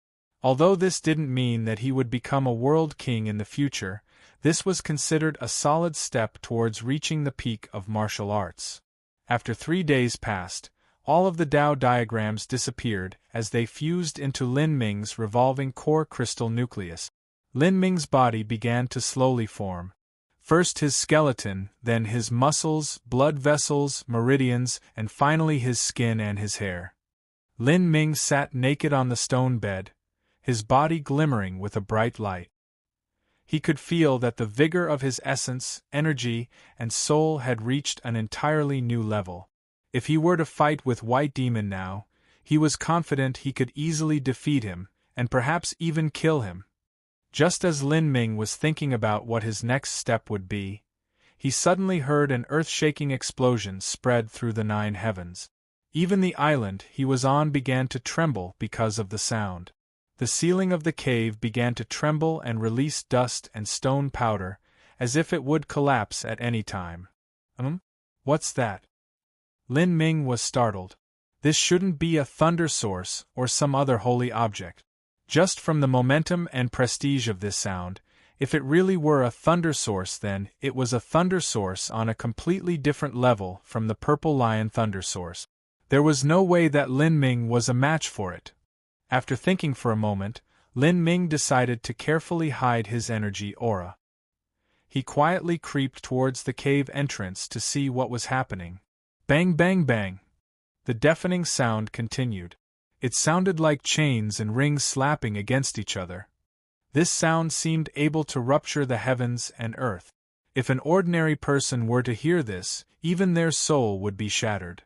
Although this didn't mean that he would become a world king in the future, this was considered a solid step towards reaching the peak of martial arts. After 3 days passed, all of the Dao diagrams disappeared as they fused into Lin Ming's revolving core crystal nucleus. Lin Ming's body began to slowly form. First his skeleton, then his muscles, blood vessels, meridians, and finally his skin and his hair. Lin Ming sat naked on the stone bed, his body glimmering with a bright light. He could feel that the vigor of his essence, energy, and soul had reached an entirely new level. If he were to fight with White Demon now, he was confident he could easily defeat him, and perhaps even kill him. Just as Lin Ming was thinking about what his next step would be, he suddenly heard an earth-shaking explosion spread through the 9 heavens. Even the island he was on began to tremble because of the sound. The ceiling of the cave began to tremble and release dust and stone powder, as if it would collapse at any time. What's that? Lin Ming was startled. This shouldn't be a thunder source or some other holy object. Just from the momentum and prestige of this sound, if it really were a thunder source, then it was a thunder source on a completely different level from the Purple Lion thunder source. There was no way that Lin Ming was a match for it. After thinking for a moment, Lin Ming decided to carefully hide his energy aura. He quietly creeped towards the cave entrance to see what was happening. Bang bang bang! The deafening sound continued. It sounded like chains and rings slapping against each other. This sound seemed able to rupture the heavens and earth. If an ordinary person were to hear this, even their soul would be shattered.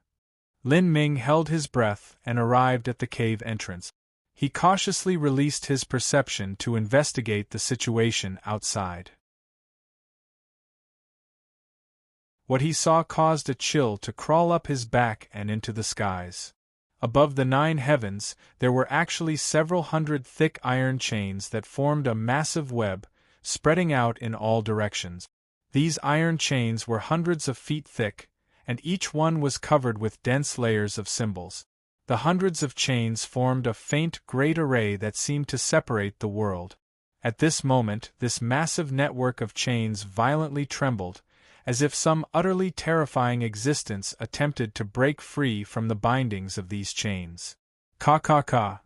Lin Ming held his breath and arrived at the cave entrance. He cautiously released his perception to investigate the situation outside. What he saw caused a chill to crawl up his back and into the skies. Above the 9 heavens, there were actually several hundred thick iron chains that formed a massive web, spreading out in all directions. These iron chains were hundreds of feet thick, and each one was covered with dense layers of symbols. The hundreds of chains formed a faint, great array that seemed to separate the world. At this moment, this massive network of chains violently trembled, as if some utterly terrifying existence attempted to break free from the bindings of these chains. Ka.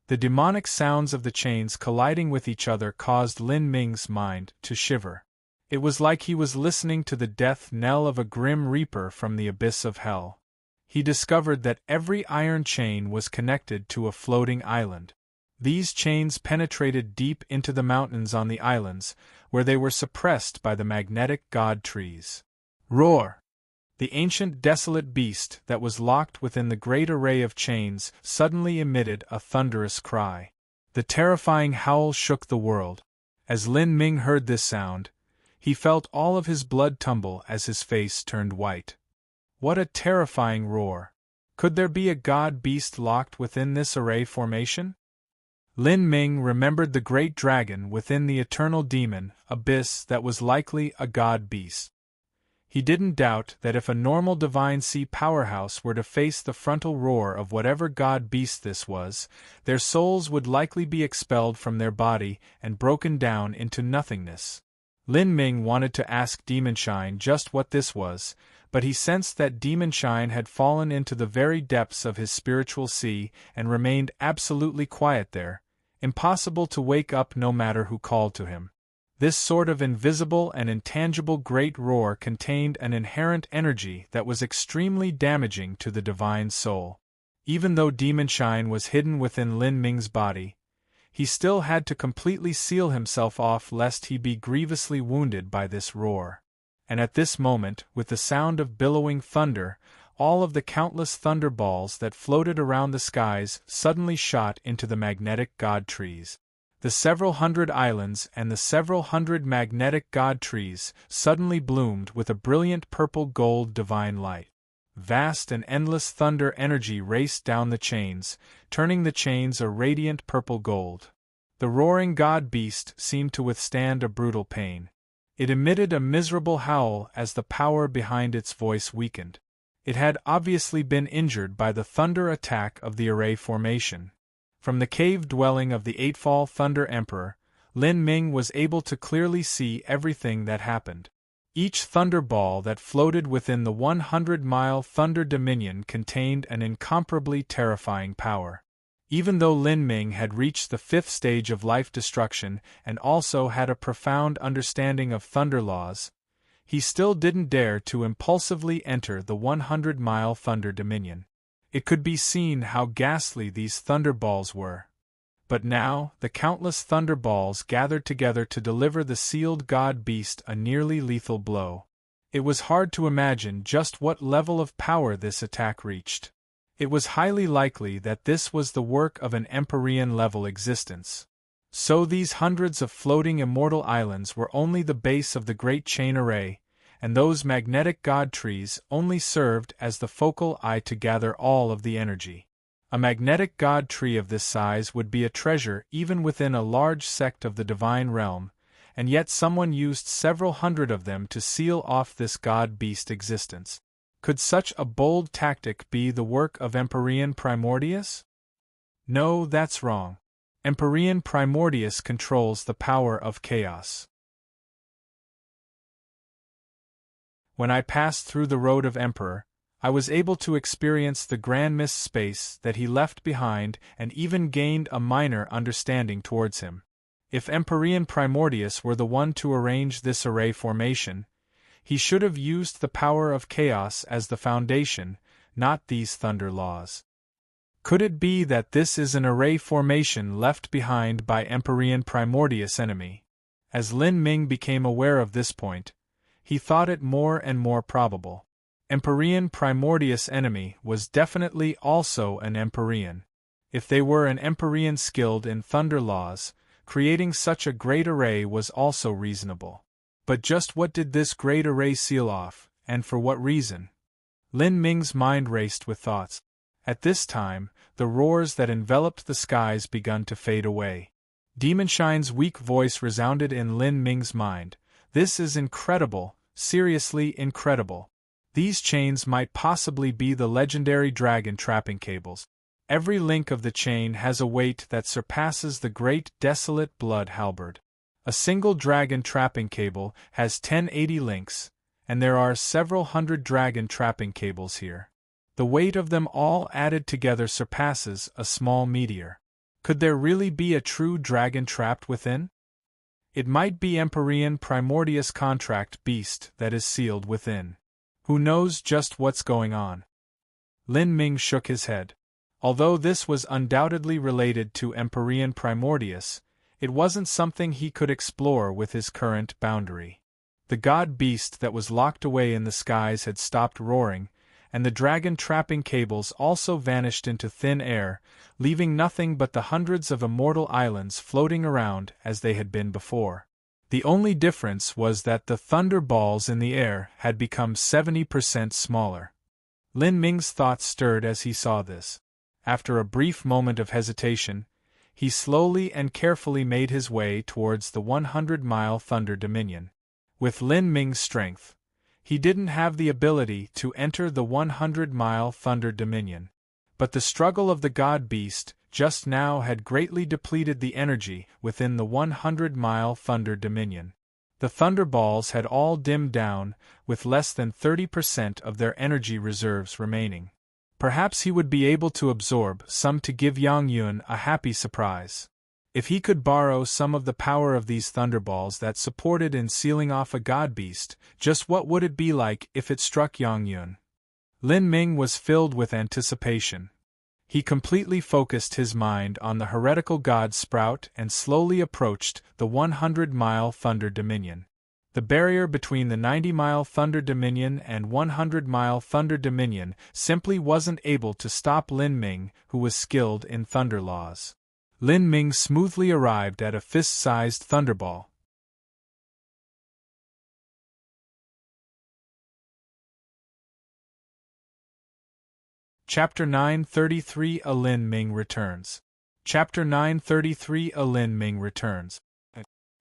The demonic sounds of the chains colliding with each other caused Lin Ming's mind to shiver. It was like he was listening to the death knell of a grim reaper from the abyss of hell. He discovered that every iron chain was connected to a floating island. These chains penetrated deep into the mountains on the islands, where they were suppressed by the magnetic god trees. Roar! The ancient desolate beast that was locked within the great array of chains suddenly emitted a thunderous cry. The terrifying howl shook the world. As Lin Ming heard this sound, he felt all of his blood tumble as his face turned white. What a terrifying roar! Could there be a god-beast locked within this array formation? Lin Ming remembered the great dragon within the eternal demon abyss that was likely a god-beast. He didn't doubt that if a normal divine sea powerhouse were to face the frontal roar of whatever god-beast this was, their souls would likely be expelled from their body and broken down into nothingness. Lin Ming wanted to ask Demonshine just what this was, but he sensed that Demonshine had fallen into the very depths of his spiritual sea and remained absolutely quiet there, impossible to wake up no matter who called to him. This sort of invisible and intangible great roar contained an inherent energy that was extremely damaging to the divine soul. Even though Demonshine was hidden within Lin Ming's body, he still had to completely seal himself off lest he be grievously wounded by this roar. And at this moment, with the sound of billowing thunder, all of the countless thunderballs that floated around the skies suddenly shot into the magnetic god trees. The several hundred islands and the several hundred magnetic god trees suddenly bloomed with a brilliant purple-gold divine light. Vast and endless thunder energy raced down the chains, turning the chains a radiant purple gold. The roaring god-beast seemed to withstand a brutal pain. It emitted a miserable howl as the power behind its voice weakened. It had obviously been injured by the thunder attack of the array formation. From the cave dwelling of the Eightfall Thunder Emperor, Lin Ming was able to clearly see everything that happened. Each thunderball that floated within the 100-mile Thunder Dominion contained an incomparably terrifying power. Even though Lin Ming had reached the 5th stage of life destruction and also had a profound understanding of thunder laws, he still didn't dare to impulsively enter the 100-mile Thunder Dominion. It could be seen how ghastly these thunderballs were. But now, the countless thunderballs gathered together to deliver the sealed god-beast a nearly lethal blow. It was hard to imagine just what level of power this attack reached. It was highly likely that this was the work of an Empyrean-level existence. So these hundreds of floating immortal islands were only the base of the great chain array, and those magnetic god trees only served as the focal eye to gather all of the energy. A magnetic god tree of this size would be a treasure even within a large sect of the divine realm, and yet someone used several hundred of them to seal off this god-beast existence. Could such a bold tactic be the work of Empyrean Primordius? No, that's wrong. Empyrean Primordius controls the power of chaos. When I passed through the Road of Emperor, I was able to experience the grand mist space that he left behind and even gained a minor understanding towards him. If Empyrean Primordius were the one to arrange this array formation, he should have used the power of chaos as the foundation, not these thunder laws. Could it be that this is an array formation left behind by Empyrean Primordius' enemy? As Lin Ming became aware of this point, he thought it more and more probable. Empyrean Primordius enemy was definitely also an Empyrean. If they were an Empyrean skilled in thunder laws, creating such a great array was also reasonable. But just what did this great array seal off, and for what reason? Lin Ming's mind raced with thoughts. At this time, the roars that enveloped the skies begun to fade away. Demonshine's weak voice resounded in Lin Ming's mind. This is incredible, seriously incredible. These chains might possibly be the legendary dragon trapping cables. Every link of the chain has a weight that surpasses the great desolate blood halberd. A single dragon trapping cable has 1080 links, and there are several hundred dragon trapping cables here. The weight of them all added together surpasses a small meteor. Could there really be a true dragon trapped within? It might be Empyrean Primordius contract beast that is sealed within. Who knows just what's going on? Lin Ming shook his head. Although this was undoubtedly related to Empyrean Primordius, it wasn't something he could explore with his current boundary. The god beast that was locked away in the skies had stopped roaring, and the dragon trapping cables also vanished into thin air, leaving nothing but the hundreds of immortal islands floating around as they had been before. The only difference was that the thunder balls in the air had become 70% smaller. Lin Ming's thoughts stirred as he saw this. After a brief moment of hesitation, he slowly and carefully made his way towards the 100-mile Thunder Dominion. With Lin Ming's strength, he didn't have the ability to enter the 100-mile Thunder Dominion. But the struggle of the god beast just now had greatly depleted the energy within the 100-mile Thunder Dominion. The thunderballs had all dimmed down, with less than 30% of their energy reserves remaining. Perhaps he would be able to absorb some to give Yang Yun a happy surprise. If he could borrow some of the power of these thunderballs that supported in sealing off a god beast, just what would it be like if it struck Yang Yun? Lin Ming was filled with anticipation. He completely focused his mind on the heretical god Sprout and slowly approached the 100-mile Thunder Dominion. The barrier between the 90-mile Thunder Dominion and 100-mile Thunder Dominion simply wasn't able to stop Lin Ming, who was skilled in thunder laws. Lin Ming smoothly arrived at a fist-sized thunderball. Chapter 933 A Lin Ming Returns. Chapter 933 A Lin Ming Returns.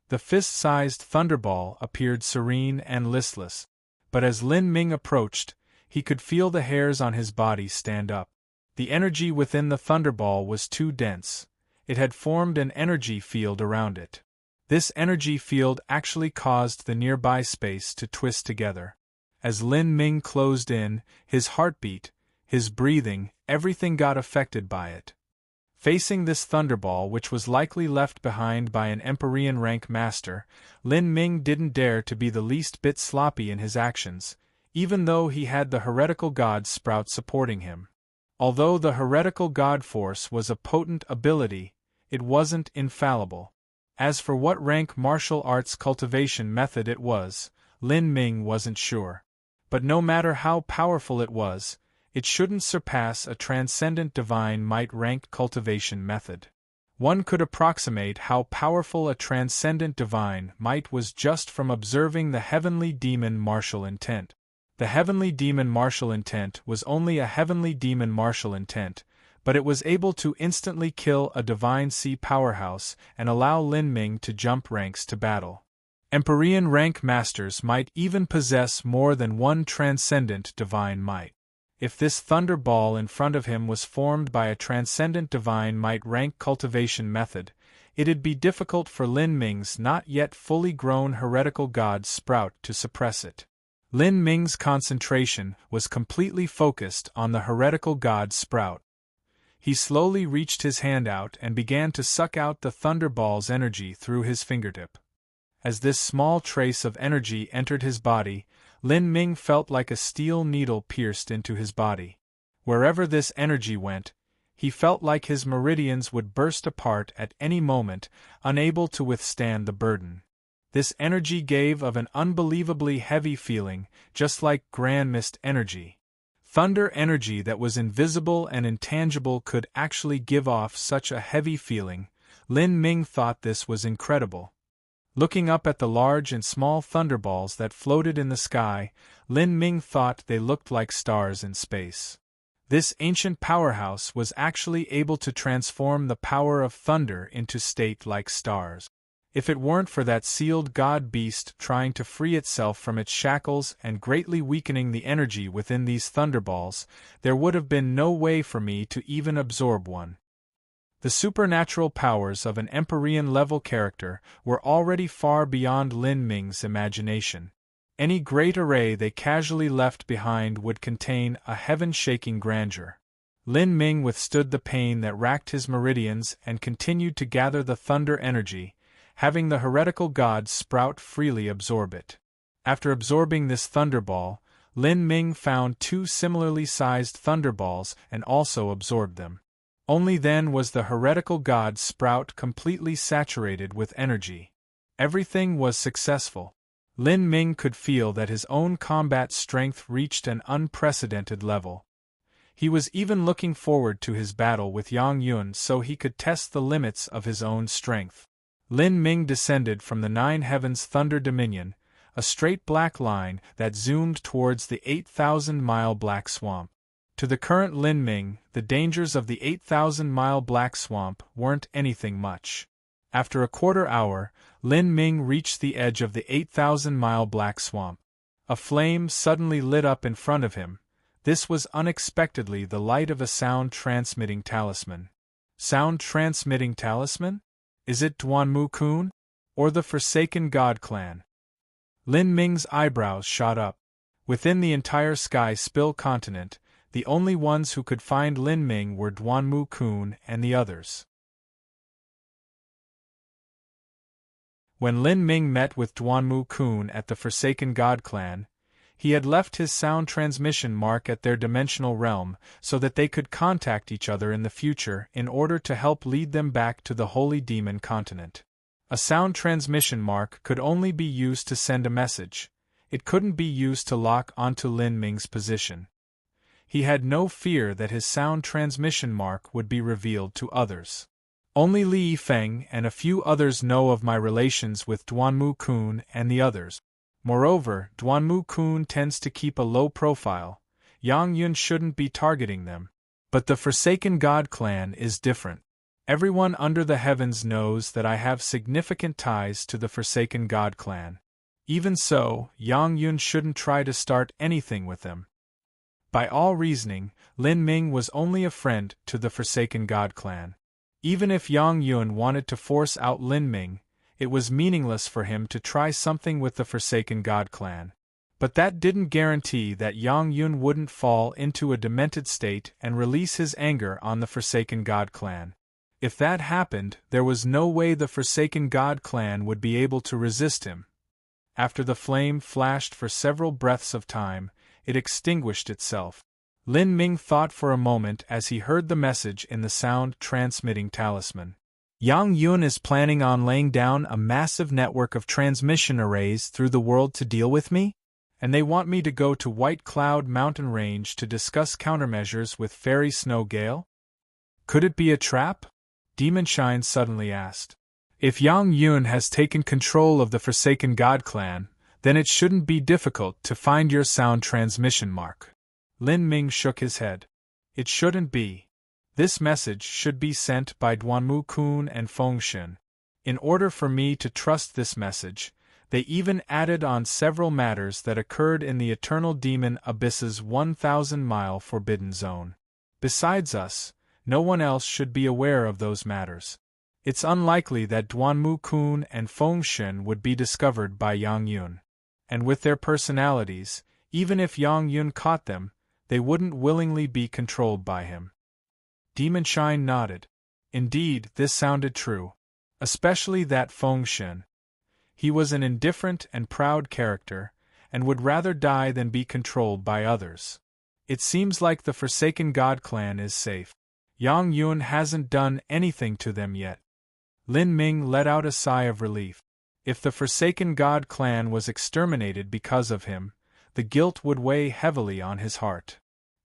The fist-sized thunderball appeared serene and listless, but as Lin Ming approached, he could feel the hairs on his body stand up. The energy within the thunderball was too dense. It had formed an energy field around it. This energy field actually caused the nearby space to twist together. As Lin Ming closed in, his heartbeat, his breathing, everything got affected by it. Facing this thunderball, which was likely left behind by an Empyrean rank master, Lin Ming didn't dare to be the least bit sloppy in his actions, even though he had the heretical god Sprout supporting him. Although the heretical god force was a potent ability, it wasn't infallible. As for what rank martial arts cultivation method it was, Lin Ming wasn't sure. But no matter how powerful it was, it shouldn't surpass a transcendent divine might rank cultivation method. One could approximate how powerful a transcendent divine might was just from observing the heavenly demon martial intent. The heavenly demon martial intent was only a heavenly demon martial intent, but it was able to instantly kill a divine sea powerhouse and allow Lin Ming to jump ranks to battle. Empyrean rank masters might even possess more than one transcendent divine might. If this thunder ball in front of him was formed by a transcendent divine might rank cultivation method, it'd be difficult for Lin Ming's not yet fully grown heretical god Sprout to suppress it. Lin Ming's concentration was completely focused on the heretical god Sprout. He slowly reached his hand out and began to suck out the thunderball's energy through his fingertip. As this small trace of energy entered his body, Lin Ming felt like a steel needle pierced into his body. Wherever this energy went, he felt like his meridians would burst apart at any moment, unable to withstand the burden. This energy gave of an unbelievably heavy feeling, just like grand mist energy. Thunder energy that was invisible and intangible could actually give off such a heavy feeling. Lin Ming thought this was incredible. Looking up at the large and small thunderballs that floated in the sky, Lin Ming thought they looked like stars in space. This ancient powerhouse was actually able to transform the power of thunder into state like stars. If it weren't for that sealed god beast trying to free itself from its shackles and greatly weakening the energy within these thunderballs, there would have been no way for me to even absorb one. The supernatural powers of an Empyrean-level character were already far beyond Lin Ming's imagination. Any great array they casually left behind would contain a heaven-shaking grandeur. Lin Ming withstood the pain that racked his meridians and continued to gather the thunder energy, having the heretical gods sprout freely absorb it. After absorbing this thunderball, Lin Ming found 2 similarly sized thunderballs and also absorbed them. Only then was the heretical god sprout completely saturated with energy. Everything was successful. Lin Ming could feel that his own combat strength reached an unprecedented level. He was even looking forward to his battle with Yang Yun so he could test the limits of his own strength. Lin Ming descended from the 9 Heavens Thunder Dominion, a straight black line that zoomed towards the 8,000-mile Black Swamp. To the current Lin Ming, the dangers of the 8,000-mile Black Swamp weren't anything much. After a quarter hour, Lin Ming reached the edge of the 8,000-mile Black Swamp. A flame suddenly lit up in front of him. This was unexpectedly the light of a sound-transmitting talisman. Sound-transmitting talisman? Is it Duanmu Kun? Or the Forsaken God Clan? Lin Ming's eyebrows shot up. Within the entire Sky Spill continent, the only ones who could find Lin Ming were Duanmu Kun and the others. When Lin Ming met with Duanmu Kun at the Forsaken God Clan, he had left his sound transmission mark at their dimensional realm so that they could contact each other in the future in order to help lead them back to the Holy Demon continent. A sound transmission mark could only be used to send a message. It couldn't be used to lock onto Lin Ming's position. He had no fear that his sound transmission mark would be revealed to others. Only Li Yifeng and a few others know of my relations with Duanmu Kun and the others. Moreover, Duanmu Kun tends to keep a low profile. Yang Yun shouldn't be targeting them. But the Forsaken God Clan is different. Everyone under the heavens knows that I have significant ties to the Forsaken God Clan. Even so, Yang Yun shouldn't try to start anything with them. By all reasoning, Lin Ming was only a friend to the Forsaken God Clan. Even if Yang Yun wanted to force out Lin Ming, it was meaningless for him to try something with the Forsaken God Clan. But that didn't guarantee that Yang Yun wouldn't fall into a demented state and release his anger on the Forsaken God Clan. If that happened, there was no way the Forsaken God Clan would be able to resist him. After the flame flashed for several breaths of time, it extinguished itself. Lin Ming thought for a moment as he heard the message in the sound-transmitting talisman. Yang Yun is planning on laying down a massive network of transmission arrays through the world to deal with me? And they want me to go to White Cloud Mountain Range to discuss countermeasures with Fairy Snow Gale? Could it be a trap? Demon Shine suddenly asked. If Yang Yun has taken control of the Forsaken God Clan, then it shouldn't be difficult to find your sound transmission mark. Lin Ming shook his head. It shouldn't be. This message should be sent by Duanmu Kun and Feng Xin. In order for me to trust this message, they even added on several matters that occurred in the Eternal Demon Abyss's 1,000-mile Forbidden Zone. Besides us, no one else should be aware of those matters. It's unlikely that Duanmu Kun and Feng Xin would be discovered by Yang Yun. And with their personalities, even if Yang Yun caught them, they wouldn't willingly be controlled by him. Demon Shine nodded. Indeed, this sounded true. Especially that Feng Xin. He was an indifferent and proud character, and would rather die than be controlled by others. It seems like the Forsaken God Clan is safe. Yang Yun hasn't done anything to them yet. Lin Ming let out a sigh of relief. If the Forsaken God clan was exterminated because of him, the guilt would weigh heavily on his heart.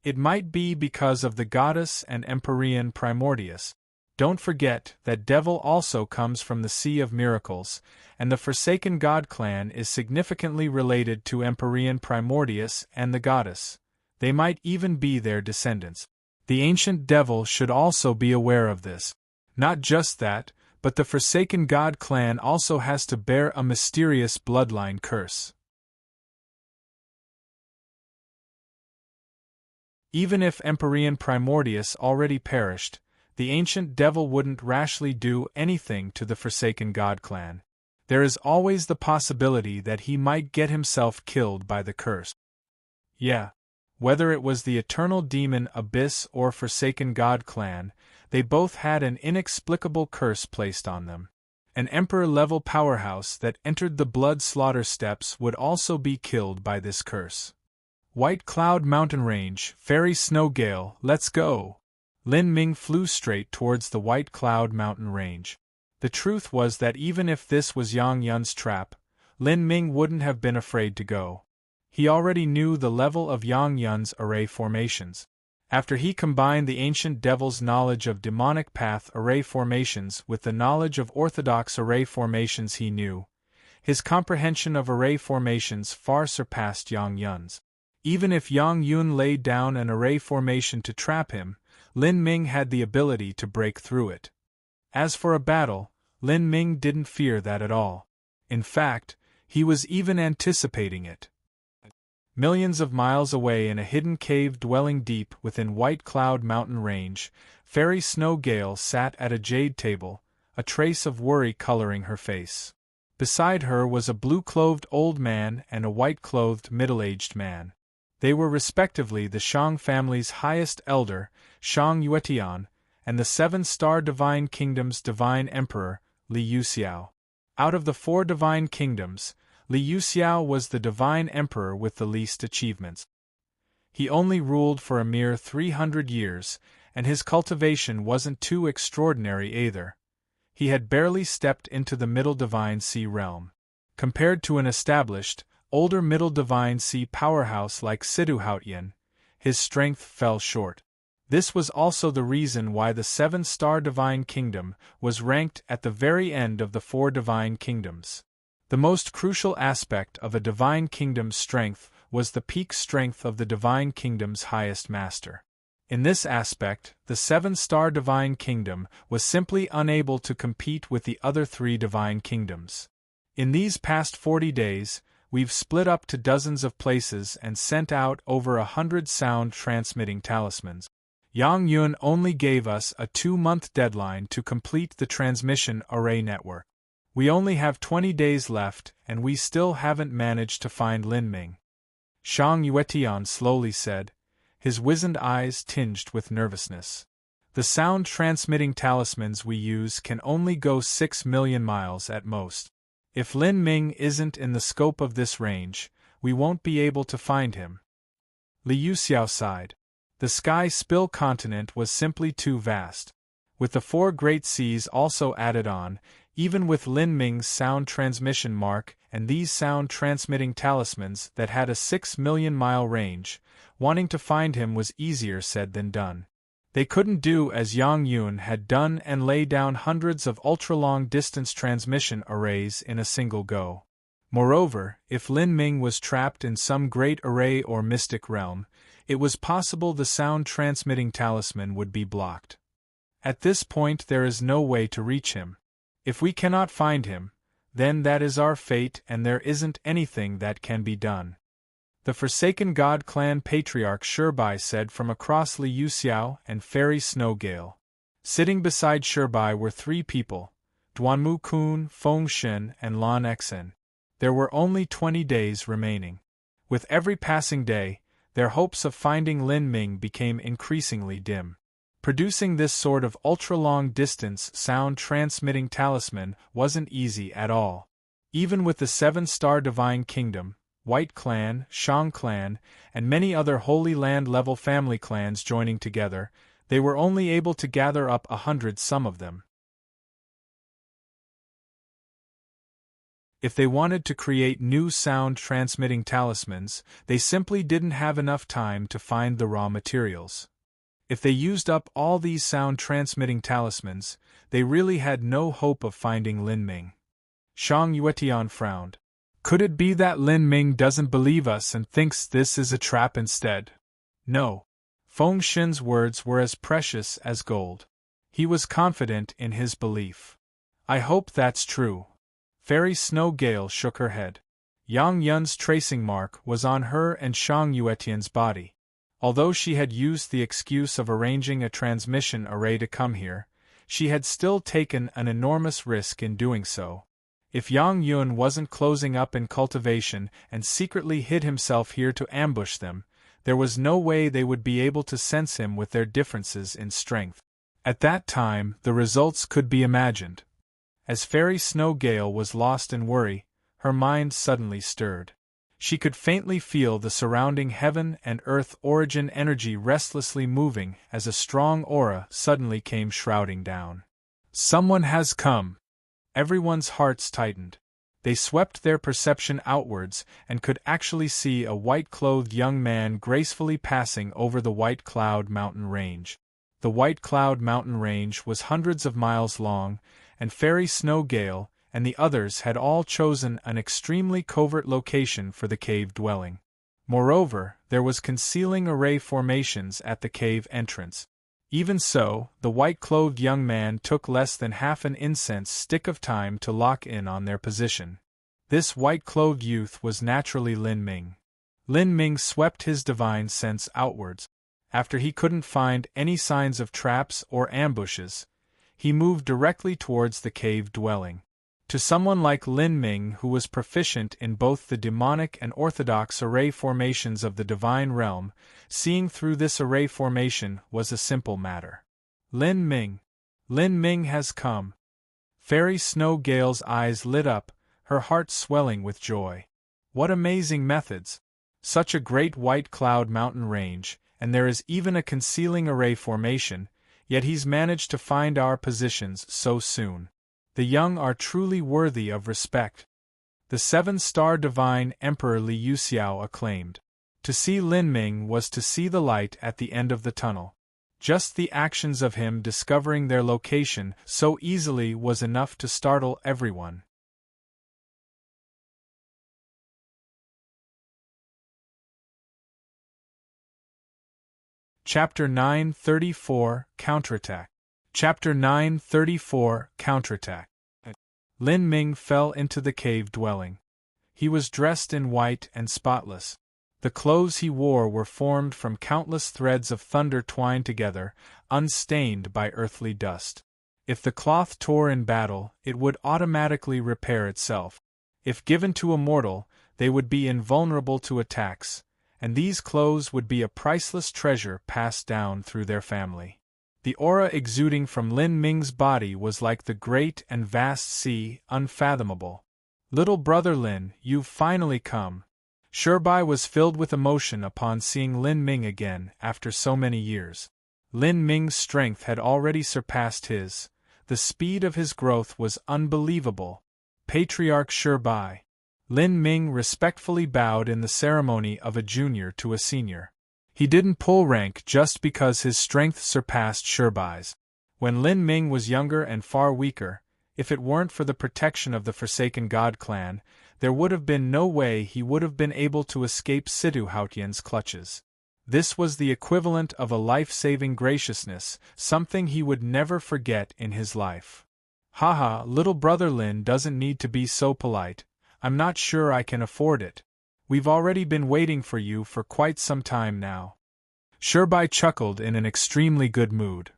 It might be because of the goddess and Empyrean Primordius. Don't forget that devil also comes from the Sea of Miracles, and the Forsaken God clan is significantly related to Empyrean Primordius and the goddess. They might even be their descendants. The ancient devil should also be aware of this. Not just that, but the Forsaken God clan also has to bear a mysterious bloodline curse. Even if Empyrean Primordius already perished, the ancient devil wouldn't rashly do anything to the Forsaken God clan. There is always the possibility that he might get himself killed by the curse. Yeah. Whether it was the eternal demon Abyss or Forsaken God clan, they both had an inexplicable curse placed on them. An emperor-level powerhouse that entered the blood slaughter steppes would also be killed by this curse. White Cloud Mountain Range, Fairy Snow Gale, let's go! Lin Ming flew straight towards the White Cloud Mountain Range. The truth was that even if this was Yang Yun's trap, Lin Ming wouldn't have been afraid to go. He already knew the level of Yang Yun's array formations. After he combined the ancient devil's knowledge of demonic path array formations with the knowledge of orthodox array formations he knew, his comprehension of array formations far surpassed Yang Yun's. Even if Yang Yun laid down an array formation to trap him, Lin Ming had the ability to break through it. As for a battle, Lin Ming didn't fear that at all. In fact, he was even anticipating it. Millions of miles away in a hidden cave dwelling deep within White Cloud Mountain Range, Fairy Snow Gale sat at a jade table, a trace of worry coloring her face. Beside her was a blue-clothed old man and a white-clothed middle-aged man. They were respectively the Shang family's highest elder, Shang Yuetian, and the seven-star Divine Kingdom's Divine Emperor, Li Yuxiao. Out of the 4 Divine Kingdoms, Li Yuxiao was the Divine Emperor with the least achievements. He only ruled for a mere 300 years, and his cultivation wasn't too extraordinary either. He had barely stepped into the Middle Divine Sea realm. Compared to an established, older Middle Divine Sea powerhouse like Siduhoutian, his strength fell short. This was also the reason why the 7-star Divine Kingdom was ranked at the very end of the 4 Divine Kingdoms. The most crucial aspect of a Divine Kingdom's strength was the peak strength of the Divine Kingdom's highest master. In this aspect, the 7-star Divine Kingdom was simply unable to compete with the other 3 Divine Kingdoms. In these past 40 days, we've split up to dozens of places and sent out over 100 sound-transmitting talismans. Yang Yun only gave us a 2-month deadline to complete the transmission array network. We only have 20 days left, and we still haven't managed to find Lin Ming. Shang Yuetian slowly said, his wizened eyes tinged with nervousness. The sound-transmitting talismans we use can only go 6 million miles at most. If Lin Ming isn't in the scope of this range, we won't be able to find him. Li Yuxiao sighed. The Sky Spill continent was simply too vast. With the 4 great seas also added on, even with Lin Ming's sound transmission mark and these sound-transmitting talismans that had a 6 million mile range, wanting to find him was easier said than done. They couldn't do as Yang Yun had done and lay down hundreds of ultra-long distance transmission arrays in a single go. Moreover, if Lin Ming was trapped in some great array or mystic realm, it was possible the sound-transmitting talisman would be blocked. At this point there is no way to reach him. If we cannot find him, then that is our fate and there isn't anything that can be done. The Forsaken God Clan Patriarch Shirbai said from across Li Yuxiao and Fairy Snow Gale. Sitting beside Shirbai were 3 people, Duanmu Kun, Feng Shen, and Lan Xen. There were only 20 days remaining. With every passing day, their hopes of finding Lin Ming became increasingly dim. Producing this sort of ultra-long distance sound-transmitting talisman wasn't easy at all. Even with the 7-star Divine Kingdom, White Clan, Shang Clan, and many other Holy Land-level family clans joining together, they were only able to gather up 100 some of them. If they wanted to create new sound-transmitting talismans, they simply didn't have enough time to find the raw materials. If they used up all these sound-transmitting talismans, they really had no hope of finding Lin Ming. Shang Yuetian frowned. Could it be that Lin Ming doesn't believe us and thinks this is a trap instead? No. Feng Xin's words were as precious as gold. He was confident in his belief. I hope that's true. Fairy Snow Gale shook her head. Yang Yun's tracing mark was on her and Shang Yuetian's body. Although she had used the excuse of arranging a transmission array to come here, she had still taken an enormous risk in doing so. If Yang Yun wasn't closing up in cultivation and secretly hid himself here to ambush them, there was no way they would be able to sense him with their differences in strength. At that time, the results could be imagined. As Fairy Snow Gale was lost in worry, her mind suddenly stirred. She could faintly feel the surrounding heaven and earth origin energy restlessly moving as a strong aura suddenly came shrouding down. Someone has come. Everyone's hearts tightened. They swept their perception outwards and could actually see a white-clothed young man gracefully passing over the White Cloud Mountain Range. The White Cloud Mountain Range was hundreds of miles long, and Fairy Snow Gale and the others had all chosen an extremely covert location for the cave dwelling. Moreover, there was concealing array formations at the cave entrance. Even so, the white-clothed young man took less than half an incense stick of time to lock in on their position. This white-clothed youth was naturally Lin Ming. Lin Ming swept his divine sense outwards. After he couldn't find any signs of traps or ambushes, he moved directly towards the cave dwelling. To someone like Lin Ming, who was proficient in both the demonic and orthodox array formations of the divine realm, seeing through this array formation was a simple matter. Lin Ming has come. Fairy Snow Gale's eyes lit up, her heart swelling with joy. What amazing methods! Such a great White Cloud Mountain range, and there is even a concealing array formation, yet he's managed to find our positions so soon. The young are truly worthy of respect. The 7-star divine Emperor Li Yuxiao acclaimed. To see Lin Ming was to see the light at the end of the tunnel. Just the actions of him discovering their location so easily was enough to startle everyone. Chapter 934 Counterattack. Chapter 934 Counterattack. Lin Ming fell into the cave dwelling. He was dressed in white and spotless. The clothes he wore were formed from countless threads of thunder twined together, unstained by earthly dust. If the cloth tore in battle, it would automatically repair itself. If given to a mortal, they would be invulnerable to attacks, and these clothes would be a priceless treasure passed down through their family. The aura exuding from Lin Ming's body was like the great and vast sea, unfathomable. Little brother Lin, you've finally come. Shirbai was filled with emotion upon seeing Lin Ming again after so many years. Lin Ming's strength had already surpassed his. The speed of his growth was unbelievable. Patriarch Shirbai. Lin Ming respectfully bowed in the ceremony of a junior to a senior. He didn't pull rank just because his strength surpassed Shirbai's. When Lin Ming was younger and far weaker, if it weren't for the protection of the Forsaken God clan, there would have been no way he would have been able to escape Situ Haotian's clutches. This was the equivalent of a life-saving graciousness, something he would never forget in his life. Haha, little brother Lin doesn't need to be so polite. I'm not sure I can afford it. We've already been waiting for you for quite some time now. Shirbai chuckled in an extremely good mood.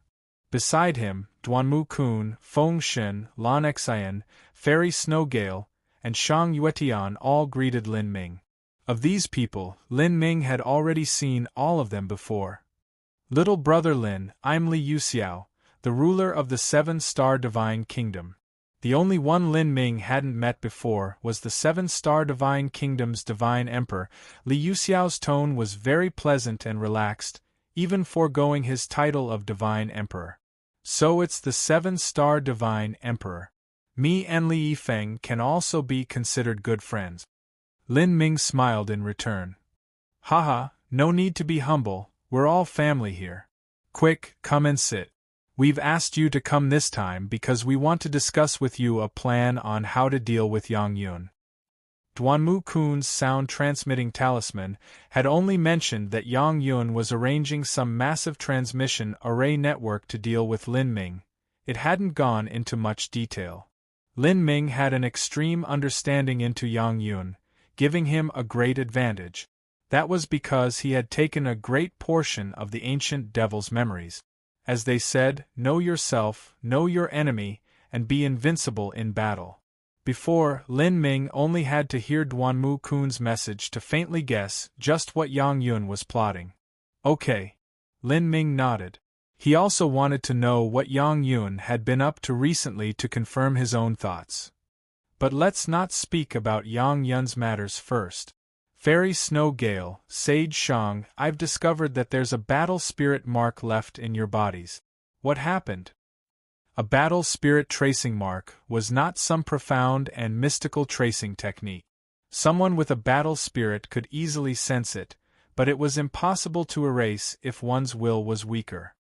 Beside him, Duanmu Kun, Feng Xin, Lan Xian, Fairy Snow Gale, and Shang Yuetian all greeted Lin Ming. Of these people, Lin Ming had already seen all of them before. Little brother Lin, I'm Li Yuxiao, the ruler of the 7-star Divine Kingdom. The only one Lin Ming hadn't met before was the 7-star Divine Kingdom's Divine Emperor. Li Yuxiao's tone was very pleasant and relaxed, even foregoing his title of Divine Emperor. So it's the 7-star Divine Emperor. Me and Li Yifeng can also be considered good friends. Lin Ming smiled in return. Haha, no need to be humble, we're all family here. Quick, come and sit. We've asked you to come this time because we want to discuss with you a plan on how to deal with Yang Yun. Duanmu Kun's sound-transmitting talisman had only mentioned that Yang Yun was arranging some massive transmission array network to deal with Lin Ming. It hadn't gone into much detail. Lin Ming had an extreme understanding into Yang Yun, giving him a great advantage. That was because he had taken a great portion of the ancient devil's memories. As they said, know yourself, know your enemy, and be invincible in battle. Before, Lin Ming only had to hear Duanmu Kun's message to faintly guess just what Yang Yun was plotting. Okay. Lin Ming nodded. He also wanted to know what Yang Yun had been up to recently to confirm his own thoughts. But let's not speak about Yang Yun's matters first. Fairy Snow Gale, Sage Shang, I've discovered that there's a battle spirit mark left in your bodies. What happened? A battle spirit tracing mark was not some profound and mystical tracing technique. Someone with a battle spirit could easily sense it, but it was impossible to erase if one's will was weaker.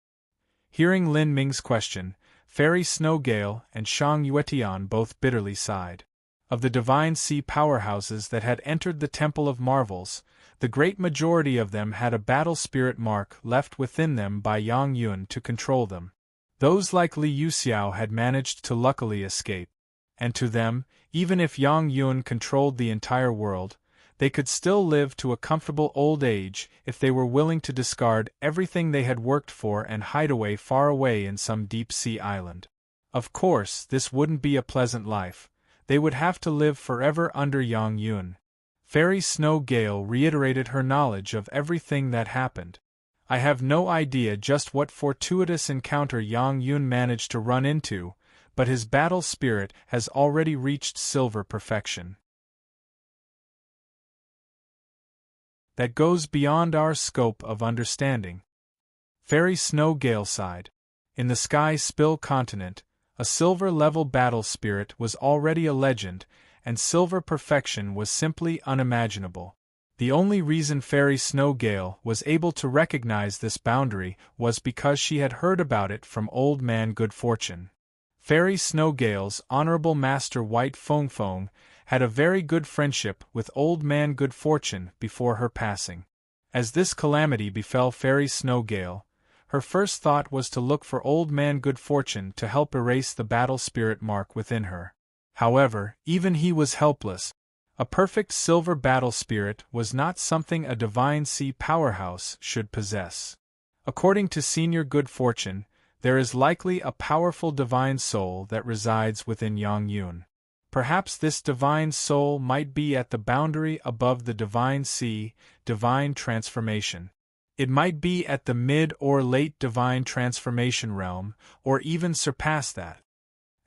Hearing Lin Ming's question, Fairy Snow Gale and Shang Yuetian both bitterly sighed. Of the divine sea powerhouses that had entered the Temple of Marvels, the great majority of them had a battle spirit mark left within them by Yang Yun to control them. Those like Li Yuxiao had managed to luckily escape, and to them, even if Yang Yun controlled the entire world, they could still live to a comfortable old age if they were willing to discard everything they had worked for and hide away far away in some deep-sea island. Of course, this wouldn't be a pleasant life. They would have to live forever under Yang Yun. Fairy Snow Gale reiterated her knowledge of everything that happened. I have no idea just what fortuitous encounter Yang Yun managed to run into, but his battle spirit has already reached silver perfection. That goes beyond our scope of understanding. Fairy Snow Gale sighed. In the Sky Spill continent, a silver-level battle spirit was already a legend, and silver perfection was simply unimaginable. The only reason Fairy Snow Gale was able to recognize this boundary was because she had heard about it from Old Man Good Fortune. Fairy Snow Gale's honorable master White Feng Feng had a very good friendship with Old Man Good Fortune before her passing. As this calamity befell Fairy Snow Gale, her first thought was to look for Old Man Good Fortune to help erase the battle spirit mark within her. However, even he was helpless. A perfect silver battle spirit was not something a divine sea powerhouse should possess. According to Senior Good Fortune, there is likely a powerful divine soul that resides within Yang Yun. Perhaps this divine soul might be at the boundary above the divine sea, divine transformation. It might be at the mid or late divine transformation realm, or even surpass that.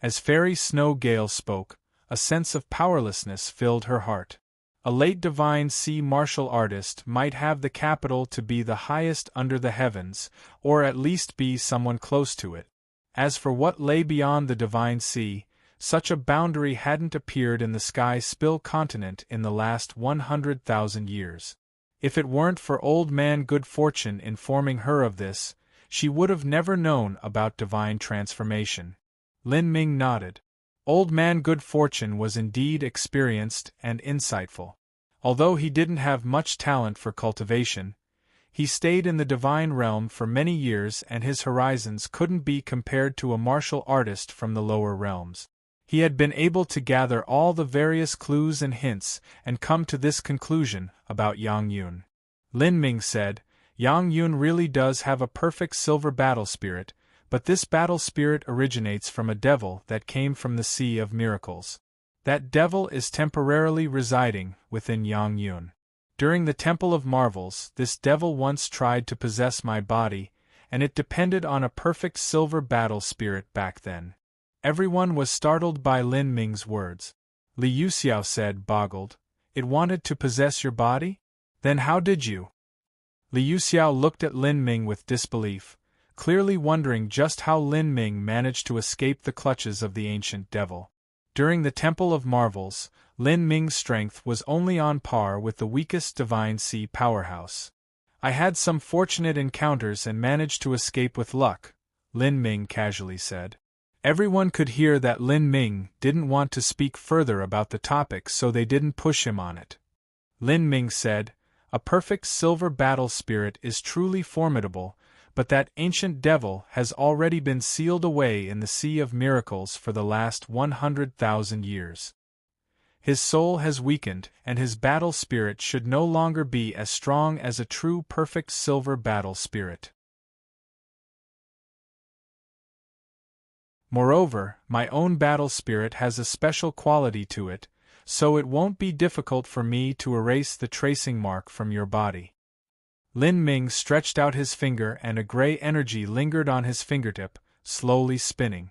As Fairy Snow Gale spoke, a sense of powerlessness filled her heart. A late divine sea martial artist might have the capital to be the highest under the heavens, or at least be someone close to it. As for what lay beyond the divine sea, such a boundary hadn't appeared in the Sky Spill continent in the last 100,000 years. If it weren't for Old Man Good Fortune informing her of this, she would have never known about divine transformation. Lin Ming nodded. Old Man Good Fortune was indeed experienced and insightful. Although he didn't have much talent for cultivation, he stayed in the divine realm for many years and his horizons couldn't be compared to a martial artist from the lower realms. He had been able to gather all the various clues and hints and come to this conclusion about Yang Yun. Lin Ming said, Yang Yun really does have a perfect silver battle spirit, but this battle spirit originates from a devil that came from the Sea of Miracles. That devil is temporarily residing within Yang Yun. During the Temple of Marvels, this devil once tried to possess my body, and it depended on a perfect silver battle spirit back then. Everyone was startled by Lin Ming's words. Li Yuxiao said, boggled, It wanted to possess your body? Then how did you? Li Yuxiao looked at Lin Ming with disbelief, clearly wondering just how Lin Ming managed to escape the clutches of the ancient devil. During the Temple of Marvels, Lin Ming's strength was only on par with the weakest Divine Sea powerhouse. I had some fortunate encounters and managed to escape with luck, Lin Ming casually said. Everyone could hear that Lin Ming didn't want to speak further about the topic, so they didn't push him on it. Lin Ming said, "A perfect silver battle spirit is truly formidable, but that ancient devil has already been sealed away in the Sea of Miracles for the last 100,000 years. His soul has weakened, and his battle spirit should no longer be as strong as a true perfect silver battle spirit. Moreover, my own battle spirit has a special quality to it, so it won't be difficult for me to erase the tracing mark from your body." Lin Ming stretched out his finger and a gray energy lingered on his fingertip, slowly spinning.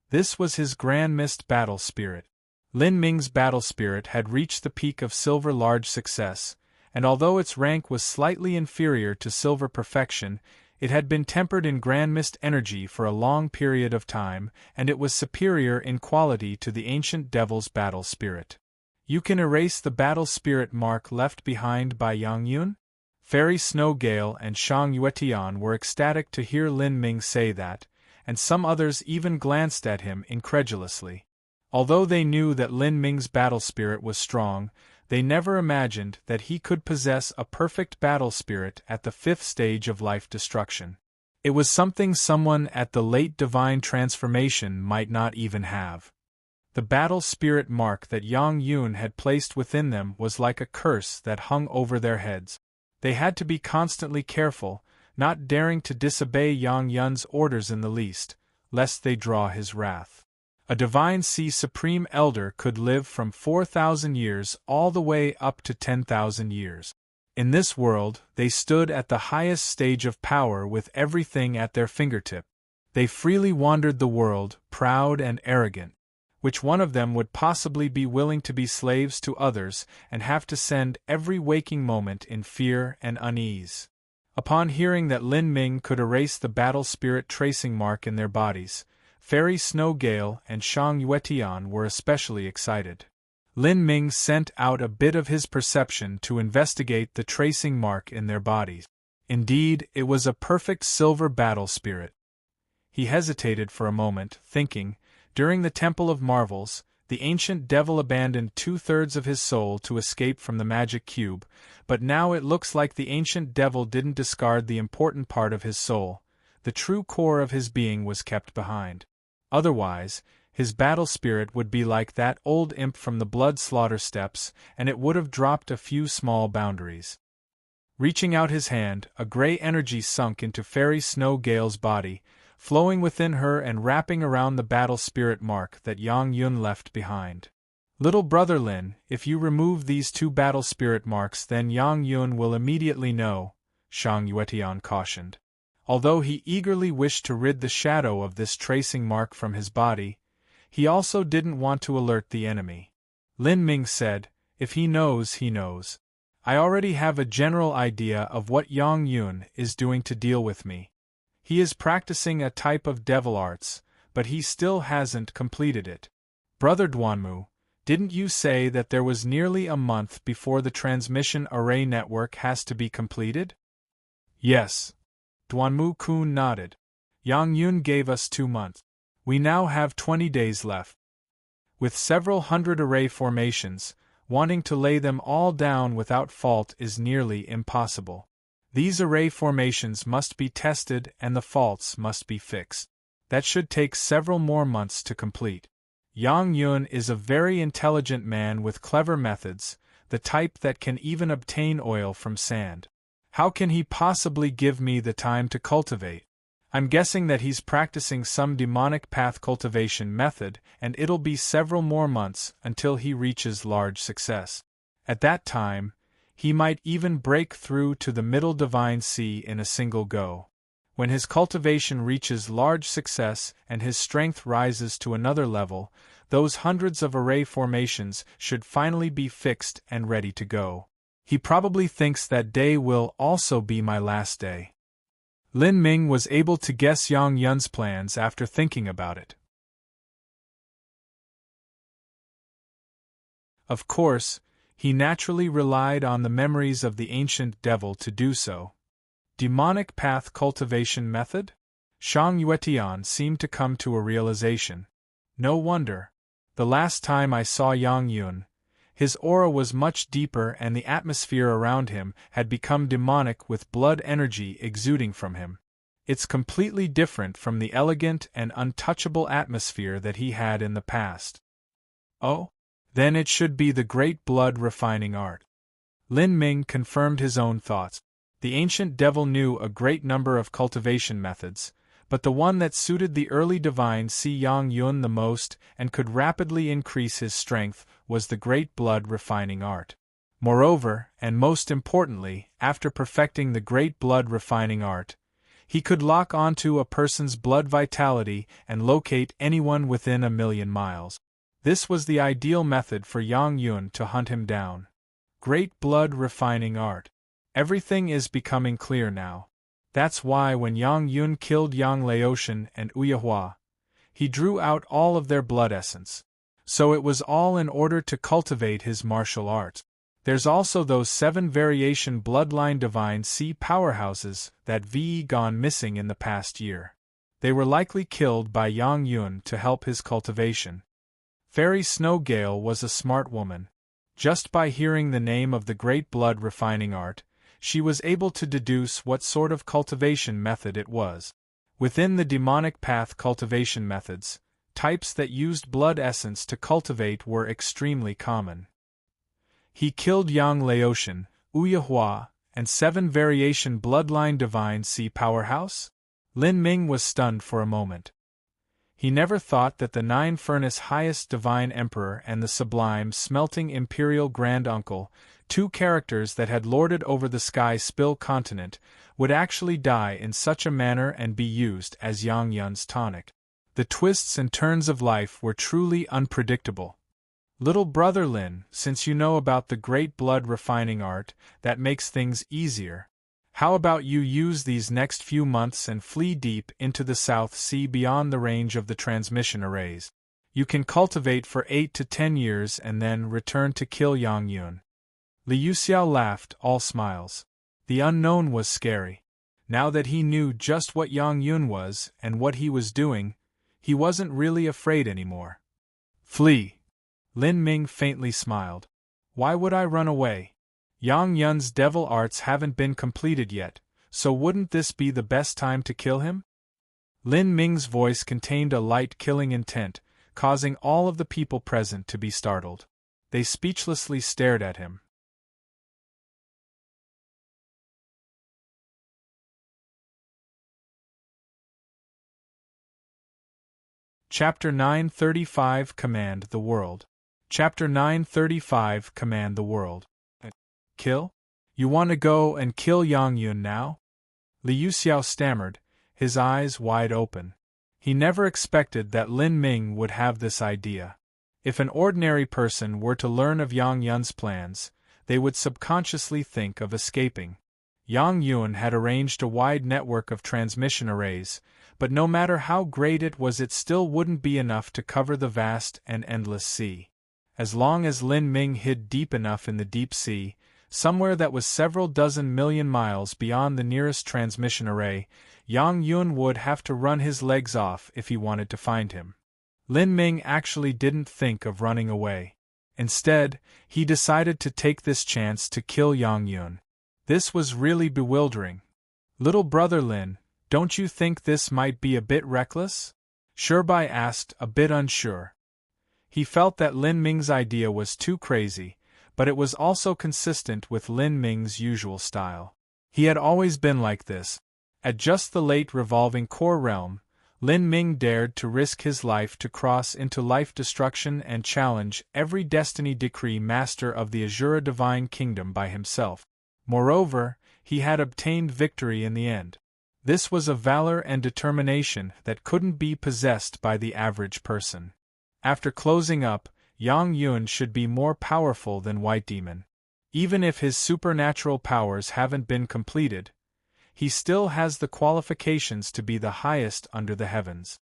This was his Grand Mist battle spirit. Lin Ming's battle spirit had reached the peak of silver large success, and although its rank was slightly inferior to silver perfection, it had been tempered in Grand Mist energy for a long period of time, and it was superior in quality to the ancient devil's battle spirit. "You can erase the battle spirit mark left behind by Yang Yun?" Fairy Snow Gale and Shang Yuetian were ecstatic to hear Lin Ming say that, and some others even glanced at him incredulously. Although they knew that Lin Ming's battle spirit was strong, they never imagined that he could possess a perfect battle spirit at the 5th stage of life destruction. It was something someone at the late divine transformation might not even have. The battle spirit mark that Yang Yun had placed within them was like a curse that hung over their heads. They had to be constantly careful, not daring to disobey Yang Yun's orders in the least, lest they draw his wrath. A Divine Sea Supreme Elder could live from 4,000 years all the way up to 10,000 years. In this world, they stood at the highest stage of power with everything at their fingertip. They freely wandered the world, proud and arrogant. Which one of them would possibly be willing to be slaves to others and have to spend every waking moment in fear and unease? Upon hearing that Lin Ming could erase the battle spirit tracing mark in their bodies, Fairy Snow Gale and Shang Yuetian were especially excited. Lin Ming sent out a bit of his perception to investigate the tracing mark in their bodies. Indeed, it was a perfect silver battle spirit. He hesitated for a moment, thinking, during the Temple of Marvels, the ancient devil abandoned 2/3 of his soul to escape from the magic cube, but now it looks like the ancient devil didn't discard the important part of his soul. The true core of his being was kept behind. Otherwise, his battle spirit would be like that old imp from the blood slaughter steppes, and it would have dropped a few small boundaries. Reaching out his hand, a gray energy sunk into Fairy Snow Gale's body, flowing within her and wrapping around the battle spirit mark that Yang Yun left behind. "Little brother Lin, if you remove these 2 battle spirit marks, then Yang Yun will immediately know," Shang Yuetian cautioned. Although he eagerly wished to rid the shadow of this tracing mark from his body, he also didn't want to alert the enemy. Lin Ming said, "If he knows, he knows. I already have a general idea of what Yang Yun is doing to deal with me. He is practicing a type of devil arts, but he still hasn't completed it. Brother Duanmu, didn't you say that there was nearly a month before the transmission array network has to be completed?" "Yes." Duanmu-kun nodded. "Yang Yun gave us 2 months. We now have 20 days left. With several hundred array formations, wanting to lay them all down without fault is nearly impossible. These array formations must be tested and the faults must be fixed. That should take several more months to complete. Yang Yun is a very intelligent man with clever methods, the type that can even obtain oil from sand. How can he possibly give me the time to cultivate? I'm guessing that he's practicing some demonic path cultivation method, and it'll be several more months until he reaches large success. At that time, he might even break through to the middle divine sea in a single go. When his cultivation reaches large success and his strength rises to another level, those hundreds of array formations should finally be fixed and ready to go. He probably thinks that day will also be my last day." Lin Ming was able to guess Yang Yun's plans after thinking about it. Of course, he naturally relied on the memories of the ancient devil to do so. Demonic path cultivation method? Shang Yuetian seemed to come to a realization. No wonder. The last time I saw Yang Yun, his aura was much deeper and the atmosphere around him had become demonic with blood energy exuding from him. It's completely different from the elegant and untouchable atmosphere that he had in the past. Oh? Then it should be the great blood refining art. Lin Ming confirmed his own thoughts. The ancient devil knew a great number of cultivation methods, but the one that suited the early divine Si Yang Yun the most and could rapidly increase his strength was the great blood refining art. Moreover, and most importantly, after perfecting the great blood refining art, he could lock onto a person's blood vitality and locate anyone within 1,000,000 miles. This was the ideal method for Yang Yun to hunt him down. Great blood refining art. Everything is becoming clear now. That's why when Yang Yun killed Yang Laotian and Uyehua, he drew out all of their blood essence. So it was all in order to cultivate his martial arts. There's also those 7 variation bloodline divine C powerhouses that VE gone missing in the past year. They were likely killed by Yang Yun to help his cultivation. Fairy Snowgale was a smart woman. Just by hearing the name of the great blood refining art, she was able to deduce what sort of cultivation method it was. Within the demonic path cultivation methods, types that used blood essence to cultivate were extremely common. He killed Yang Laotian, Uyehua, and 7 variation bloodline divine C powerhouse? Lin Ming was stunned for a moment. He never thought that the 9-furnace highest divine emperor and the sublime smelting imperial grand uncle, 2 characters that had lorded over the sky spill continent, would actually die in such a manner and be used as Yang Yun's tonic. The twists and turns of life were truly unpredictable. Little brother Lin, since you know about the great blood refining art, that makes things easier. How about you use these next few months and flee deep into the South Sea beyond the range of the transmission arrays? You can cultivate for 8 to 10 years and then return to kill Yang Yun. Liu Xiao laughed, all smiles. The unknown was scary. Now that he knew just what Yang Yun was and what he was doing, he wasn't really afraid anymore. Flee. Lin Ming faintly smiled. Why would I run away? Yang Yun's devil arts haven't been completed yet, so wouldn't this be the best time to kill him? Lin Ming's voice contained a light killing intent, causing all of the people present to be startled. They speechlessly stared at him. Chapter 935 Command the World. Chapter 935 Command the World. Kill? You want to go and kill Yang Yun now? Liu Xiao stammered, his eyes wide open. He never expected that Lin Ming would have this idea. If an ordinary person were to learn of Yang Yun's plans, they would subconsciously think of escaping. Yang Yun had arranged a wide network of transmission arrays, but no matter how great it was, it still wouldn't be enough to cover the vast and endless sea. As long as Lin Ming hid deep enough in the deep sea, somewhere that was several dozen million miles beyond the nearest transmission array, Yang Yun would have to run his legs off if he wanted to find him. Lin Ming actually didn't think of running away. Instead, he decided to take this chance to kill Yang Yun. This was really bewildering. Little brother Lin, don't you think this might be a bit reckless? Shirbai asked, a bit unsure. He felt that Lin Ming's idea was too crazy, but it was also consistent with Lin Ming's usual style. He had always been like this. At just the late revolving core realm, Lin Ming dared to risk his life to cross into life destruction and challenge every destiny decree master of the Azura Divine Kingdom by himself. Moreover, he had obtained victory in the end. This was a valor and determination that couldn't be possessed by the average person. After closing up, Yang Yun should be more powerful than White Demon. Even if his supernatural powers haven't been completed, he still has the qualifications to be the highest under the heavens.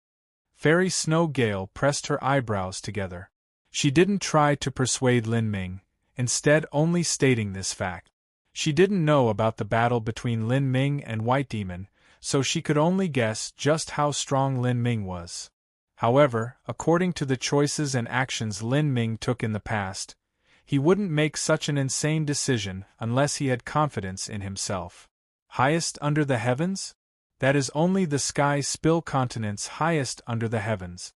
Fairy Snow Gale pressed her eyebrows together. She didn't try to persuade Lin Ming, instead only stating this fact. She didn't know about the battle between Lin Ming and White Demon, so she could only guess just how strong Lin Ming was. However, according to the choices and actions Lin Ming took in the past, he wouldn't make such an insane decision unless he had confidence in himself. Highest under the heavens? That is only the sky spill continents highest under the heavens.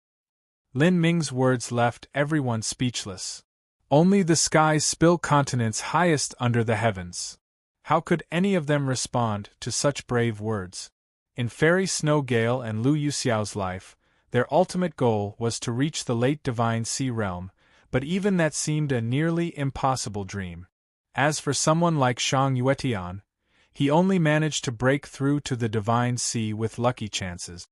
Lin Ming's words left everyone speechless. Only the sky spill continents highest under the heavens. How could any of them respond to such brave words? In Fairy Snow Gale and Lu Yuxiao's life, their ultimate goal was to reach the late Divine Sea Realm, but even that seemed a nearly impossible dream. As for someone like Shang Yuetian, he only managed to break through to the Divine Sea with lucky chances.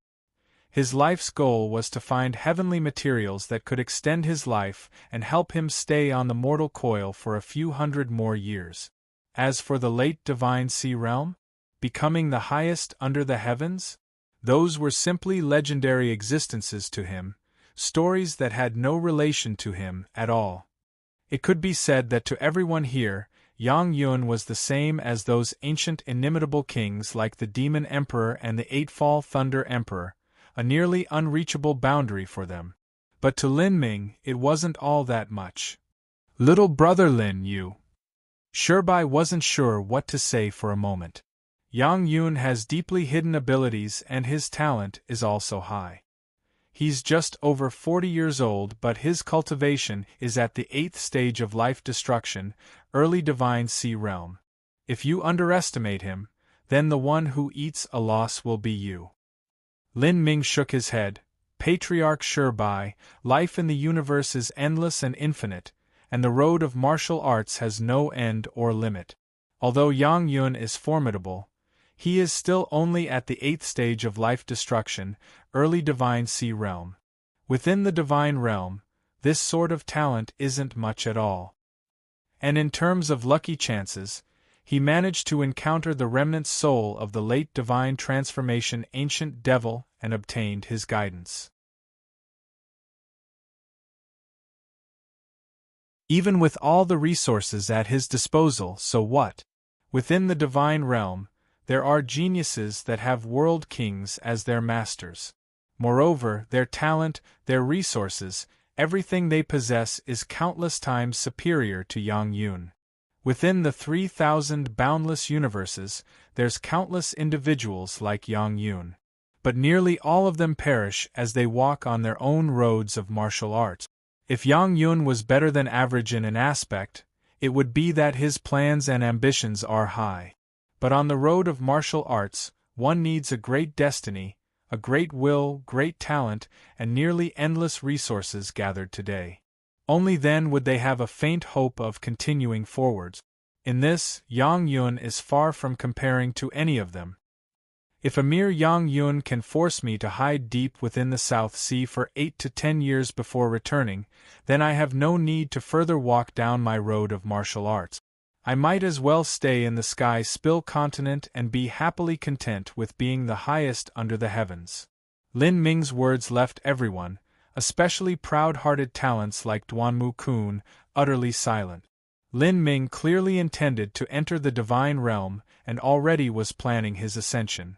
His life's goal was to find heavenly materials that could extend his life and help him stay on the mortal coil for a few hundred more years. As for the late Divine Sea Realm, becoming the highest under the heavens, those were simply legendary existences to him, stories that had no relation to him at all. It could be said that to everyone here, Yang Yun was the same as those ancient inimitable kings like the Demon Emperor and the Eightfall Thunder Emperor, a nearly unreachable boundary for them. But to Lin Ming, it wasn't all that much. Little brother Lin Yu. Shibai wasn't sure what to say for a moment. Yang Yun has deeply hidden abilities and his talent is also high. He's just over 40 years old, but his cultivation is at the 8th stage of life destruction, early Divine Sea Realm. If you underestimate him, then the one who eats a loss will be you. Lin Ming shook his head. Patriarch Shibai, life in the universe is endless and infinite, and the road of martial arts has no end or limit. Although Yang Yun is formidable, he is still only at the 8th stage of life destruction, early Divine Sea Realm. Within the Divine Realm, this sort of talent isn't much at all. And in terms of lucky chances, he managed to encounter the remnant soul of the late divine transformation ancient devil and obtained his guidance. Even with all the resources at his disposal, so what? Within the divine realm, there are geniuses that have world kings as their masters. Moreover, their talent, their resources, everything they possess is countless times superior to Yang Yun. Within the 3,000 boundless universes, there's countless individuals like Yang Yun. But nearly all of them perish as they walk on their own roads of martial arts. If Yang Yun was better than average in an aspect, it would be that his plans and ambitions are high. But on the road of martial arts, one needs a great destiny, a great will, great talent, and nearly endless resources gathered today. Only then would they have a faint hope of continuing forwards. In this, Yang Yun is far from comparing to any of them. If a mere Yang Yun can force me to hide deep within the South Sea for 8 to 10 years before returning, then I have no need to further walk down my road of martial arts. I might as well stay in the sky spill continent and be happily content with being the highest under the heavens. Lin Ming's words left everyone, especially proud-hearted talents like Duanmu Kun, utterly silent. Lin Ming clearly intended to enter the divine realm and already was planning his ascension.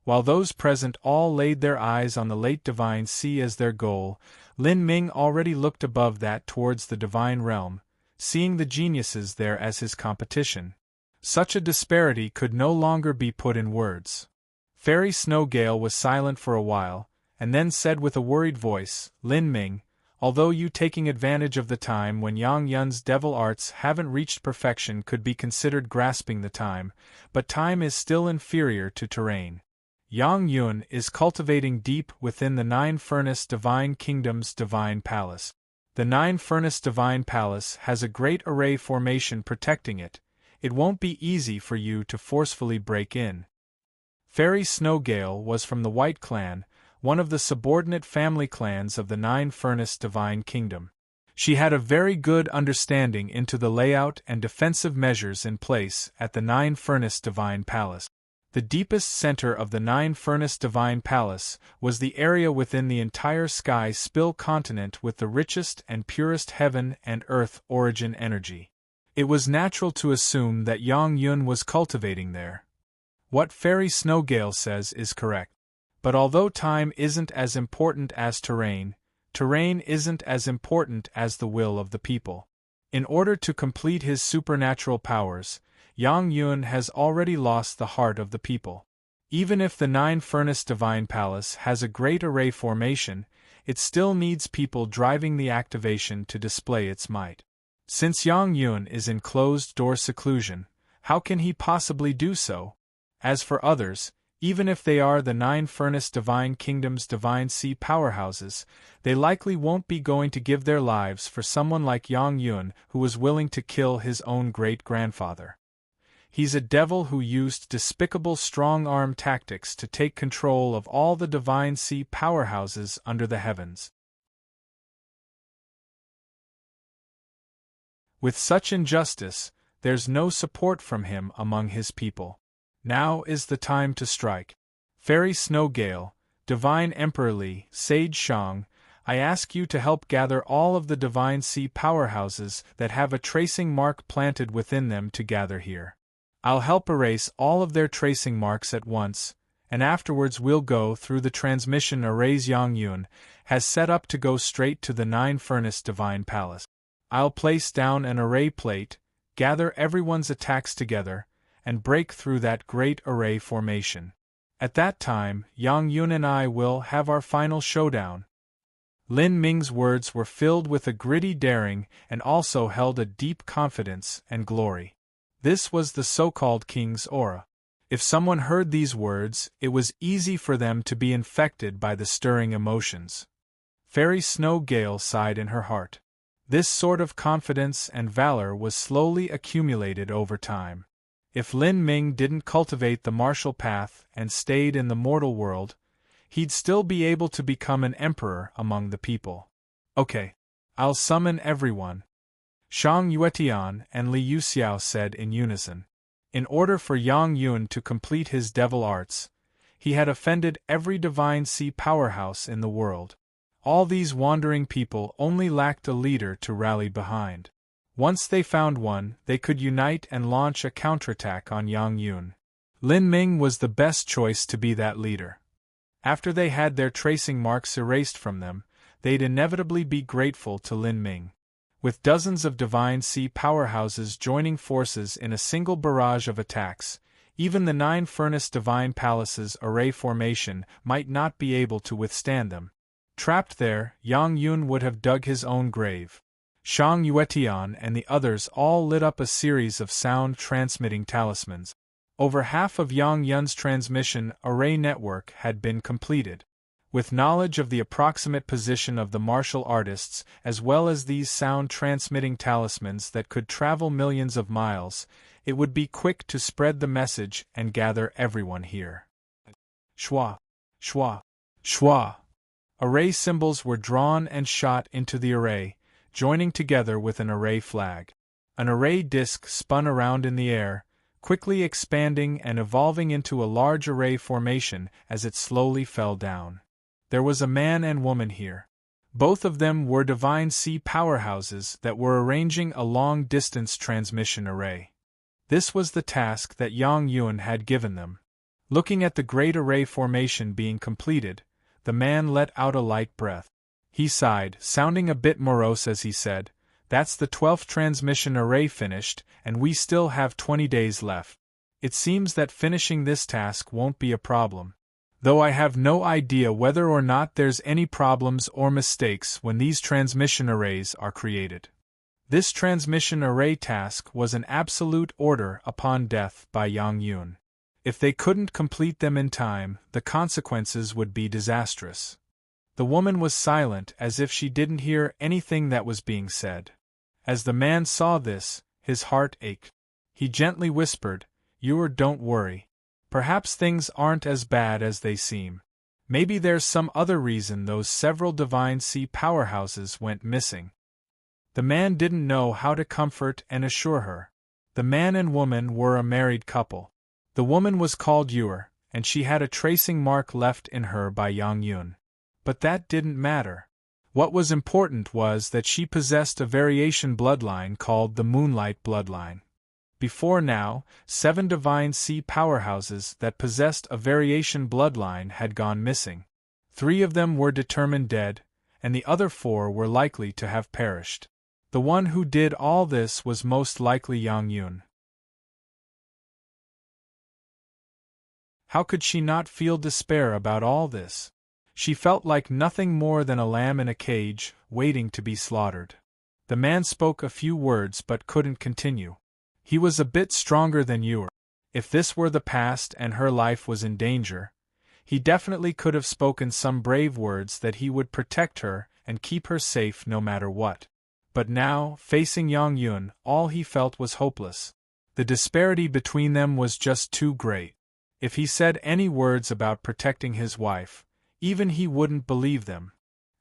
While those present all laid their eyes on the late divine sea as their goal, Lin Ming already looked above that towards the divine realm, seeing the geniuses there as his competition. Such a disparity could no longer be put in words. Fairy Snow Gale was silent for a while, and then said with a worried voice, Lin Ming, although you taking advantage of the time when Yang Yun's devil arts haven't reached perfection could be considered grasping the time, but time is still inferior to terrain. Yang Yun is cultivating deep within the 9-furnace divine kingdom's divine palace. The 9-furnace divine palace has a great array formation protecting it. It won't be easy for you to forcefully break in. Fairy Snow Gale was from the White Clan, one of the subordinate family clans of the 9-furnace divine kingdom. She had a very good understanding into the layout and defensive measures in place at the 9-furnace divine palace. The deepest center of the nine-furnace divine palace was the area within the entire sky spill continent with the richest and purest heaven and earth origin energy. It was natural to assume that Yang Yun was cultivating there. What Fairy Snowgale says is correct. But although time isn't as important as terrain, terrain isn't as important as the will of the people. In order to complete his supernatural powers, Yang Yun has already lost the heart of the people. Even if the nine-furnace divine palace has a great array formation, it still needs people driving the activation to display its might. Since Yang Yun is in closed-door seclusion, how can he possibly do so? As for others, even if they are the nine-furnace divine kingdom's divine sea powerhouses, they likely won't be going to give their lives for someone like Yang Yun who was willing to kill his own great-grandfather. He's a devil who used despicable strong-arm tactics to take control of all the divine sea powerhouses under the heavens. With such injustice, there's no support from him among his people. Now is the time to strike. Fairy Snowgale, Divine Emperor Li, Sage Shang, I ask you to help gather all of the divine sea powerhouses that have a tracing mark planted within them to gather here. I'll help erase all of their tracing marks at once, and afterwards we'll go through the transmission arrays Yang Yun has set up to go straight to the nine-furnace divine palace. I'll place down an array plate, gather everyone's attacks together, and break through that great array formation. At that time, Yang Yun and I will have our final showdown. Lin Ming's words were filled with a gritty daring and also held a deep confidence and glory. This was the so-called king's aura. If someone heard these words, it was easy for them to be infected by the stirring emotions. Fairy Snowgale sighed in her heart. This sort of confidence and valor was slowly accumulated over time. If Lin Ming didn't cultivate the martial path and stayed in the mortal world, he'd still be able to become an emperor among the people. Okay, I'll summon everyone. Shang Yuetian and Li Yuxiao said in unison. In order for Yang Yun to complete his devil arts, he had offended every divine sea powerhouse in the world. All these wandering people only lacked a leader to rally behind. Once they found one, they could unite and launch a counterattack on Yang Yun. Lin Ming was the best choice to be that leader. After they had their tracing marks erased from them, they'd inevitably be grateful to Lin Ming. With dozens of divine sea powerhouses joining forces in a single barrage of attacks, even the nine-furnace divine palaces array formation might not be able to withstand them. Trapped there, Yang Yun would have dug his own grave. Shang Yuetian and the others all lit up a series of sound-transmitting talismans. Over half of Yang Yun's transmission array network had been completed. With knowledge of the approximate position of the martial artists as well as these sound-transmitting talismans that could travel millions of miles, it would be quick to spread the message and gather everyone here. Shwa, shwa, shwa. Array symbols were drawn and shot into the array, joining together with an array flag. An array disc spun around in the air, quickly expanding and evolving into a large array formation as it slowly fell down. There was a man and woman here. Both of them were divine sea powerhouses that were arranging a long-distance transmission array. This was the task that Yang Yun had given them. Looking at the great array formation being completed, the man let out a light breath. He sighed, sounding a bit morose as he said, "That's the 12th transmission array finished, and we still have 20 days left. It seems that finishing this task won't be a problem. Though I have no idea whether or not there's any problems or mistakes when these transmission arrays are created." This transmission array task was an absolute order upon death by Yang Yun. If they couldn't complete them in time, the consequences would be disastrous. The woman was silent as if she didn't hear anything that was being said. As the man saw this, his heart ached. He gently whispered, Don't worry. Perhaps things aren't as bad as they seem. Maybe there's some other reason those several divine sea powerhouses went missing." The man didn't know how to comfort and assure her. The man and woman were a married couple. The woman was called Yuer, and she had a tracing mark left in her by Yang Yun. But that didn't matter. What was important was that she possessed a variation bloodline called the Moonlight bloodline. Before now, 7 divine sea powerhouses that possessed a variation bloodline had gone missing. 3 of them were determined dead, and the other 4 were likely to have perished. The one who did all this was most likely Yang Yun. How could she not feel despair about all this? She felt like nothing more than a lamb in a cage, waiting to be slaughtered. The man spoke a few words but couldn't continue. He was a bit stronger than Yuer. If this were the past and her life was in danger, he definitely could have spoken some brave words that he would protect her and keep her safe no matter what. But now, facing Yang Yun, all he felt was hopeless. The disparity between them was just too great. If he said any words about protecting his wife, even he wouldn't believe them.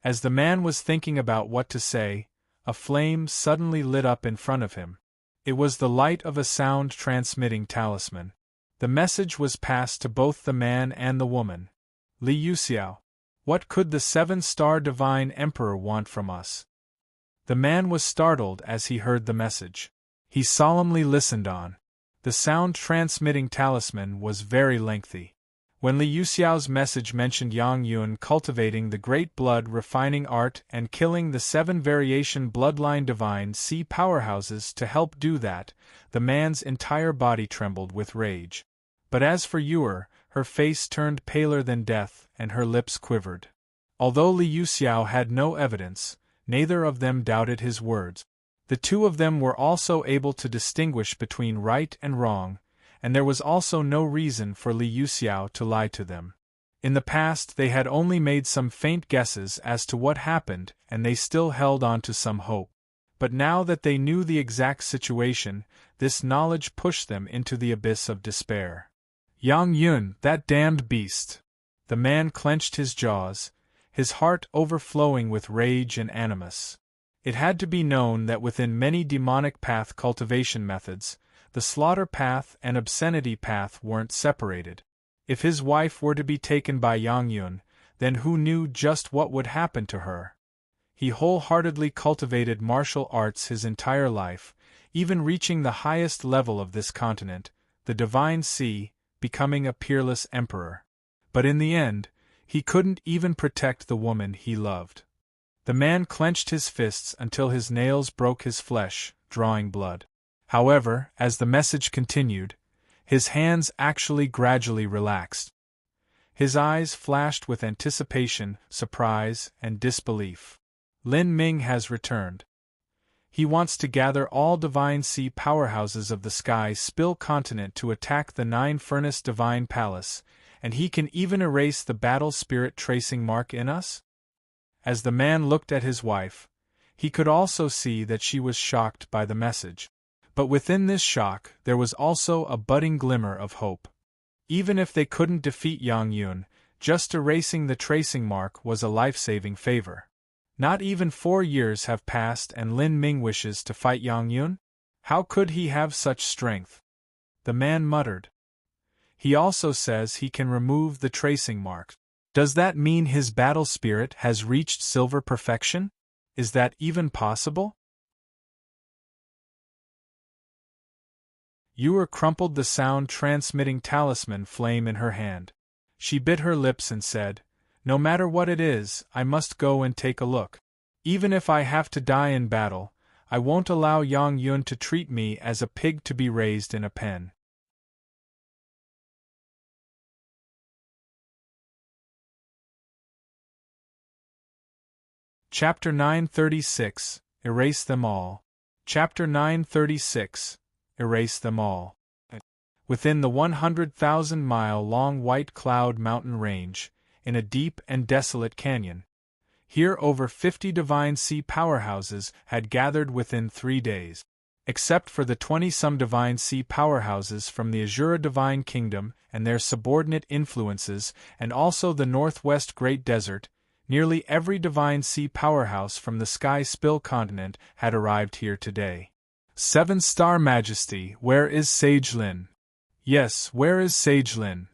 As the man was thinking about what to say, a flame suddenly lit up in front of him. It was the light of a sound-transmitting talisman. The message was passed to both the man and the woman. Li Yuxiao, what could the 7-star divine emperor want from us? The man was startled as he heard the message. He solemnly listened on. The sound-transmitting talisman was very lengthy. When Li Yuxiao's message mentioned Yang Yun cultivating the great blood-refining art and killing the 7 variation bloodline divine sea powerhouses to help do that, the man's entire body trembled with rage. But as for Yuer, her face turned paler than death and her lips quivered. Although Li Yuxiao had no evidence, neither of them doubted his words. The 2 of them were also able to distinguish between right and wrong, and there was also no reason for Li Yuxiao to lie to them. In the past they had only made some faint guesses as to what happened, and they still held on to some hope. But now that they knew the exact situation, this knowledge pushed them into the abyss of despair. Yang Yun, that damned beast! The man clenched his jaws, his heart overflowing with rage and animus. It had to be known that within many demonic path cultivation methods, the slaughter path and obscenity path weren't separated. If his wife were to be taken by Yang Yun, then who knew just what would happen to her? He wholeheartedly cultivated martial arts his entire life, even reaching the highest level of this continent, the Divine Sea, becoming a peerless emperor. But in the end, he couldn't even protect the woman he loved. The man clenched his fists until his nails broke his flesh, drawing blood. However, as the message continued, his hands actually gradually relaxed. His eyes flashed with anticipation, surprise, and disbelief. Lin Ming has returned. He wants to gather all divine sea powerhouses of the Sky Spill continent to attack the 9-furnace divine palace, and he can even erase the battle spirit tracing mark in us? As the man looked at his wife, he could also see that she was shocked by the message. But within this shock, there was also a budding glimmer of hope. Even if they couldn't defeat Yang Yun, just erasing the tracing mark was a life-saving favor. Not even 4 years have passed and Lin Ming wishes to fight Yang Yun? How could he have such strength? The man muttered. He also says he can remove the tracing mark. Does that mean his battle spirit has reached silver perfection? Is that even possible? Yuer crumpled the sound-transmitting talisman flame in her hand. She bit her lips and said, "No matter what it is, I must go and take a look. Even if I have to die in battle, I won't allow Yang Yun to treat me as a pig to be raised in a pen." Chapter 936, Erase Them All. Chapter 936, Erase Them All. Within the 100,000-mile-long White Cloud mountain range, in a deep and desolate canyon, here over 50 divine sea powerhouses had gathered within 3 days. Except for the 20-some divine sea powerhouses from the Azura Divine Kingdom and their subordinate influences, and also the Northwest Great Desert, nearly every divine sea powerhouse from the Sky Spill continent had arrived here today. 7-star Majesty, where is Sage Lin? Yes, where is Sage Lin?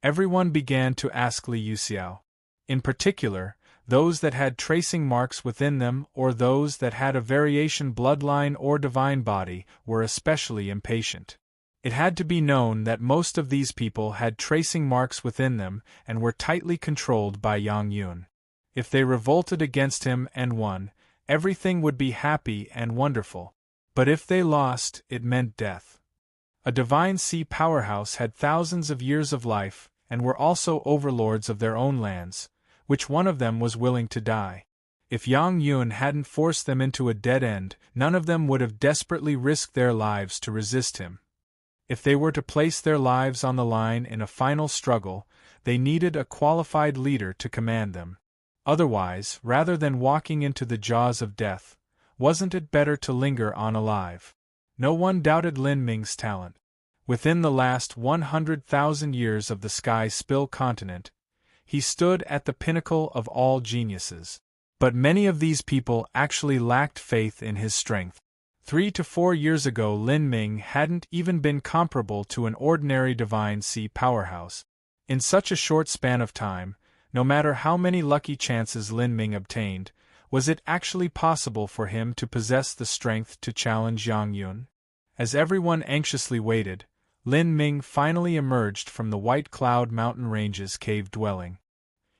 Everyone began to ask Li Yuxiao. In particular, those that had tracing marks within them or those that had a variation bloodline or divine body were especially impatient. It had to be known that most of these people had tracing marks within them and were tightly controlled by Yang Yun. If they revolted against him and won, everything would be happy and wonderful. But if they lost, it meant death. A divine sea powerhouse had thousands of years of life, and were also overlords of their own lands. Which one of them was willing to die? If Yang Yun hadn't forced them into a dead end, none of them would have desperately risked their lives to resist him. If they were to place their lives on the line in a final struggle, they needed a qualified leader to command them. Otherwise, rather than walking into the jaws of death, wasn't it better to linger on alive? No one doubted Lin Ming's talent. Within the last 100,000 years of the Sky Spill continent, he stood at the pinnacle of all geniuses. But many of these people actually lacked faith in his strength. 3 to 4 years ago Lin Ming hadn't even been comparable to an ordinary divine sea powerhouse. In such a short span of time, no matter how many lucky chances Lin Ming obtained, was it actually possible for him to possess the strength to challenge Yang Yun? As everyone anxiously waited, Lin Ming finally emerged from the White Cloud Mountain Range's cave dwelling.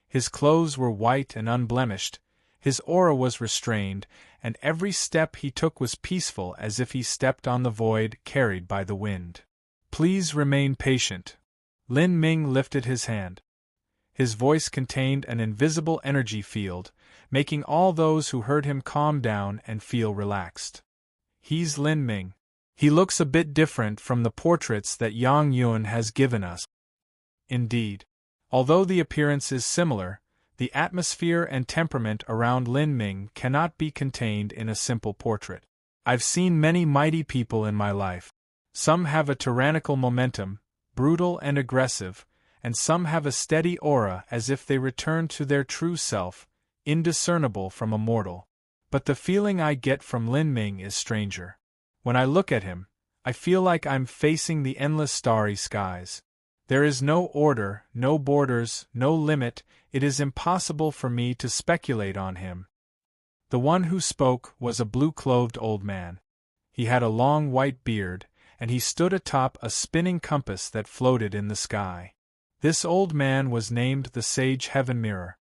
His clothes were white and unblemished, his aura was restrained, and every step he took was peaceful as if he stepped on the void carried by the wind. Please remain patient. Lin Ming lifted his hand. His voice contained an invisible energy field, making all those who heard him calm down and feel relaxed. He's Lin Ming. He looks a bit different from the portraits that Yang Yun has given us. Indeed. Although the appearance is similar, the atmosphere and temperament around Lin Ming cannot be contained in a simple portrait. I've seen many mighty people in my life. Some have a tyrannical momentum, brutal and aggressive, and some have a steady aura as if they return to their true self, indiscernible from a mortal. But the feeling I get from Lin Ming is stranger. When I look at him, I feel like I'm facing the endless starry skies. There is no order, no borders, no limit. It is impossible for me to speculate on him. The one who spoke was a blue-clothed old man. He had a long white beard, and he stood atop a spinning compass that floated in the sky. This old man was named the Sage Heaven Mirror.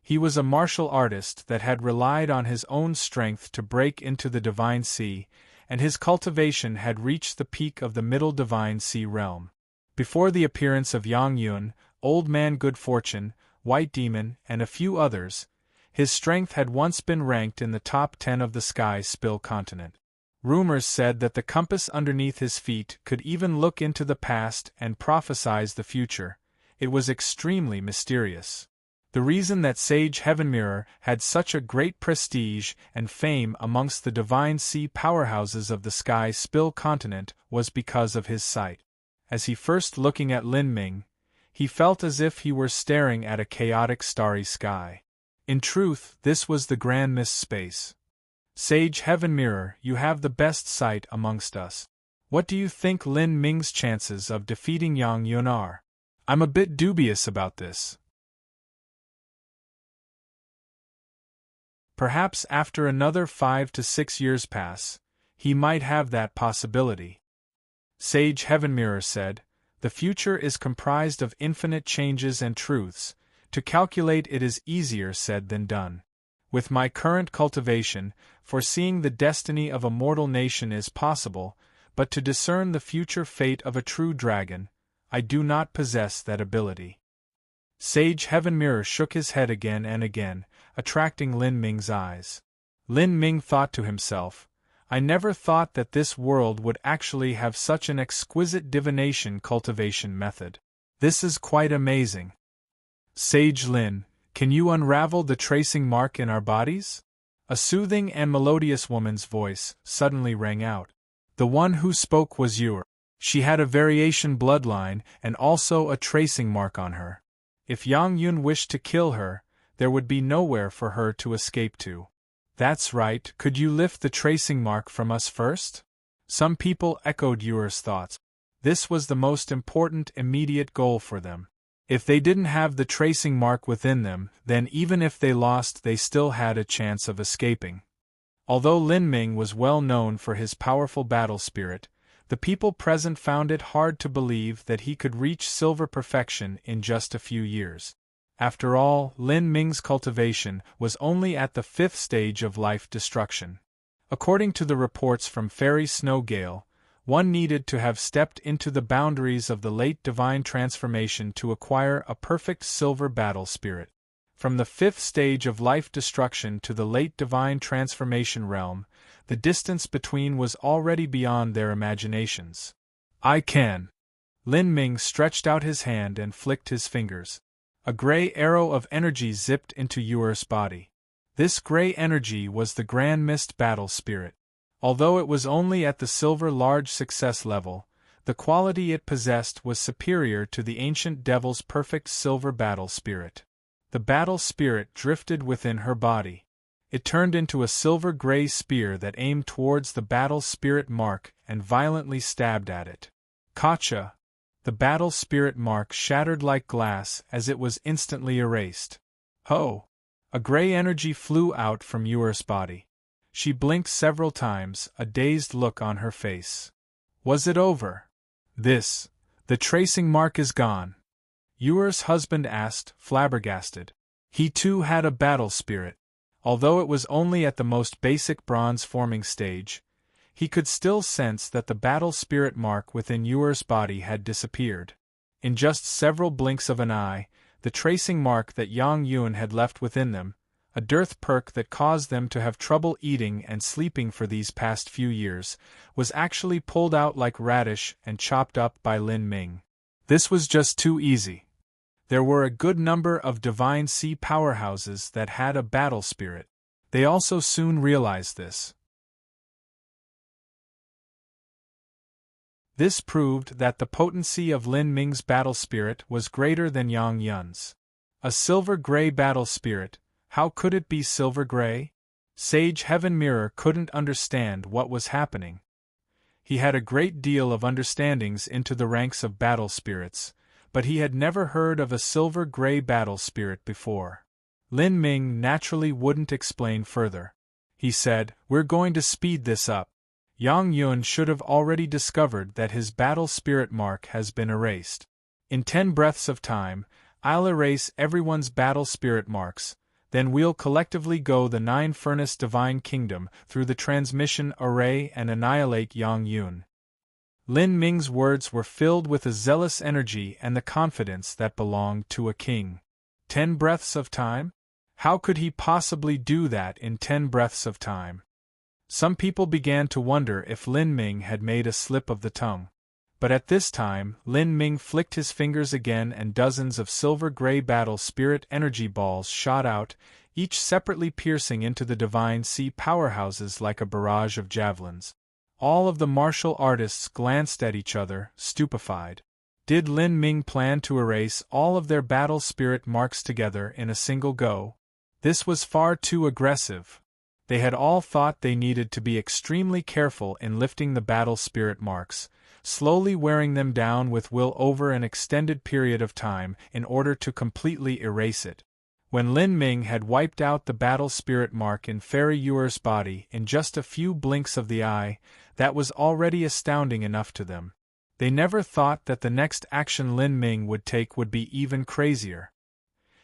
He was a martial artist that had relied on his own strength to break into the Divine Sea, and his cultivation had reached the peak of the Middle Divine Sea realm. Before the appearance of Yang Yun, Old Man Good Fortune, White Demon, and a few others, his strength had once been ranked in the top 10 of the Sky Spill continent. Rumors said that the compass underneath his feet could even look into the past and prophesize the future. It was extremely mysterious. The reason that Sage Heaven Mirror had such a great prestige and fame amongst the divine sea powerhouses of the Sky Spill continent was because of his sight. As he first looking at Lin Ming, he felt as if he were staring at a chaotic starry sky. In truth, this was the Grand Mist Space. Sage Heaven Mirror, you have the best sight amongst us. What do you think Lin Ming's chances of defeating Yang Yun are? I'm a bit dubious about this. Perhaps after another 5 to 6 years pass, he might have that possibility. Sage Heaven Mirror said, "The future is comprised of infinite changes and truths. To calculate it is easier said than done. With my current cultivation, foreseeing the destiny of a mortal nation is possible, but to discern the future fate of a true dragon, I do not possess that ability." Sage Heaven Mirror shook his head again and again, attracting Lin Ming's eyes. Lin Ming thought to himself, I never thought that this world would actually have such an exquisite divination cultivation method. This is quite amazing. Sage Lin, can you unravel the tracing mark in our bodies? A soothing and melodious woman's voice suddenly rang out. The one who spoke was you. She had a variation bloodline and also a tracing mark on her. If Yang Yun wished to kill her, there would be nowhere for her to escape to. That's right, could you lift the tracing mark from us first? Some people echoed Yuer's thoughts. This was the most important immediate goal for them. If they didn't have the tracing mark within them, then even if they lost, they still had a chance of escaping. Although Lin Ming was well known for his powerful battle spirit, the people present found it hard to believe that he could reach silver perfection in just a few years. After all, Lin Ming's cultivation was only at the 5th stage of life destruction. According to the reports from Fairy Snowgale, one needed to have stepped into the boundaries of the late divine transformation to acquire a perfect silver battle spirit. From the 5th stage of life destruction to the late divine transformation realm, the distance between was already beyond their imaginations. I can. Lin Ming stretched out his hand and flicked his fingers. A gray arrow of energy zipped into Yuer's body. This gray energy was the Grand Mist battle spirit. Although it was only at the silver large success level, the quality it possessed was superior to the ancient devil's perfect silver battle spirit. The battle spirit drifted within her body. It turned into a silver-gray spear that aimed towards the battle spirit mark and violently stabbed at it. Gotcha! The battle spirit mark shattered like glass as it was instantly erased. Ho! A gray energy flew out from Yuer's body. She blinked several times, a dazed look on her face. Was it over? The tracing mark is gone. Yuer's husband asked, flabbergasted. He too had a battle spirit. Although it was only at the most basic bronze forming stage, he could still sense that the battle spirit mark within Yuer's body had disappeared. In just several blinks of an eye, the tracing mark that Yang Yun had left within them, a dearth perk that caused them to have trouble eating and sleeping for these past few years, was actually pulled out like radish and chopped up by Lin Ming. This was just too easy. There were a good number of divine sea powerhouses that had a battle spirit. They also soon realized this. This proved that the potency of Lin Ming's battle spirit was greater than Yang Yun's. A silver-gray battle spirit, how could it be silver-gray? Sage Heaven Mirror couldn't understand what was happening. He had a great deal of understandings into the ranks of battle spirits, but he had never heard of a silver-gray battle spirit before. Lin Ming naturally wouldn't explain further. He said, "We're going to speed this up. Yang Yun should have already discovered that his battle spirit mark has been erased. In 10 breaths of time, I'll erase everyone's battle spirit marks, then we'll collectively go the 9 Furnace Divine Kingdom through the transmission array and annihilate Yang Yun." Lin Ming's words were filled with a zealous energy and the confidence that belonged to a king. 10 breaths of time? How could he possibly do that in 10 breaths of time? Some people began to wonder if Lin Ming had made a slip of the tongue. But at this time, Lin Ming flicked his fingers again and dozens of silver-gray battle spirit energy balls shot out, each separately piercing into the divine sea powerhouses like a barrage of javelins. All of the martial artists glanced at each other, stupefied. Did Lin Ming plan to erase all of their battle spirit marks together in a single go? This was far too aggressive. They had all thought they needed to be extremely careful in lifting the battle spirit marks, slowly wearing them down with will over an extended period of time in order to completely erase it. When Lin Ming had wiped out the battle spirit mark in Fairy Yuer's body in just a few blinks of the eye, that was already astounding enough to them. They never thought that the next action Lin Ming would take would be even crazier.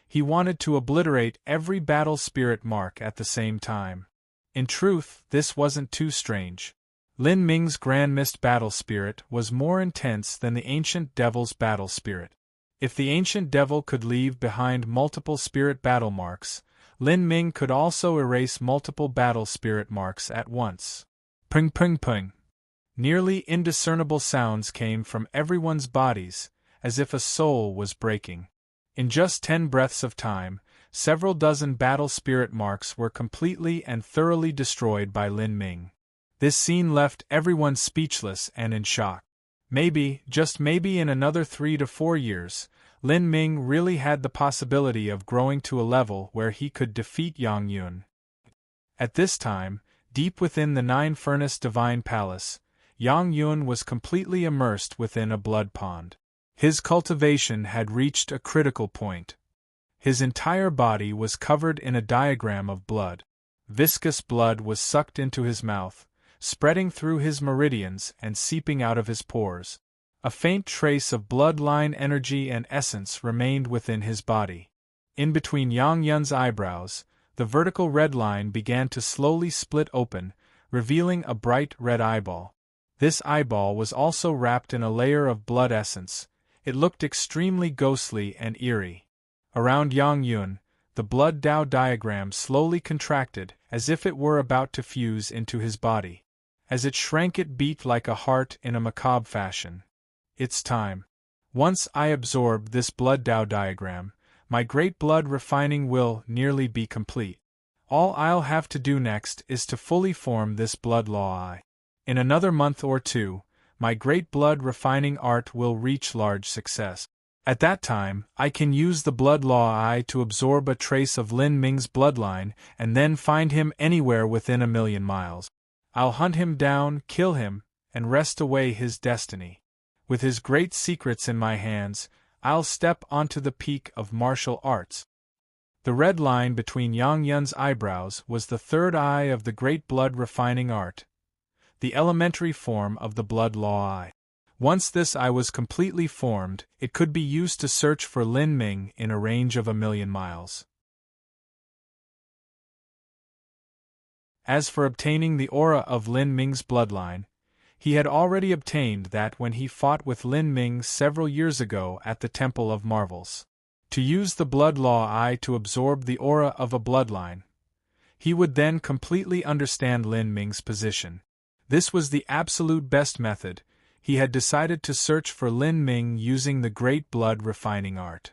He wanted to obliterate every battle spirit mark at the same time. In truth, this wasn't too strange. Lin Ming's Grand Mist battle spirit was more intense than the ancient devil's battle spirit. If the ancient devil could leave behind multiple spirit battle marks, Lin Ming could also erase multiple battle spirit marks at once. Ping ping ping. Nearly indiscernible sounds came from everyone's bodies, as if a soul was breaking. In just 10 breaths of time, several dozen battle spirit marks were completely and thoroughly destroyed by Lin Ming. This scene left everyone speechless and in shock. Maybe, just maybe in another 3 to 4 years, Lin Ming really had the possibility of growing to a level where he could defeat Yang Yun. At this time, deep within the 9 Furnace Divine Palace, Yang Yun was completely immersed within a blood pond. His cultivation had reached a critical point. His entire body was covered in a diagram of blood. Viscous blood was sucked into his mouth, spreading through his meridians and seeping out of his pores. A faint trace of bloodline energy and essence remained within his body. In between Yang Yun's eyebrows, the vertical red line began to slowly split open, revealing a bright red eyeball. This eyeball was also wrapped in a layer of blood essence. It looked extremely ghostly and eerie. Around Yang Yun, the blood Tao diagram slowly contracted, as if it were about to fuse into his body. As it shrank, it beat like a heart in a macabre fashion. It's time. Once I absorb this blood Tao diagram, my great blood refining will nearly be complete. All I'll have to do next is to fully form this blood law eye. In another month or two, my great blood refining art will reach large success. At that time, I can use the blood law eye to absorb a trace of Lin Ming's bloodline and then find him anywhere within 1,000,000 miles. I'll hunt him down, kill him, and wrest away his destiny. With his great secrets in my hands, I'll step onto the peak of martial arts. The red line between Yang Yun's eyebrows was the third eye of the great blood refining art, the elementary form of the blood law eye. Once this eye was completely formed, it could be used to search for Lin Ming in a range of 1,000,000 miles. As for obtaining the aura of Lin Ming's bloodline, he had already obtained that when he fought with Lin Ming several years ago at the Temple of Marvels. To use the blood law eye to absorb the aura of a bloodline, he would then completely understand Lin Ming's position. This was the absolute best method. He had decided to search for Lin Ming using the great blood refining art.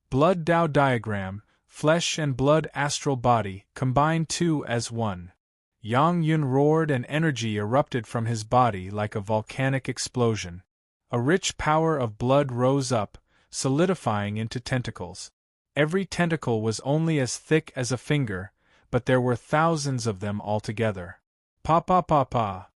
Blood Tao diagram, flesh and blood astral body, combined two as one. Yang Yun roared and energy erupted from his body like a volcanic explosion. A rich power of blood rose up, solidifying into tentacles. Every tentacle was only as thick as a finger, but there were thousands of them altogether. Pa pa pa pa.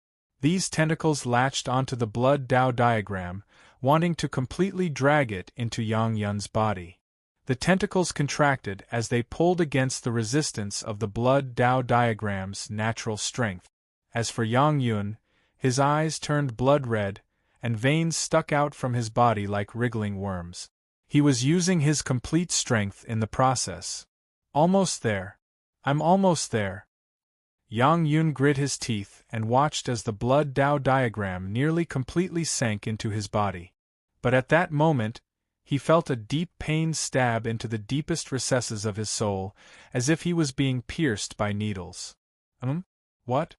These tentacles latched onto the blood Tao diagram, wanting to completely drag it into Yang Yun's body. The tentacles contracted as they pulled against the resistance of the blood Tao diagram's natural strength. As for Yang Yun, his eyes turned blood red, and veins stuck out from his body like wriggling worms. He was using his complete strength in the process. Almost there. I'm almost there. Yang Yun grit his teeth and watched as the blood Tao diagram nearly completely sank into his body. But at that moment, he felt a deep pain stab into the deepest recesses of his soul, as if he was being pierced by needles. What?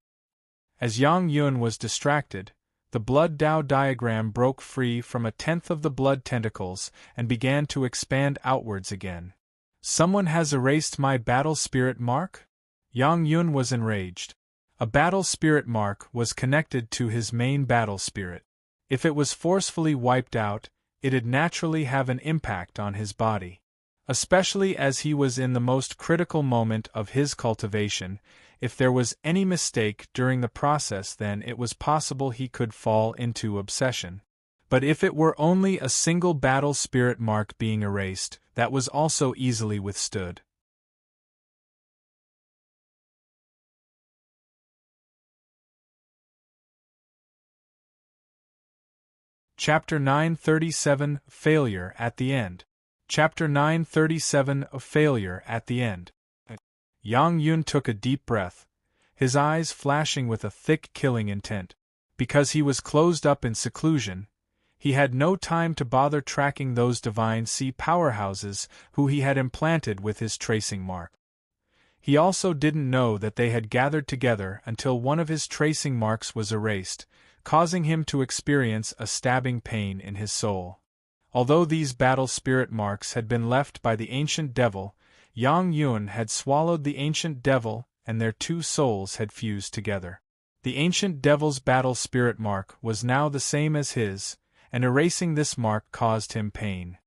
As Yang Yun was distracted, the blood Tao diagram broke free from 1/10 of the blood tentacles and began to expand outwards again. Someone has erased my battle spirit mark? Yang Yun was enraged. A battle spirit mark was connected to his main battle spirit. If it was forcefully wiped out, it'd naturally have an impact on his body. Especially as he was in the most critical moment of his cultivation, if there was any mistake during the process, then it was possible he could fall into obsession. But if it were only a single battle spirit mark being erased, that was also easily withstood. Chapter 937 Failure at the End. Chapter 937 Failure at the End. Yang Yun took a deep breath, his eyes flashing with a thick killing intent. Because he was closed up in seclusion, he had no time to bother tracking those divine sea powerhouses who he had implanted with his tracing mark. He also didn't know that they had gathered together until one of his tracing marks was erased, causing him to experience a stabbing pain in his soul. Although these battle spirit marks had been left by the ancient devil, Yang Yun had swallowed the ancient devil and their two souls had fused together. The ancient devil's battle spirit mark was now the same as his, and erasing this mark caused him pain.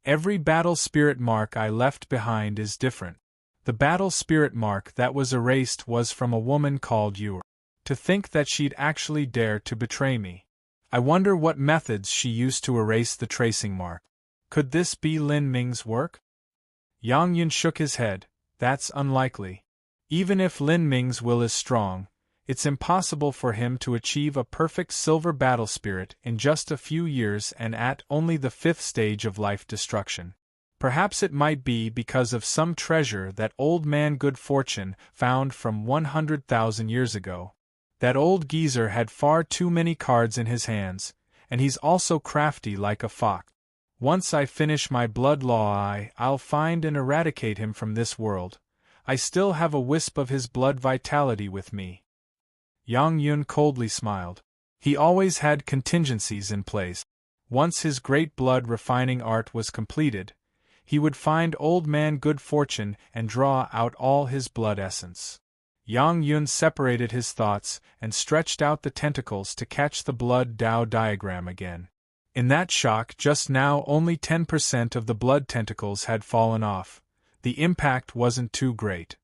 Every battle spirit mark I left behind is different. The battle spirit mark that was erased was from a woman called Yu. To think that she'd actually dare to betray me. I wonder what methods she used to erase the tracing mark. Could this be Lin Ming's work? Yang Yun shook his head. That's unlikely. Even if Lin Ming's will is strong, it's impossible for him to achieve a perfect silver battle spirit in just a few years and at only the 5th stage of life destruction. Perhaps it might be because of some treasure that old man Good Fortune found from 100,000 years ago. That old geezer had far too many cards in his hands, and he's also crafty like a fox. Once I finish my blood law, I'll find and eradicate him from this world. I still have a wisp of his blood vitality with me. Yang Yun coldly smiled. He always had contingencies in place. Once his great blood refining art was completed, he would find old man Good Fortune and draw out all his blood essence. Yang Yun separated his thoughts and stretched out the tentacles to catch the blood Tao diagram again. In that shock just now only 10% of the blood tentacles had fallen off. The impact wasn't too great.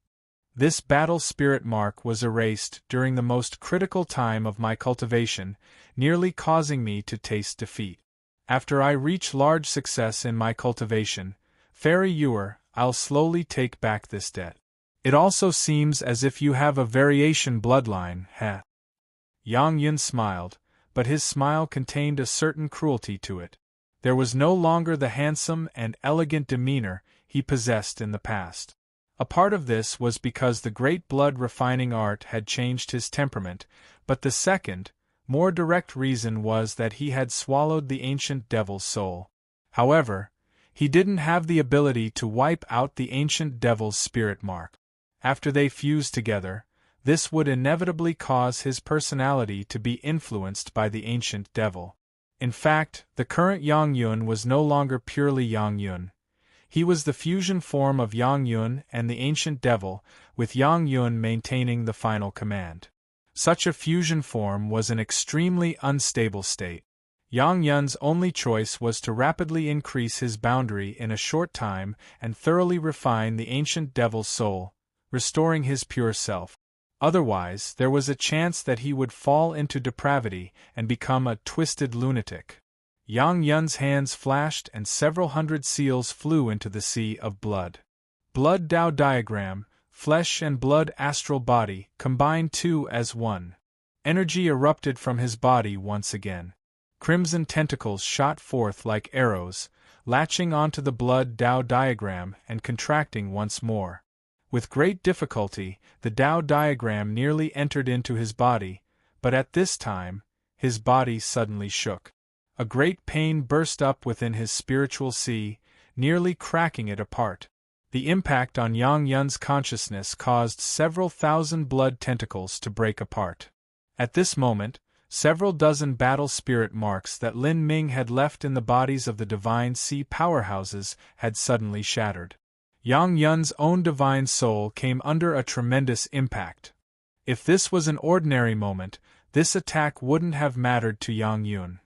This battle spirit mark was erased during the most critical time of my cultivation, nearly causing me to taste defeat. After I reach large success in my cultivation, Fairy Ewer, I'll slowly take back this debt. It also seems as if you have a variation bloodline, heh? Yang Yun smiled, but his smile contained a certain cruelty to it. There was no longer the handsome and elegant demeanor he possessed in the past. A part of this was because the great blood refining art had changed his temperament, but the second, more direct reason was that he had swallowed the ancient devil's soul. However, he didn't have the ability to wipe out the ancient devil's spirit mark. After they fused together, this would inevitably cause his personality to be influenced by the ancient devil. In fact, the current Yang Yun was no longer purely Yang Yun. He was the fusion form of Yang Yun and the ancient devil, with Yang Yun maintaining the final command. Such a fusion form was an extremely unstable state. Yang Yun's only choice was to rapidly increase his boundary in a short time and thoroughly refine the ancient devil's soul, restoring his pure self. Otherwise, there was a chance that he would fall into depravity and become a twisted lunatic. Yang Yun's hands flashed and several hundred seals flew into the sea of blood. Blood Tao diagram, flesh and blood astral body, combined two as one. Energy erupted from his body once again. Crimson tentacles shot forth like arrows, latching onto the blood Tao diagram and contracting once more. With great difficulty, the Tao diagram nearly entered into his body, but at this time, his body suddenly shook. A great pain burst up within his spiritual sea, nearly cracking it apart. The impact on Yang Yun's consciousness caused several thousand blood tentacles to break apart. At this moment, several dozen battle spirit marks that Lin Ming had left in the bodies of the divine sea powerhouses had suddenly shattered. Yang Yun's own divine soul came under a tremendous impact. If this was an ordinary moment, this attack wouldn't have mattered to Yang Yun.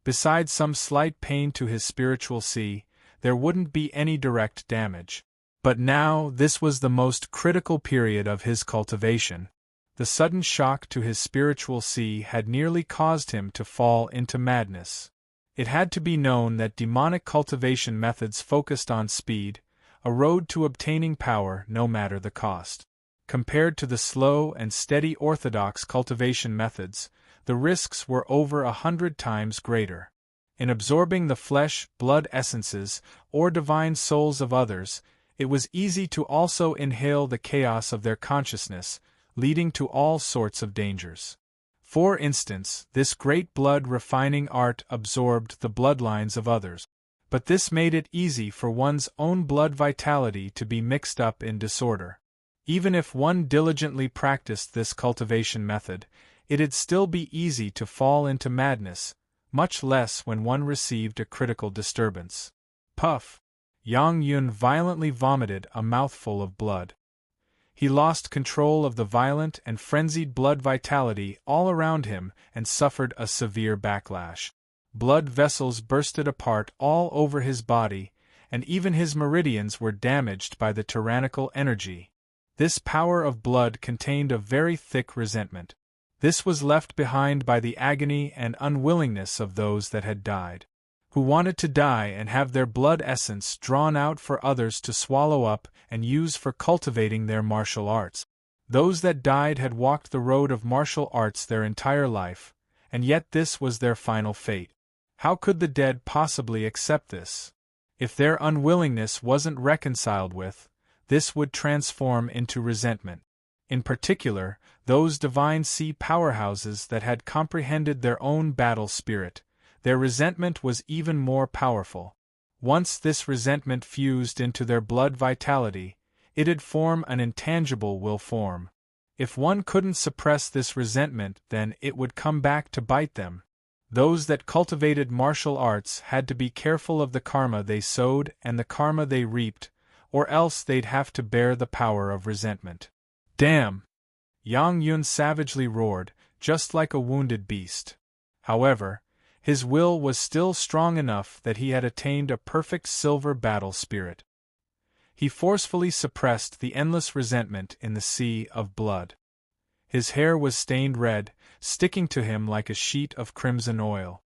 Besides some slight pain to his spiritual sea, there wouldn't be any direct damage. But now this was the most critical period of his cultivation. The sudden shock to his spiritual sea had nearly caused him to fall into madness. It had to be known that demonic cultivation methods focused on speed, a road to obtaining power no matter the cost. Compared to the slow and steady orthodox cultivation methods, the risks were over 100 times greater. In absorbing the flesh, blood essences, or divine souls of others, it was easy to also inhale the chaos of their consciousness, leading to all sorts of dangers. For instance, this great blood refining art absorbed the bloodlines of others. But this made it easy for one's own blood vitality to be mixed up in disorder. Even if one diligently practiced this cultivation method, it'd still be easy to fall into madness, much less when one received a critical disturbance. Puff! Yang Yun violently vomited a mouthful of blood. He lost control of the violent and frenzied blood vitality all around him and suffered a severe backlash. Blood vessels bursted apart all over his body, and even his meridians were damaged by the tyrannical energy. This power of blood contained a very thick resentment. This was left behind by the agony and unwillingness of those that had died, who wanted to die and have their blood essence drawn out for others to swallow up and use for cultivating their martial arts. Those that died had walked the road of martial arts their entire life, and yet this was their final fate. How could the dead possibly accept this? If their unwillingness wasn't reconciled with, this would transform into resentment. In particular, those divine sea powerhouses that had comprehended their own battle spirit, their resentment was even more powerful. Once this resentment fused into their blood vitality, it'd form an intangible will form. If one couldn't suppress this resentment, then it would come back to bite them. Those that cultivated martial arts had to be careful of the karma they sowed and the karma they reaped, or else they'd have to bear the power of resentment. Damn! Yang Yun savagely roared, just like a wounded beast. However, his will was still strong enough that he had attained a perfect silver battle spirit. He forcefully suppressed the endless resentment in the sea of blood. His hair was stained red, sticking to him like a sheet of crimson oil.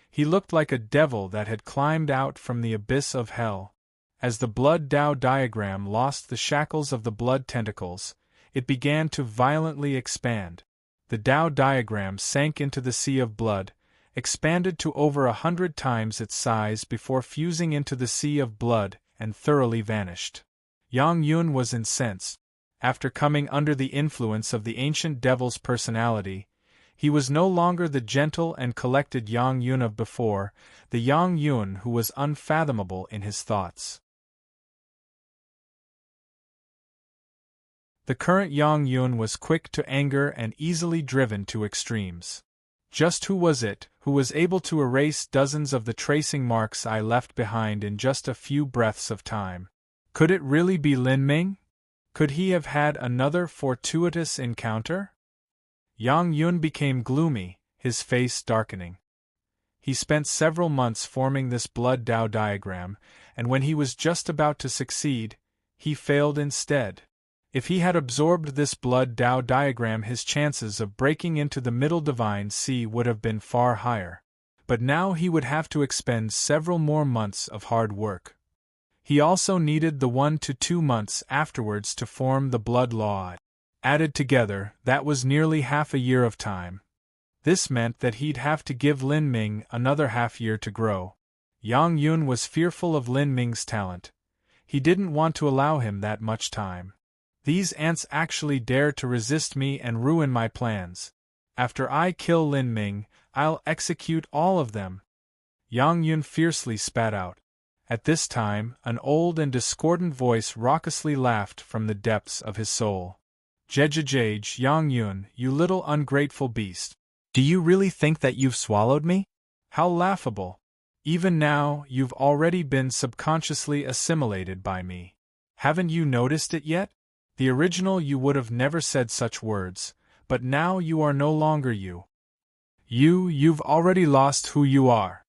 He looked like a devil that had climbed out from the abyss of hell. As the blood Tao diagram lost the shackles of the blood tentacles, it began to violently expand. The Tao diagram sank into the sea of blood, expanded to over 100 times its size before fusing into the sea of blood, and thoroughly vanished. Yang Yun was incensed. After coming under the influence of the ancient devil's personality, he was no longer the gentle and collected Yang Yun of before, the Yang Yun who was unfathomable in his thoughts. The current Yang Yun was quick to anger and easily driven to extremes. Just who was it who was able to erase dozens of the tracing marks I left behind in just a few breaths of time? Could it really be Lin Ming? Could he have had another fortuitous encounter? Yang Yun became gloomy, his face darkening. He spent several months forming this blood Tao diagram, and when he was just about to succeed, he failed instead. If he had absorbed this blood Tao diagram, his chances of breaking into the middle divine sea would have been far higher. But now he would have to expend several more months of hard work. He also needed the 1 to 2 months afterwards to form the blood law. Added together, that was nearly half a year of time. This meant that he'd have to give Lin Ming another half year to grow. Yang Yun was fearful of Lin Ming's talent. He didn't want to allow him that much time. These ants actually dare to resist me and ruin my plans. After I kill Lin Ming, I'll execute all of them. Yang Yun fiercely spat out. At this time, an old and discordant voice raucously laughed from the depths of his soul. Jejejej, Yang Yun, you little ungrateful beast. Do you really think that you've swallowed me? How laughable. Even now, you've already been subconsciously assimilated by me. Haven't you noticed it yet? The original you would have never said such words, but now you are no longer you. You've already lost who you are.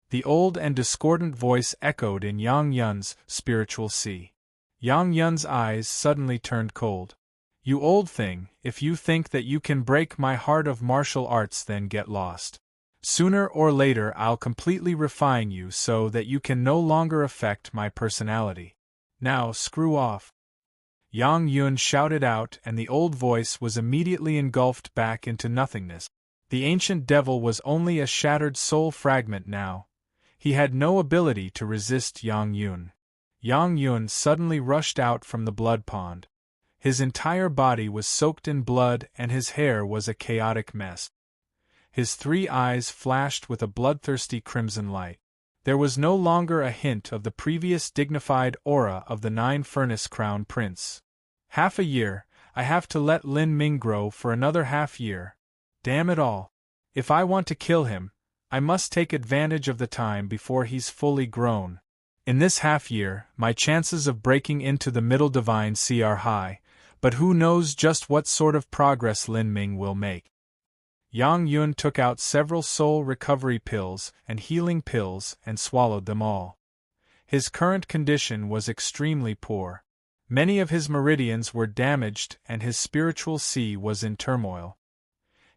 The old and discordant voice echoed in Yang Yun's spiritual sea. Yang Yun's eyes suddenly turned cold. You old thing, if you think that you can break my heart of martial arts, then get lost. Sooner or later I'll completely refine you so that you can no longer affect my personality. Now screw off. Yang Yun shouted out, and the old voice was immediately engulfed back into nothingness. The ancient devil was only a shattered soul fragment now. He had no ability to resist Yang Yun. Yang Yun suddenly rushed out from the blood pond. His entire body was soaked in blood and his hair was a chaotic mess. His 3 eyes flashed with a bloodthirsty crimson light. There was no longer a hint of the previous dignified aura of the 9-furnace crown prince. Half a year, I have to let Lin Ming grow for another half year. Damn it all. If I want to kill him, I must take advantage of the time before he's fully grown. In this half year, my chances of breaking into the middle divine sea are high, but who knows just what sort of progress Lin Ming will make. Yang Yun took out several soul recovery pills and healing pills and swallowed them all. His current condition was extremely poor. Many of his meridians were damaged and his spiritual sea was in turmoil.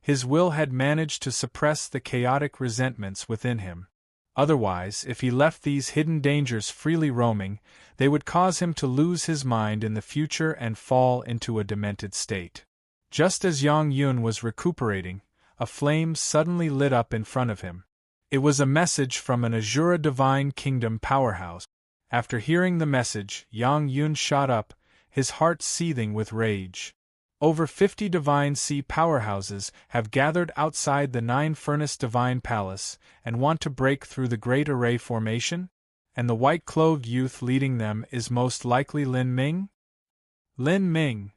His will had managed to suppress the chaotic resentments within him. Otherwise, if he left these hidden dangers freely roaming, they would cause him to lose his mind in the future and fall into a demented state. Just as Yang Yun was recuperating, a flame suddenly lit up in front of him. It was a message from an Azura Divine Kingdom powerhouse. After hearing the message, Yang Yun shot up, his heart seething with rage. Over 50 Divine Sea powerhouses have gathered outside the Nine-Furnace Divine Palace and want to break through the Great Array formation? And the white-clothed youth leading them is most likely Lin Ming? Lin Ming!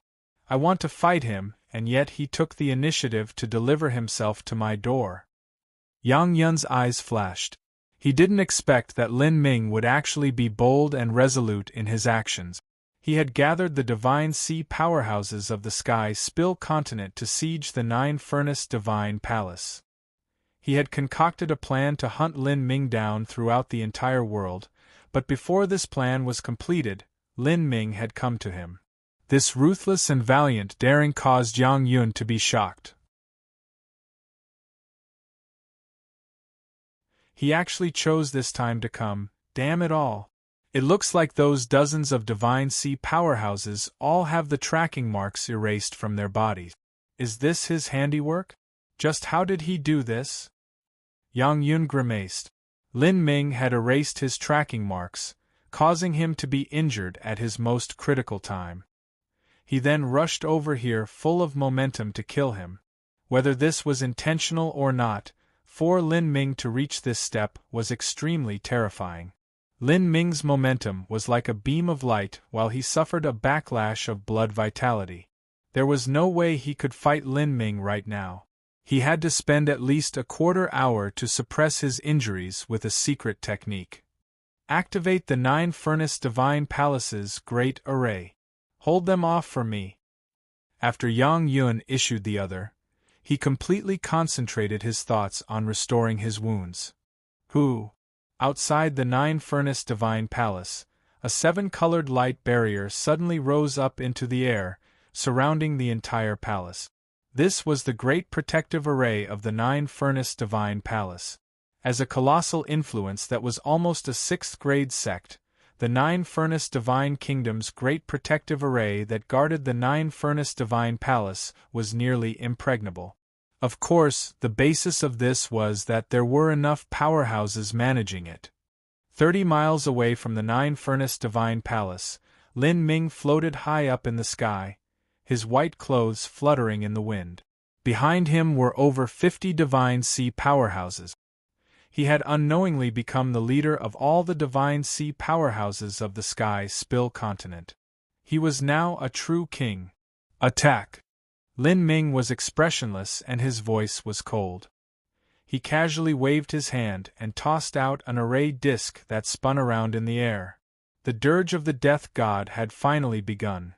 I want to fight him, and yet he took the initiative to deliver himself to my door. Yang Yun's eyes flashed. He didn't expect that Lin Ming would actually be bold and resolute in his actions. He had gathered the Divine Sea powerhouses of the Sky Spill continent to siege the Nine-Furnace Divine Palace. He had concocted a plan to hunt Lin Ming down throughout the entire world, but before this plan was completed, Lin Ming had come to him. This ruthless and valiant daring caused Yang Yun to be shocked. He actually chose this time to come, damn it all. It looks like those dozens of Divine Sea powerhouses all have the tracking marks erased from their bodies. Is this his handiwork? Just how did he do this? Yang Yun grimaced. Lin Ming had erased his tracking marks, causing him to be injured at his most critical time. He then rushed over here full of momentum to kill him. Whether this was intentional or not, for Lin Ming to reach this step was extremely terrifying. Lin Ming's momentum was like a beam of light while he suffered a backlash of blood vitality. There was no way he could fight Lin Ming right now. He had to spend at least a quarter hour to suppress his injuries with a secret technique. Activate the Nine-Furnace Divine Palace's Great Array. Hold them off for me. After Yang Yun issued the other, he completely concentrated his thoughts on restoring his wounds. Outside the Nine-Furnace Divine Palace, a 7-colored light barrier suddenly rose up into the air, surrounding the entire palace. This was the great protective array of the Nine-Furnace Divine Palace. As a colossal influence that was almost a 6th-grade sect, the Nine-Furnace Divine Kingdom's great protective array that guarded the Nine-Furnace Divine Palace was nearly impregnable. Of course, the basis of this was that there were enough powerhouses managing it. 30 miles away from the Nine-Furnace Divine Palace, Lin Ming floated high up in the sky, his white clothes fluttering in the wind. Behind him were over 50 Divine Sea powerhouses. He had unknowingly become the leader of all the Divine Sea powerhouses of the Sky Spill continent. He was now a true king. Attack! Lin Ming was expressionless and his voice was cold. He casually waved his hand and tossed out an array disc that spun around in the air. The dirge of the death god had finally begun.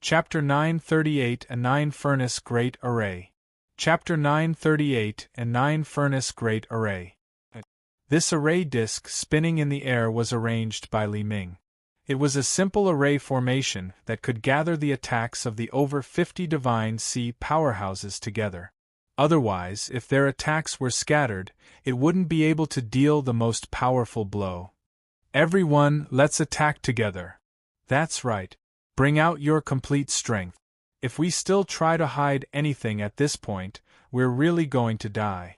Chapter 938 A Nine-Furnace Great Array. Chapter 938 A Nine-Furnace Great Array. This array disc spinning in the air was arranged by Li Ming. It was a simple array formation that could gather the attacks of the over 50 Divine Sea powerhouses together. Otherwise, if their attacks were scattered, it wouldn't be able to deal the most powerful blow. Everyone, let's attack together. That's right. Bring out your complete strength. If we still try to hide anything at this point, we're really going to die.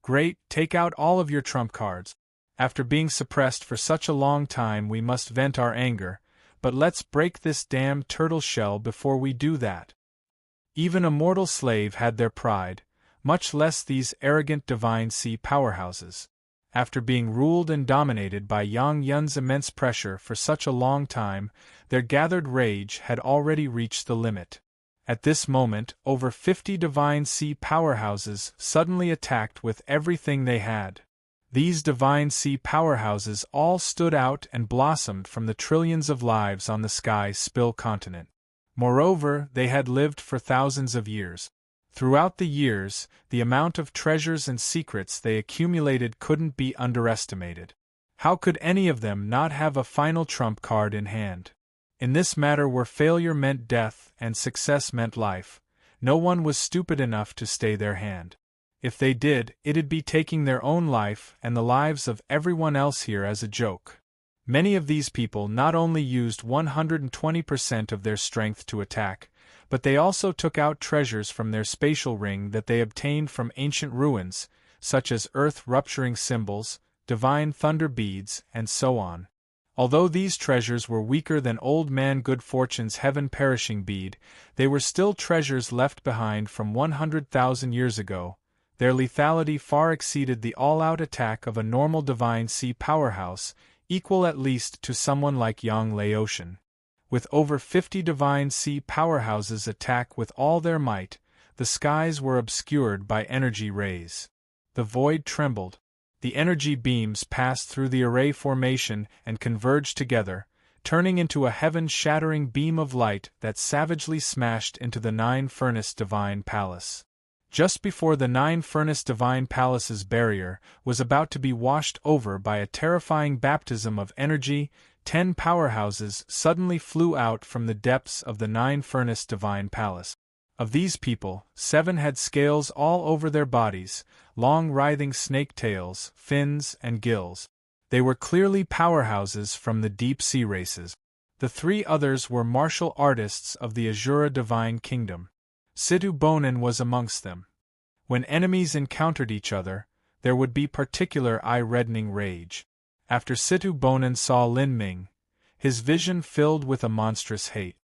Great, take out all of your trump cards. After being suppressed for such a long time, we must vent our anger, but let's break this damn turtle shell before we do that. Even a mortal slave had their pride, much less these arrogant Divine Sea powerhouses. After being ruled and dominated by Yang Yun's immense pressure for such a long time, their gathered rage had already reached the limit. At this moment, over 50 Divine Sea powerhouses suddenly attacked with everything they had. These Divine Sea powerhouses all stood out and blossomed from the trillions of lives on the Sky Spill continent. Moreover, they had lived for thousands of years. Throughout the years, the amount of treasures and secrets they accumulated couldn't be underestimated. How could any of them not have a final trump card in hand? In this matter, where failure meant death and success meant life, no one was stupid enough to stay their hand. If they did, it'd be taking their own life and the lives of everyone else here as a joke. Many of these people not only used 120% of their strength to attack, but they also took out treasures from their spatial ring that they obtained from ancient ruins, such as earth-rupturing symbols, divine thunder beads, and so on. Although these treasures were weaker than Old Man Good Fortune's heaven-perishing bead, they were still treasures left behind from 100,000 years ago. Their lethality far exceeded the all-out attack of a normal Divine Sea powerhouse, equal at least to someone like Yang Laotian. With over 50 Divine Sea powerhouses attack with all their might, the skies were obscured by energy rays. The void trembled. The energy beams passed through the array formation and converged together, turning into a heaven-shattering beam of light that savagely smashed into the Nine-Furnace Divine Palace. Just before the Nine-Furnace Divine Palace's barrier was about to be washed over by a terrifying baptism of energy, 10 powerhouses suddenly flew out from the depths of the Nine-Furnace Divine Palace. Of these people, 7 had scales all over their bodies, long writhing snake tails, fins, and gills. They were clearly powerhouses from the deep sea races. The 3 others were martial artists of the Azura Divine Kingdom. Situ Bonin was amongst them. When enemies encountered each other, there would be particular eye-reddening rage. After Situ Bonin saw Lin Ming, his vision filled with a monstrous hate.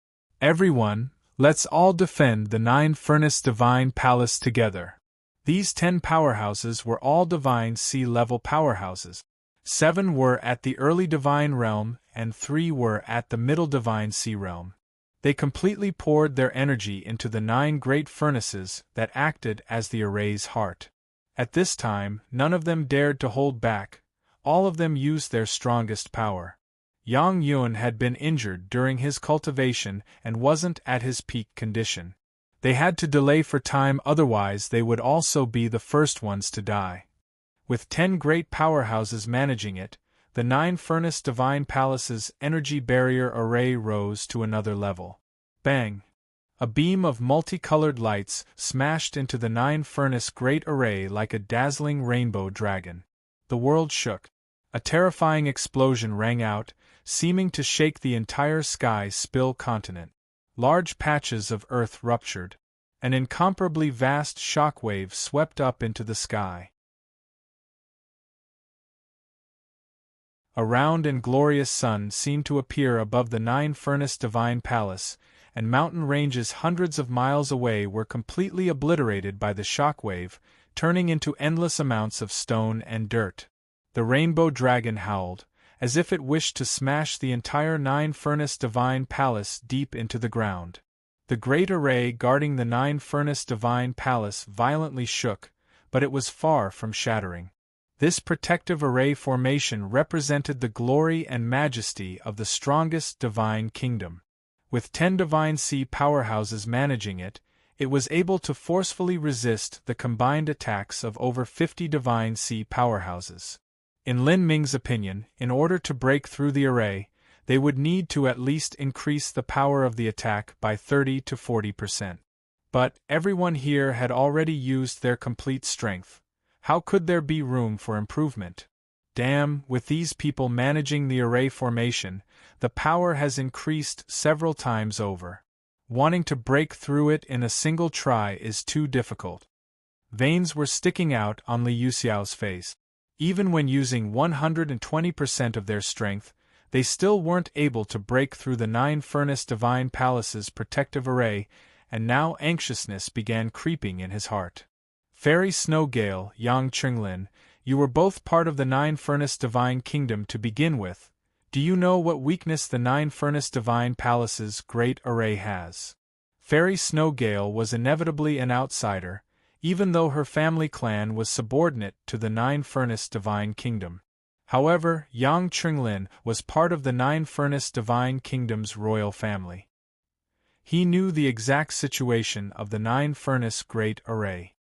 "Everyone, let's all defend the Nine-Furnace Divine Palace together." These 10 powerhouses were all Divine Sea-level powerhouses. 7 were at the early Divine Realm and 3 were at the middle Divine Sea Realm. They completely poured their energy into the 9 great furnaces that acted as the array's heart. At this time, none of them dared to hold back. All of them used their strongest power. Yang Yuan had been injured during his cultivation and wasn't at his peak condition. They had to delay for time, otherwise they would also be the first ones to die. With 10 great powerhouses managing it, the Nine-Furnace Divine Palace's energy barrier array rose to another level. Bang! A beam of multicolored lights smashed into the Nine-Furnace Great Array like a dazzling rainbow dragon. The world shook. A terrifying explosion rang out, seeming to shake the entire sky-spill continent. Large patches of earth ruptured. An incomparably vast shockwave swept up into the sky. A round and glorious sun seemed to appear above the Nine-Furnace Divine Palace, and mountain ranges hundreds of miles away were completely obliterated by the shockwave, turning into endless amounts of stone and dirt. The rainbow dragon howled, as if it wished to smash the entire Nine-Furnace Divine Palace deep into the ground. The great array guarding the Nine-Furnace Divine Palace violently shook, but it was far from shattering. This protective array formation represented the glory and majesty of the strongest divine kingdom. With 10 Divine Sea powerhouses managing it, it was able to forcefully resist the combined attacks of over 50 Divine Sea powerhouses. In Lin Ming's opinion, in order to break through the array, they would need to at least increase the power of the attack by 30 to 40%. But everyone here had already used their complete strength. How could there be room for improvement? Damn, with these people managing the array formation, the power has increased several times over. Wanting to break through it in a single try is too difficult. Veins were sticking out on Li Yuxiao's face. Even when using 120% of their strength, they still weren't able to break through the Nine-Furnace Divine Palace's protective array, and now anxiousness began creeping in his heart. Fairy Snowgale, Yang Qinglin, you were both part of the Nine-Furnace Divine Kingdom to begin with. Do you know what weakness the Nine-Furnace Divine Palace's great array has? Fairy Snowgale was inevitably an outsider, even though her family clan was subordinate to the Nine-Furnace Divine Kingdom. However, Yang Qinglin was part of the Nine-Furnace Divine Kingdom's royal family. He knew the exact situation of the 9-furnace great array.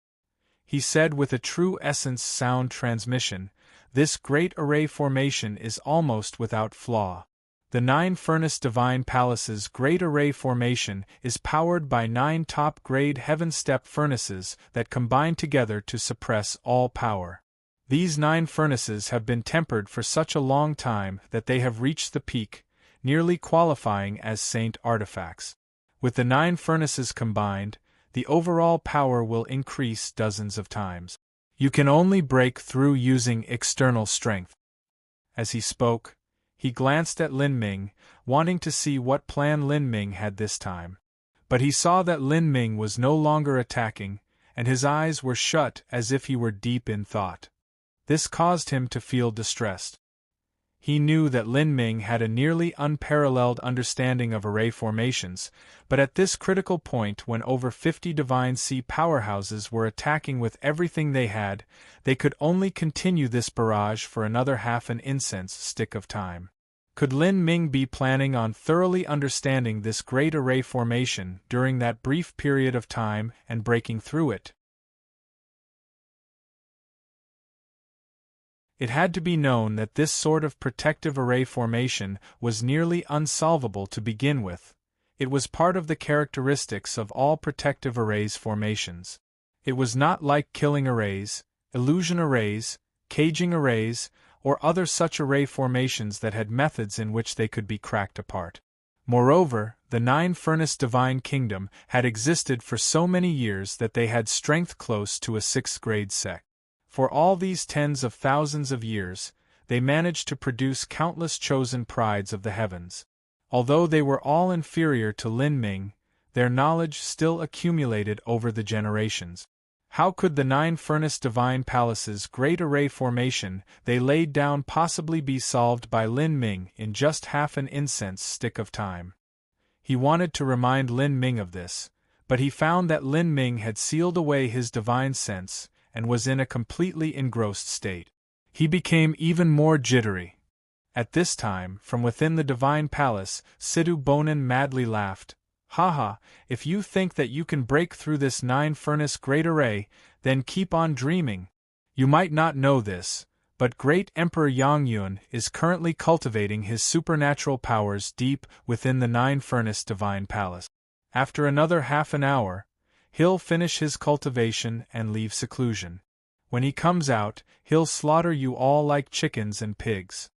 He said with a true essence sound transmission, "This great array formation is almost without flaw." The 9-furnace divine palace's great array formation is powered by 9 top-grade heaven-step furnaces that combine together to suppress all power. These 9 furnaces have been tempered for such a long time that they have reached the peak, nearly qualifying as saint artifacts. With the 9 furnaces combined, the overall power will increase dozens of times. You can only break through using external strength. As he spoke, he glanced at Lin Ming, wanting to see what plan Lin Ming had this time. But he saw that Lin Ming was no longer attacking, and his eyes were shut as if he were deep in thought. This caused him to feel distressed. He knew that Lin Ming had a nearly unparalleled understanding of array formations, but at this critical point when over 50 Divine Sea powerhouses were attacking with everything they had, they could only continue this barrage for another half an incense stick of time. Could Lin Ming be planning on thoroughly understanding this great array formation during that brief period of time and breaking through it? It had to be known that this sort of protective array formation was nearly unsolvable to begin with. It was part of the characteristics of all protective arrays formations. It was not like killing arrays, illusion arrays, caging arrays, or other such array formations that had methods in which they could be cracked apart. Moreover, the 9-furnace divine kingdom had existed for so many years that they had strength close to a 6th-grade sect. For all these tens of thousands of years, they managed to produce countless chosen prides of the heavens. Although they were all inferior to Lin Ming, their knowledge still accumulated over the generations. How could the 9-furnace divine palace's great array formation they laid down possibly be solved by Lin Ming in just half an incense stick of time? He wanted to remind Lin Ming of this, but he found that Lin Ming had sealed away his divine sense and was in a completely engrossed state. He became even more jittery. At this time, from within the divine palace, Sidhu Bonin madly laughed. "Ha ha, if you think that you can break through this 9-furnace great array, then keep on dreaming. You might not know this, but great Emperor Yang Yun is currently cultivating his supernatural powers deep within the 9-furnace divine palace. After another half an hour, he'll finish his cultivation and leave seclusion. When he comes out, he'll slaughter you all like chickens and pigs."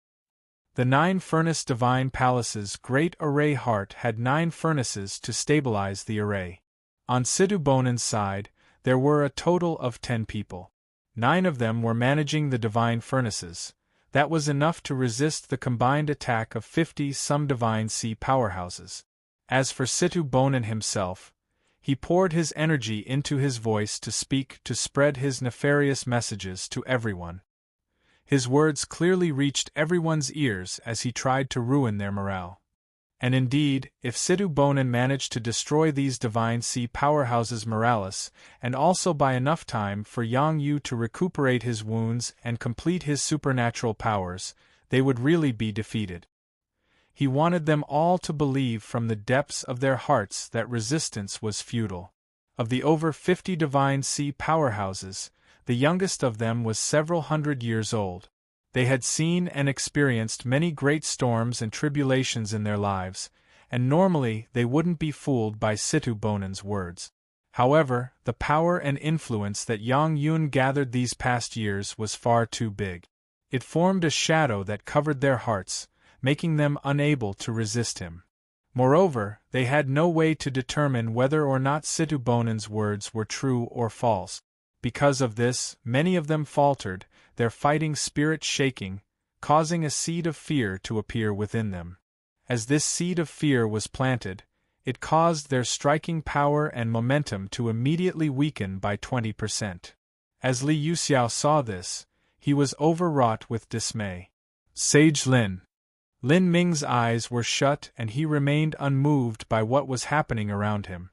The 9-furnace divine palace's great array heart had 9 furnaces to stabilize the array. On Sidhu Bonin's side, there were a total of 10 people. 9 of them were managing the divine furnaces. That was enough to resist the combined attack of 50-some Divine Sea powerhouses. As for Sidhu Bonin himself, he poured his energy into his voice to speak, to spread his nefarious messages to everyone. His words clearly reached everyone's ears as he tried to ruin their morale. And indeed, if Sidhu Bonin managed to destroy these Divine Sea powerhouses' morales, and also buy enough time for Yang Yu to recuperate his wounds and complete his supernatural powers, they would really be defeated. He wanted them all to believe from the depths of their hearts that resistance was futile. Of the over 50 Divine Sea powerhouses, the youngest of them was several hundred years old. They had seen and experienced many great storms and tribulations in their lives, and normally they wouldn't be fooled by Sidhu Bonin's words. However, the power and influence that Yang Yun gathered these past years was far too big. It formed a shadow that covered their hearts, making them unable to resist him. Moreover, they had no way to determine whether or not Sidhu Bonin's words were true or false. Because of this, many of them faltered, their fighting spirit shaking, causing a seed of fear to appear within them. As this seed of fear was planted, it caused their striking power and momentum to immediately weaken by 20%. As Li Yuxiao saw this, he was overwrought with dismay. Sage Lin. Lin Ming's eyes were shut and he remained unmoved by what was happening around him.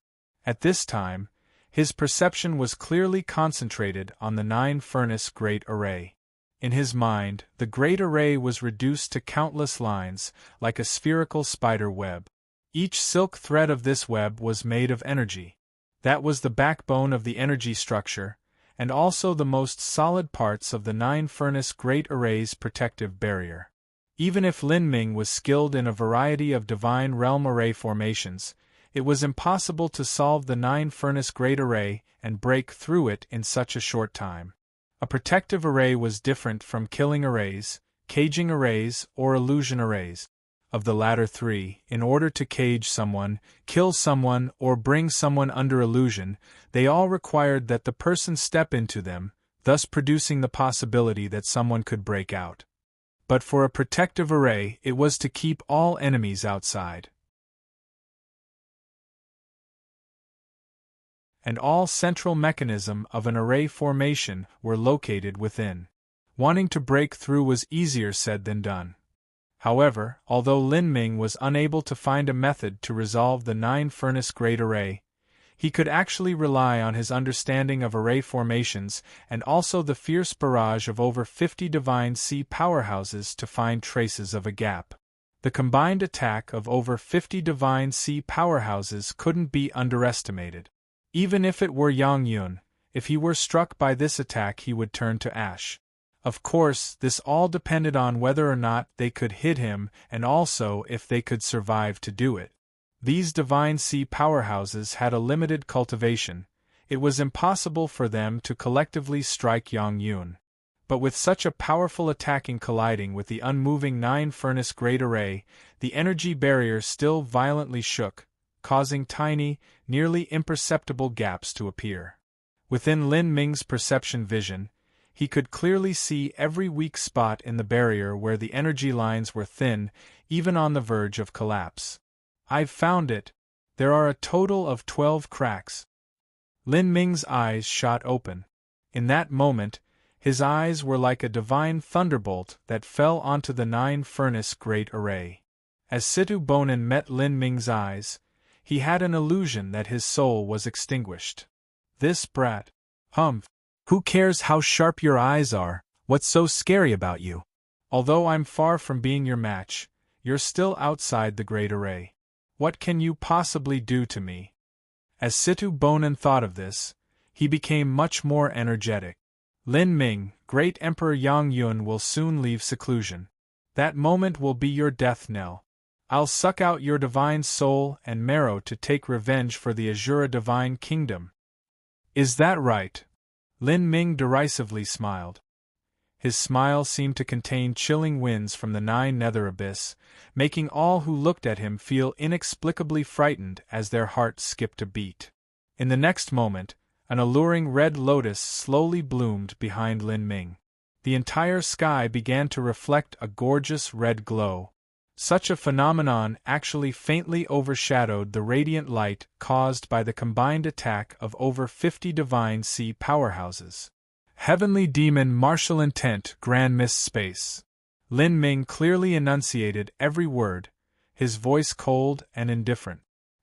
At this time, his perception was clearly concentrated on the 9-furnace great array. In his mind, the great array was reduced to countless lines, like a spherical spider web. Each silk thread of this web was made of energy. That was the backbone of the energy structure, and also the most solid parts of the 9-furnace Great Array's protective barrier. Even if Lin Ming was skilled in a variety of divine realm array formations, it was impossible to solve the 9-furnace Great Array and break through it in such a short time. A protective array was different from killing arrays, caging arrays, or illusion arrays. Of the latter three, in order to cage someone, kill someone, or bring someone under illusion, they all required that the person step into them, thus producing the possibility that someone could break out. But for a protective array, it was to keep all enemies outside. And all central mechanism of an array formation were located within. Wanting to break through was easier said than done. However, although Lin Ming was unable to find a method to resolve the 9-furnace Great Array, he could actually rely on his understanding of array formations and also the fierce barrage of over 50 divine sea powerhouses to find traces of a gap. The combined attack of over 50 divine sea powerhouses couldn't be underestimated. Even if it were Yang Yun, if he were struck by this attack he would turn to ash. Of course, this all depended on whether or not they could hit him and also if they could survive to do it. These divine sea powerhouses had a limited cultivation. It was impossible for them to collectively strike Yang Yun. But with such a powerful attacking colliding with the unmoving 9-furnace Great Array, the energy barrier still violently shook, causing tiny, nearly imperceptible gaps to appear. Within Lin Ming's perception vision, he could clearly see every weak spot in the barrier where the energy lines were thin, even on the verge of collapse. "I've found it. There are a total of 12 cracks." Lin Ming's eyes shot open. In that moment, his eyes were like a divine thunderbolt that fell onto the 9-furnace Great Array. As Situ Bonin met Lin Ming's eyes, he had an illusion that his soul was extinguished. "This brat. Humph. Who cares how sharp your eyes are? What's so scary about you? Although I'm far from being your match, you're still outside the Great Array. What can you possibly do to me?" As Situ Bonin thought of this, he became much more energetic. "Lin Ming, Great Emperor Yang Yun will soon leave seclusion. That moment will be your death knell. I'll suck out your divine soul and marrow to take revenge for the Azura divine kingdom." "Is that right?" Lin Ming derisively smiled. His smile seemed to contain chilling winds from the 9 nether abyss, making all who looked at him feel inexplicably frightened as their hearts skipped a beat. In the next moment, an alluring red lotus slowly bloomed behind Lin Ming. The entire sky began to reflect a gorgeous red glow. Such a phenomenon actually faintly overshadowed the radiant light caused by the combined attack of over 50 divine sea powerhouses. "Heavenly demon martial intent Grand Mist Space." Lin Ming clearly enunciated every word, his voice cold and indifferent.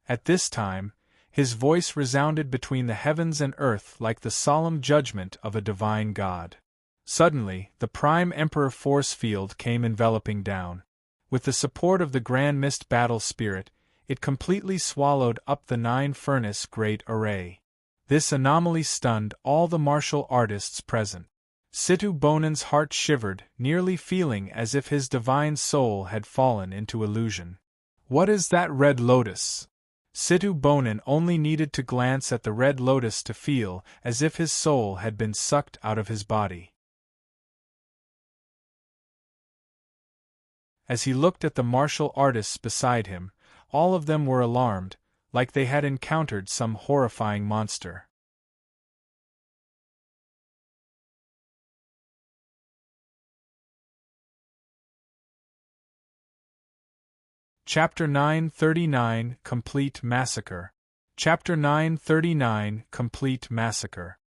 At this time, his voice resounded between the heavens and earth like the solemn judgment of a divine god. Suddenly, the Prime Emperor force field came enveloping down. With the support of the Grand Mist Battle Spirit, it completely swallowed up the 9-furnace Great Array. This anomaly stunned all the martial artists present. Situ Bonin's heart shivered, nearly feeling as if his divine soul had fallen into illusion. "What is that red lotus?" Situ Bonin only needed to glance at the red lotus to feel as if his soul had been sucked out of his body. As he looked at the martial artists beside him, all of them were alarmed, like they had encountered some horrifying monster. Chapter 939 Complete Massacre. Chapter 939 Complete Massacre.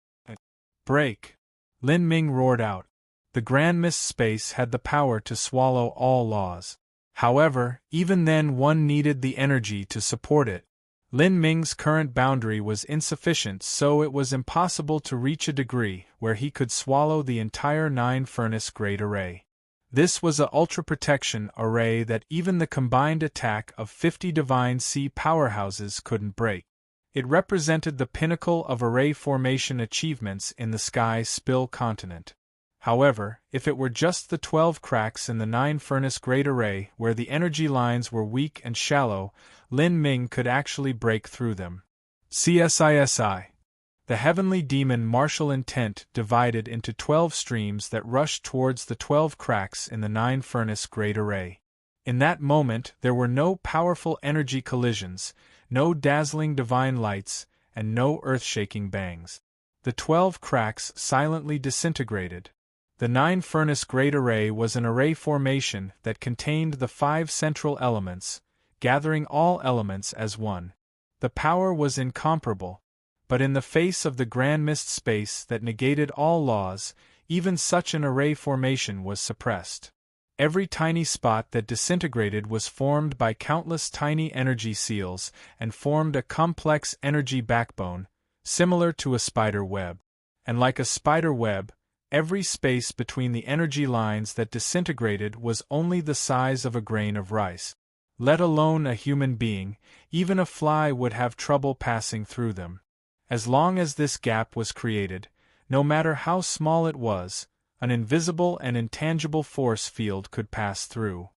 "Break!" Lin Ming roared out. The Grand Mist Space had the power to swallow all laws. However, even then one needed the energy to support it. Lin Ming's current boundary was insufficient, so it was impossible to reach a degree where he could swallow the entire 9-furnace Great Array. This was a ultra-protection array that even the combined attack of 50 Divine Sea powerhouses couldn't break. It represented the pinnacle of array formation achievements in the Sky Spill continent. However, if it were just the 12 cracks in the 9-furnace Great Array where the energy lines were weak and shallow, Lin Ming could actually break through them. CSISI. The heavenly demon martial intent divided into 12 streams that rushed towards the 12 cracks in the 9-furnace Great Array. In that moment there were no powerful energy collisions, no dazzling divine lights, and no earth-shaking bangs. The 12 cracks silently disintegrated. The 9-furnace Great Array was an array formation that contained the 5 central elements, gathering all elements as one. The power was incomparable, but in the face of the grand mist space that negated all laws, even such an array formation was suppressed. Every tiny spot that disintegrated was formed by countless tiny energy seals and formed a complex energy backbone, similar to a spider web. And like a spider web, every space between the energy lines that disintegrated was only the size of a grain of rice. Let alone a human being, even a fly would have trouble passing through them. As long as this gap was created, no matter how small it was, an invisible and intangible force field could pass through.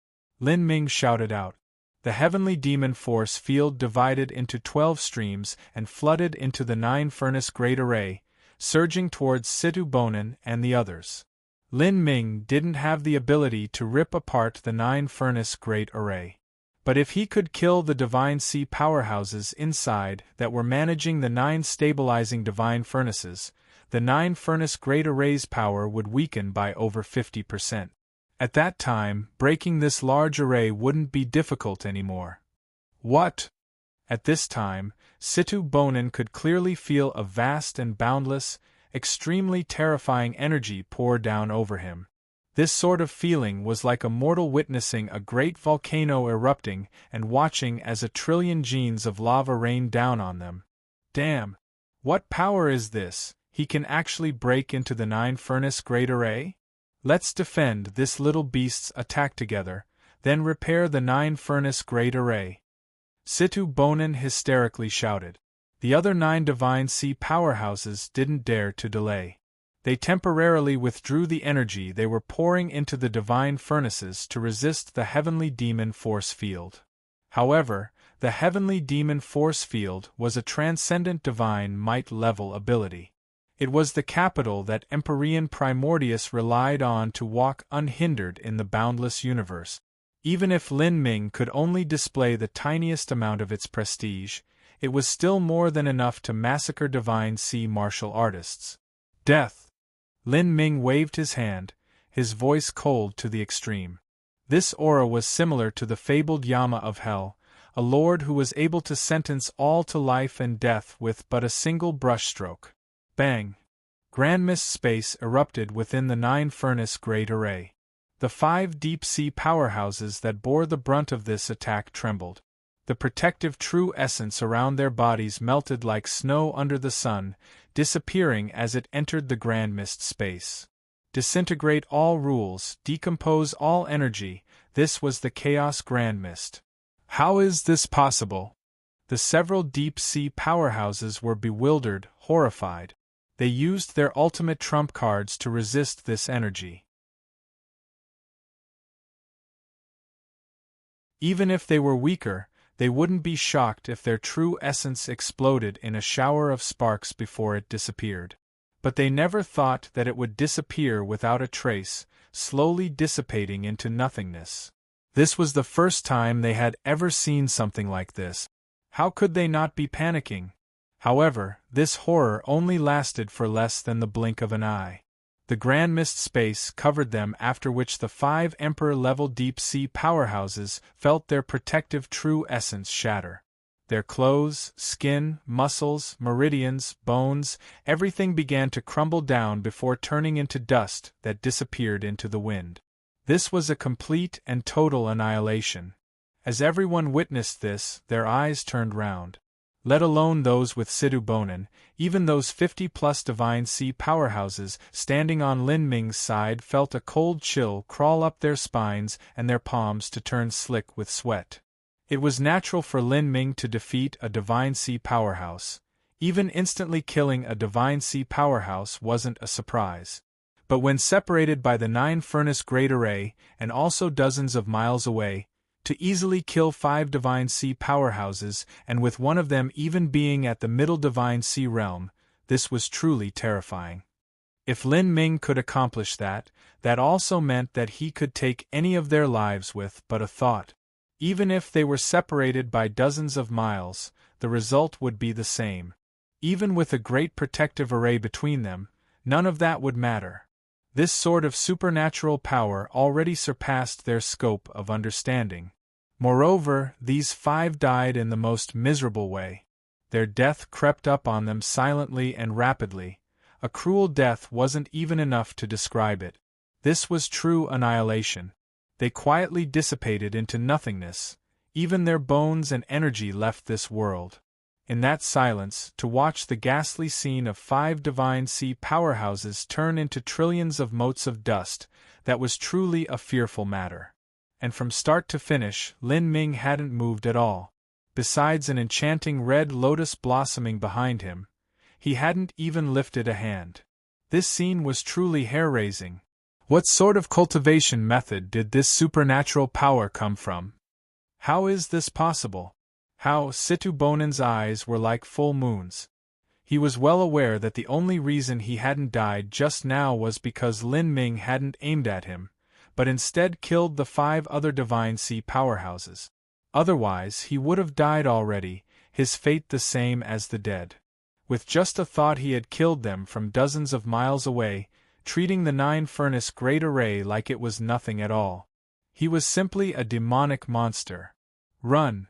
Lin Ming shouted out. The heavenly demon force field divided into 12 streams and flooded into the 9-furnace Great Array, surging towards Situ Bonin and the others. Lin Ming didn't have the ability to rip apart the 9-furnace Great Array. But if he could kill the Divine Sea powerhouses inside that were managing the 9 stabilizing divine furnaces, the 9-furnace Great Array's power would weaken by over 50%. At that time, breaking this large array wouldn't be difficult anymore. What? At this time, Situ Bonin could clearly feel a vast and boundless, extremely terrifying energy pour down over him. This sort of feeling was like a mortal witnessing a great volcano erupting and watching as a trillion genes of lava rain down on them. Damn! What power is this? He can actually break into the 9-furnace Great Array? Let's defend this little beast's attack together, then repair the 9-furnace Great Array. Situ Bonin hysterically shouted. The other 9 Divine Sea powerhouses didn't dare to delay. They temporarily withdrew the energy they were pouring into the divine furnaces to resist the heavenly demon force field. However, the heavenly demon force field was a transcendent divine might-level ability. It was the capital that Empyrean Primordius relied on to walk unhindered in the boundless universe. Even if Lin Ming could only display the tiniest amount of its prestige, it was still more than enough to massacre Divine Sea martial artists. Death! Lin Ming waved his hand, his voice cold to the extreme. This aura was similar to the fabled Yama of Hell, a lord who was able to sentence all to life and death with but a single brushstroke. Bang! Grand mist space erupted within the 9-furnace Great Array. The 5 deep-sea powerhouses that bore the brunt of this attack trembled. The protective true essence around their bodies melted like snow under the sun, disappearing as it entered the grand mist space. Disintegrate all rules, decompose all energy, this was the Chaos Grand Mist. How is this possible? The several deep-sea powerhouses were bewildered, horrified. They used their ultimate trump cards to resist this energy. Even if they were weaker, they wouldn't be shocked if their true essence exploded in a shower of sparks before it disappeared. But they never thought that it would disappear without a trace, slowly dissipating into nothingness. This was the first time they had ever seen something like this. How could they not be panicking? However, this horror only lasted for less than the blink of an eye. The grand mist space covered them, after which the 5 Emperor-level deep-sea powerhouses felt their protective true essence shatter. Their clothes, skin, muscles, meridians, bones, everything began to crumble down before turning into dust that disappeared into the wind. This was a complete and total annihilation. As everyone witnessed this, their eyes turned round. let alone those with Situ Bonin. Even those 50-plus Divine Sea powerhouses standing on Lin Ming's side felt a cold chill crawl up their spines and their palms to turn slick with sweat. It was natural for Lin Ming to defeat a Divine Sea powerhouse. Even instantly killing a Divine Sea powerhouse wasn't a surprise. But when separated by the 9-furnace Great Array, and also dozens of miles away, to easily kill 5 Divine Sea powerhouses, and with one of them even being at the middle Divine Sea realm, this was truly terrifying. If Lin Ming could accomplish that, that also meant that he could take any of their lives with but a thought. Even if they were separated by dozens of miles, the result would be the same. Even with a great protective array between them, none of that would matter. This sort of supernatural power already surpassed their scope of understanding. Moreover, these 5 died in the most miserable way. Their death crept up on them silently and rapidly. A cruel death wasn't even enough to describe it. This was true annihilation. They quietly dissipated into nothingness. Even their bones and energy left this world. In that silence, to watch the ghastly scene of 5 Divine Sea powerhouses turn into trillions of motes of dust, that was truly a fearful matter. And from start to finish, Lin Ming hadn't moved at all. Besides an enchanting red lotus blossoming behind him, he hadn't even lifted a hand. This scene was truly hair-raising. What sort of cultivation method did this supernatural power come from? How is this possible? How Situ Bonin's eyes were like full moons. He was well aware that the only reason he hadn't died just now was because Lin Ming hadn't aimed at him, but instead killed the 5 other Divine Sea powerhouses. Otherwise, he would have died already, his fate the same as the dead. With just a thought he had killed them from dozens of miles away, treating the 9-furnace Great Array like it was nothing at all. He was simply a demonic monster. Run!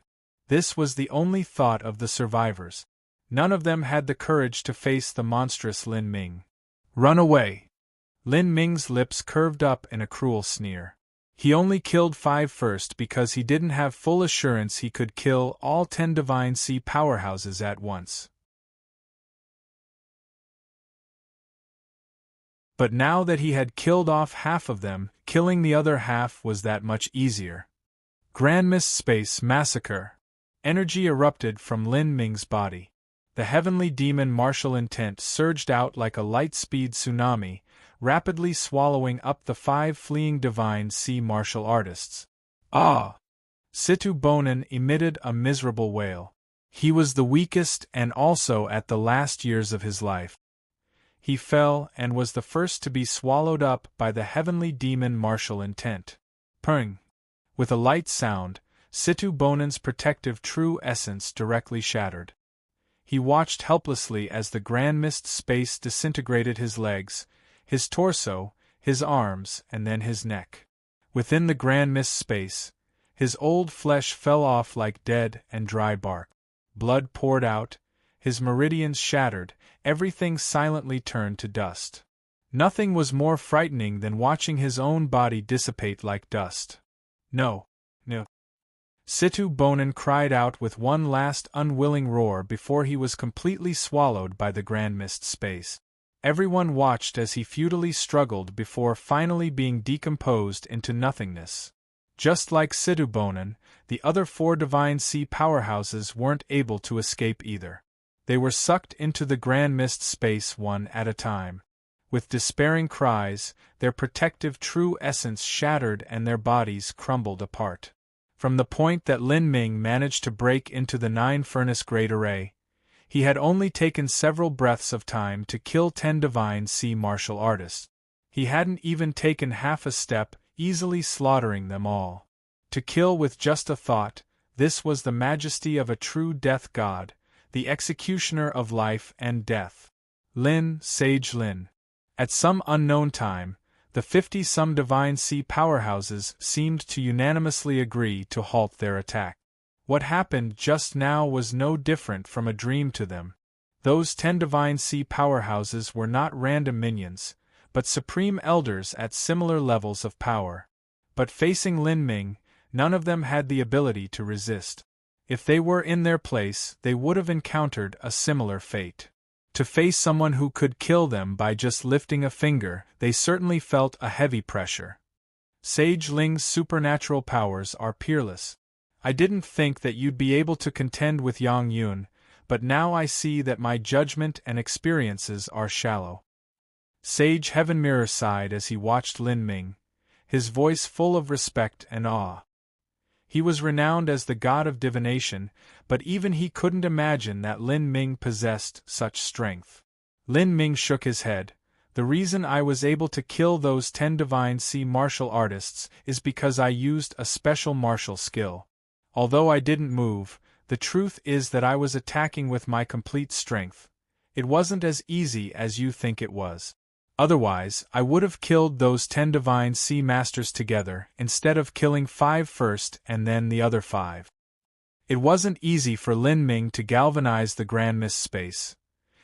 This was the only thought of the survivors. None of them had the courage to face the monstrous Lin Ming. Run away! Lin Ming's lips curved up in a cruel sneer. He only killed 5 first because he didn't have full assurance he could kill all 10 Divine Sea powerhouses at once. But now that he had killed off half of them, killing the other half was that much easier. Grand Mist Space Massacre! Energy erupted from Lin Ming's body. The heavenly demon martial intent surged out like a light-speed tsunami, rapidly swallowing up the 5 fleeing Divine Sea martial artists. Ah! Situ Bonin emitted a miserable wail. He was the weakest and also at the last years of his life. He fell and was the first to be swallowed up by the heavenly demon martial intent. Purring! With a light sound, Situ Bonin's protective true essence directly shattered. He watched helplessly as the Grand Mist Space disintegrated his legs, his torso, his arms, and then his neck. Within the Grand Mist Space, his old flesh fell off like dead and dry bark. Blood poured out, his meridians shattered, everything silently turned to dust. Nothing was more frightening than watching his own body dissipate like dust. No. Situ Bonin cried out with one last unwilling roar before he was completely swallowed by the Grand Mist Space. Everyone watched as he futilely struggled before finally being decomposed into nothingness. Just like Situ Bonin, the other 4 Divine Sea powerhouses weren't able to escape either. They were sucked into the Grand Mist Space one at a time. With despairing cries, their protective true essence shattered and their bodies crumbled apart. From the point that Lin Ming managed to break into the 9-furnace Great Array, he had only taken several breaths of time to kill 10 Divine Sea martial artists. He hadn't even taken half a step, easily slaughtering them all. To kill with just a thought, this was the majesty of a true death god, the executioner of life and death. Lin, Sage Lin. At some unknown time, the 50-some Divine Sea powerhouses seemed to unanimously agree to halt their attack. What happened just now was no different from a dream to them. Those 10 Divine Sea powerhouses were not random minions, but supreme elders at similar levels of power. But facing Lin Ming, none of them had the ability to resist. If they were in their place, they would have encountered a similar fate. To face someone who could kill them by just lifting a finger, they certainly felt a heavy pressure. Sage Ling's supernatural powers are peerless. I didn't think that you'd be able to contend with Yang Yun, but now I see that my judgment and experiences are shallow. Sage Heaven Mirror sighed as he watched Lin Ming, his voice full of respect and awe. He was renowned as the god of divination, but even he couldn't imagine that Lin Ming possessed such strength. Lin Ming shook his head. The reason I was able to kill those 10 divine sea martial artists is because I used a special martial skill. Although I didn't move, the truth is that I was attacking with my complete strength. It wasn't as easy as you think it was. Otherwise, I would have killed those 10 divine sea masters together, instead of killing 5 first and then the other 5. It wasn't easy for Lin Ming to galvanize the Grand Mist space.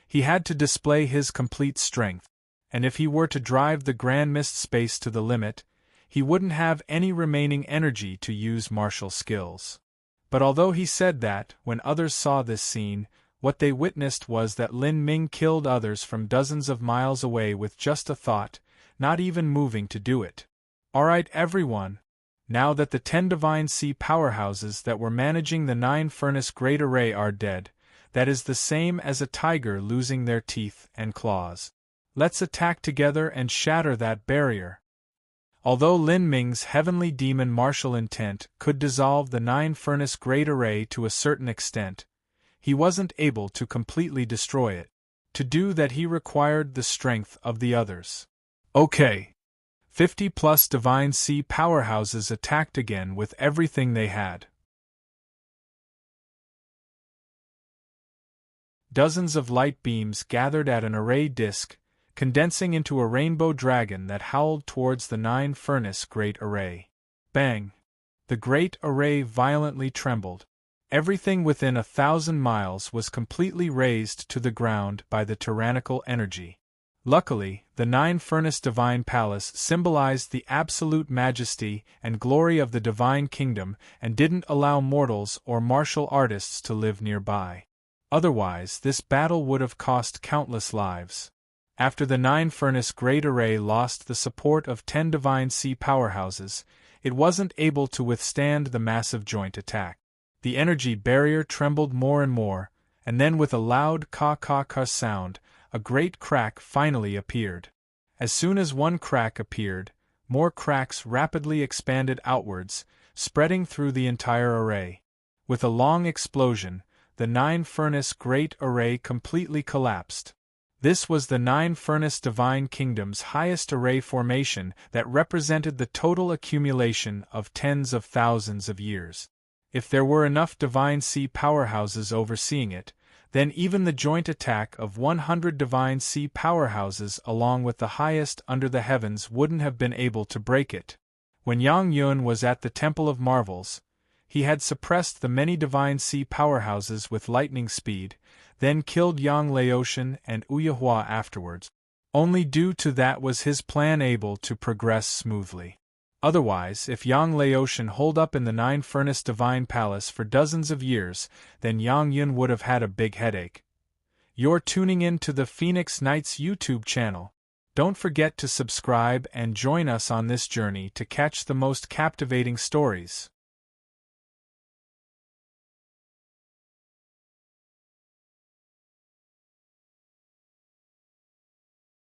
He had to display his complete strength, and if he were to drive the Grand Mist space to the limit, he wouldn't have any remaining energy to use martial skills. But although he said that, when others saw this scene, what they witnessed was that Lin Ming killed others from dozens of miles away with just a thought, not even moving to do it. Alright everyone, now that the 10 divine sea powerhouses that were managing the 9 furnace great array are dead, that is the same as a tiger losing their teeth and claws. Let's attack together and shatter that barrier. Although Lin Ming's heavenly demon martial intent could dissolve the 9 furnace great array to a certain extent, he wasn't able to completely destroy it. To do that he required the strength of the others. Okay. 50+ divine sea powerhouses attacked again with everything they had. Dozens of light beams gathered at an array disk, condensing into a rainbow dragon that howled towards the 9 furnace great array. Bang! The great array violently trembled. Everything within 1,000 miles was completely razed to the ground by the tyrannical energy. Luckily, the 9 furnace divine palace symbolized the absolute majesty and glory of the divine kingdom and didn't allow mortals or martial artists to live nearby. Otherwise, this battle would have cost countless lives. After the 9 furnace great array lost the support of 10 divine sea powerhouses, it wasn't able to withstand the massive joint attack. The energy barrier trembled more and more, and then with a loud ka-ka-ka sound, a great crack finally appeared. As soon as one crack appeared, more cracks rapidly expanded outwards, spreading through the entire array. With a long explosion, the 9 furnace great array completely collapsed. This was the 9 furnace divine kingdom's highest array formation that represented the total accumulation of tens of thousands of years. If there were enough divine sea powerhouses overseeing it, then even the joint attack of 100 divine sea powerhouses along with the highest under the heavens wouldn't have been able to break it. When Yang Yun was at the Temple of Marvels, he had suppressed the many divine sea powerhouses with lightning speed, then killed Yang Laotian and Uyehua afterwards. Only due to that was his plan able to progress smoothly. Otherwise, if Yang Laotian holed up in the 9 furnace divine palace for dozens of years, then Yang Yun would have had a big headache. You're tuning in to the Phoenix Knights YouTube channel. Don't forget to subscribe and join us on this journey to catch the most captivating stories.